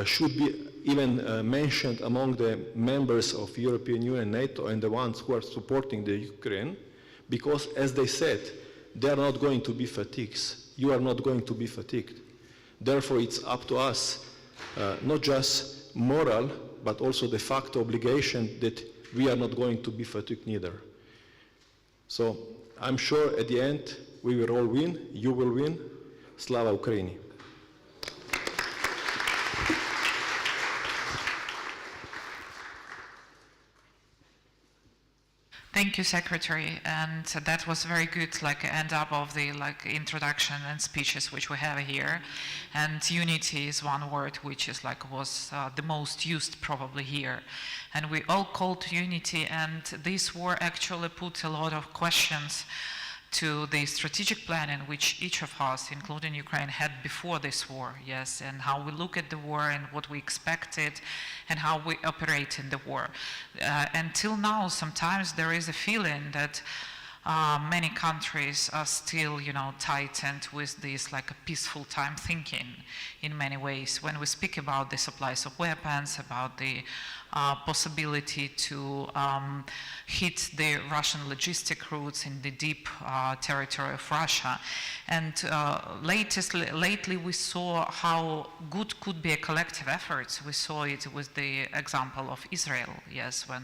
should be even mentioned among the members of European Union, NATO, and the ones who are supporting the Ukraine, because as they said, they are not going to be fatigues. You are not going to be fatigued. Therefore, it's up to us, not just moral, but also de facto obligation that we are not going to be fatigued neither. So I'm sure at the end we will all win, you will win. Slava Ukraini. Thank you, Secretary, and that was very good, like end up of the introduction and speeches which we have here. And unity is one word which is was the most used probably here. And we all call to unity, and this war actually put a lot of questions to the strategic planning which each of us, including Ukraine, had before this war, yes, and how we look at the war and what we expected and how we operate in the war. Until now, sometimes there is a feeling that many countries are still, tightened with this a peaceful time thinking in many ways. When we speak about the supplies of weapons, about the possibility to hit the Russian logistic routes in the deep territory of Russia. And lately we saw how good could be a collective effort. We saw it with the example of Israel, yes, when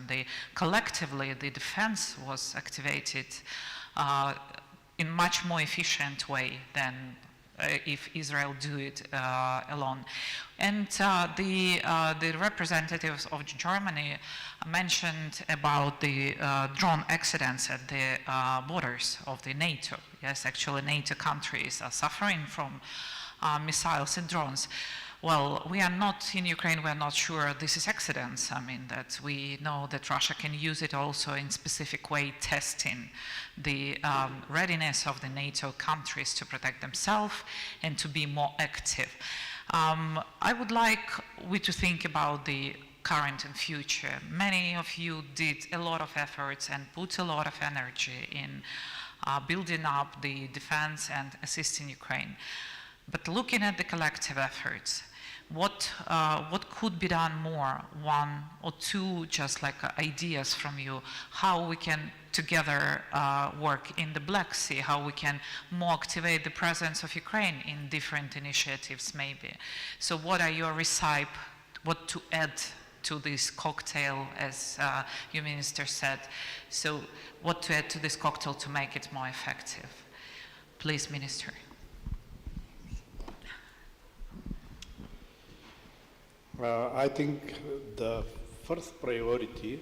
collectively the defense was activated in much more efficient way than if Israel do it alone. And the representatives of Germany mentioned about the drone accidents at the borders of the NATO. Yes, actually NATO countries are suffering from missiles and drones. Well, we are not, in Ukraine, we are not sure this is accidents. I mean, that we know that Russia can use it also in specific way, testing the readiness of the NATO countries to protect themselves and to be more active. I would like we to think about the current and future. Many of you did a lot of efforts and put a lot of energy in building up the defense and assisting Ukraine. But looking at the collective efforts, what could be done more? One or two just like ideas from you, how we can together work in the Black Sea, how we can more activate the presence of Ukraine in different initiatives maybe. So what are your recipe, what to add to this cocktail, as your minister said? So what to add to this cocktail to make it more effective? Please, Minister. I think the first priority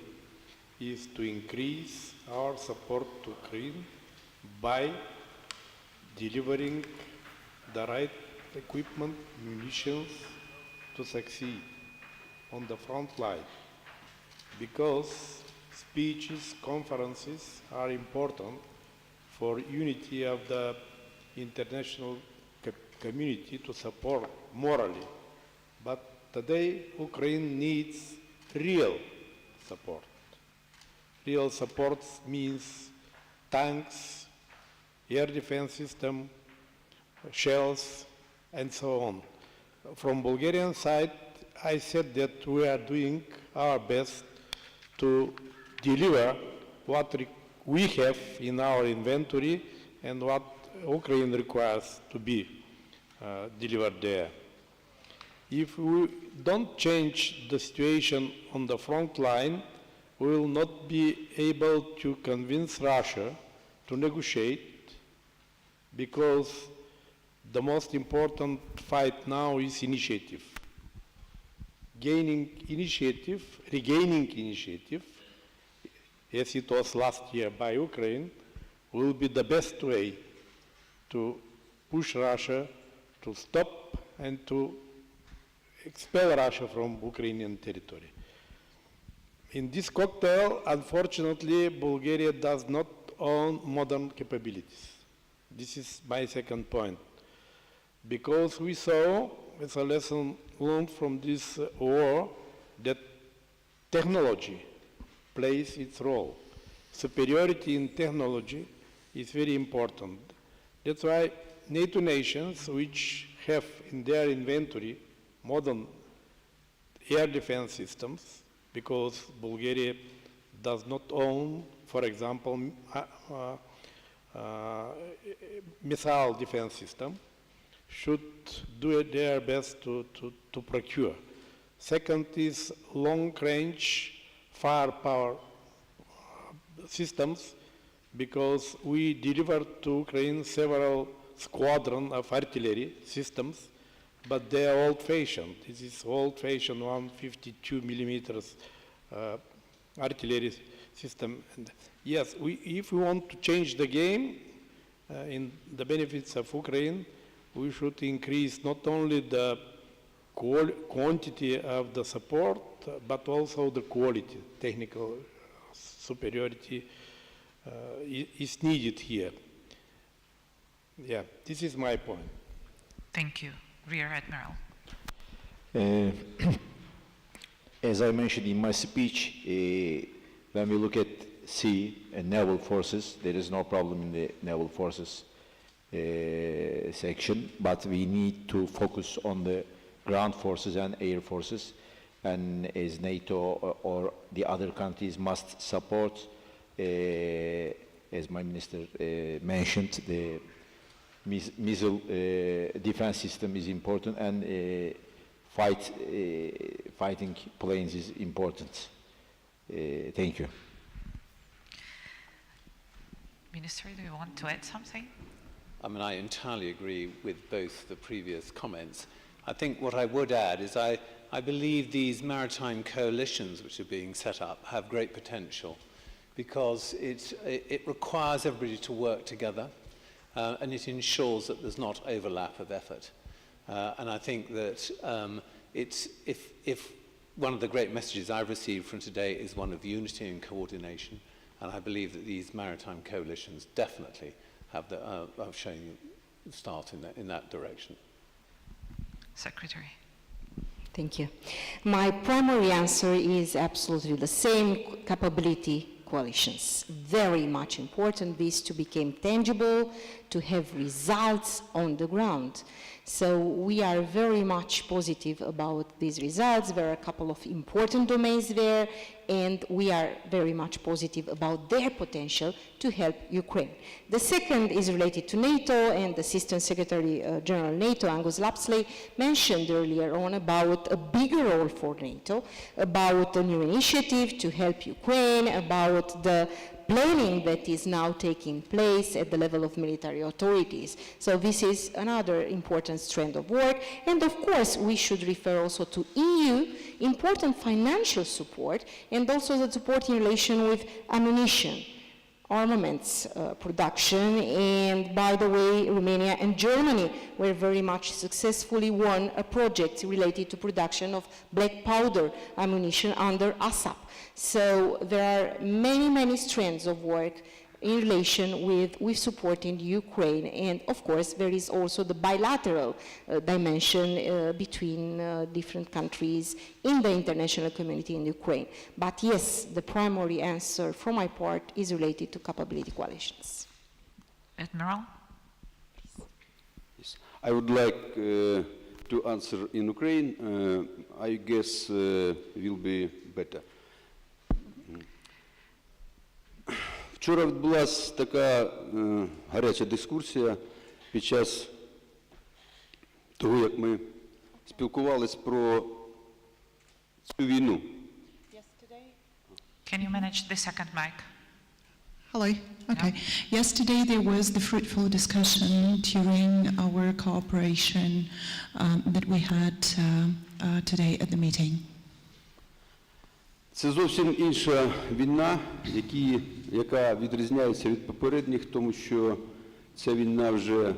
is to increase our support to Ukraine by delivering the right equipment, munitions to succeed on the front line, because speeches, conferences are important for unity of the international community to support morally. But today, Ukraine needs real support. Real support means tanks, air defense system, shells, and so on. From Bulgarian side, I said that we are doing our best to deliver what we have in our inventory and what Ukraine requires to be delivered there. If we don't change the situation on the front line, we will not be able to convince Russia to negotiate, because the most important fight now is initiative. Gaining initiative, regaining initiative, as it was last year by Ukraine, will be the best way to push Russia to stop and to expel Russia from Ukrainian territory. In this cocktail, unfortunately, Bulgaria does not own modern capabilities. This is my second point. Because we saw, as a lesson learned from this war, that technology plays its role. Superiority in technology is very important. That's why NATO nations, which have in their inventory modern air defense systems, because Bulgaria does not own, for example, missile defense system, should do their best to procure. Second is long-range firepower systems, because we delivered to Ukraine several squadrons of artillery systems, but they are old-fashioned. This is old-fashioned 152 millimeters artillery system. And yes, if we want to change the game in the benefits of Ukraine, we should increase not only the quantity of the support, but also the quality. Technical superiority is needed here. Yeah, this is my point. Thank you. Rear Admiral. As I mentioned in my speech, when we look at sea and naval forces, there is no problem in the naval forces section, but we need to focus on the ground forces and air forces, and as NATO or the other countries must support, as my minister mentioned, the missile defense system is important, and fighting planes is important. Thank you. Minister, do you want to add something? I mean, I entirely agree with both the previous comments. I think what I would add is I believe these maritime coalitions which are being set up have great potential, because it requires everybody to work together, and it ensures that there's not overlap of effort. And I think that if one of the great messages I've received from today is one of unity and coordination, and I believe that these maritime coalitions definitely have shown start in that direction. Secretary. Thank you. My primary answer is absolutely the same: capability coalitions. Very much important this to become tangible, to have results on the ground. So we are very much positive about these results. There are a couple of important domains there, and we are very much positive about their potential to help Ukraine. The second is related to NATO, and the Assistant Secretary General NATO, Angus Lapsley, mentioned earlier on about a bigger role for NATO, about a new initiative to help Ukraine, about the planning that is now taking place at the level of military authorities. So this is another important strand of work. And of course, we should refer also to EU important financial support, and also the support in relation with ammunition, armaments production. And by the way, Romania and Germany were very much successfully won a project related to production of black powder ammunition under ASAP. So there are many, many strands of work in relation with supporting Ukraine. And of course, there is also the bilateral dimension between different countries in the international community in Ukraine. But yes, the primary answer from my part is related to capability coalitions. Admiral? Yes. I would like to answer in Ukraine. I guess will be better. Вчора відбулася така гаряча дискусія під час того, як ми спілкувались про цю війну. Can you manage the second mic? Hello. Okay. Yesterday there was the fruitful discussion during our cooperation that we had today at the meeting. Це зовсім інша війна, яка відрізняється від попередніх, тому що ця війна вже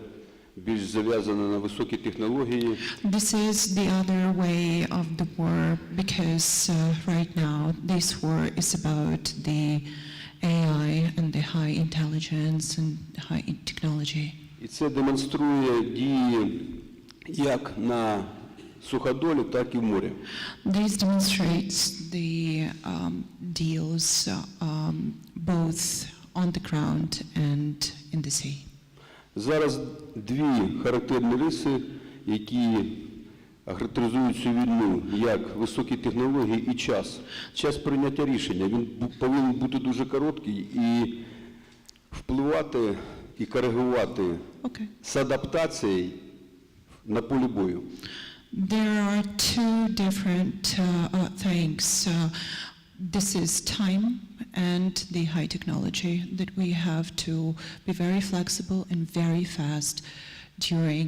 більш зав'язана на високі технології. This is the other way of the war, because right now this war is about the AI and the high intelligence and high technology. І це демонструє дії як на суходолі, так і в морі. This demonstrates the deals both on the ground and in the sea. Зараз дві характерні риси, які характеризують цю війну, як високі технології і час. Час прийняття рішення, він повинен бути дуже короткий і впливати і коригувати з адаптацією на полі бою. There are two different things. This is time and the high technology, that we have to be very flexible and very fast during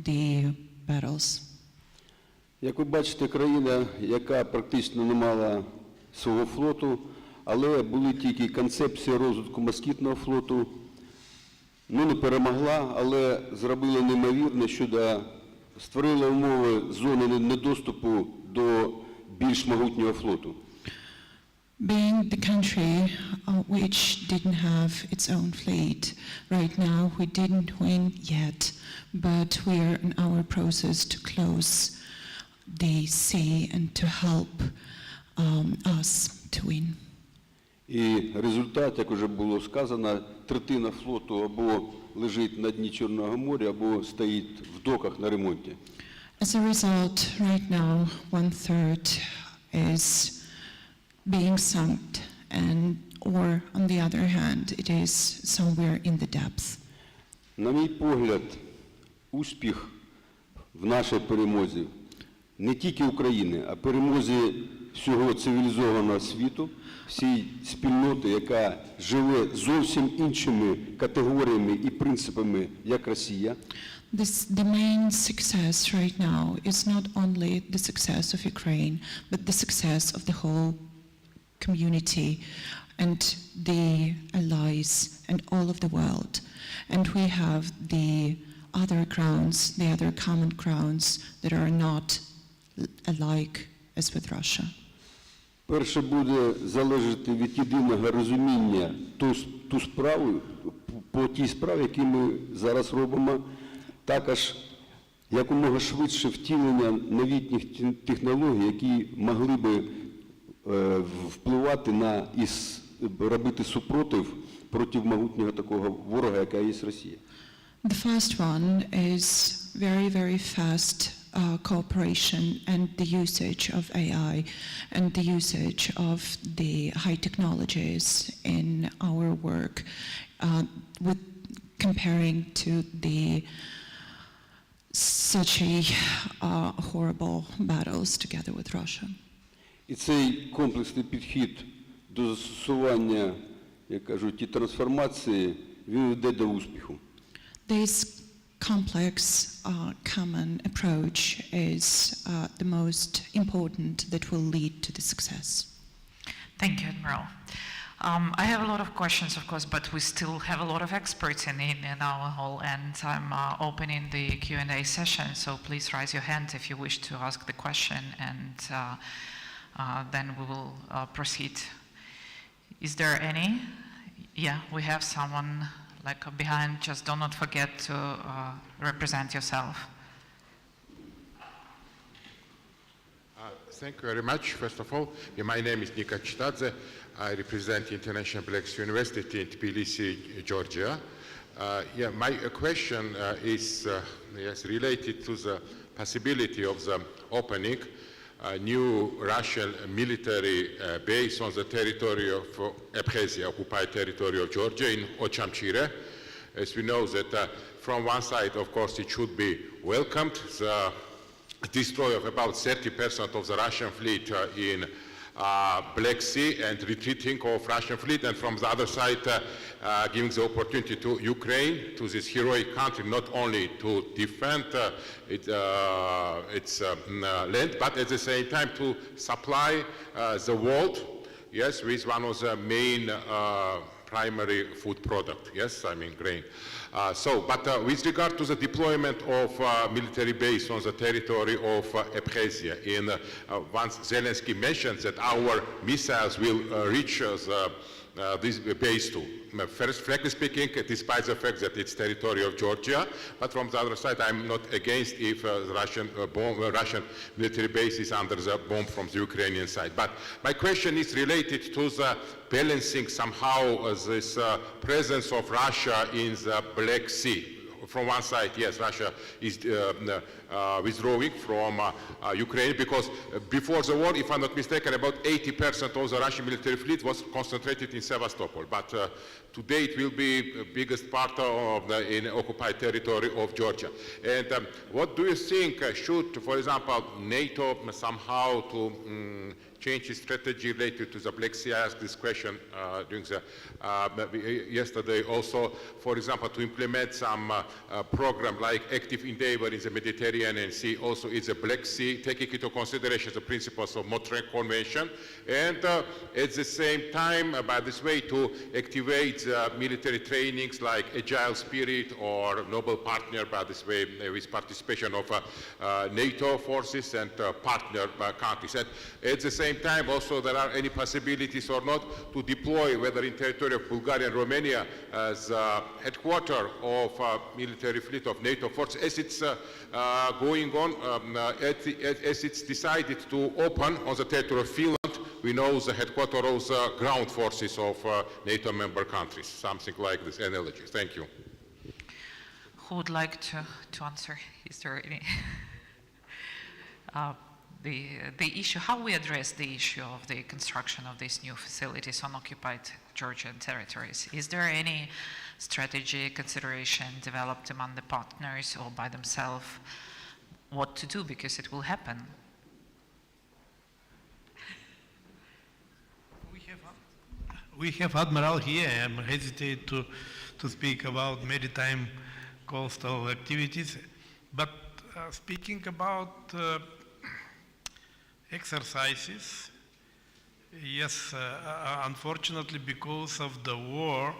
the battles. Як ви бачите, країна, яка практично не мала свого флоту, але були тільки концепції розвитку москітного флоту, не перемогла, але зробила неймовірне щодо створила умови зони недоступу до більш могутнього флоту. Being the country which didn't have its own fleet, right now we didn't win yet, but we are in our process to close the sea and to help us to win. І результат, як вже було сказано, третина флоту або лежить на дні Чорного моря, або стоїть в доках на ремонті. As a result, right now, 1/3 is being sunk, or on the other hand, it is somewhere in the depth. На мій погляд, успіх в нашій перемозі не тільки України, а перемозі всього цивілізованого світу, всієї спільноти, яка живе зовсім іншими категоріями і принципами, як Росія. The main success right now is not only the success of Ukraine, but the success of the whole community and the allies and all of the world. And we have the other grounds, the other common grounds that are not alike as with Russia. Перше буде залежати від єдиного розуміння ту справу, по тій справі, яку ми зараз робимо, також якомога швидше втілення новітніх технологій, які могли би впливати на і робити супротив проти могутнього такого ворога, яка є Росія. The first one is very, very fast cooperation and the usage of AI and the usage of the high technologies in our work, with comparing to the such a horrible battles together with Russia. І цей комплексний підхід до застосування, як кажуть, і трансформації, він веде до успіху. This complex common approach is the most important that will lead to the success. Thank you, Admiral. I have a lot of questions, of course, but we still have a lot of experts in our hall, and I'm opening the Q&A session, so please raise your hand if you wish to ask the question, and then we will proceed. Is there any? Yeah, we have someone like behind. Just do not forget to represent yourself. Thank you very much. First of all, my name is Nika Chitadze. I represent International Black Sea University in Tbilisi, Georgia. My question is related to the possibility of the opening a new Russian military base on the territory of Abkhazia, occupied territory of Georgia, in Ochamchire. As we know that from one side, of course, it should be welcomed. The destroy of about 30% of the Russian fleet in Black Sea and retreating of Russian fleet, and from the other side giving the opportunity to Ukraine, to this heroic country, not only to defend its land, but at the same time to supply the world, yes, with one of the main primary food product, yes, I mean grain. But with regard to the deployment of military base on the territory of Abkhazia, once Zelensky mentioned that our missiles will reach this base too. First, frankly speaking, despite the fact that it's territory of Georgia, but from the other side, I'm not against if the Russian military base is under the bomb from the Ukrainian side. But my question is related to the balancing somehow this presence of Russia in the Black Sea. From one side, yes, Russia is withdrawing from Ukraine because before the war, if I'm not mistaken, about 80% of the Russian military fleet was concentrated in Sevastopol. But today it will be the biggest part of in occupied territory of Georgia. And what do you think should, for example, NATO somehow to change its strategy related to the Black Sea? I asked this question during the yesterday also, for example, to implement some program like active endeavor in the Mediterranean Sea, also in the Black Sea, taking into consideration the principles of Montreal Convention, and at the same time, by this way, to activate military trainings like Agile Spirit or Noble Partner, by this way, with participation of NATO forces and partner countries. And at the same time, also, there are any possibilities or not to deploy, whether in territory of Bulgaria and Romania, as headquarters of military fleet of NATO forces, as it's going on, as it's decided to open on the territory of Finland. We know the headquarters of the ground forces of NATO member countries, something like this analogy. Thank you. Who would like to answer? Is there any? The issue, how we address the issue of the construction of these new facilities on occupied Georgian territories. Is there any strategy, consideration developed among the partners or by themselves what to do, because it will happen? We have Admiral here. I'm hesitant to speak about maritime coastal activities, but speaking about exercises, yes, unfortunately, because of the war,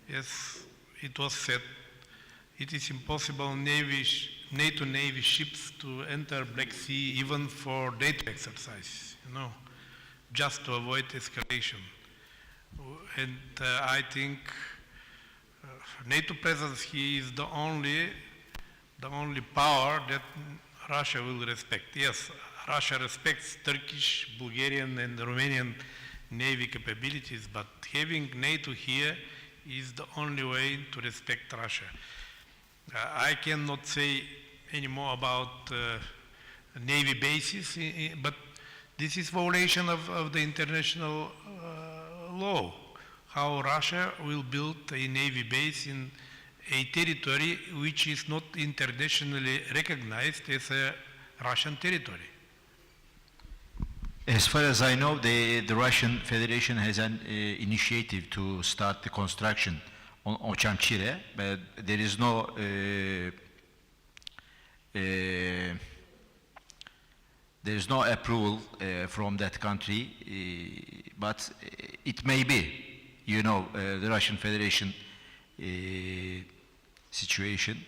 yes, it was said it is impossible NATO Navy ships to enter Black Sea even for NATO exercises, just to avoid escalation. And I think NATO presence here is the only the only power that Russia will respect. Yes, Russia respects Turkish, Bulgarian and Romanian Navy capabilities, but having NATO here is the only way to respect Russia. I cannot say any more about Navy bases, but this is violation of the international law. How Russia will build a Navy base in a territory which is not internationally recognized as a Russian territory. As far as I know, the Russian Federation has an initiative to start the construction on Ochamchire, but there is no approval from that country, but it may be, you know, the Russian Federation situation.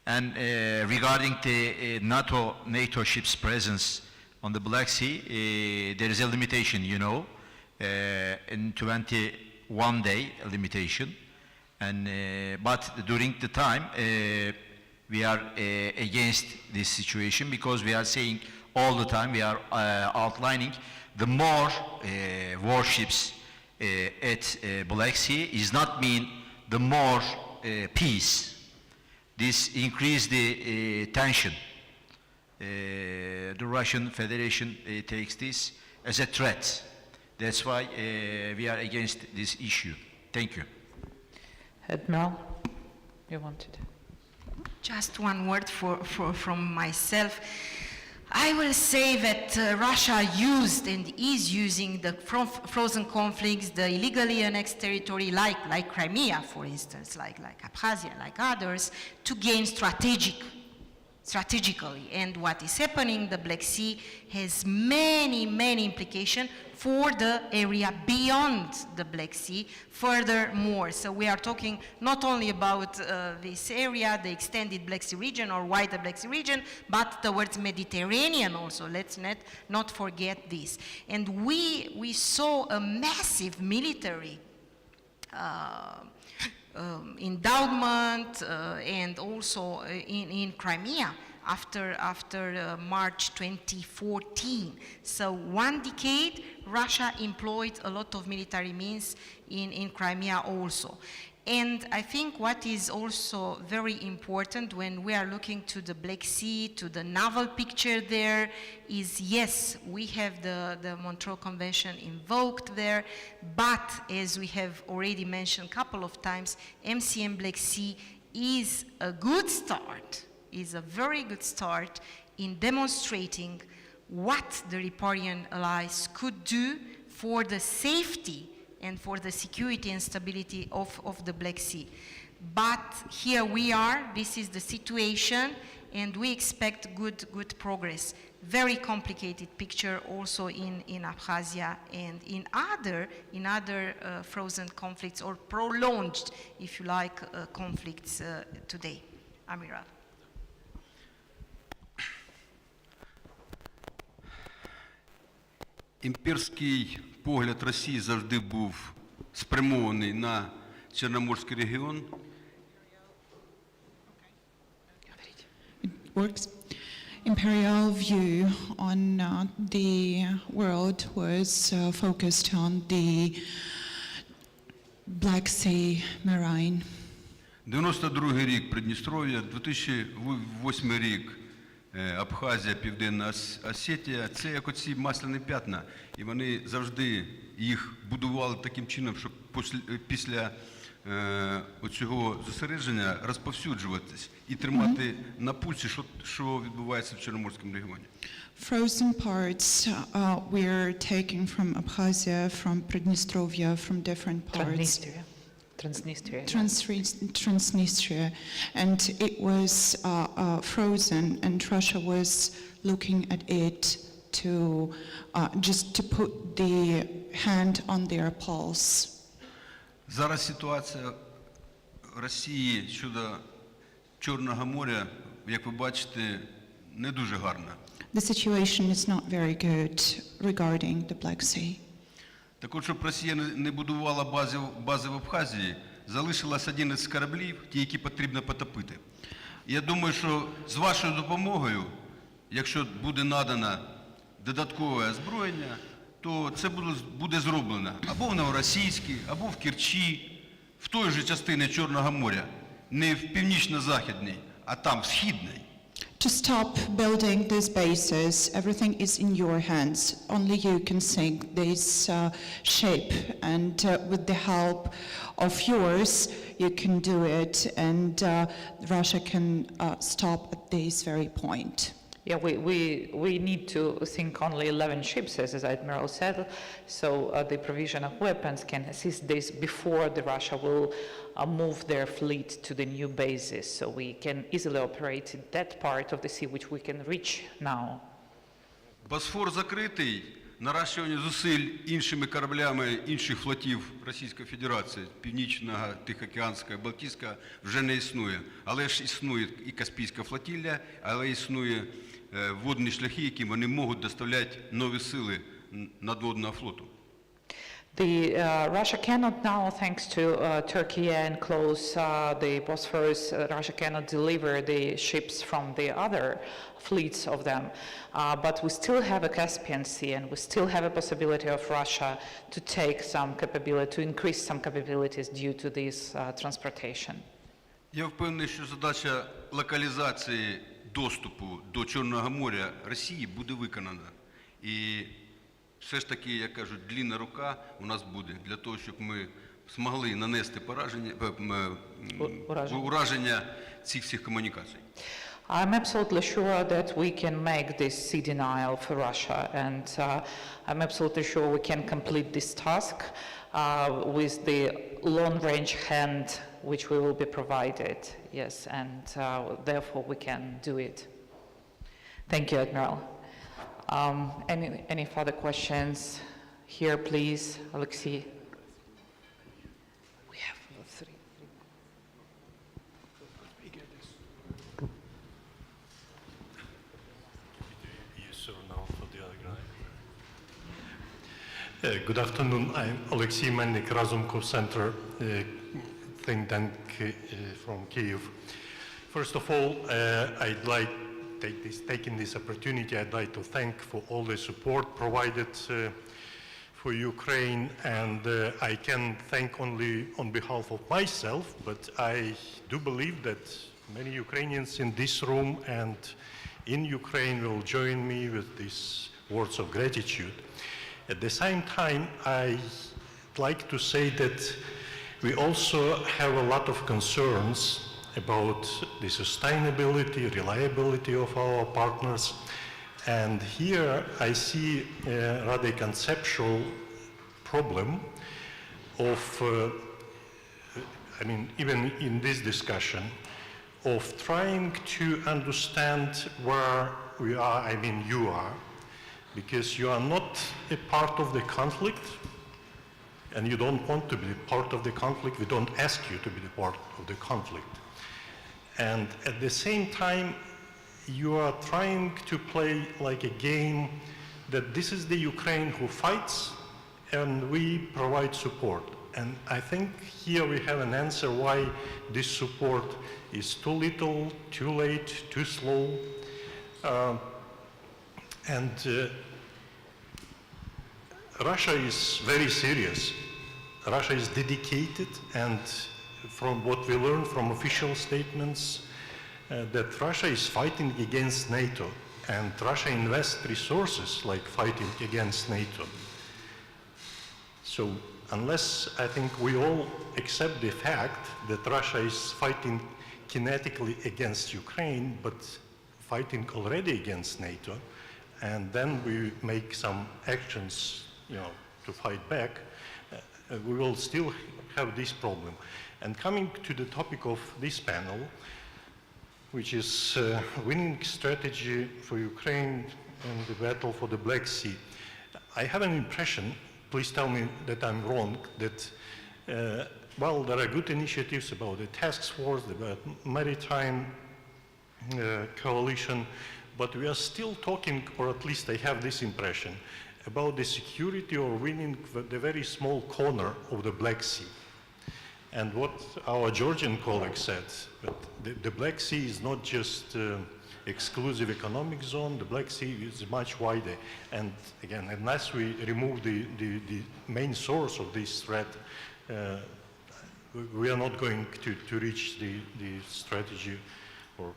And regarding the NATO ships presence on the Black Sea, there is a limitation, you know, in 21 day limitation. And but during the time, we are against this situation, because we are saying all the time, we are outlining the more warships at Black Sea is not mean the more peace. This increase the tension. The Russian Federation takes this as a threat. That's why we are against this issue. Thank you. Admiral, you wanted? Just one word from myself. I will say that Russia used and is using the frozen conflicts, the illegally annexed territory like Crimea, for instance, like Abkhazia, like others, to gain strategically. And what is happening in the Black Sea has many implications for the area beyond the Black Sea furthermore. So we are talking not only about this area, the extended Black Sea region or wider Black Sea region, but towards Mediterranean also. Let's not forget this. And we saw a massive military endowment and also in Crimea after March 2014. So 1 decade, Russia employed a lot of military means in Crimea also. And I think what is also very important when we are looking to the Black Sea, to the naval picture there, is yes, we have the Montreux Convention invoked there, but as we have already mentioned a couple of times, MCM Black Sea is a good start, is a very good start in demonstrating what the riparian allies could do for the safety and for the security and stability of the Black Sea. But here we are, this is the situation, and we expect good progress. Very complicated picture also in Abkhazia and in other frozen conflicts or prolonged, if you like, conflicts today. Amiral. Імперський погляд Росії завжди був спрямований на Чорноморський регіон. Imperial view on the world was focused on the Black Sea Marine. 92-й рік Придністров'я, 2008 рік Абхазія, Південна Осетія, це як оці масляні п'ятна, і вони завжди їх будували таким чином, щоб після оцього зосередження розповсюджуватись і тримати на пульсі, що відбувається в Чорноморському регіоні. Frozen parts were taken from Abkhazia, from Pridnestrovia, from different parts. Transnistria, and it was frozen, and Russia was looking at it to just to put the hand on their pulse. Зараз ситуація Росії щодо Чорного моря, як ви бачите, не дуже гарна. The situation is not very good regarding the Black Sea. Так от, щоб Росія не будувала бази в Абхазії, залишилось один із кораблів, ті, які потрібно потопити. Я думаю, що з вашою допомогою, якщо буде надано додаткове озброєння, то це буде зроблено або в Новоросійській, або в Керчі, в той же частині Чорного моря, не в північно-західній, а там, в східній. To stop building these bases, everything is in your hands. Only you can sink this ship, and with the help of yours, you can do it, and Russia can stop at this very point. Yeah, we need to think only 11 ships, as Admiral said, so the provision of weapons can assist this before the Russia will move their fleet to the new bases, so we can easily operate in that part of the sea which we can reach now. Босфор закритий, наращування зусиль іншими кораблями інших флотів Російської Федерації, Північного, Тихоокеанського, Балтійського, вже не існує. Але ж існує і Каспійська флотилля, але існує водні шляхи, які вони можуть доставляти нові сили надводного флоту. Russia cannot now, thanks to Turkey and close the Bosphorus, Russia cannot deliver the ships from the other fleets of them. But we still have a Caspian Sea, and we still have a possibility of Russia to take some capability, to increase some capabilities due to this transportation. Я впевнений, що задача локалізації доступу до Чорного моря Росії буде виконана. І все ж таки, як кажуть, длінна рука у нас буде для того, щоб ми змогли нанести ураження цих всіх комунікацій. I'm absolutely sure that we can make this sea denial for Russia, and I'm absolutely sure we can complete this task with the long-range hand which we will be provided. Yes, and therefore we can do it. Thank you, Admiral. Any further questions? Here, please, Alexei. We have three. Good afternoon. I'm Alexei Melnik, Razumkov Center think tank from Kyiv. First of all, I'd like taking this opportunity, I'd like to thank for all the support provided for Ukraine, and I can thank only on behalf of myself, but I do believe that many Ukrainians in this room and in Ukraine will join me with these words of gratitude. At the same time, I'd like to say that we also have a lot of concerns about the sustainability, reliability of our partners. And here I see a rather conceptual problem of, even in this discussion, of trying to understand where we are, you are, because you are not a part of the conflict, and you don't want to be part of the conflict. We don't ask you to be the part of the conflict. And at the same time, you are trying to play like a game that this is the Ukraine who fights, and we provide support. And I think here we have an answer why this support is too little, too late, too slow. Russia is very serious. Russia is dedicated, and from what we learned from official statements, that Russia is fighting against NATO, and Russia invests resources like fighting against NATO. So unless I think we all accept the fact that Russia is fighting kinetically against Ukraine, but fighting already against NATO, and then we make some actions, to fight back, we will still have this problem. And coming to the topic of this panel, which is winning strategy for Ukraine in the battle for the Black Sea, I have an impression, please tell me that I'm wrong, that while there are good initiatives about the task force, about maritime coalition, but we are still talking, or at least I have this impression, about the security or winning the very small corner of the Black Sea. And what our Georgian colleague said, but the Black Sea is not just exclusive economic zone, the Black Sea is much wider. And again, unless we remove the main source of this threat, we are not going to reach the strategy or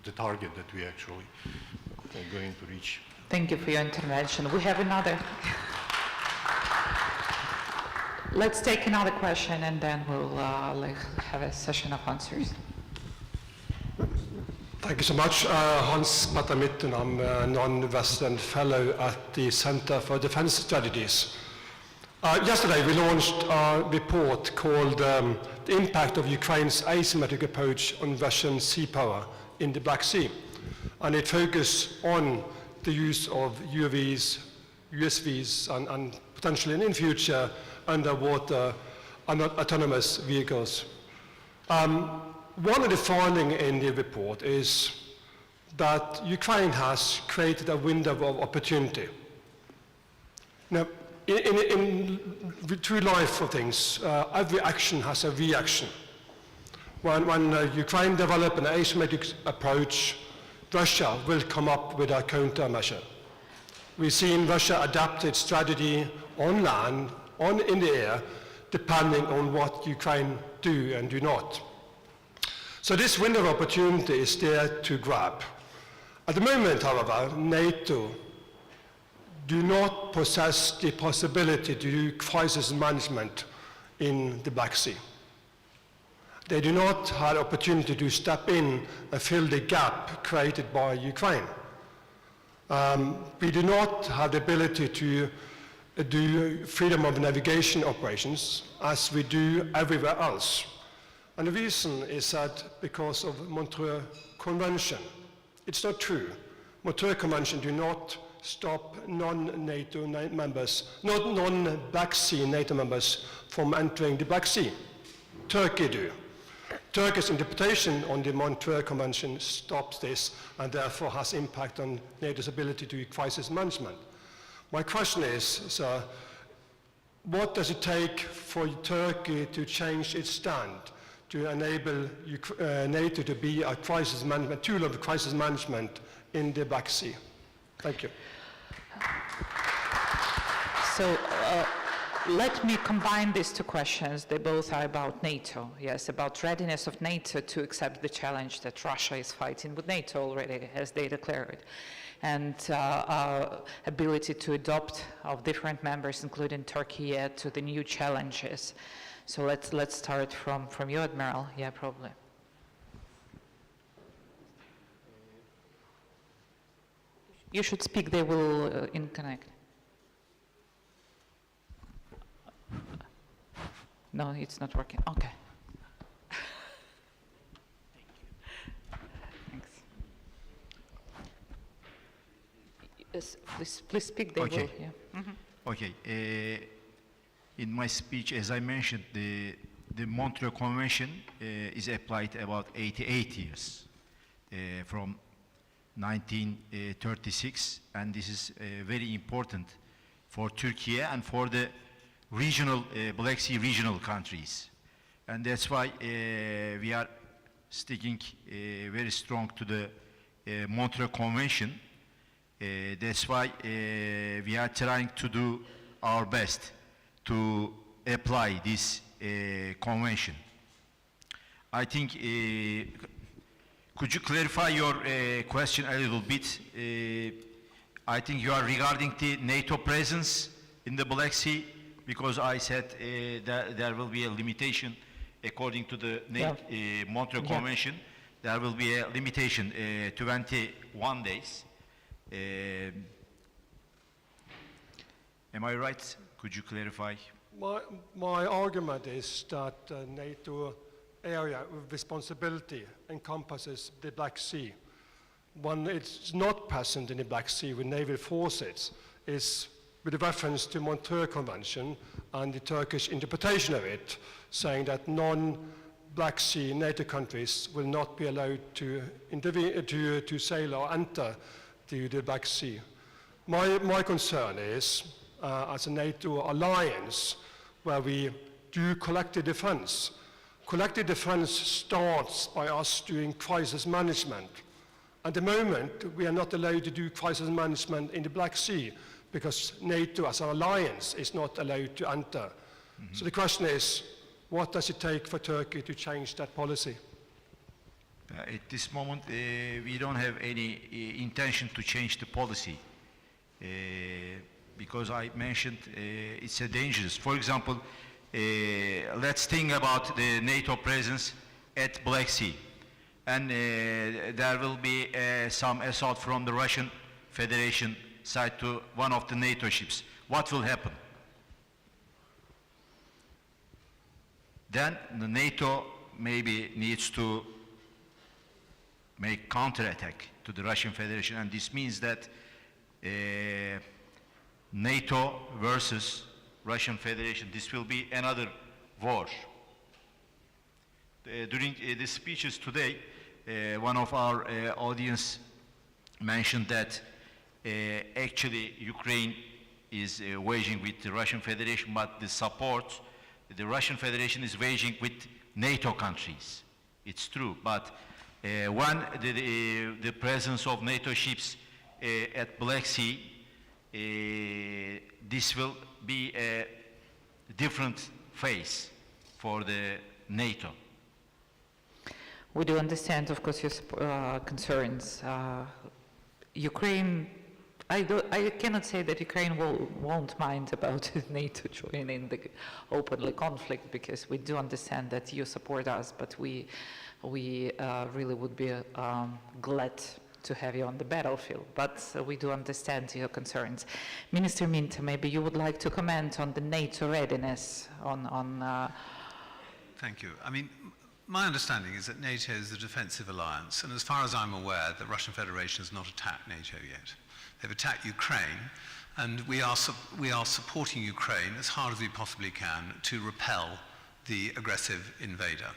the target that we actually are going to reach. Thank you for your intervention. We have another. Let's take another question and then we'll have a session of answers. Thank you so much. Hans Patamitten, I'm a non-Western fellow at the Center for Defense Strategies. Yesterday we launched a report called The Impact of Ukraine's Asymmetric Approach on Russian Sea Power in the Black Sea. And it focused on the use of UAVs, USVs, and potentially in future underwater autonomous vehicles. One of the findings in the report is that Ukraine has created a window of opportunity. Now, in true life of things, every action has a reaction. When Ukraine develops an asymmetric approach, Russia will come up with a countermeasure. We've seen Russia adapt its strategy on land, in the air, depending on what Ukraine do and do not. So this window of opportunity is there to grab. At the moment, however, NATO do not possess the possibility to do crisis management in the Black Sea. They do not have the opportunity to step in and fill the gap created by Ukraine. We do not have the ability to do freedom of navigation operations as we do everywhere else. And the reason is that because of Montreux Convention. It's not true. Montreux Convention do not stop non-NATO members, not non-Black Sea NATO members from entering the Black Sea. Turkey do. Turkey's interpretation on the Montreux Convention stops this and therefore has impact on NATO's ability to do crisis management. My question is, sir, what does it take for Turkey to change its stand to enable NATO to be a crisis management, tool of crisis management in the Black Sea? Thank you. So let me combine these two questions. They both are about NATO. Yes, about readiness of NATO to accept the challenge that Russia is fighting with NATO already, as they declared, and ability to adopt of different members, including Turkey, to the new challenges. So let's start from you, Admiral. Yeah, probably. You should speak. They will connect. No, it's not working. Okay. Thanks. Yes, please speak. They Okay. will. Yeah. Mm-hmm. Okay. In my speech, as I mentioned, the Montreux Convention is applied about 88 years from 1936, and this is very important for Turkey and for the regional Black Sea regional countries, and that's why we are sticking very strong to the Montreux Convention. That's why we are trying to do our best to apply this convention. I think, could you clarify your question a little bit? I think you are regarding the NATO presence in the Black Sea, because I said that there will be a limitation according to the Montreux Convention. There will be a limitation, 21 days. Am I right? Could you clarify? My argument is that NATO area of responsibility encompasses the Black Sea. When it's not present in the Black Sea with naval forces is with reference to Montreux Convention and the Turkish interpretation of it, saying that non-Black Sea NATO countries will not be allowed to to sail or enter the Black Sea. My concern is, as a NATO alliance, where we do collective defense, collective defense starts by us doing crisis management. At the moment, we are not allowed to do crisis management in the Black Sea because NATO as an alliance is not allowed to enter. So the question is, what does it take for Turkey to change that policy? At this moment, we don't have any intention to change the policy because I mentioned it's a dangerous. For example, let's think about the NATO presence at Black Sea, and there will be some assault from the Russian Federation side to one of the NATO ships. What will happen? Then the NATO maybe needs to make counterattack to the Russian Federation, and this means that NATO versus Russian Federation, this will be another war. During the speeches today, one of our audience mentioned that actually Ukraine is waging with the Russian Federation, but the support the Russian Federation is waging with NATO countries. It's true, but when the presence of NATO ships at Black Sea, this will be a different phase for the NATO. We do understand, of course, your concerns. Ukraine, I cannot say that Ukraine won't mind about NATO joining the openly conflict, because we do understand that you support us, but we really would be glad to have you on the battlefield. But we do understand your concerns. Minister Minta, maybe you would like to comment on the NATO readiness on Thank you. I mean, my understanding is that NATO is a defensive alliance, and as far as I'm aware, the Russian Federation has not attacked NATO yet. They've attacked Ukraine, and we are supporting Ukraine as hard as we possibly can to repel the aggressive invader.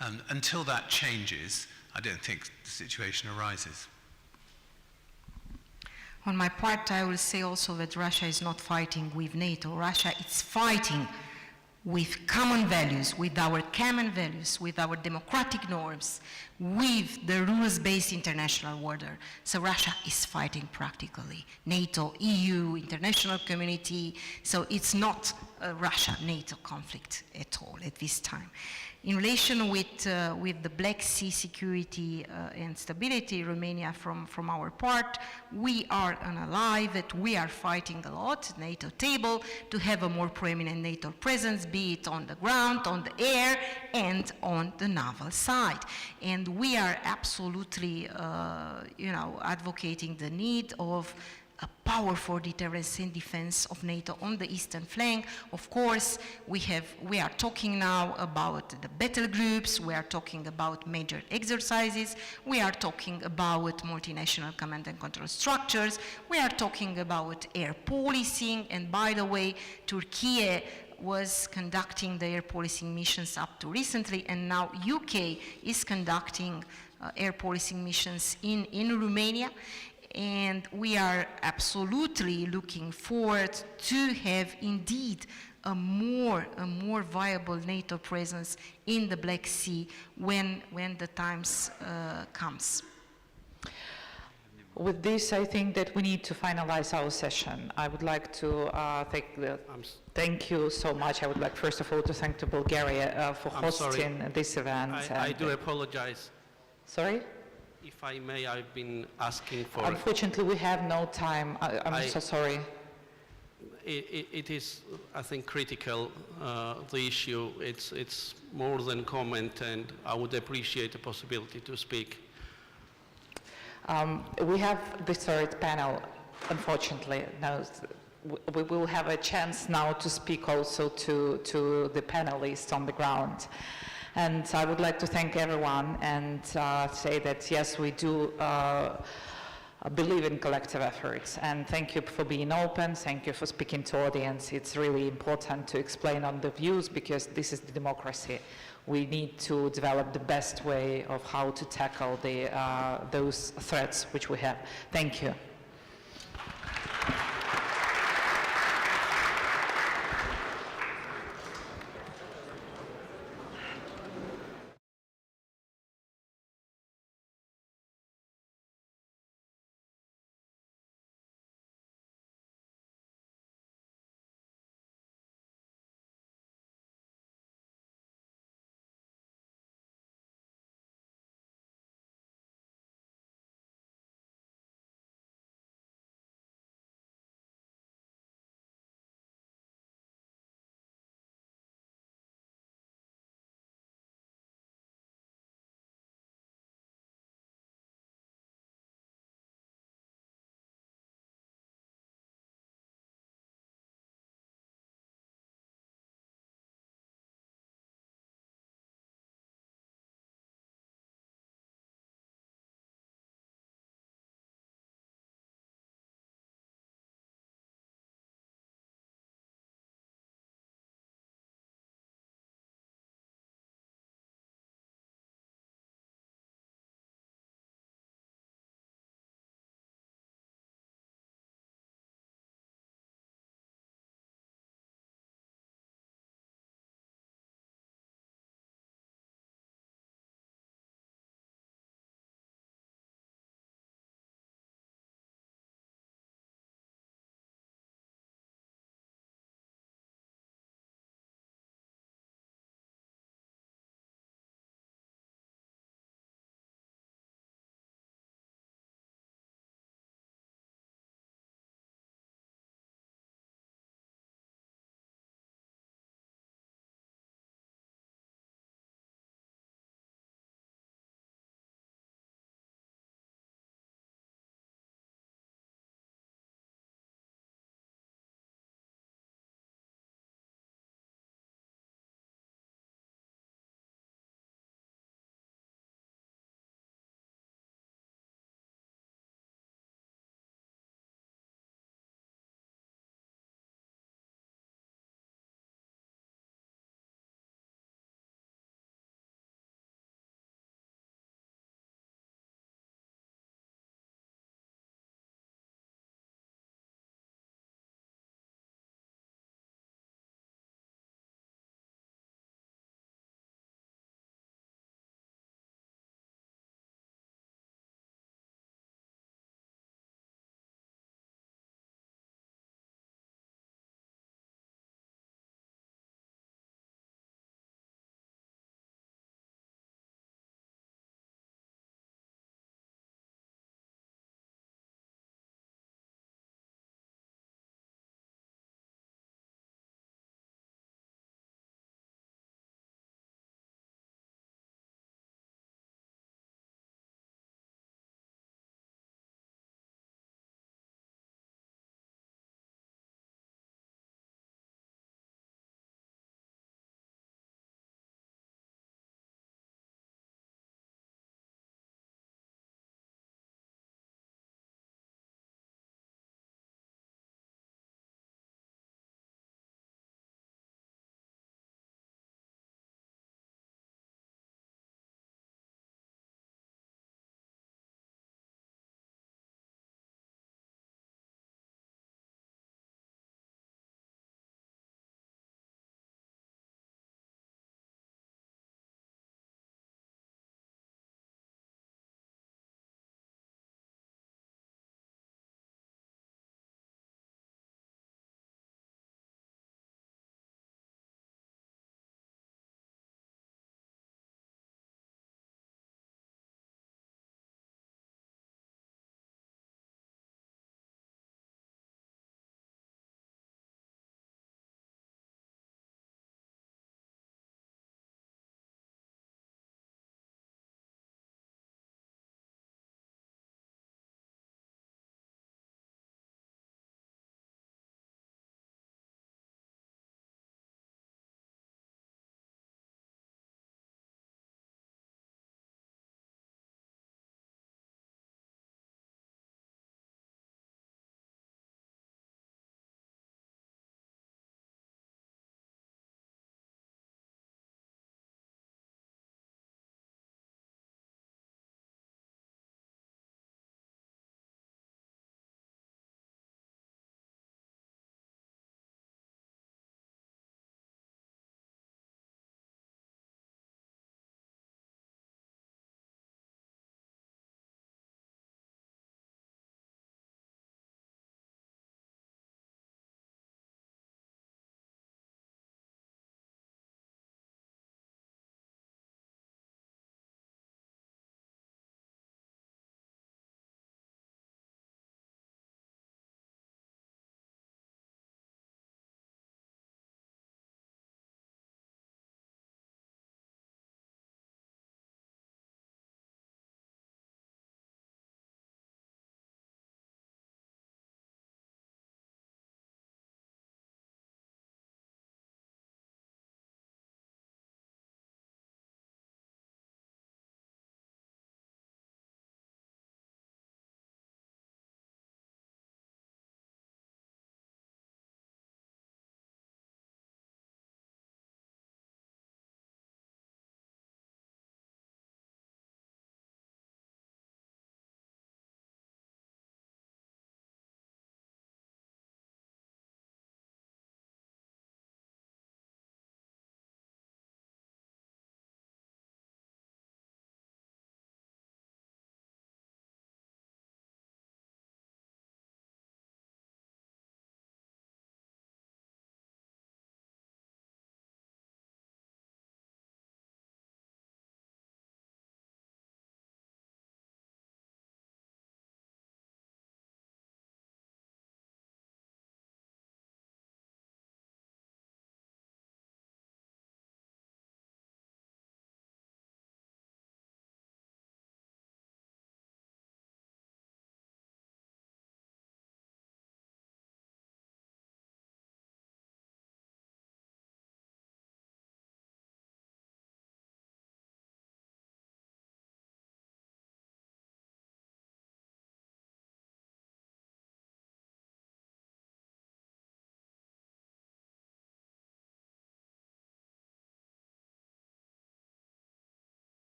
And until that changes, I don't think the situation arises. On my part, I will say also that Russia is not fighting with NATO. Russia is fighting with common values, with our democratic norms, with the rules-based international order. So Russia is fighting practically. NATO, EU, international community, so it's not a Russia-NATO conflict at all at this time. In relation with the Black Sea security and stability, Romania, from our part, we are an ally that we are fighting a lot, NATO table, to have a more prominent NATO presence, be it on the ground, on the air, and on the naval side. And we are absolutely, advocating the need of a powerful deterrence and defense of NATO on the eastern flank. Of course, we are talking now about the battle groups, we are talking about major exercises, we are talking about multinational command and control structures, we are talking about air policing, and by the way, Turkey was conducting the air policing missions up to recently, and now UK is conducting air policing missions in Romania. And we are absolutely looking forward to have indeed a more viable NATO presence in the Black Sea when the times comes. With this, I think that we need to finalize our session. I would like to thank you so much. I would like, first of all, to thank to Bulgaria for hosting this event. I do apologize. Sorry? If I may, I've been asking for... Unfortunately, we have no time. I'm so sorry. It is, I think, critical, the issue. It's more than comment, and I would appreciate the possibility to speak. We have the third panel, unfortunately. Now, we will have a chance now to speak also to the panelists on the ground. And I would like to thank everyone and say that, yes, we do believe in collective efforts. And thank you for being open. Thank you for speaking to audience. It's really important to explain on the views, because this is the democracy. We need to develop the best way of how to tackle those threats which we have. Thank you.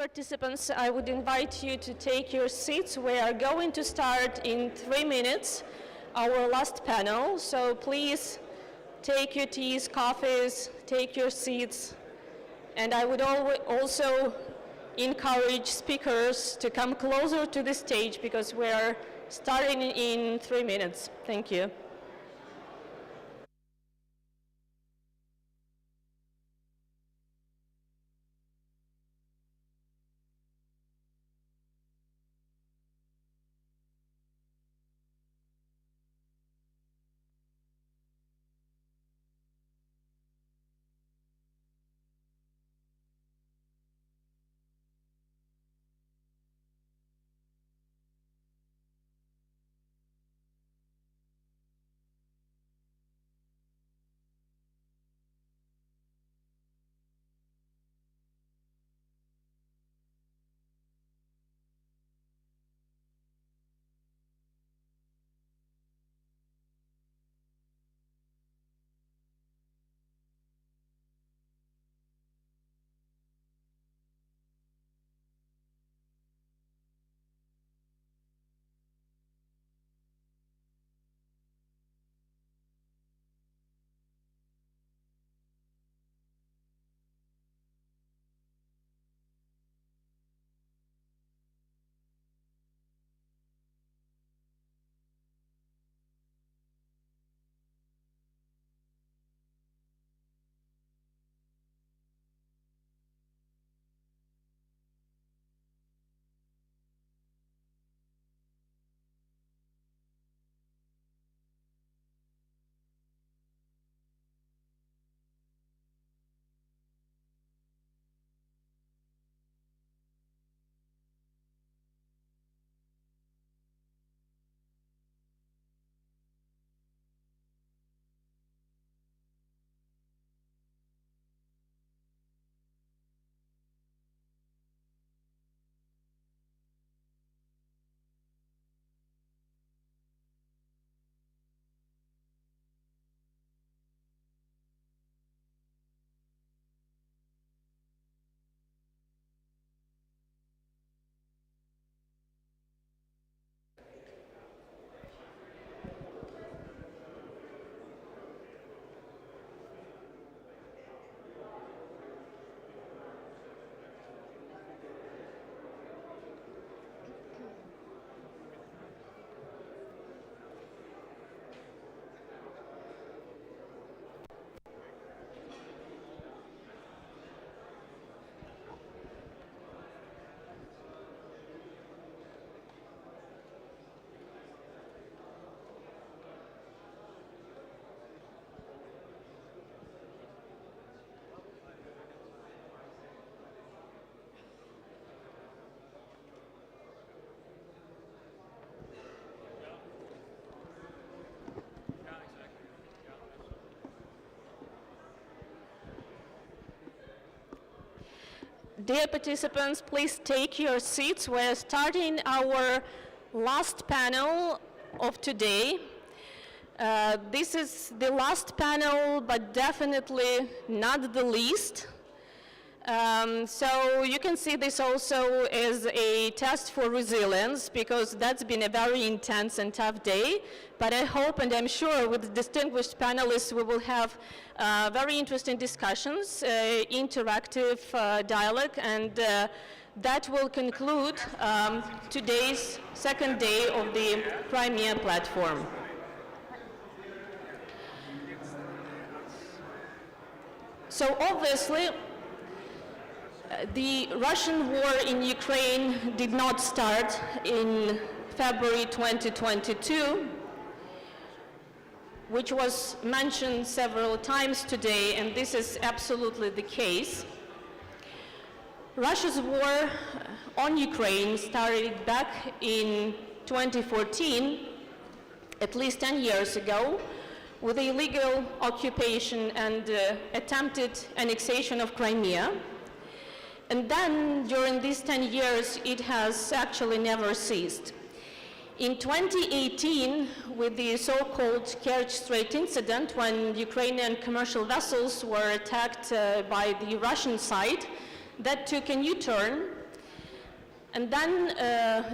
participants, I would invite you to take your seats. We are going to start in 3 minutes, our last panel. So please take your teas, coffees, take your seats. And I would also encourage speakers to come closer to the stage because we are starting in 3 minutes. Thank you. Dear participants, please take your seats. We're starting our last panel of today. This is the last panel, but definitely not the least. So you can see this also as a test for resilience, because that's been a very intense and tough day. But I hope and I'm sure with distinguished panelists we will have very interesting discussions, interactive dialogue, and that will conclude today's second day of the Crimea platform. So obviously, the Russian war in Ukraine did not start in February 2022, which was mentioned several times today, and this is absolutely the case. Russia's war on Ukraine started back in 2014, at least 10 years ago, with the illegal occupation and attempted annexation of Crimea. And then, during these 10 years, it has actually never ceased. In 2018, with the so-called Kerch Strait incident, when Ukrainian commercial vessels were attacked by the Russian side, that took a new turn, And then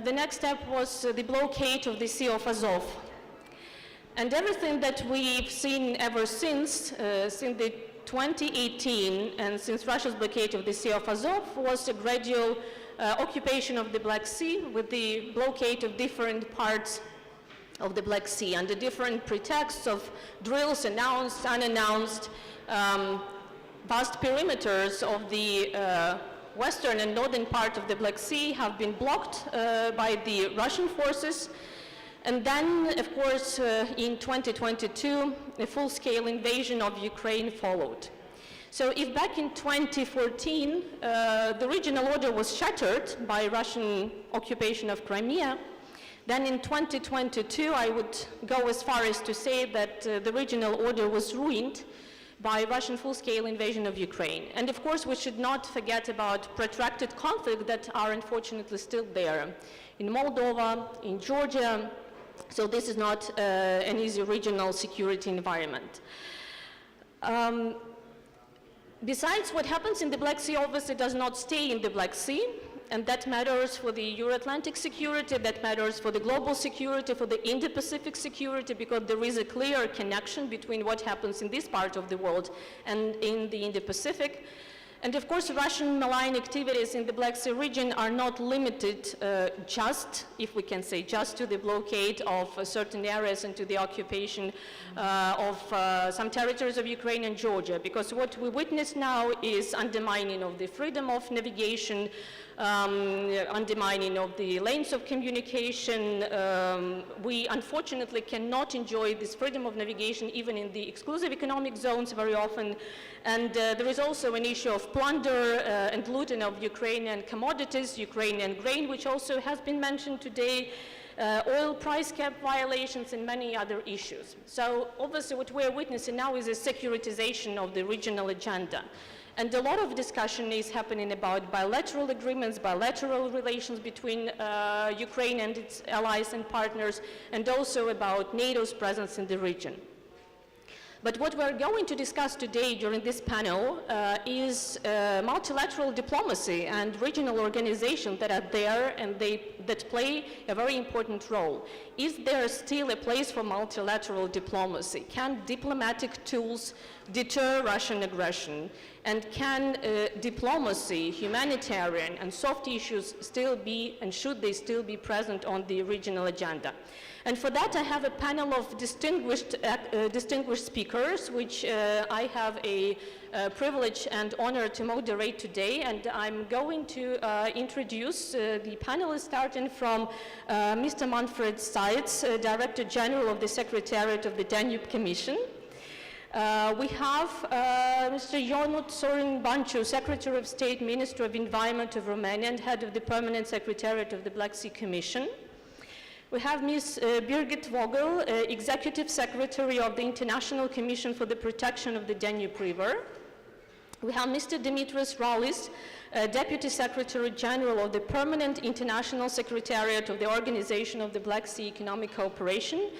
the next step was the blockade of the Sea of Azov. And everything that we've seen ever since the 2018 and since Russia's blockade of the Sea of Azov was a gradual occupation of the Black Sea with the blockade of different parts of the Black Sea under different pretexts of drills, announced, unannounced, vast perimeters of the western and northern part of the Black Sea have been blocked by the Russian forces. And then, of course, in 2022, a full-scale invasion of Ukraine followed. So if back in 2014, the regional order was shattered by Russian occupation of Crimea, then in 2022, I would go as far as to say that the regional order was ruined by Russian full-scale invasion of Ukraine. And of course, we should not forget about protracted conflicts that are unfortunately still there. In Moldova, in Georgia, so this is not an easy regional security environment. Besides, what happens in the Black Sea obviously does not stay in the Black Sea, and that matters for the Euro-Atlantic security, that matters for the global security, for the Indo-Pacific security, because there is a clear connection between what happens in this part of the world and in the Indo-Pacific. And of course, Russian malign activities in the Black Sea region are not limited just, if we can say, just to the blockade of certain areas and to the occupation of some territories of Ukraine and Georgia, because what we witness now is undermining of the freedom of navigation, undermining of the lanes of communication. We unfortunately cannot enjoy this freedom of navigation even in the exclusive economic zones very often. And there is also an issue of plunder and looting of Ukrainian commodities, Ukrainian grain, which also has been mentioned today, oil price cap violations and many other issues. So obviously what we're witnessing now is a securitization of the regional agenda. And a lot of discussion is happening about bilateral agreements, bilateral relations between Ukraine and its allies and partners, and also about NATO's presence in the region. But what we're going to discuss today during this panel is multilateral diplomacy and regional organizations that are there and that play a very important role. Is there still a place for multilateral diplomacy? Can diplomatic tools deter Russian aggression? And can diplomacy, humanitarian and soft issues still be, and should they still be present on the regional agenda? And for that, I have a panel of distinguished speakers, which I have a privilege and honor to moderate today. And I'm going to introduce the panelists, starting from Mr. Manfred Seitz, Director General of the Secretariat of the Danube Commission. We have Mr. Ionut Sorin Bancu, Secretary of State, Minister of Environment of Romania, and Head of the Permanent Secretariat of the Black Sea Commission. We have Ms. Birgit Vogel, Executive Secretary of the International Commission for the Protection of the Danube River. We have Mr. Dimitris Rallis, Deputy Secretary General of the Permanent International Secretariat of the Organization of the Black Sea Economic Cooperation.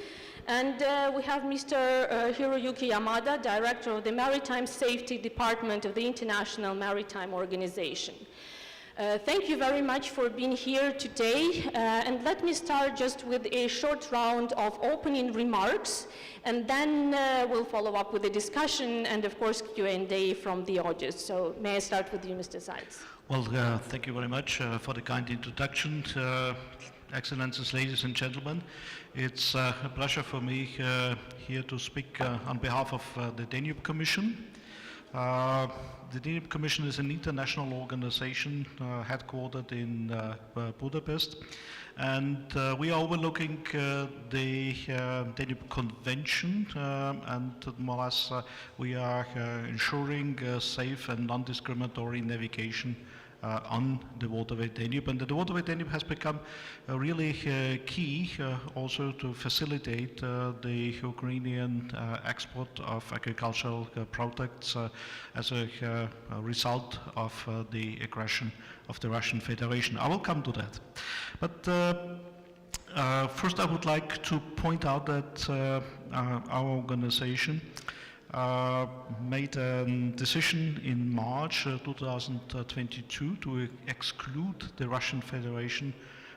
And we have Mr. Hiroyuki Yamada, Director of the Maritime Safety Department of the International Maritime Organization. Thank you very much for being here today. And let me start just with a short round of opening remarks, and then we'll follow up with a discussion and, of course, Q&A from the audience. So may I start with you, Mr. Seitz? Well, thank you very much for the kind introduction. Excellencies, ladies and gentlemen, it's a pleasure for me here to speak on behalf of the Danube Commission. The Danube Commission is an international organization headquartered in Budapest, and we are overlooking the Danube Convention, and more or less we are ensuring safe and non-discriminatory navigation on the waterway Danube. And the waterway Danube has become really key also to facilitate the Ukrainian export of agricultural products as a result of the aggression of the Russian Federation. I will come to that. But first I would like to point out that our organization made a decision in March 2022 to exclude the Russian Federation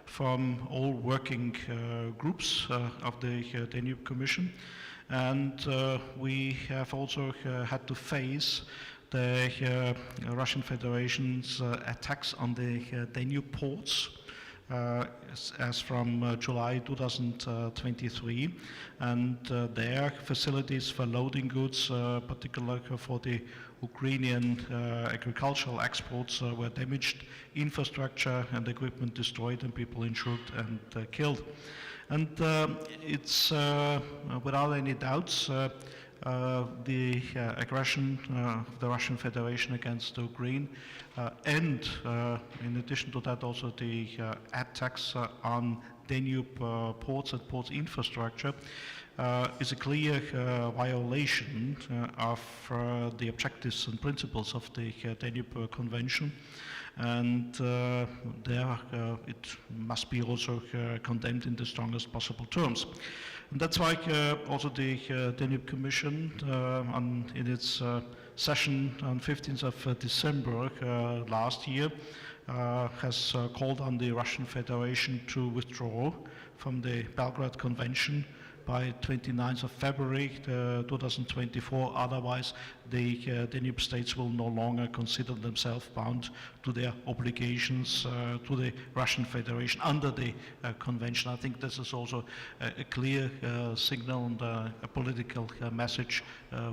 from all working groups of the Danube Commission. And we have also had to face the Russian Federation's attacks on the Danube ports as from July 2023, and their facilities for loading goods, particularly for the Ukrainian agricultural exports, were damaged, infrastructure and equipment destroyed, and people injured and killed. And it's without any doubts the aggression of the Russian Federation against Ukraine, and in addition to that also the attacks on Danube ports and ports infrastructure is a clear violation of the objectives and principles of the Danube Convention, and there it must be also condemned in the strongest possible terms. And that's why also the Danube Commission in its session on 15th of December last year has called on the Russian Federation to withdraw from the Belgrade Convention by 29th of February 2024. Otherwise, the Danube states will no longer consider themselves bound to their obligations to the Russian Federation under the convention. I think this is also a clear signal and a political message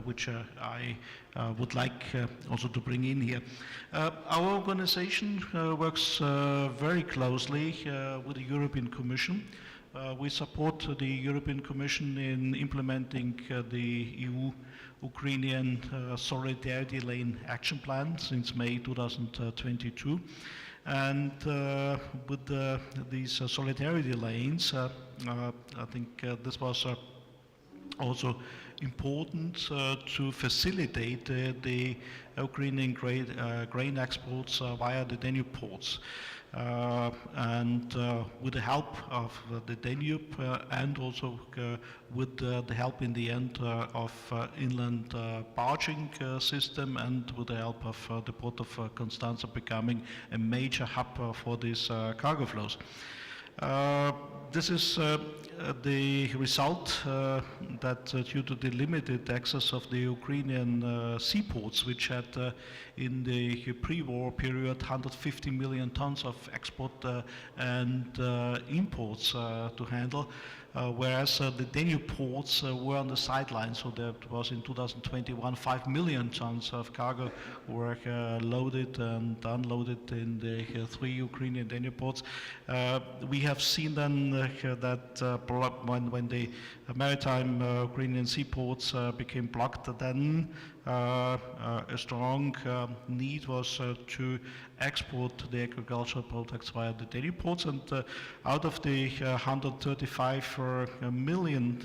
which I would like also to bring in here. Our organization works very closely with the European Commission. We support the European Commission in implementing the EU-Ukrainian Solidarity Lane Action Plan since May 2022. And with these solidarity lanes, I think this was also important to facilitate the Ukrainian grain exports via the Danube ports. And with the help of the Danube and also with the help in the end of inland barging system, and with the help of the port of Constanța becoming a major hub for these cargo flows. This is the result that due to the limited access of the Ukrainian seaports, which had in the pre-war period 150 million tons of export and imports to handle, whereas the Danube ports were on the sidelines. So that was in 2021 5 million tons of cargo were loaded and unloaded in the 3 Ukrainian Danube ports. We have seen then that when the maritime Ukrainian seaports became blocked, then a strong need was to export the agricultural products via the Danube ports, and out of the 135 million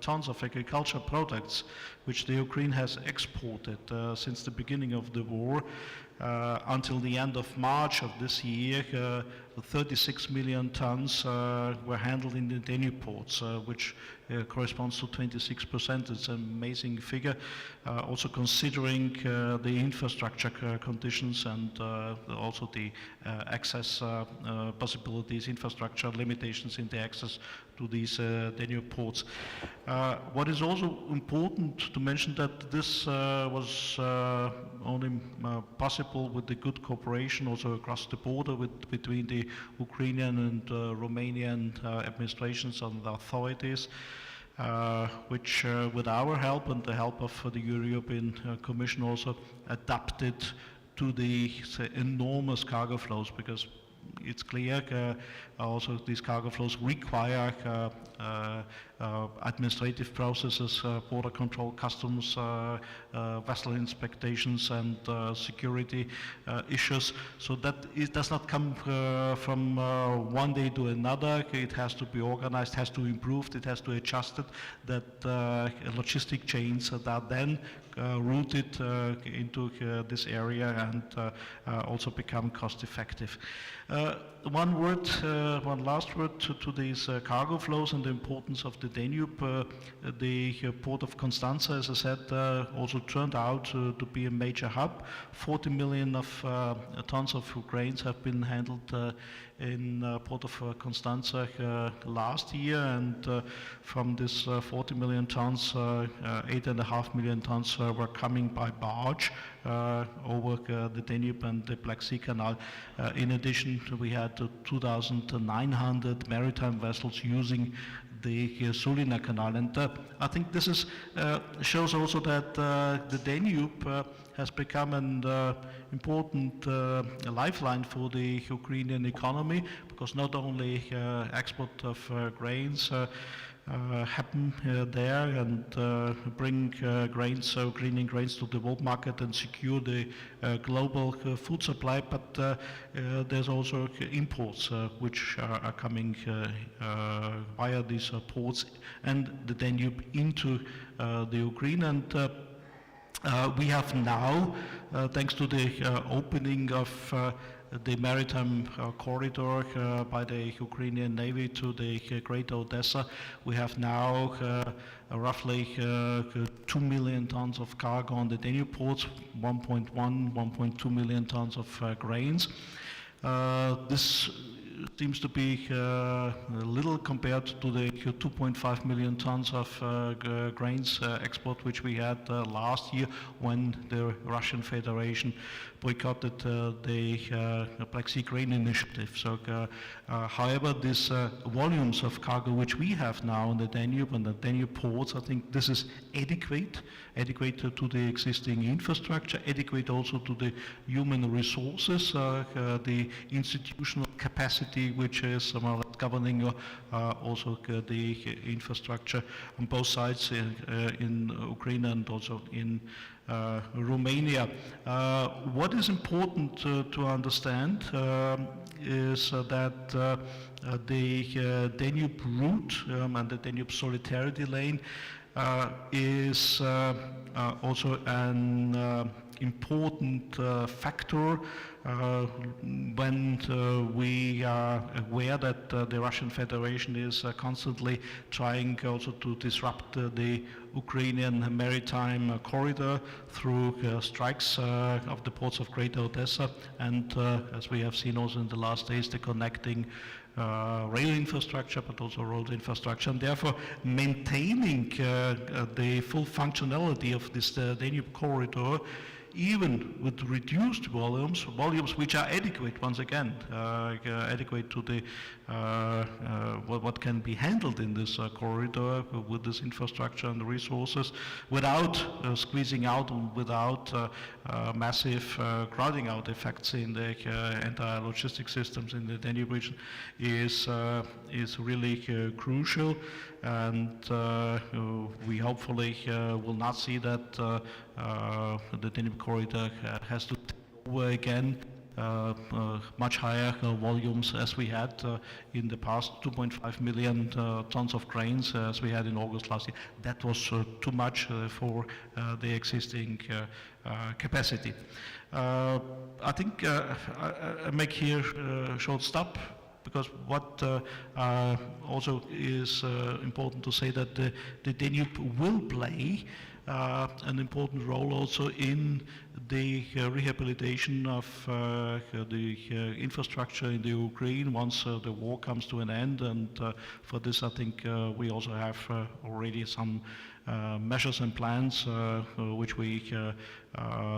tons of agricultural products which the Ukraine has exported since the beginning of the war, until the end of March of this year, 36 million tons were handled in the Danube ports, which corresponds to 26%. It's an amazing figure, also considering the infrastructure conditions and also the access possibilities, infrastructure limitations in the access to these Danube ports. What is also important to mention that this was only possible with the good cooperation also across the border between the Ukrainian and Romanian administrations and the authorities, which with our help and the help of the European Commission also adapted to the enormous cargo flows, because it's clear also these cargo flows require administrative processes, border control, customs, vessel inspections, and security issues. So that it does not come from one day to another. It has to be organized, has to improve, it has to adjust it, that logistic chains that are then rooted into this area and also become cost effective. One last word to these cargo flows and the importance of the Danube. The port of Constanza, as I said, also turned out to be a major hub. 40 million of tons of grains have been handled in port of Constanza last year, and from this 40 million tons, 8.5 million tons were coming by barge over the Danube and the Black Sea Canal. In addition, we had 2,900 maritime vessels using the Sulina Canal, and I think this is shows also that the Danube has become an important lifeline for the Ukrainian economy, because not only export of grains happen there and bring grains, so greening grains to the world market and secure the global food supply, but there's also imports which are coming via these ports and the Danube into the Ukraine. And we have now, thanks to the opening of the maritime corridor by the Ukrainian Navy to the Great Odessa, we have now roughly 2 million tons of cargo on the Danube ports, 1.2 million tons of grains. This seems to be little compared to the 2.5 million tons of grains export which we had last year when the Russian Federation boycotted the Black Sea Grain Initiative. So, however, these volumes of cargo which we have now in the Danube and the Danube ports, I think this is adequate to the existing infrastructure, adequate also to the human resources, the institutional capacity which is governing also the infrastructure on both sides in Ukraine and also in Romania. What is important to understand is that the Danube route and the Danube Solidarity Lane is also an important factor when we are aware that the Russian Federation is constantly trying also to disrupt the Ukrainian maritime corridor through strikes of the ports of Great Odessa, and as we have seen also in the last days, the connecting rail infrastructure, but also road infrastructure, and therefore maintaining the full functionality of this Danube corridor, even with reduced volumes which are adequate, once again, adequate to the what can be handled in this corridor with this infrastructure and resources, without squeezing out and without massive crowding out effects in the entire logistic systems in the Danube region, is really crucial. And we hopefully will not see that the Danube corridor has to take over again much higher volumes as we had in the past, 2.5 million tons of grains as we had in August last year. That was too much for the existing capacity. I think I make here a short stop, because what also is important to say that the Danube will play an important role also in the rehabilitation of the infrastructure in the Ukraine once the war comes to an end, and for this I think we also have already some measures and plans which we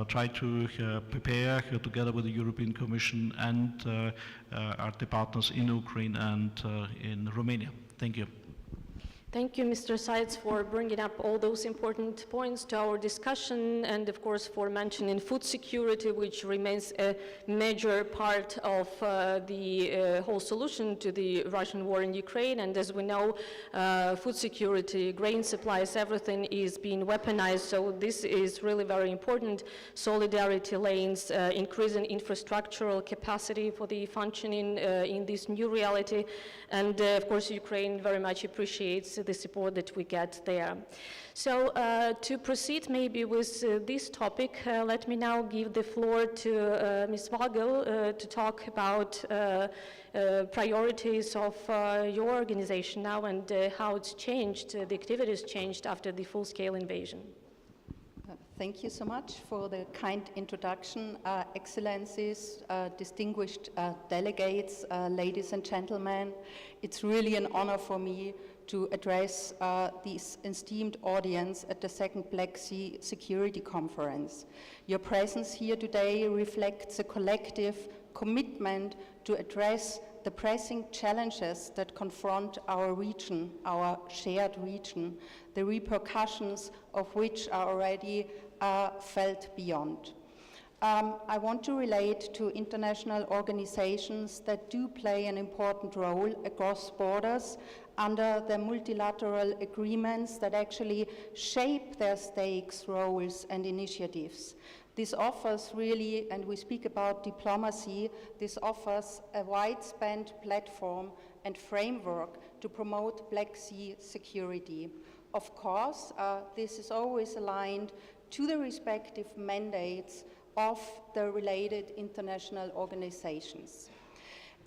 try to prepare together with the European Commission and our partners in Ukraine and in Romania. Thank you. Thank you, Mr. Seitz, for bringing up all those important points to our discussion, and of course for mentioning food security, which remains a major part of the whole solution to the Russian war in Ukraine. And as we know, food security, grain supplies, everything is being weaponized, so this is really very important. Solidarity lanes, increasing infrastructural capacity for the functioning in this new reality, and of course Ukraine very much appreciates the support that we get there. So to proceed maybe with this topic, let me now give the floor to Ms. Vogel to talk about priorities of your organization now and how it's changed, the activities changed after the full-scale invasion. Thank you so much for the kind introduction. Excellencies, distinguished delegates, ladies and gentlemen, it's really an honor for me to address this esteemed audience at the second Black Sea Security Conference. Your presence here today reflects a collective commitment to address the pressing challenges that confront our region, our shared region, the repercussions of which are already felt beyond. I want to relate to international organizations that do play an important role across borders under the multilateral agreements that actually shape their stakes, roles, and initiatives. This offers really, and we speak about diplomacy, this offers a widespread platform and framework to promote Black Sea security. Of course, this is always aligned to the respective mandates of the related international organizations.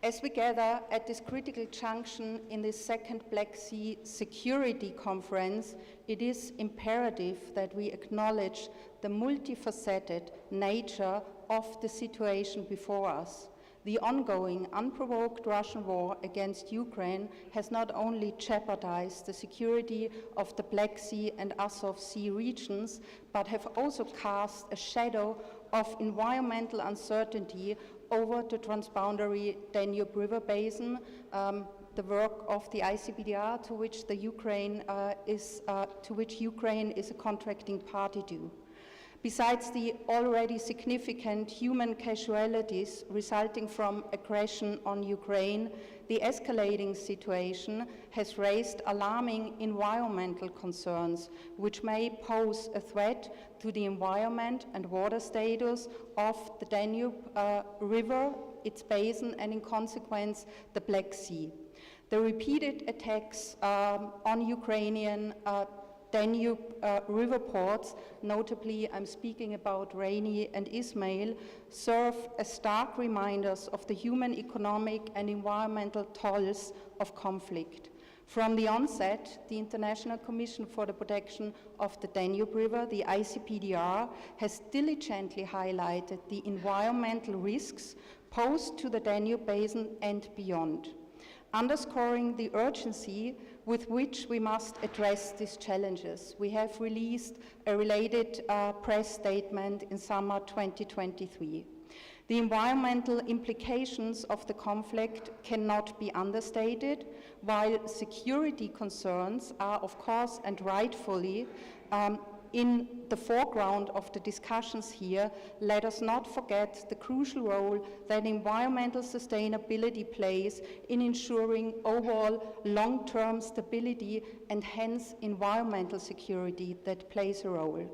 As we gather at this critical junction in the second Black Sea Security Conference, it is imperative that we acknowledge the multifaceted nature of the situation before us. The ongoing, unprovoked Russian war against Ukraine has not only jeopardized the security of the Black Sea and Azov Sea regions, but have also cast a shadow of environmental uncertainty over the transboundary Danube River basin, the work of the ICPDR to which Ukraine is a contracting party to. Besides the already significant human casualties resulting from aggression on Ukraine, the escalating situation has raised alarming environmental concerns, which may pose a threat to the environment and water status of the Danube River, its basin, and in consequence, the Black Sea. The repeated attacks on Ukrainian Danube river ports, notably I'm speaking about Rainy and Ismail, serve as stark reminders of the human, economic and environmental tolls of conflict. From the onset, the International Commission for the Protection of the Danube River, the ICPDR, has diligently highlighted the environmental risks posed to the Danube Basin and beyond, underscoring the urgency with which we must address these challenges. We have released a related press statement in summer 2023. The environmental implications of the conflict cannot be understated, while security concerns are, of course, and rightfully, in the foreground of the discussions here. Let us not forget the crucial role that environmental sustainability plays in ensuring overall long-term stability and hence environmental security that plays a role.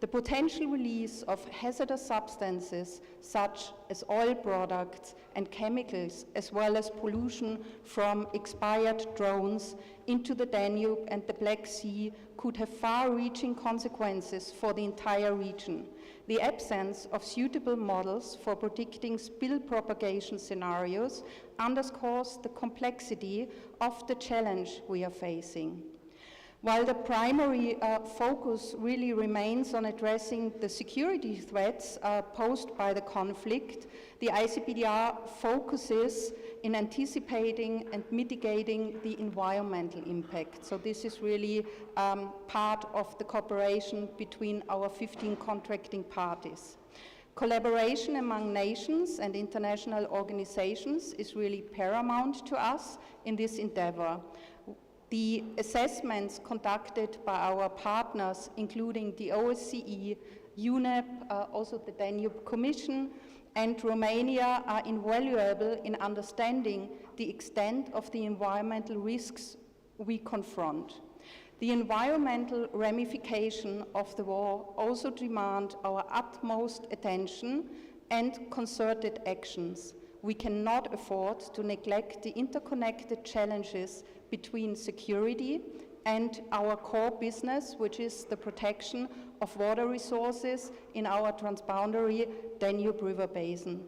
The potential release of hazardous substances such as oil products and chemicals, as well as pollution from expired drones into the Danube and the Black Sea, could have far-reaching consequences for the entire region. The absence of suitable models for predicting spill propagation scenarios underscores the complexity of the challenge we are facing. While the primary focus really remains on addressing the security threats posed by the conflict, the ICPDR focuses in anticipating and mitigating the environmental impact. So this is really part of the cooperation between our 15 contracting parties. Collaboration among nations and international organizations is really paramount to us in this endeavor. The assessments conducted by our partners, including the OSCE, UNEP, also the Danube Commission, and Romania, are invaluable in understanding the extent of the environmental risks we confront. The environmental ramifications of the war also demand our utmost attention and concerted actions. We cannot afford to neglect the interconnected challenges between security and our core business, which is the protection of water resources in our transboundary Danube River basin.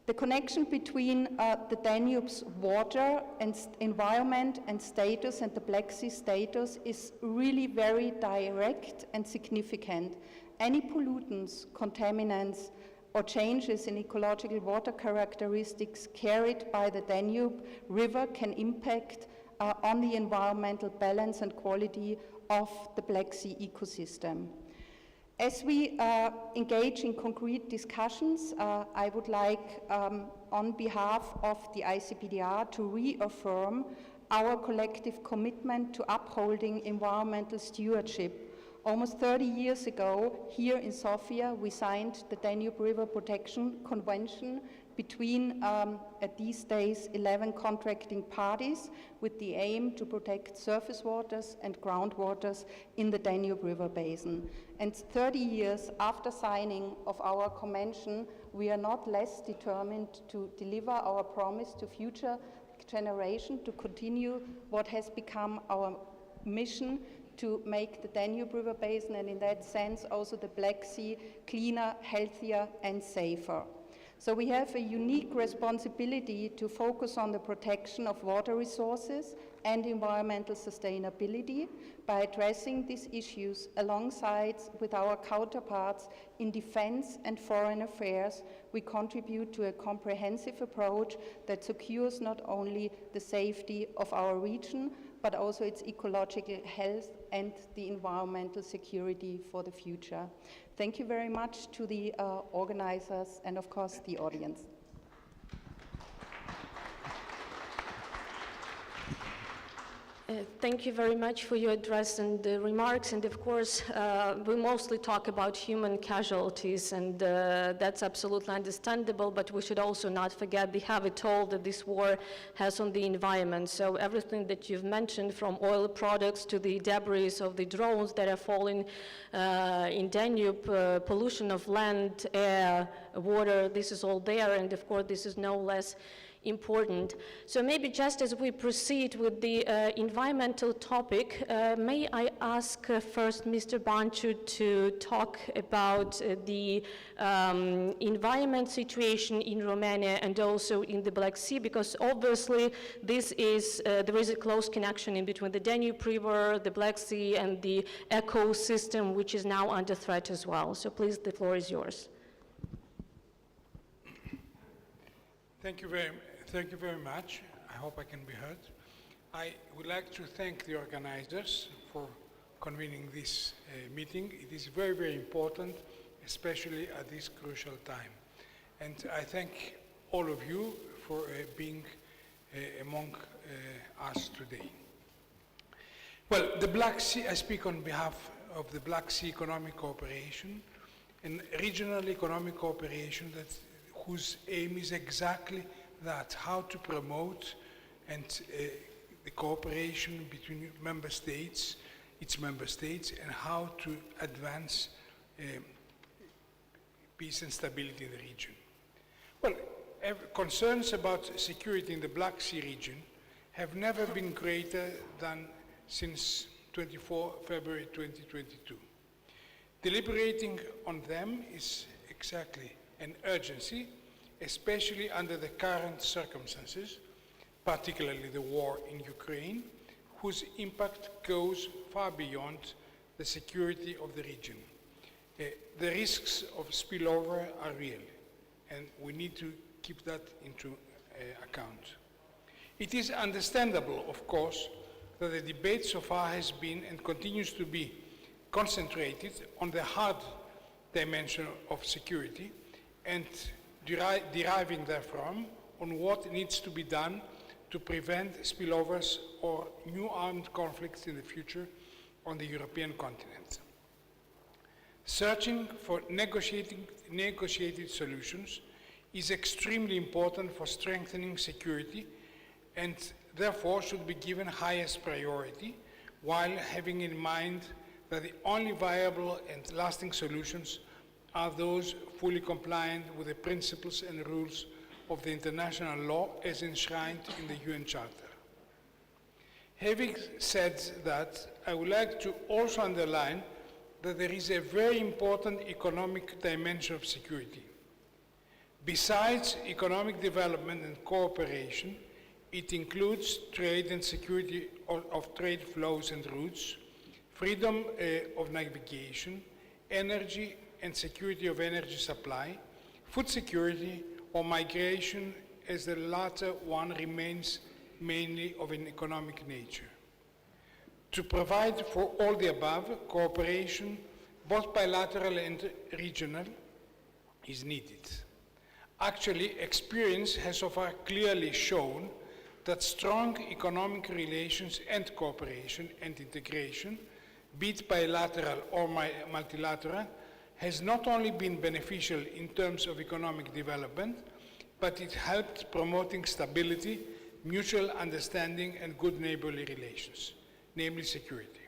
The connection between the Danube's water and environment and status and the Black Sea status is really very direct and significant. Any pollutants, contaminants, or changes in ecological water characteristics carried by the Danube River can impact on the environmental balance and quality of the Black Sea ecosystem. As we engage in concrete discussions, I would like, on behalf of the ICPDR, to reaffirm our collective commitment to upholding environmental stewardship. Almost 30 years ago, here in Sofia, we signed the Danube River Protection Convention between, at these days, 11 contracting parties with the aim to protect surface waters and groundwaters in the Danube River basin. And 30 years after signing of our convention, we are not less determined to deliver our promise to future generations to continue what has become our mission to make the Danube River basin, and in that sense also the Black Sea, cleaner, healthier and safer. So we have a unique responsibility to focus on the protection of water resources and environmental sustainability by addressing these issues alongside with our counterparts in defense and foreign affairs. We contribute to a comprehensive approach that secures not only the safety of our region, but also its ecological health and the environmental security for the future. Thank you very much to the organizers and of course the audience. Thank you very much for your address and the remarks. And of course, we mostly talk about human casualties, and that's absolutely understandable, but we should also not forget the heavy toll that this war has on the environment. So everything that you've mentioned, from oil products to the debris of the drones that are falling in Danube, pollution of land, air, water, this is all there, and of course this is no less important. So maybe just as we proceed with the environmental topic, may I ask first Mr. Bancu to talk about the environment situation in Romania and also in the Black Sea, because obviously this is, there is a close connection in between the Danube River, the Black Sea and the ecosystem, which is now under threat as well. So please, the floor is yours. Thank you very much. I hope I can be heard. I would like to thank the organizers for convening this meeting. It is very, very important, especially at this crucial time. And I thank all of you for being among us today. Well, the Black Sea, I speak on behalf of the Black Sea Economic Cooperation, an regional economic cooperation whose aim is exactly that, how to promote and the cooperation between member states, its member states, and how to advance peace and stability in the region. Well, concerns about security in the Black Sea region have never been greater than since 24 February 2022. Deliberating on them is exactly an urgency, especially under the current circumstances, particularly the war in Ukraine, whose impact goes far beyond the security of the region. The risks of spillover are real, and we need to keep that into account. It is understandable, of course, that the debate so far has been and continues to be concentrated on the hard dimension of security and deriving therefrom on what needs to be done to prevent spillovers or new armed conflicts in the future on the European continent. Searching for negotiated solutions is extremely important for strengthening security and therefore should be given highest priority, while having in mind that the only viable and lasting solutions are those fully compliant with the principles and rules of the international law as enshrined in the UN Charter. Having said that, I would like to also underline that there is a very important economic dimension of security. Besides economic development and cooperation, it includes trade and security of trade flows and routes, freedom of navigation, energy and security of energy supply, food security, or migration, as the latter one remains mainly of an economic nature. To provide for all the above, cooperation, both bilateral and regional, is needed. Actually, experience has so far clearly shown that strong economic relations and cooperation and integration, be it bilateral or multilateral, has not only been beneficial in terms of economic development, but it helped promoting stability, mutual understanding, and good neighborly relations, namely security.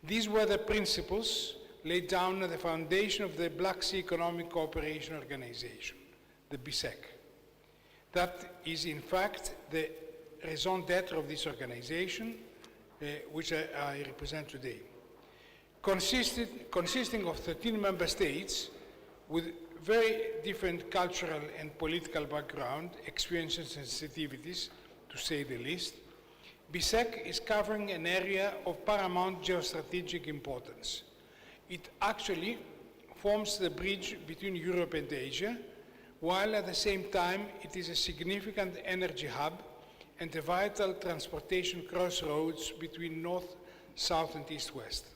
These were the principles laid down at the foundation of the Black Sea Economic Cooperation Organization, the BSEC. That is, in fact, the raison d'etre of this organization, which I represent today. Consisting of 13 member states with very different cultural and political background, experiences and sensitivities, to say the least, BSEC is covering an area of paramount geostrategic importance. It actually forms the bridge between Europe and Asia, while at the same time it is a significant energy hub and a vital transportation crossroads between north, south, and east-west.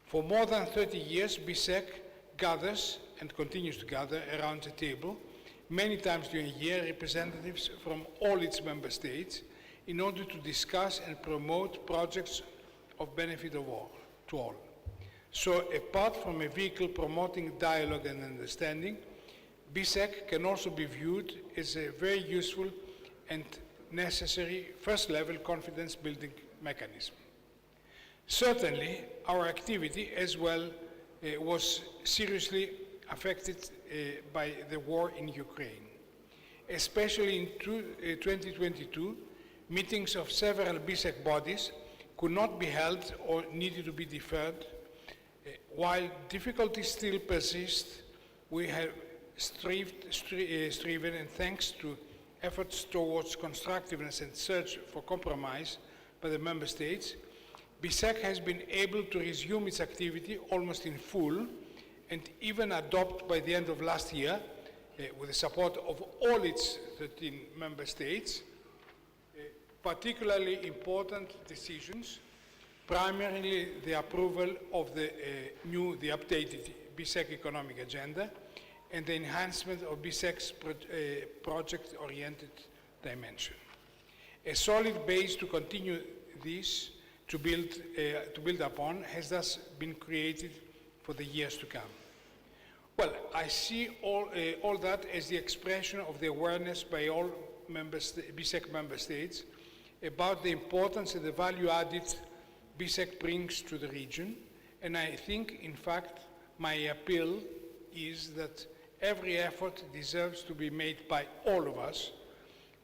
For more than 30 years, BSEC gathers and continues to gather around a table, many times during a year, representatives from all its member states in order to discuss and promote projects of benefit of all, to all. So apart from a vehicle promoting dialogue and understanding, BSEC can also be viewed as a very useful and necessary first-level confidence-building mechanism. Certainly, our activity as well was seriously affected by the war in Ukraine. Especially in 2022, meetings of several BSEC bodies could not be held or needed to be deferred. While difficulties still persist, we have striven, and thanks to efforts towards constructiveness and search for compromise by the member states, BSEC has been able to resume its activity almost in full and even adopt by the end of last year, with the support of all its 13 member states, particularly important decisions, primarily the approval of the updated BSEC economic agenda and the enhancement of BSEC's project-oriented dimension. A solid base to continue this, to build upon, has thus been created for the years to come. Well, I see all that as the expression of the awareness by all BSEC member states about the importance and the value added BSEC brings to the region, and I think, in fact, my appeal is that every effort deserves to be made by all of us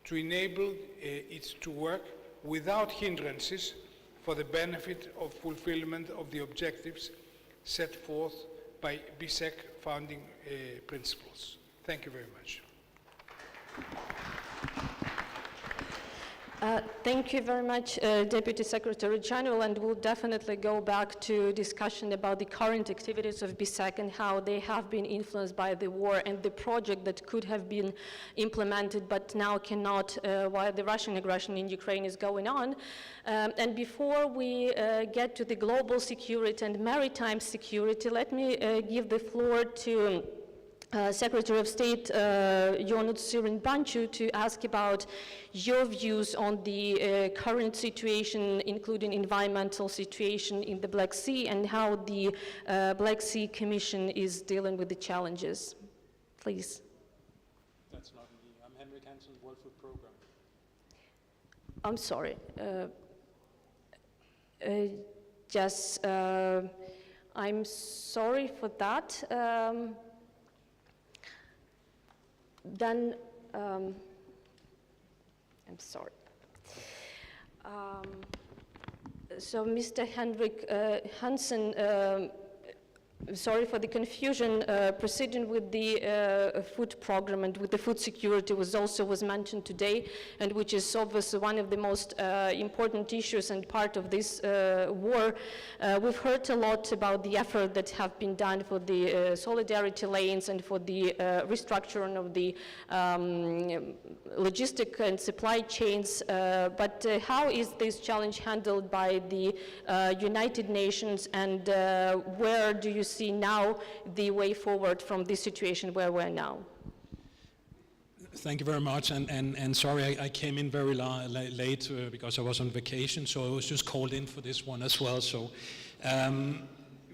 to enable it to work without hindrances for the benefit of fulfillment of the objectives set forth by BSEC founding principles. Thank you very much. Thank you very much, Deputy Secretary General, and we'll definitely go back to discussion about the current activities of BSEC and how they have been influenced by the war and the project that could have been implemented but now cannot while the Russian aggression in Ukraine is going on. And before we get to the global security and maritime security, let me give the floor to Secretary of State Ionut Sirin-Bancu to ask about your views on the current situation, including environmental situation in the Black Sea, and how the Black Sea Commission is dealing with the challenges. Please. That's not me. I'm Henrik Hansen, World Food Program. I'm sorry. I'm sorry for that. Then I'm sorry. So Mr. Henrik Hansen, sorry for the confusion, proceeding with the food program and with the food security was mentioned today, and which is obviously one of the most important issues and part of this war. We've heard a lot about the effort that have been done for the solidarity lanes and for the restructuring of the logistic and supply chains, but how is this challenge handled by the United Nations, and where do you see now the way forward from this situation where we're now? Thank you very much, and sorry I came in very late because I was on vacation, so I was just called in for this one as well. So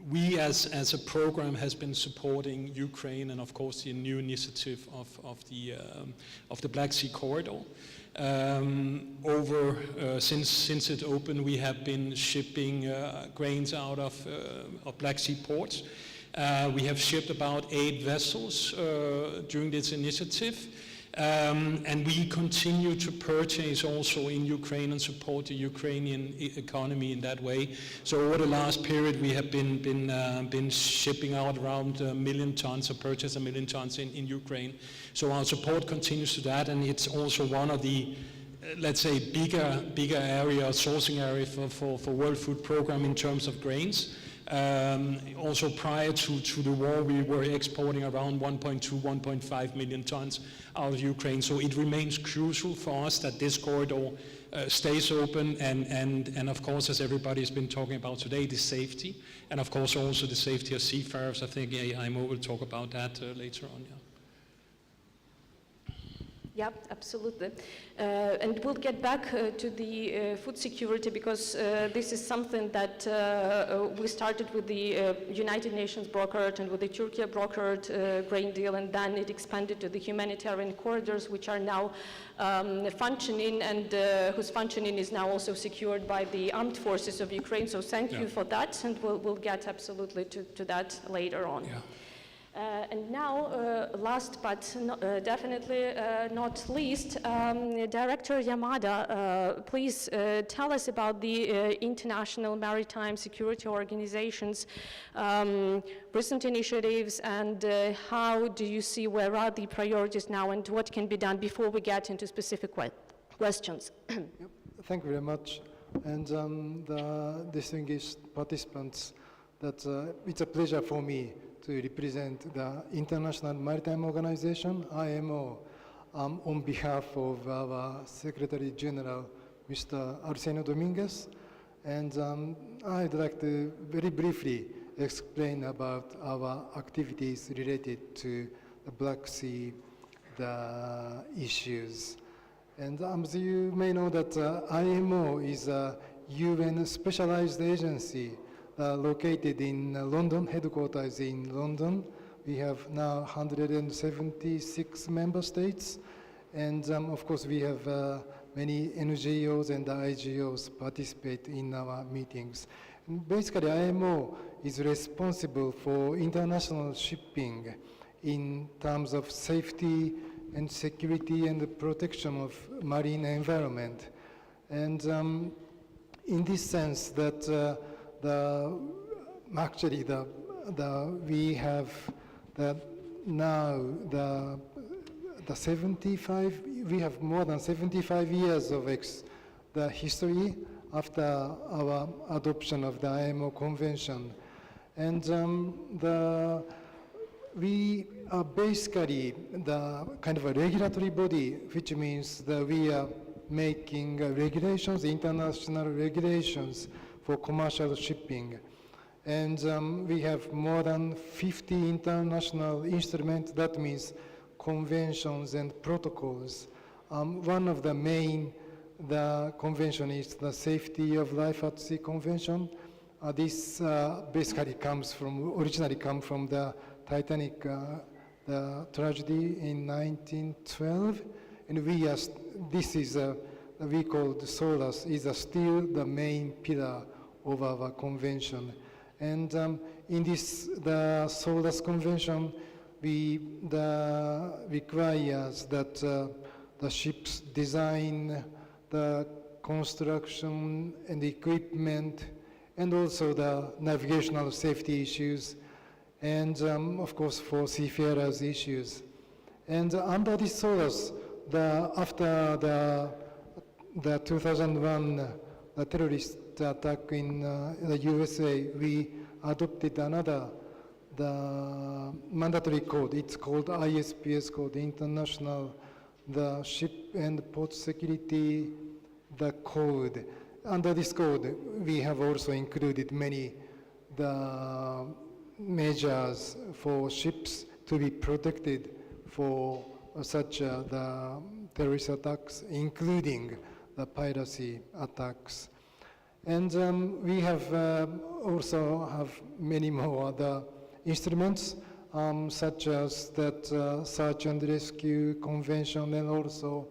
we as a program has been supporting Ukraine and of course the new initiative of the Black Sea corridor. Since it opened, we have been shipping grains out of Black Sea ports. We have shipped about 8 vessels during this initiative. And we continue to purchase also in Ukraine and support the Ukrainian economy in that way. So over the last period, we have been shipping out around 1 million tons, or purchase 1 million tons in Ukraine. So our support continues to that, and it's also one of the, let's say, bigger area, sourcing area for World Food Program in terms of grains. Also prior to the war, we were exporting around 1.2, 1.5 million tons out of Ukraine. So it remains crucial for us that this corridor stays open, and of course, as everybody's been talking about today, the safety, and of course also the safety of seafarers. I think IMO will talk about that later on. Yeah. Yeah, absolutely. And we'll get back to the food security, because this is something that we started with the United Nations brokered and with the Turkey brokered grain deal, and then it expanded to the humanitarian corridors, which are now functioning, and whose functioning is now also secured by the armed forces of Ukraine. So thank you for that, and we'll get absolutely to that later on. Yeah. And now, last but definitely not least, Director Yamada, please tell us about the International Maritime Security Organization's recent initiatives, and how do you see where are the priorities now, and what can be done before we get into specific questions. Yep. Thank you very much. And the distinguished participants, that it's a pleasure for me to represent the International Maritime Organization, IMO, on behalf of our Secretary General, Mr. Arsenio Dominguez. And I'd like to very briefly explain about our activities related to the Black Sea, the issues. And as you may know that IMO is a UN specialized agency located in London, headquarters in London. We have now 176 member states, and of course we have many NGOs and IGOs participate in our meetings. And basically, IMO is responsible for international shipping in terms of safety and security and the protection of marine environment. And in this sense that we have now the 75, we have more than 75 years of the history after our adoption of the IMO Convention. And we are basically the kind of a regulatory body, which means that we are making regulations, international regulations for commercial shipping. And we have more than 50 international instruments, that means conventions and protocols. One of the main, the convention is the Safety of Life at Sea Convention. This basically originally comes from the Titanic the tragedy in 1912. And this is, we call the SOLAS, is still the main pillar of our convention. And in the SOLAS convention, requires that the ship's design, the construction and equipment, and also the navigational safety issues, and of course for seafarers issues. And under this source, after the 2001 the terrorist attack in the USA, we adopted the mandatory code. It's called ISPS code, International the Ship and Port Security the code. Under this code, we have also included many the measures for ships to be protected for such the terrorist attacks, including the piracy attacks. And we have also have many more other instruments, such as that search and rescue convention and also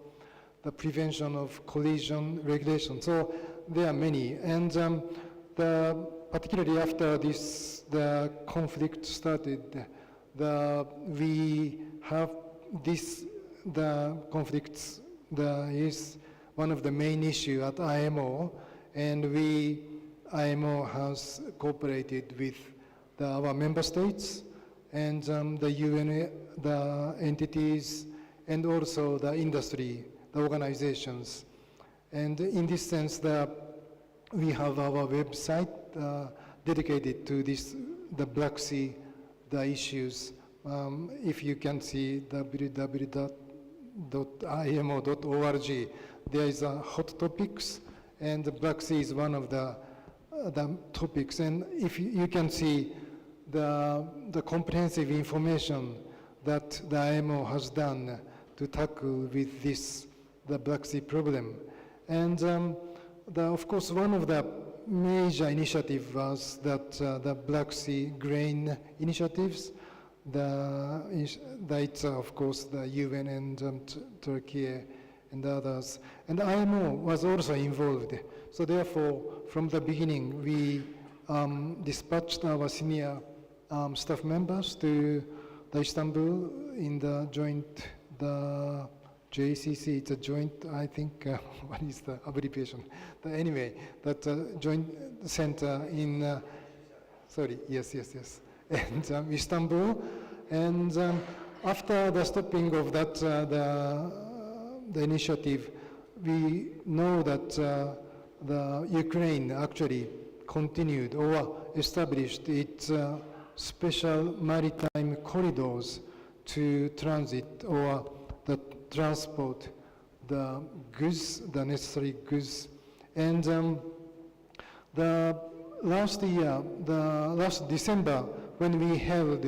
the prevention of collision regulation. So there are many. And particularly after the conflict started, we have the conflicts is one of the main issue at IMO, and IMO has cooperated with our member states and the UN, the entities, and also the industry, the organizations. And in this sense, we have our website dedicated to the Black Sea, the issues. If you can see www.imo.org, there is a hot topics, and the Black Sea is one of the topics. And if you can see the comprehensive information that the IMO has done to tackle with the Black Sea problem. And of course, one of the major initiatives was that the Black Sea grain initiatives. It's of course the UN and Turkey and others. And IMO was also involved. So therefore, from the beginning, we dispatched our senior staff members to Istanbul in the joint, the JCC, it's a joint, I think, what is the abbreviation? Anyway, that joint center in, yes. And Istanbul. And after the stopping of that, the initiative, we know that the Ukraine actually continued or established its special maritime corridors to transit or the transport the goods, the necessary goods. And the last December, when we held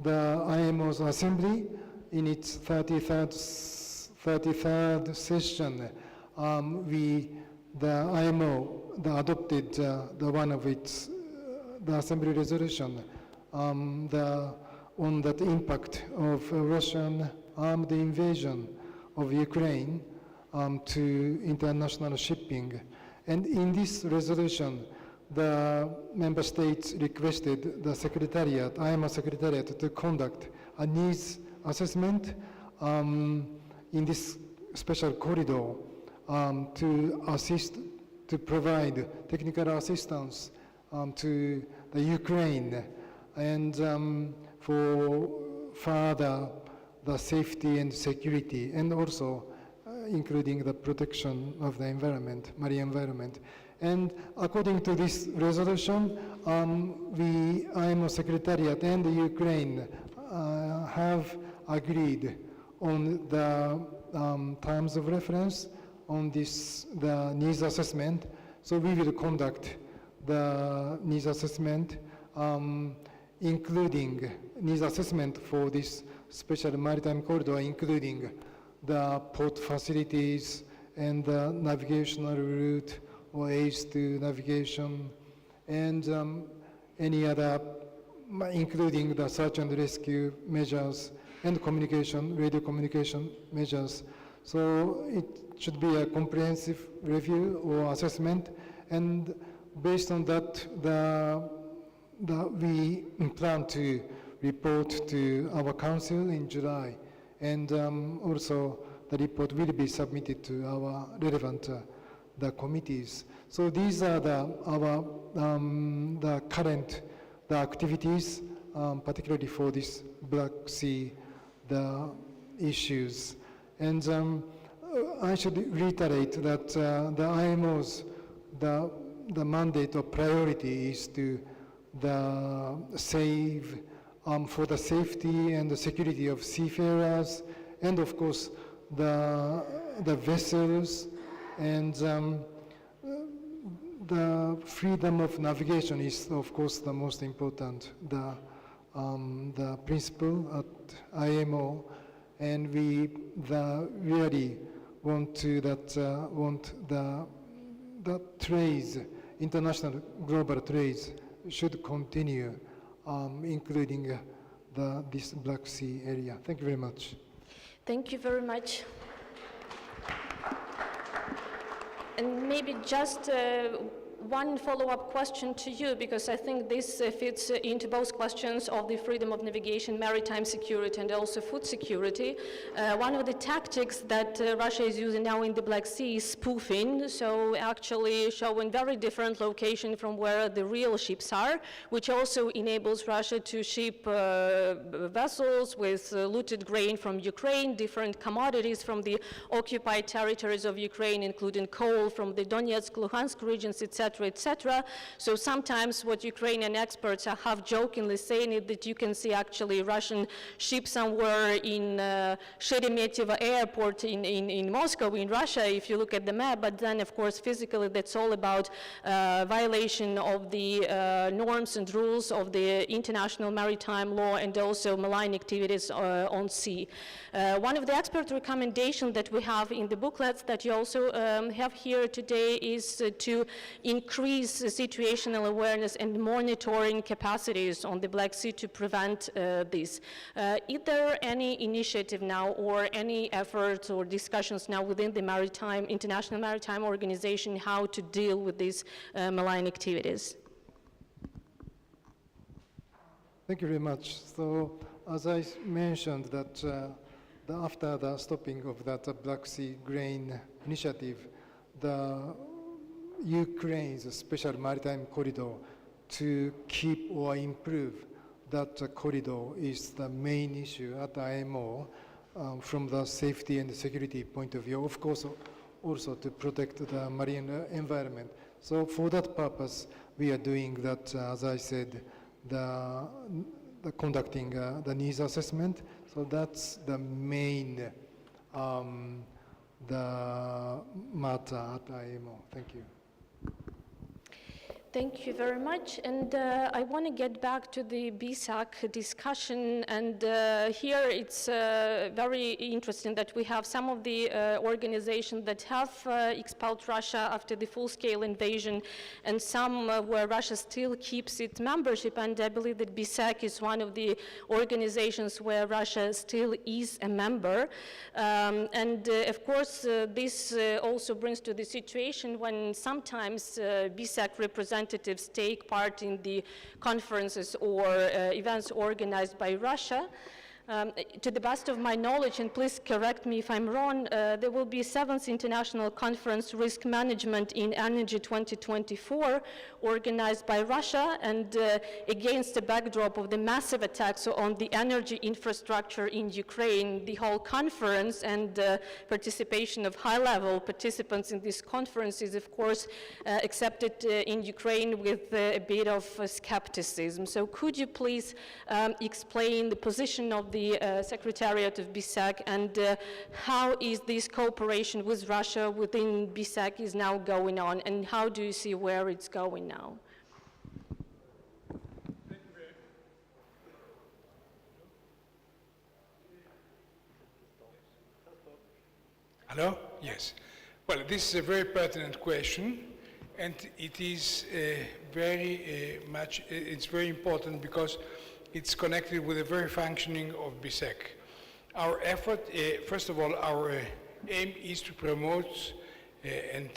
the IMO's assembly in its 33rd session, the IMO adopted one of its the assembly resolution on that impact of Russian armed invasion of Ukraine to international shipping. And in this resolution, the member states requested the secretariat, IMO secretariat, to conduct a needs assessment in this special corridor to provide technical assistance to the Ukraine and for further the safety and security, and also including the protection of the environment, marine environment. And according to this resolution, IMO Secretariat and the Ukraine have agreed on the terms of reference on the needs assessment. So we will conduct the needs assessment, including needs assessment for this special maritime corridor, including the port facilities and the navigational route or aids to navigation, and any other, including the search and rescue measures and communication, radio communication measures. So it should be a comprehensive review or assessment, and based on that, we plan to report to our council in July. And also the report will be submitted to our relevant the committees. So these are the current activities, particularly for this Black Sea, the issues. And I should reiterate that the IMO's the mandate or priority is to save for the safety and the security of seafarers, and of course the vessels, and the freedom of navigation is of course the most important, the principle at IMO, and we really want to want the trades, international global trades should continue, including this Black Sea area. Thank you very much. Thank you very much. And maybe just one follow-up question to you, because I think this fits into both questions of the freedom of navigation, maritime security, and also food security. One of the tactics that Russia is using now in the Black Sea is spoofing, so actually showing very different location from where the real ships are, which also enables Russia to ship vessels with looted grain from Ukraine, different commodities from the occupied territories of Ukraine, including coal from the Donetsk, Luhansk regions, etc., etc. So sometimes what Ukrainian experts are half jokingly saying is that you can see actually Russian ships somewhere in Sheremetyevo airport in Moscow, in Russia, if you look at the map, but then of course physically that's all about violation of the norms and rules of the international maritime law and also malign activities on sea. One of the expert recommendations that we have in the booklets that you also have here today is to increase situational awareness and monitoring capacities on the Black Sea to prevent this. Is there any initiative now or any efforts or discussions now within the International Maritime Organization how to deal with these malign activities? Thank you very much. So as I mentioned that after the stopping of that Black Sea grain initiative, the Ukraine's special maritime corridor to keep or improve that corridor is the main issue at IMO from the safety and security point of view. Of course, also to protect the marine environment. So for that purpose, we are doing that, as I said, the conducting the needs assessment. So that's the main the matter at IMO. Thank you. Thank you very much. And I want to get back to the BSAC discussion. And here it's very interesting that we have some of the organizations that have expelled Russia after the full-scale invasion, and some where Russia still keeps its membership. And I believe that BSAC is one of the organizations where Russia still is a member. Of course, this also brings to the situation when sometimes BSAC representatives take part in the conferences or events organized by Russia. To the best of my knowledge, and please correct me if I'm wrong, there will be 7th International Conference Risk Management in Energy 2024 organized by Russia, and against the backdrop of the massive attacks on the energy infrastructure in Ukraine, the whole conference and participation of high-level participants in this conference is of course accepted in Ukraine with a bit of skepticism. So could you please explain the position of the Secretariat of BSAC and how is this cooperation with Russia within BSAC is now going on, and how do you see where it's going now? Hello? Yes. Well, this is a very pertinent question, and it is it's very important because it's connected with the very functioning of BSAC. Our effort, first of all, our aim is to promote and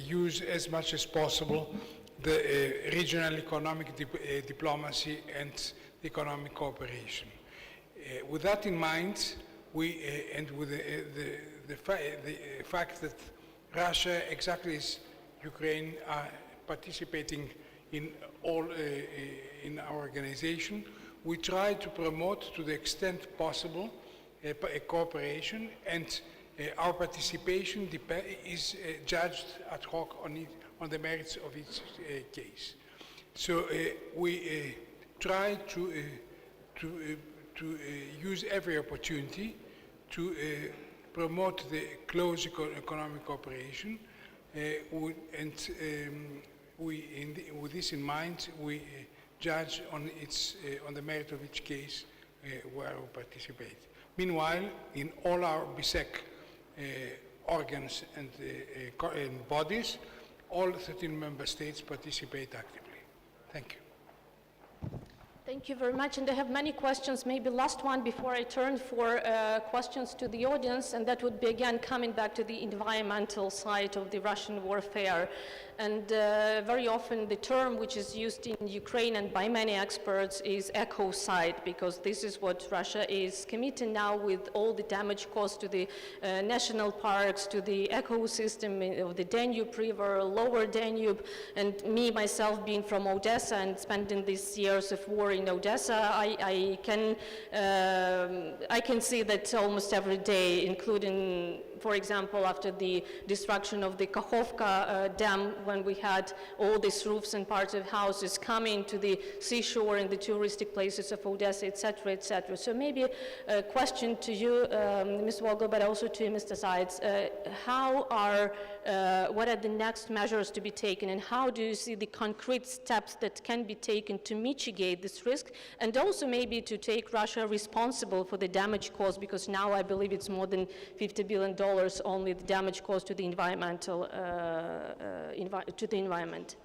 use as much as possible the regional economic diplomacy and economic cooperation. With that in mind, and with the fact that Russia, exactly as Ukraine, are participating in all in our organization, we try to promote to the extent possible a cooperation, and our participation is judged ad hoc on the merits of each case. So we try to use every opportunity to promote the close economic cooperation, with this in mind, we judge on the merit of each case where we participate. Meanwhile, in all our BSEC organs and bodies, all 13 member states participate actively. Thank you. Thank you very much, and I have many questions. Maybe last one before I turn for questions to the audience, and that would be again coming back to the environmental side of the Russian warfare. And very often the term which is used in Ukraine and by many experts is ecocide, because this is what Russia is committing now with all the damage caused to the national parks, to the ecosystem of the Danube River, lower Danube. And me, myself, being from Odessa and spending these years of war in Odessa, I can see that almost every day, including, for example, after the destruction of the Kakhovka dam, when we had all these roofs and parts of houses coming to the seashore and the touristic places of Odessa, etc., etc. So maybe a question to you, Ms. Vogel, but also to you, Mr. Seitz. What are the next measures to be taken, and how do you see the concrete steps that can be taken to mitigate this risk, and also maybe to take Russia responsible for the damage caused, because now I believe it's more than $50 billion only the damage caused to the environmental to the environment.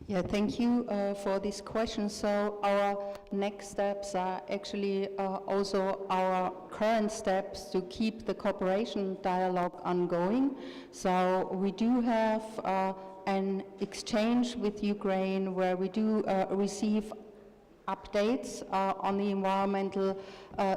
Yeah, thank you for this question. So our next steps are actually also our current steps to keep the cooperation dialogue ongoing. So we do have an exchange with Ukraine where we do receive updates on the environmental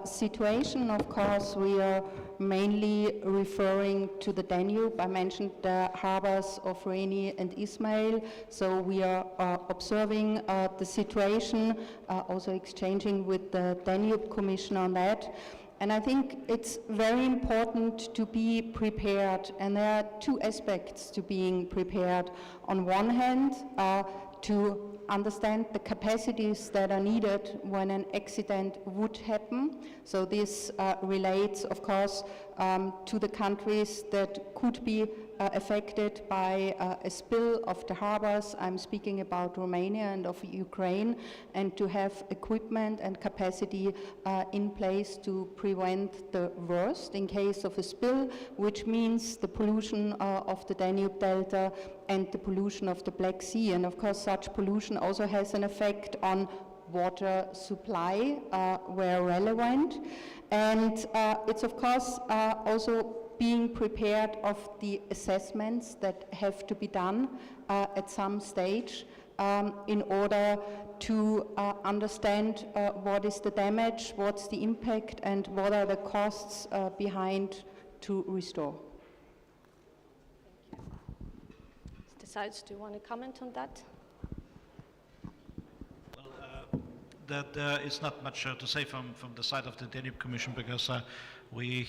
situation. Of course, we are mainly referring to the Danube. I mentioned the harbors of Reni and Ismail, so we are observing the situation, also exchanging with the Danube Commission on that. And I think it's very important to be prepared, and there are two aspects to being prepared. On one hand, to understand the capacities that are needed when an accident would happen. So this relates, of course, to the countries that could be affected by a spill of the harbors. I'm speaking about Romania and of Ukraine, and to have equipment and capacity in place to prevent the worst in case of a spill, which means the pollution of the Danube Delta and the pollution of the Black Sea. And of course, such pollution also has an effect on water supply where relevant. And it's of course also being prepared of the assessments that have to be done at some stage in order to understand what is the damage, what's the impact, and what are the costs behind to restore. Mr. Seitz, do you want to comment on that? That is not much to say from the side of the Danube Commission, because we,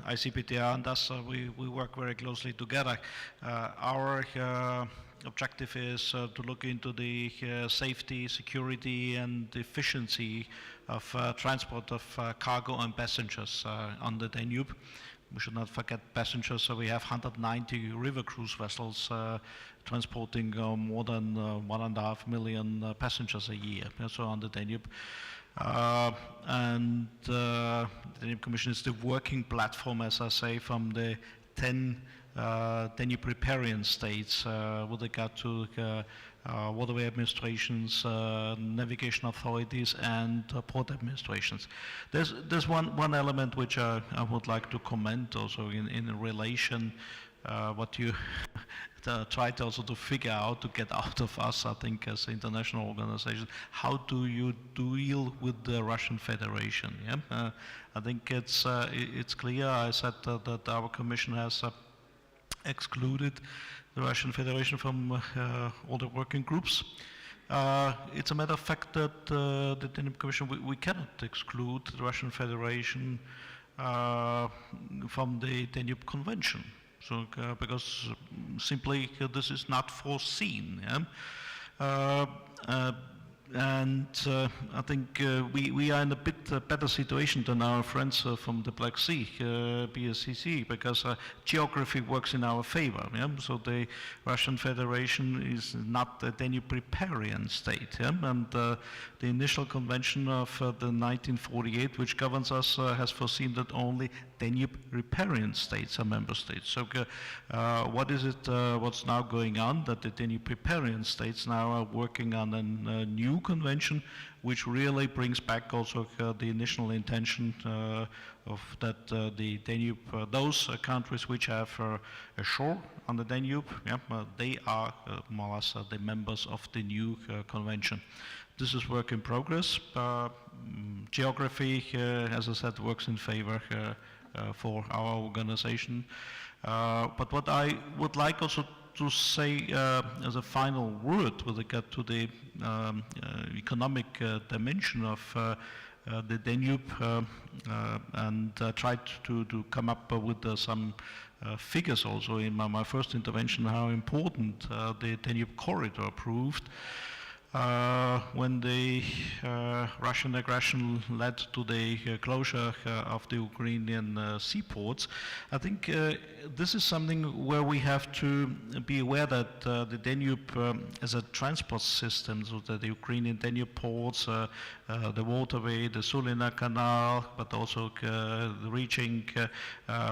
ICPTR and us, we work very closely together. Our objective is to look into the safety, security, and efficiency of transport of cargo and passengers on the Danube. We should not forget passengers, so we have 190 river cruise vessels transporting more than 1.5 million passengers a year, so on the Danube. And the Danube Commission is the working platform, as I say, from the 10 Danube riparian states with regard to waterway administrations, navigation authorities, and port administrations. There's one element which I would like to comment also in relation what you tried also to figure out, to get out of us, I think, as international organization, how do you deal with the Russian Federation? Yeah? I think it's clear. I said that our Commission has excluded the Russian Federation from all the working groups. It's a matter of fact that the Danube Commission, we cannot exclude the Russian Federation from the Danube Convention. So, because simply this is not foreseen. Yeah? And I think we are in a bit better situation than our friends from the Black Sea, BSCC, because geography works in our favor. Yeah? So the Russian Federation is not a Danube riparian state. Yeah? And the initial convention of the 1948, which governs us, has foreseen that only Danube riparian states are member states. So what is it, what's now going on, that the Danube riparian states now are working on a new convention, which really brings back also the initial intention of that the Danube, those countries which have a shore on the Danube, yeah, they are more or less the members of the new convention. This is work in progress. Geography, as I said, works in favor for our organization. But what I would like also to say as a final word with regard to the economic dimension of the Danube, and tried to come up with some figures also in my first intervention, how important the Danube corridor proved. When the Russian aggression led to the closure of the Ukrainian seaports, I think this is something where we have to be aware that the Danube as a transport system, so that the Ukrainian Danube ports, the waterway, the Sulina Canal, but also reaching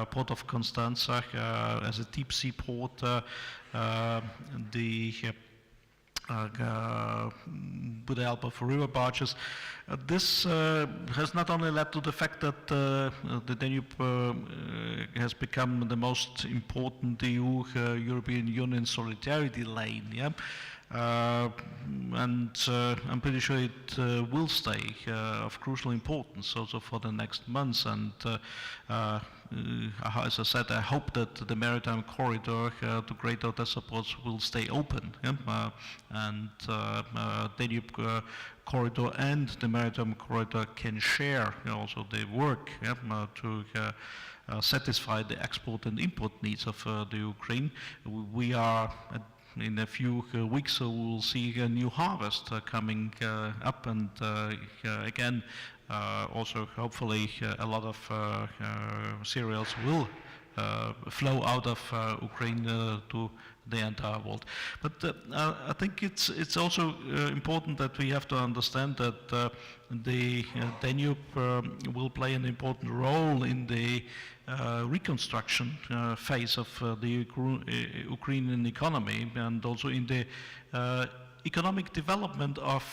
Port of Constanza as a deep sea port, with the help of river barges. This has not only led to the fact that the Danube has become the most important European Union solidarity lane, yeah? And I'm pretty sure it will stay of crucial importance also for the next months. And as I said, I hope that the maritime corridor to Great Odessa ports will stay open, yeah? And Danube corridor and the maritime corridor can share also the work, yeah, to satisfy the export and import needs of the Ukraine. We are in a few weeks, we will see a new harvest coming up, and again, also hopefully a lot of cereals will flow out of Ukraine to the entire world. But I think it's also important that we have to understand that the Danube will play an important role in the reconstruction phase of the Ukrainian economy, and also in the economic development of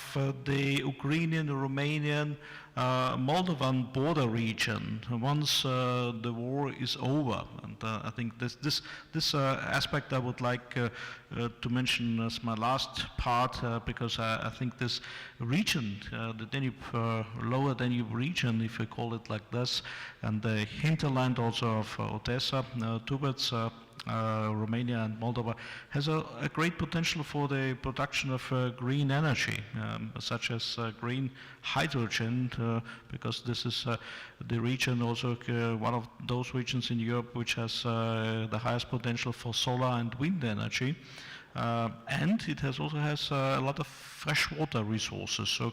the Ukrainian, Romanian, Moldovan border region once the war is over. And I think this aspect I would like to mention as my last part, because I think this region, the Danube, lower Danube region, if we call it like this, and the hinterland also of Odessa towards Romania and Moldova, has a great potential for the production of green energy, such as green hydrogen, because this is the region, also one of those regions in Europe which has the highest potential for solar and wind energy. And it also has a lot of freshwater resources. So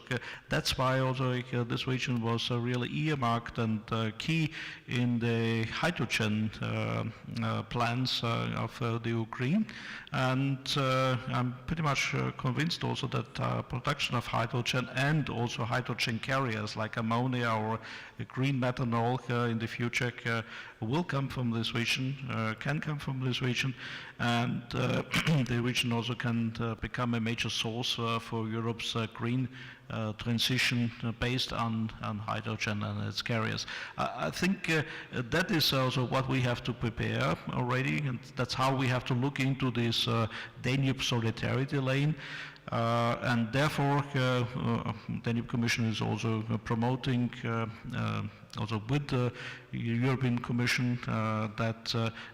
that's why also this region was really earmarked and key in the hydrogen plans of the Ukraine. And I'm pretty much convinced also that production of hydrogen and also hydrogen carriers like ammonia or green methanol in the future will come from this region, can come from this region, and the region also can become a major source for Europe's green transition based on hydrogen and its carriers. I think that is also what we have to prepare already, and that's how we have to look into this Danube solidarity lane. And therefore, Danube Commission is also promoting, also with the European Commission, that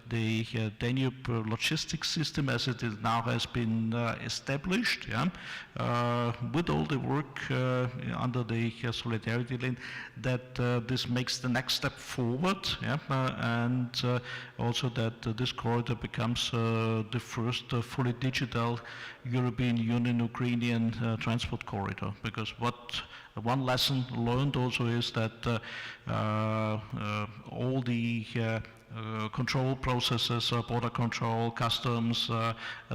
the Danube logistics system, as it is now, has been established, with all the work under the solidarity lane, that this makes the next step forward, and also that this corridor becomes the first fully digital European Union-Ukrainian transport corridor. Because one lesson learned also is that all the control processes, border control, customs,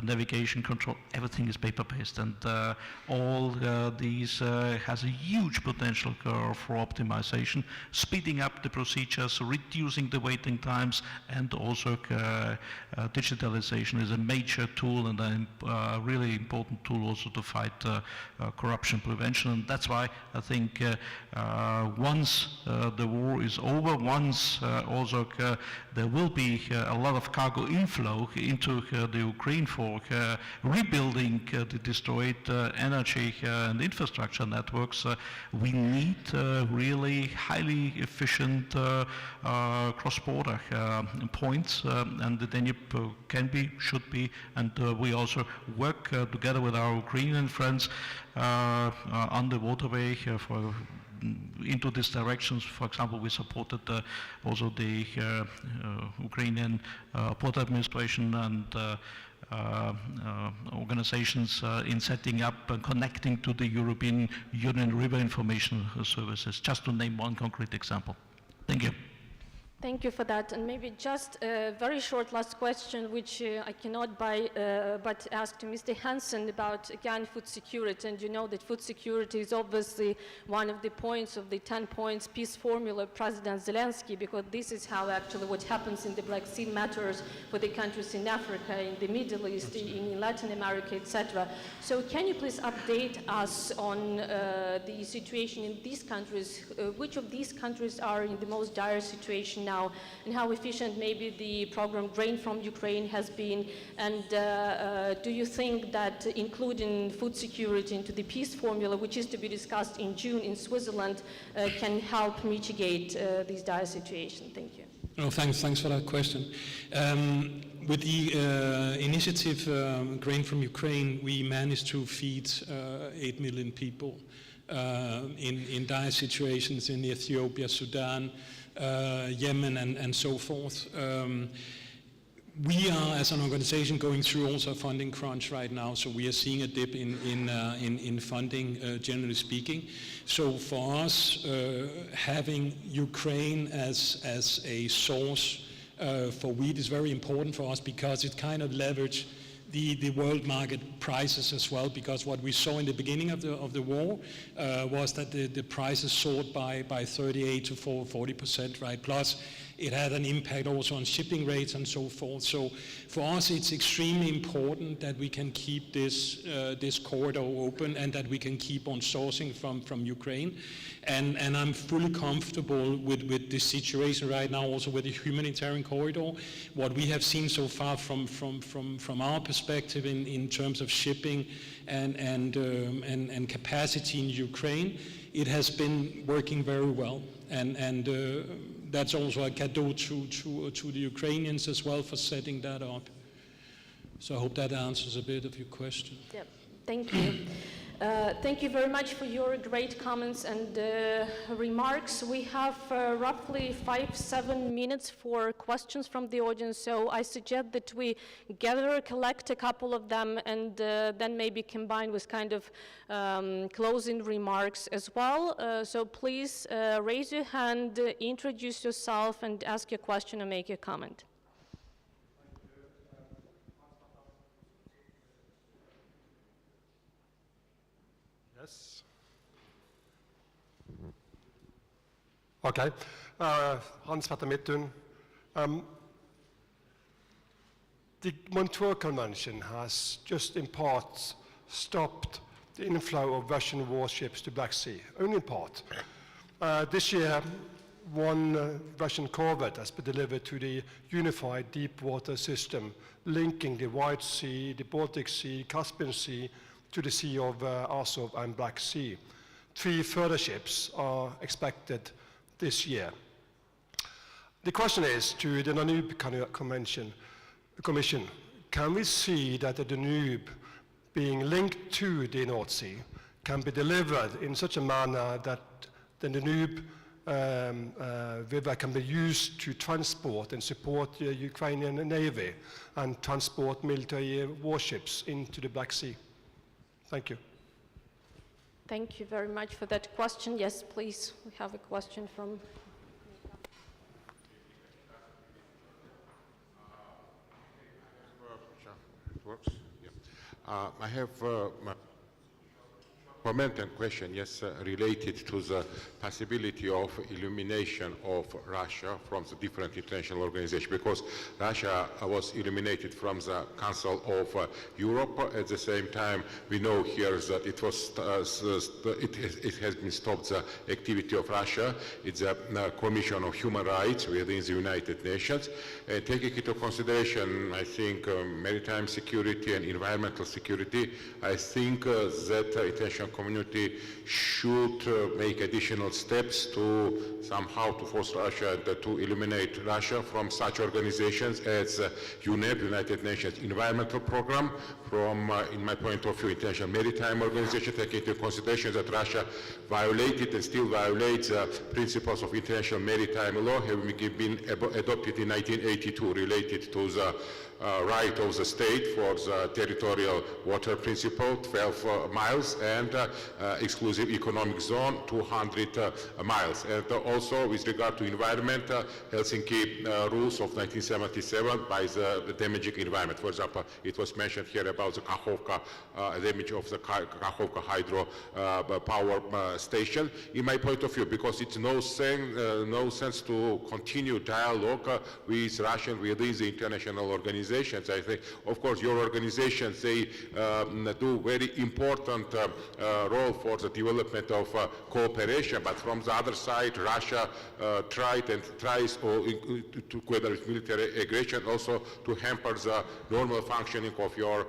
navigation control, everything is paper-based, and all these has a huge potential for optimization, speeding up the procedures, reducing the waiting times, and also digitalization is a major tool and a really important tool also to fight corruption prevention. And that's why I think once the war is over, once also there will be a lot of cargo inflow into the Ukraine for rebuilding the destroyed energy and infrastructure networks, we need really highly efficient cross-border points, and the Danube can be, should be, and we also work together with our Ukrainian friends on the waterway into these directions. For example, we supported also the Ukrainian port administration and organizations in setting up and connecting to the European Union river information services, just to name one concrete example. Thank you. Thank you for that. And maybe just a very short last question, which I cannot but ask to Mr. Hansen about, again, food security. And you know that food security is obviously one of the points of the 10 points peace formula of President Zelensky, because this is how actually what happens in the Black Sea matters for the countries in Africa, in the Middle East, in Latin America, etc. So can you please update us on the situation in these countries? Which of these countries are in the most dire situation now, and how efficient maybe the program Grain from Ukraine has been? And do you think that including food security into the peace formula, which is to be discussed in June in Switzerland, can help mitigate this dire situation? Thank you. Oh, thanks for that question. With the initiative Grain from Ukraine, we managed to feed 8 million people in dire situations in Ethiopia, Sudan, Yemen, and so forth. We are, as an organization, going through also a funding crunch right now, so we are seeing a dip in funding, generally speaking. So for us, having Ukraine as a source for wheat is very important for us, because it kind of leveraged the world market prices as well, because what we saw in the beginning of the war was that the prices soared by 38 to 40%, right? Plus it had an impact also on shipping rates and so forth. So for us, it's extremely important that we can keep this corridor open, and that we can keep on sourcing from Ukraine. And I'm fully comfortable with this situation right now, also with the humanitarian corridor. What we have seen so far from our perspective in terms of shipping and capacity in Ukraine, it has been working very well. And that's also a cadeau to the Ukrainians as well for setting that up. So I hope that answers a bit of your question. Yep. Thank you. Thank you very much for your great comments and remarks. We have roughly 5-7 minutes for questions from the audience, so I suggest that we collect a couple of them, and then maybe combine with kind of closing remarks as well. So please raise your hand, introduce yourself, and ask your question or make your comment. Yes. Okay. Hans-Petter Midtun. the Montreux Convention has just in part stopped the inflow of Russian warships to Black Sea, only in part. This year, one Russian corvette has been delivered to the unified deep water system linking the White Sea, the Baltic Sea, Caspian Sea to the Sea of Azov and Black Sea. 3 further ships are expected this year. The question is to the Danube Commission, can we see that the Danube being linked to the North Sea can be delivered in such a manner that the Danube river can be used to transport and support the Ukrainian Navy and transport military warships into the Black Sea? Thank you. Thank you very much for that question. Yes, please, we have a question from... It works? Yeah. I have my comment and question, yes, related to the possibility of elimination of Russia from the different international organizations, because Russia was eliminated from the Council of Europe. At the same time, we know here that it was it has been stopped the activity of Russia. It's a Commission of Human Rights within the United Nations. Taking into consideration, I think, maritime security and environmental security, I think that international community should make additional steps to somehow to force Russia to eliminate Russia from such organizations as UNEP, United Nations Environmental Program, from, in my point of view, International Maritime Organization, taking into consideration that Russia violated and still violates principles of international maritime law, having been adopted in 1982, related to the right of the state for the territorial water principle, 12 miles, and exclusive economic zone, 200 miles. And also with regard to environment, Helsinki rules of 1977 by the damaging environment. For example, it was mentioned here about the Kakhovka damage of the Kakhovka hydro power station. In my point of view, because it's no sense to continue dialogue with Russia within the international organizations. I think, of course, your organizations, they do very important role for the development of cooperation, but from the other side, Russia tried and tries, whether it's military aggression, also to hamper the normal functioning of your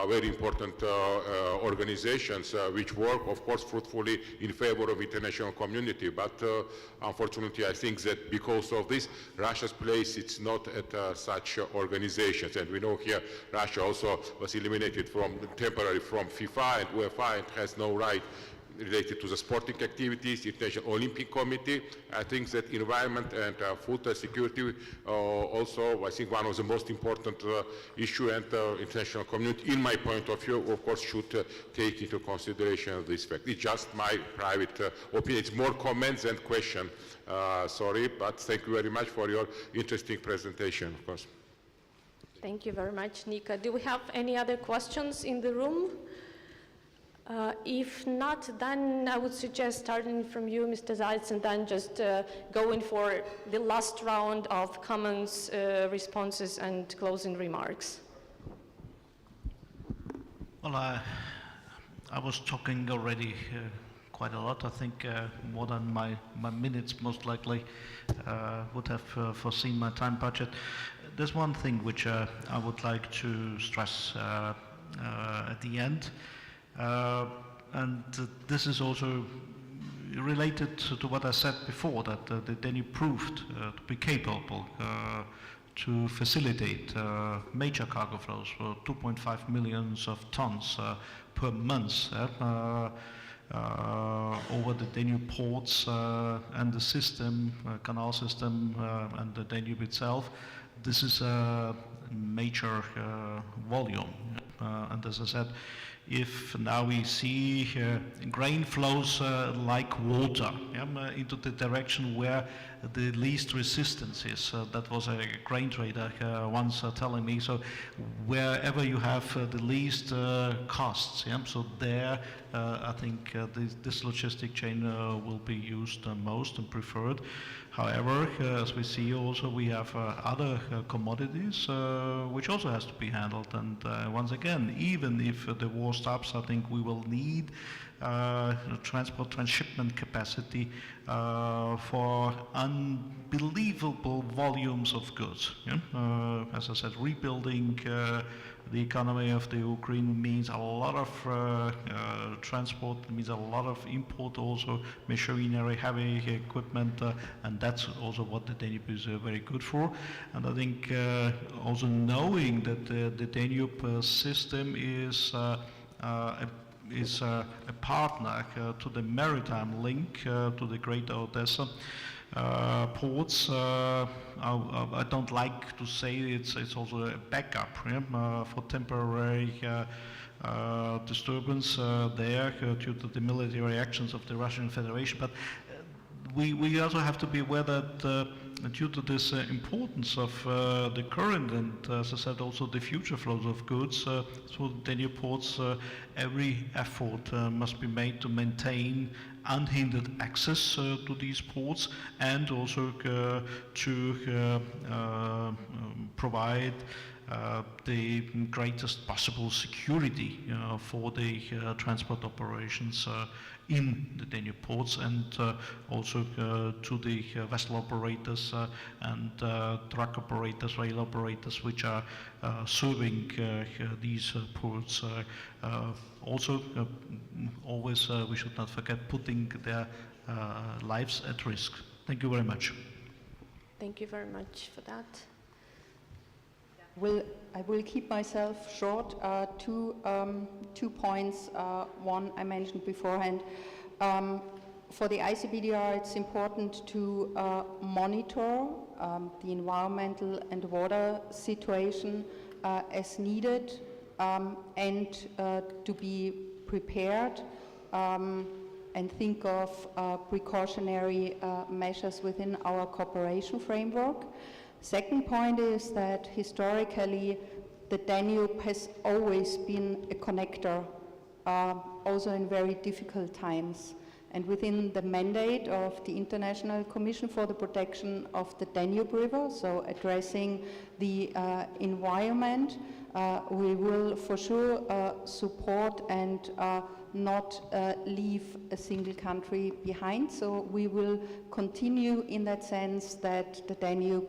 very important organizations, which work, of course, fruitfully in favor of international community. But unfortunately, I think that because of this, Russia's place it's not at such organizations. And we know here Russia also was eliminated temporarily from FIFA and UEFA and has no right related to the sporting activities, International Olympic Committee. I think that environment and food security also, I think, one of the most important issue, and international community, in my point of view, of course, should take into consideration this fact. It's just my private opinion. It's more comments than question. Sorry, but thank you very much for your interesting presentation, of course. Thank you very much, Nika. Do we have any other questions in the room? If not, then I would suggest starting from you, Mr. Zaitz, and then just going for the last round of comments, responses, and closing remarks. Well, I was talking already quite a lot. I think more than my minutes most likely would have foreseen my time budget. There's one thing which I would like to stress at the end, and this is also related to what I said before, that the Danube proved to be capable to facilitate major cargo flows for 2.5 million of tons per month over the Danube ports and the system, canal system, and the Danube itself. This is a major volume, and as I said, if now we see grain flows like water into the direction where the least resistance is. That was a grain trader once telling me. So wherever you have the least costs, so there I think this logistic chain will be used most and preferred. However, as we see also, we have other commodities which also has to be handled. And once again, even if the war stops, I think we will need transport transshipment capacity for unbelievable volumes of goods. Yeah? As I said, rebuilding the economy of the Ukraine means a lot of transport, means a lot of import also, machinery, heavy equipment, and that's also what the Danube is very good for. And I think also knowing that the Danube system is a partner to the maritime link to the Greater Odessa ports. I don't like to say it's also a backup for temporary disturbance there due to the military actions of the Russian Federation. But we also have to be aware that due to this importance of the current and, as I said, also the future flows of goods through the Danube ports, every effort must be made to maintain unhindered access to these ports and also to provide the greatest possible security for the transport operations in the Danube ports, and also to the vessel operators and truck operators, rail operators, which are serving these ports. Also, always we should not forget putting their lives at risk. Thank you very much. Thank you very much for that. I will keep myself short. Two points. One I mentioned beforehand. For the ICBDR, it's important to monitor the environmental and water situation as needed, and to be prepared and think of precautionary measures within our cooperation framework. Second point is that historically the Danube has always been a connector, also in very difficult times. And within the mandate of the International Commission for the Protection of the Danube River, so addressing the environment, we will for sure support and not leave a single country behind. So we will continue in that sense that the Danube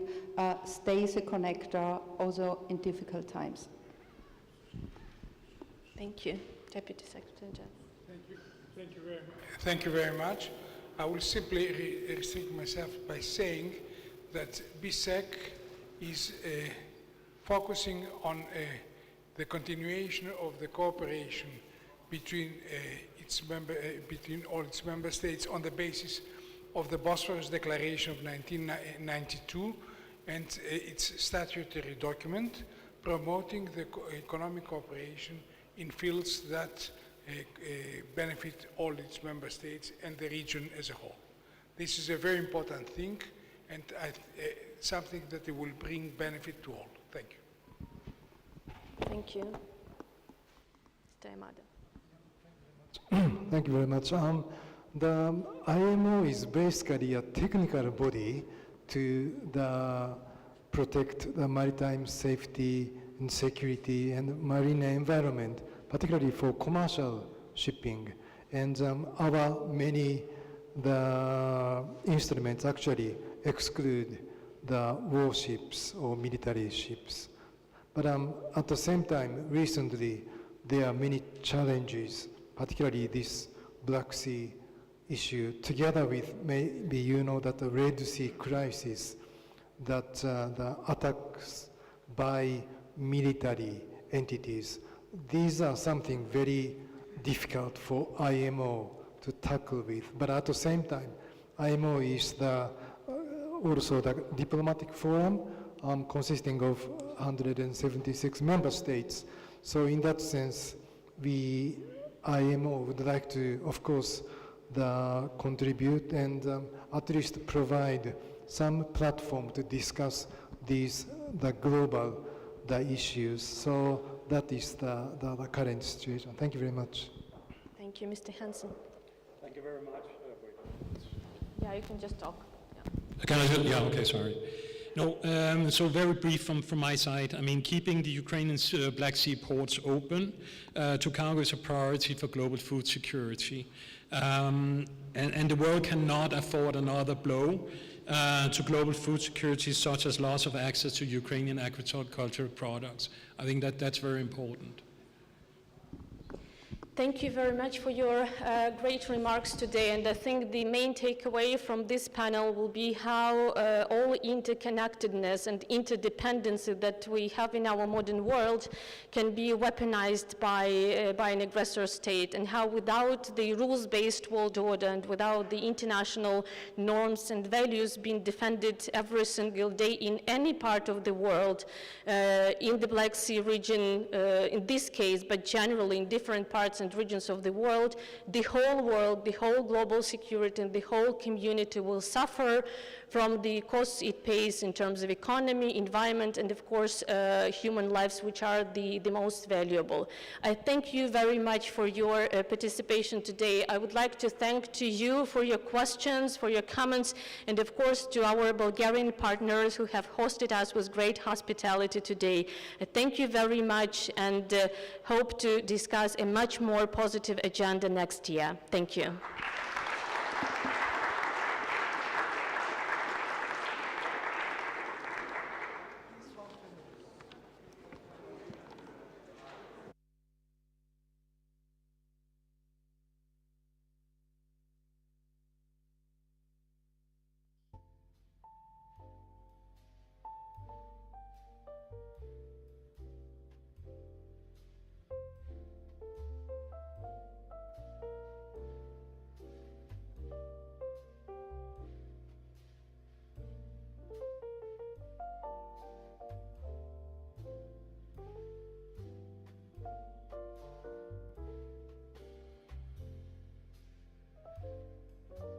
stays a connector also in difficult times. Thank you, Deputy Secretary General. Thank you very much. Thank you very much. I will simply restrict myself by saying that BSEC is focusing on the continuation of the cooperation between between all its member states on the basis of the Bosphorus Declaration of 1992 and its statutory document promoting the economic cooperation in fields that benefit all its member states and the region as a whole. This is a very important thing and something that will bring benefit to all. Thank you. Thank you. Mr. Yamada. Thank you very much. The IMO is basically a technical body to protect the maritime safety and security and marine environment, particularly for commercial shipping. And our many instruments actually exclude the warships or military ships. But at the same time, recently, there are many challenges, particularly this Black Sea issue, together with maybe you know that the Red Sea crisis, that the attacks by military entities. These are something very difficult for IMO to tackle with. But at the same time, IMO is also the diplomatic forum consisting of 176 member states. So in that sense, IMO would like to, of course, contribute and at least provide some platform to discuss the global issues. So that is the current situation. Thank you very much. Thank you, Mr. Hansen. Thank you very much. Yeah, you can just talk. Yeah. Can I, yeah, okay, sorry. No, so very brief from my side. I mean, keeping the Ukrainian Black Sea ports open to cargo is a priority for global food security. And the world cannot afford another blow to global food security, such as loss of access to Ukrainian agricultural products. I think that's very important. Thank you very much for your great remarks today, and I think the main takeaway from this panel will be how all interconnectedness and interdependency that we have in our modern world can be weaponized by an aggressor state, and how without the rules-based world order and without the international norms and values being defended every single day in any part of the world, in the Black Sea region in this case, but generally in different parts and regions of the world, the whole global security and the whole community will suffer from the costs it pays in terms of economy, environment, and of course human lives, which are the most valuable. I thank you very much for your participation today. I would like to thank to you for your questions, for your comments, and of course to our Bulgarian partners who have hosted us with great hospitality today. Thank you very much, and hope to discuss a much more positive agenda next year. Thank you.